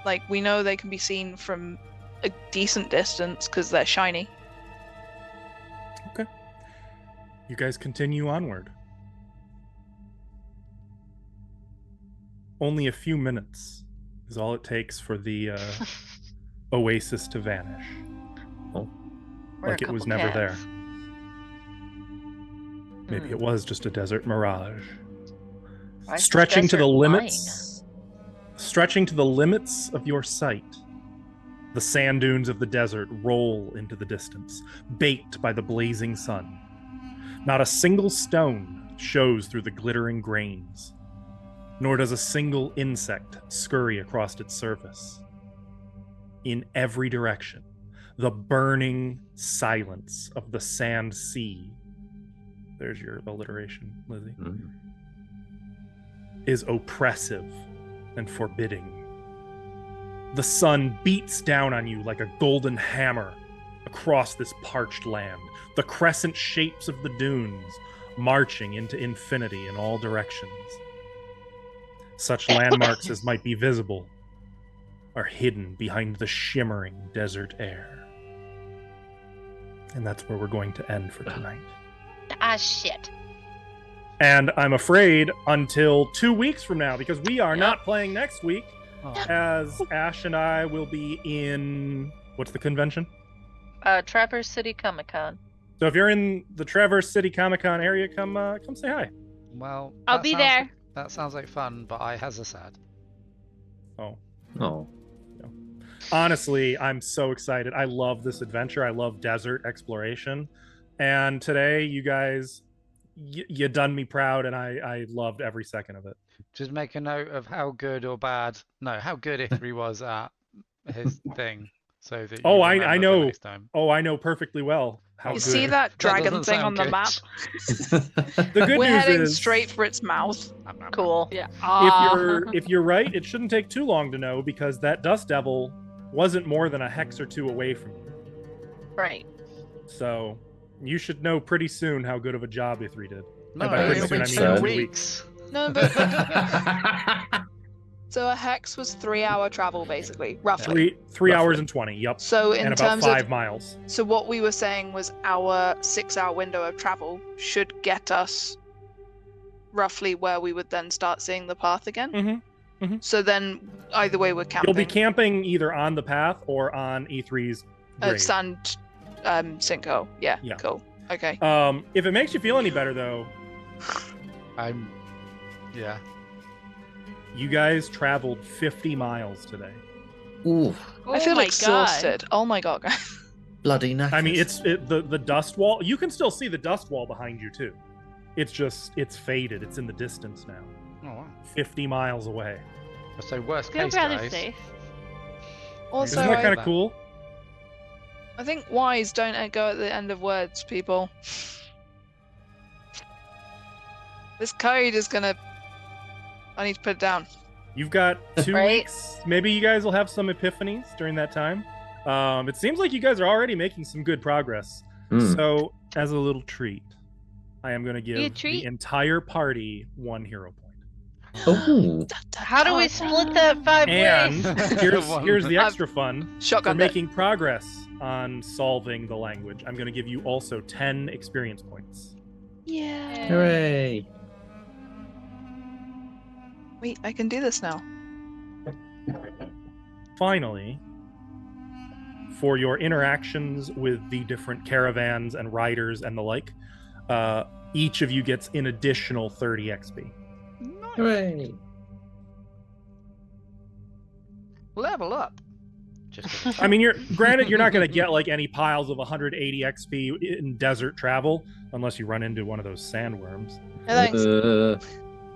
Speaker 4: like, we know they can be seen from a decent distance because they're shiny.
Speaker 2: You guys continue onward. Only a few minutes is all it takes for the oasis to vanish.
Speaker 6: we're
Speaker 2: Like
Speaker 6: a
Speaker 2: it was
Speaker 6: couple
Speaker 2: never there.
Speaker 6: cats.
Speaker 2: Maybe
Speaker 6: Hmm.
Speaker 2: it was just a desert mirage.
Speaker 6: Why is the
Speaker 2: Stretching to the
Speaker 6: desert
Speaker 2: limits. Stretching to the limits of your sight. The sand dunes of the desert roll into the distance, baked by the blazing sun. Not a single stone shows through the glittering grains, nor does a single insect scurry across its surface. In every direction, the burning silence of the sand sea, there's your alliteration, Lizzie,
Speaker 7: Mm.
Speaker 2: is oppressive and forbidding. The sun beats down on you like a golden hammer across this parched land, the crescent shapes of the dunes marching into infinity in all directions. Such landmarks as might be visible are hidden behind the shimmering desert air. And that's where we're going to end for tonight.
Speaker 8: Ah, shit.
Speaker 2: And I'm afraid until 2 weeks from now, because we are
Speaker 6: Yep.
Speaker 2: not playing next week,
Speaker 1: Oh.
Speaker 2: as Ash and I will be in what's the convention?
Speaker 6: Traverse City Comic Con.
Speaker 2: So if you're in the Traverse City Comic Con area, come say hi.
Speaker 1: Well,
Speaker 8: I'll
Speaker 1: that
Speaker 8: be
Speaker 1: sounds
Speaker 8: there.
Speaker 1: like- that sounds like fun, but I has a sad.
Speaker 2: Oh,
Speaker 5: Oh,
Speaker 2: honestly, I'm so excited. I love this adventure. I love desert exploration, and today you guys, you done me proud, and I loved every second of it.
Speaker 1: Just make a note of how good or bad, no, how good Ithri was at his thing, so that you
Speaker 2: Oh, I
Speaker 1: remember for
Speaker 2: know.
Speaker 1: next time.
Speaker 2: Oh, I know perfectly well how
Speaker 4: You
Speaker 2: good.
Speaker 4: see that dragon
Speaker 1: doesn't
Speaker 4: thing
Speaker 1: sound
Speaker 4: on the
Speaker 1: good.
Speaker 4: map?
Speaker 2: The good
Speaker 4: We're
Speaker 2: news
Speaker 4: heading
Speaker 2: is,
Speaker 4: straight for its mouth.
Speaker 6: Cool.
Speaker 8: Yeah.
Speaker 2: if you're right, it shouldn't take too long to know, because that dust devil wasn't more than a hex or two away from you.
Speaker 6: Right.
Speaker 2: So you should know pretty soon how good of a job Ithri did.
Speaker 1: No,
Speaker 2: And by pretty
Speaker 1: it'll
Speaker 2: soon,
Speaker 1: be
Speaker 2: I mean
Speaker 1: 2
Speaker 2: in 2
Speaker 1: weeks.
Speaker 4: No, but so a hex was 3-hour travel, basically, roughly.
Speaker 2: Three hours
Speaker 5: Roughly.
Speaker 2: and 20. Yep.
Speaker 4: So in
Speaker 2: And about
Speaker 4: terms
Speaker 2: 5
Speaker 4: of,
Speaker 2: miles.
Speaker 4: so what we were saying was our 6-hour window of travel should get us roughly where we would then start seeing the path again.
Speaker 2: Mm-hmm.
Speaker 4: So then either way we're camping.
Speaker 2: You'll be camping either on the path or on E3's grave.
Speaker 4: Sand Cinco. Yeah,
Speaker 2: Yeah.
Speaker 4: cool. Okay.
Speaker 2: If it makes you feel any better, though,
Speaker 1: Yeah.
Speaker 2: you guys traveled 50 miles today.
Speaker 5: ooh,
Speaker 4: I feel
Speaker 8: my
Speaker 4: exhausted. Oh my god, guys.
Speaker 5: bloody knackers.
Speaker 2: I mean, the dust wall. You can still see the dust wall behind you too. It's faded. It's in the distance now.
Speaker 1: Oh, wow.
Speaker 2: 50 miles away.
Speaker 1: So worst
Speaker 8: Feel
Speaker 1: case,
Speaker 8: rather
Speaker 1: guys.
Speaker 8: safe.
Speaker 4: Also,
Speaker 2: Isn't that kind
Speaker 1: I-
Speaker 2: of cool?
Speaker 4: I think wise don't go at the end of words, people. This code is gonna. I need to put it down.
Speaker 2: You've got 2
Speaker 6: Right.
Speaker 2: weeks. Maybe you guys will have some epiphanies during that time. It seems like you guys are already making some good progress.
Speaker 5: Hmm.
Speaker 2: So, as a little treat, I am going to give
Speaker 8: treat?
Speaker 2: the entire party 1 hero point.
Speaker 5: Oh,
Speaker 6: How do we split that 5
Speaker 2: And
Speaker 6: ways?
Speaker 2: here's the extra fun. For
Speaker 4: Shotgun it.
Speaker 2: making progress on solving the language, I'm going to give you also 10 experience points.
Speaker 4: Yeah.
Speaker 5: hooray!
Speaker 4: Wait, I can do this now.
Speaker 2: Finally, for your interactions with the different caravans and riders and the like, each of you gets an additional 30 XP.
Speaker 5: Hooray!
Speaker 1: Level up. Just kidding.
Speaker 2: I mean, granted, you're not going to get like any piles of 180 XP in desert travel unless you run into one of those sandworms.
Speaker 4: No, thanks.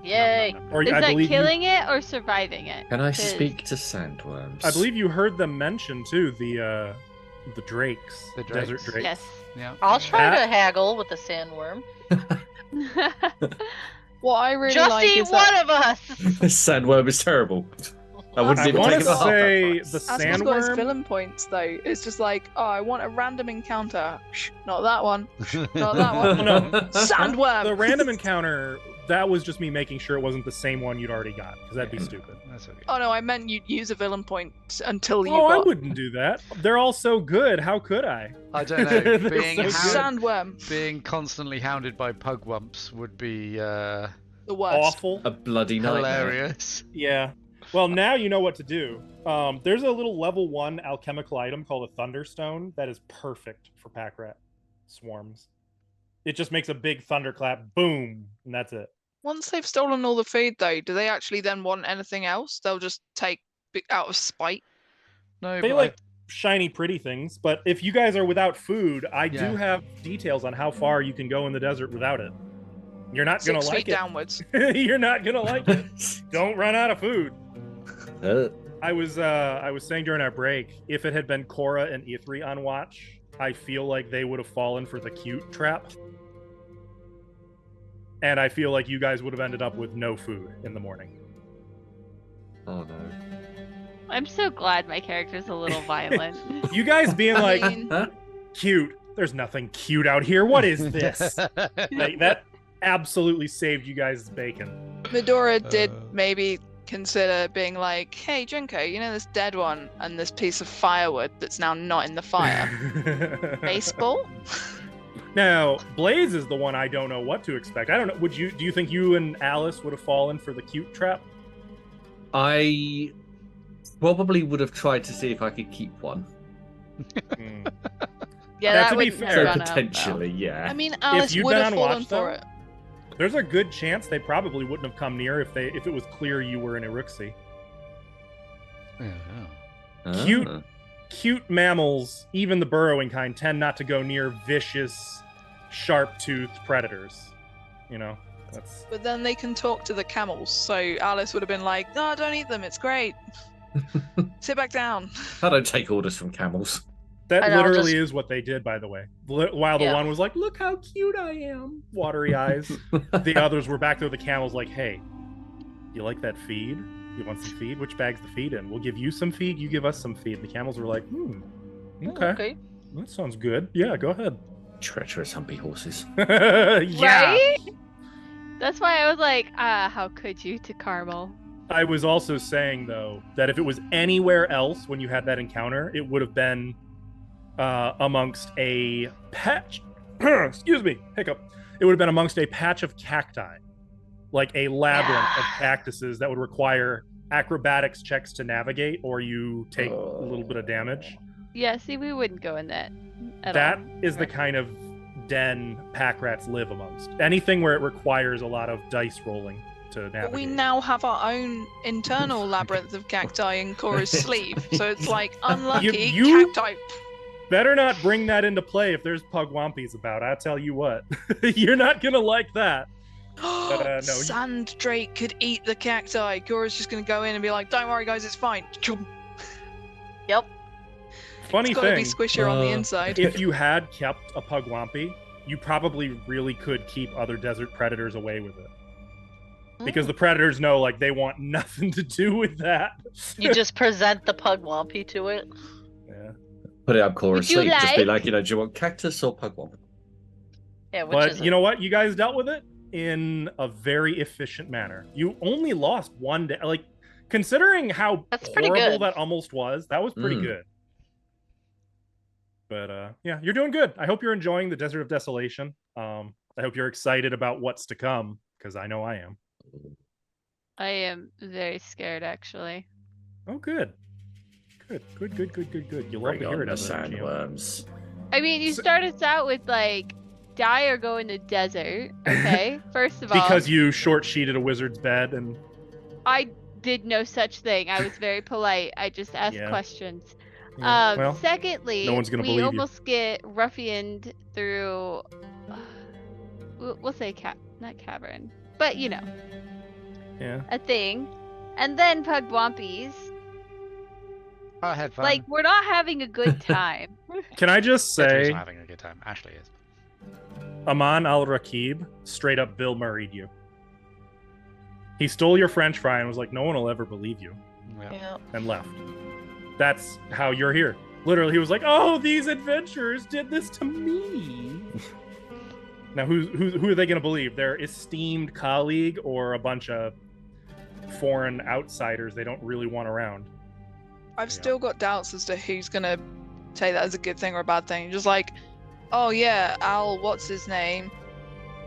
Speaker 6: Yay.
Speaker 2: Or
Speaker 8: Is
Speaker 2: I
Speaker 8: that
Speaker 2: believe
Speaker 8: killing it or surviving it?
Speaker 5: Can I
Speaker 8: 'Cause-
Speaker 5: speak to sandworms?
Speaker 2: I believe you heard them mention too the drakes,
Speaker 1: The
Speaker 2: desert
Speaker 1: drakes.
Speaker 2: drakes.
Speaker 8: Yes.
Speaker 1: Yeah.
Speaker 6: I'll try
Speaker 2: That-
Speaker 6: to haggle with the sandworm.
Speaker 4: What I really
Speaker 6: Just
Speaker 4: like
Speaker 6: eat
Speaker 4: is
Speaker 6: one
Speaker 4: that
Speaker 6: of us.
Speaker 5: This sandworm is terrible. I wouldn't
Speaker 2: I
Speaker 5: even
Speaker 2: want
Speaker 5: take
Speaker 2: to
Speaker 5: it at half that
Speaker 2: say
Speaker 5: price.
Speaker 2: the
Speaker 4: Asmon's got his
Speaker 2: sandworm.
Speaker 4: villain points though. It's just like, oh, I want a random encounter. Shh, not that one. Not that one.
Speaker 2: No.
Speaker 4: Sandworm.
Speaker 2: The random encounter, that was just me making sure it wasn't the same one you'd already got, because that'd be
Speaker 1: Yeah.
Speaker 2: stupid.
Speaker 1: That's okay.
Speaker 4: Oh no, I meant you'd use a villain point until you
Speaker 2: Oh, I
Speaker 4: got
Speaker 2: wouldn't do that. They're all so good. How could I?
Speaker 1: I don't know.
Speaker 2: They're
Speaker 1: Being,
Speaker 2: so good.
Speaker 4: sandworm.
Speaker 1: being constantly hounded by pugwumps would be
Speaker 4: The worst.
Speaker 2: Awful.
Speaker 5: A bloody nightmare.
Speaker 1: hilarious.
Speaker 2: Yeah. Well, now you know what to do. There's a little level 1 alchemical item called a Thunderstone that is perfect for pack rat swarms. It just makes a big thunderclap, boom, and that's it.
Speaker 4: Once they've stolen all the food though, do they actually then want anything else? They'll just take out of spite.
Speaker 1: No,
Speaker 2: They
Speaker 1: but
Speaker 2: like shiny, pretty things, but if you guys are without food, I
Speaker 1: Yeah.
Speaker 2: do have details on how far you can go in the desert without it. You're not
Speaker 4: 6
Speaker 2: gonna
Speaker 4: feet
Speaker 2: like it.
Speaker 4: downwards.
Speaker 2: You're not gonna like it. Don't run out of food.
Speaker 5: Uh,
Speaker 2: I was saying during our break, if it had been Cora and Ithri on watch, I feel like they would have fallen for the cute trap. And I feel like you guys would have ended up with no food in the morning.
Speaker 5: oh no.
Speaker 8: I'm so glad my character's a little violent.
Speaker 2: You guys being
Speaker 4: I
Speaker 2: like,
Speaker 4: mean,
Speaker 5: Huh?
Speaker 2: cute, there's nothing cute out here. What is this? Like, that absolutely saved you guys' bacon.
Speaker 4: Medora did
Speaker 1: Uh.
Speaker 4: maybe consider being like, hey Junko, you know this dead one and this piece of firewood that's now not in the fire. Baseball?
Speaker 2: Now, Blaze is the one I don't know what to expect. I don't know. Do you think you and Alice would have fallen for the cute trap?
Speaker 5: I probably would have tried to see if I could keep one.
Speaker 2: Hmm.
Speaker 8: Yeah,
Speaker 2: Now,
Speaker 8: that
Speaker 2: to be
Speaker 8: wouldn't
Speaker 2: fair-
Speaker 8: have
Speaker 5: So
Speaker 8: gone out,
Speaker 5: potentially, yeah.
Speaker 4: I mean, Alice
Speaker 2: you'd
Speaker 4: would
Speaker 2: been
Speaker 4: have
Speaker 2: on
Speaker 4: fallen
Speaker 2: watch,
Speaker 4: for
Speaker 2: though,
Speaker 4: it.
Speaker 2: There's a good chance they probably wouldn't have come near if it was clear you were in Eruxi.
Speaker 1: Yeah.
Speaker 2: Cute.
Speaker 5: Ah.
Speaker 2: Cute mammals, even the burrowing kind, tend not to go near vicious, sharp-toothed predators. You know, that's
Speaker 4: But then they can talk to the camels, so Alice would have been like, "No, don't eat them. It's great. Sit back down."
Speaker 5: I don't take orders from camels.
Speaker 2: that
Speaker 6: And I'll
Speaker 2: literally
Speaker 6: just-
Speaker 2: is what they did, by the way. While the
Speaker 6: Yeah.
Speaker 2: one was like, "Look how cute I am," watery eyes. The others were back there. The camels like, "Hey, you like that feed? You want some feed? Which bag's the feed in? We'll give you some feed. You give us some feed." And the camels were like, okay,
Speaker 6: Okay.
Speaker 2: that sounds good. Yeah, go ahead."
Speaker 5: Treacherous humpy horses.
Speaker 2: Yeah.
Speaker 8: Right? That's why I was like, how could you to Carmel?
Speaker 2: I was also saying though that if it was anywhere else when you had that encounter, it would have been amongst a patch. Excuse me, hiccup. It would have been amongst a patch of cacti, like a labyrinth of cactuses that would require acrobatics checks to navigate, or you take a little bit of damage.
Speaker 8: Yeah, see, we wouldn't go in that at
Speaker 2: That
Speaker 8: all.
Speaker 2: is the kind of den pack rats live amongst. Anything where it requires a lot of dice rolling to navigate.
Speaker 4: But we now have our own internal labyrinth of cacti in Cora's sleeve, so it's like unlucky
Speaker 2: you-
Speaker 4: cacti.
Speaker 2: Better not bring that into play if there's pugwampies about. I tell you what, you're not gonna like that. no,
Speaker 4: Sand Drake could eat the cacti. Cora's just gonna go in and be like, "Don't worry, guys, it's fine."
Speaker 6: Yep.
Speaker 2: Funny
Speaker 4: It's gotta
Speaker 2: thing,
Speaker 4: be squishier on the inside.
Speaker 2: if you had kept a pugwampy, you probably really could keep other desert predators away with it. Because the predators know, like, they want nothing to do with that.
Speaker 6: You just present the pugwampy to it.
Speaker 2: Yeah.
Speaker 5: Put it up Cora's
Speaker 8: Would you
Speaker 5: sleeve. Just be
Speaker 8: like-
Speaker 5: like, do you want cactus or pugwamp?
Speaker 6: Yeah, which
Speaker 2: But
Speaker 6: is
Speaker 2: you know what? You guys dealt with it in a very efficient manner. You only lost one day. Like, considering how
Speaker 6: That's pretty
Speaker 2: horrible
Speaker 6: good.
Speaker 2: that almost was, that was pretty
Speaker 5: Mm.
Speaker 2: good. But yeah, you're doing good. I hope you're enjoying the Desert of Desolation. I hope you're excited about what's to come, because I know I am.
Speaker 8: I am very scared, actually.
Speaker 2: Oh, good. Good. You love
Speaker 5: Bring
Speaker 2: to hear
Speaker 5: on
Speaker 2: it
Speaker 5: the
Speaker 2: as a GM.
Speaker 5: sandworms.
Speaker 8: I mean, you
Speaker 2: So-
Speaker 8: start us out with, like, die or go in the desert, okay? First of all,
Speaker 2: Because you short-sheeted a wizard's bed and
Speaker 8: I did no such thing. I was very polite. I just asked
Speaker 2: Yeah.
Speaker 8: questions.
Speaker 2: yeah, well,
Speaker 8: Secondly,
Speaker 2: no one's gonna
Speaker 8: we
Speaker 2: believe you.
Speaker 8: almost get ruffianed through. We'll say not cavern, but you know,
Speaker 2: yeah.
Speaker 8: a thing, and then pugwampies.
Speaker 1: I had fun.
Speaker 8: Like, we're not having a good time.
Speaker 2: Can I just
Speaker 1: Beatrice
Speaker 2: say,
Speaker 1: is having a good time. Ashley is.
Speaker 2: Aman al-Rakib straight up Bill Murray'd you. He stole your French fry and was like, "No one will ever believe you,"
Speaker 1: Yeah.
Speaker 6: Yeah.
Speaker 2: and left. That's how you're here. Literally, he was like, "Oh, these adventurers did this to me." Now, who are they going to believe? Their esteemed colleague or a bunch of foreign outsiders they don't really want around?
Speaker 4: I've
Speaker 2: Yeah.
Speaker 4: still got doubts as to who's gonna take that as a good thing or a bad thing. Just like, "Oh yeah, Al, what's his name?"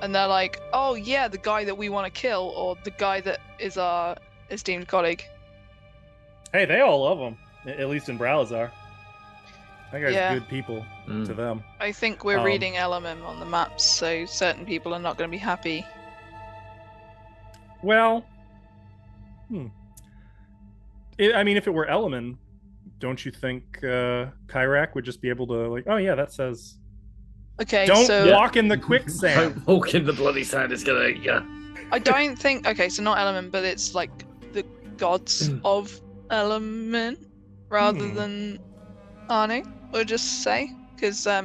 Speaker 4: And they're like, "Oh yeah, the guy that we want to kill, or the guy that is our esteemed colleague."
Speaker 2: Hey, they all love him. At least in Bralazar. That guy's
Speaker 4: Yeah.
Speaker 2: good people
Speaker 5: Mm.
Speaker 2: to them.
Speaker 4: I think we're
Speaker 2: Um,
Speaker 4: reading LMM on the maps, so certain people are not going to be happy.
Speaker 2: Well, I mean, if it were Elemen, don't you think Kyrak would just be able to, like, oh yeah, that says,
Speaker 4: Okay,
Speaker 2: don't
Speaker 4: so
Speaker 2: walk in the quicksand.
Speaker 5: Don't walk in the bloody sand, it's gonna eat ya.
Speaker 4: I don't think. Okay, so not LMM, but it's like the gods of LMM rather
Speaker 2: Hmm.
Speaker 4: than Anu. We'll just say because I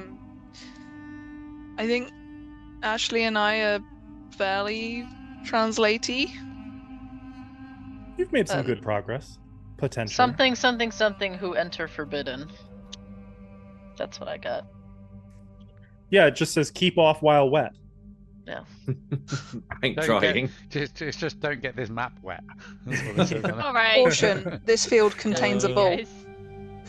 Speaker 4: think Ashley and I are fairly translatey.
Speaker 2: You've made some
Speaker 4: Um,
Speaker 2: good progress, potentially.
Speaker 6: Something who enter forbidden. That's what I got.
Speaker 2: Yeah, it just says keep off while wet.
Speaker 5: Ain't
Speaker 1: Don't
Speaker 5: trying.
Speaker 1: Just don't get this map wet. That's what it says on it.
Speaker 8: All right.
Speaker 4: Caution: this field contains a bull.
Speaker 8: Guys.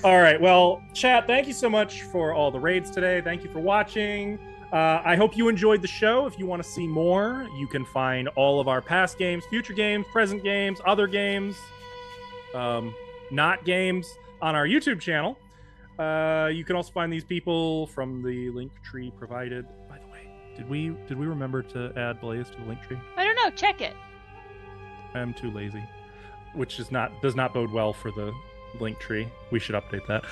Speaker 2: All right. Well, chat, thank you so much for all the raids today. Thank you for watching. I hope you enjoyed the show. If you want to see more, you can find all of our past games, future games, present games, other games, not games on our YouTube channel. You can also find these people from the link tree provided. By the way, did we remember to add Blaze to the link tree?
Speaker 8: I don't know. Check it.
Speaker 2: I'm too lazy, which does not bode well for the link tree. We should update that.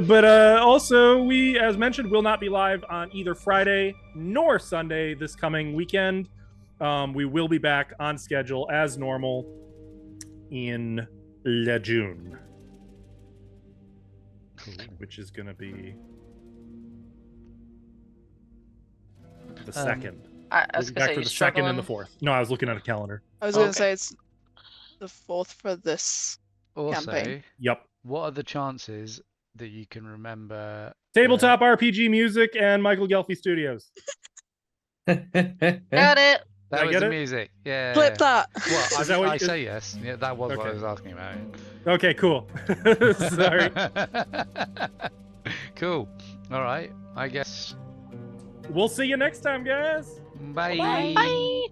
Speaker 2: But also, we, as mentioned, will not be live on either Friday nor Sunday this coming weekend. We will be back on schedule as normal in June, which is going to be the second.
Speaker 6: I was
Speaker 2: We'll be back
Speaker 6: gonna say
Speaker 2: for
Speaker 6: you
Speaker 2: the second and the
Speaker 6: struggling.
Speaker 2: fourth. No, I was looking at a calendar.
Speaker 4: I was going to
Speaker 6: Okay.
Speaker 4: say it's the 4th for this.
Speaker 1: Also,
Speaker 4: Campaign.
Speaker 2: Yep.
Speaker 1: what are the chances that you can remember
Speaker 2: Tabletop RPG Music and Michael Gelfi Studios.
Speaker 6: Got it.
Speaker 1: that
Speaker 2: I
Speaker 1: was
Speaker 2: get
Speaker 1: the
Speaker 2: it?
Speaker 1: music? Yeah.
Speaker 4: Flip that.
Speaker 1: Well,
Speaker 2: Is that what
Speaker 1: I
Speaker 2: you-
Speaker 1: say yes. Yeah, that was what I
Speaker 2: Okay.
Speaker 1: was asking about.
Speaker 2: Okay, cool. Sorry.
Speaker 1: Cool. All right. I guess.
Speaker 2: We'll see you next time, guys.
Speaker 1: Bye.
Speaker 8: Bye.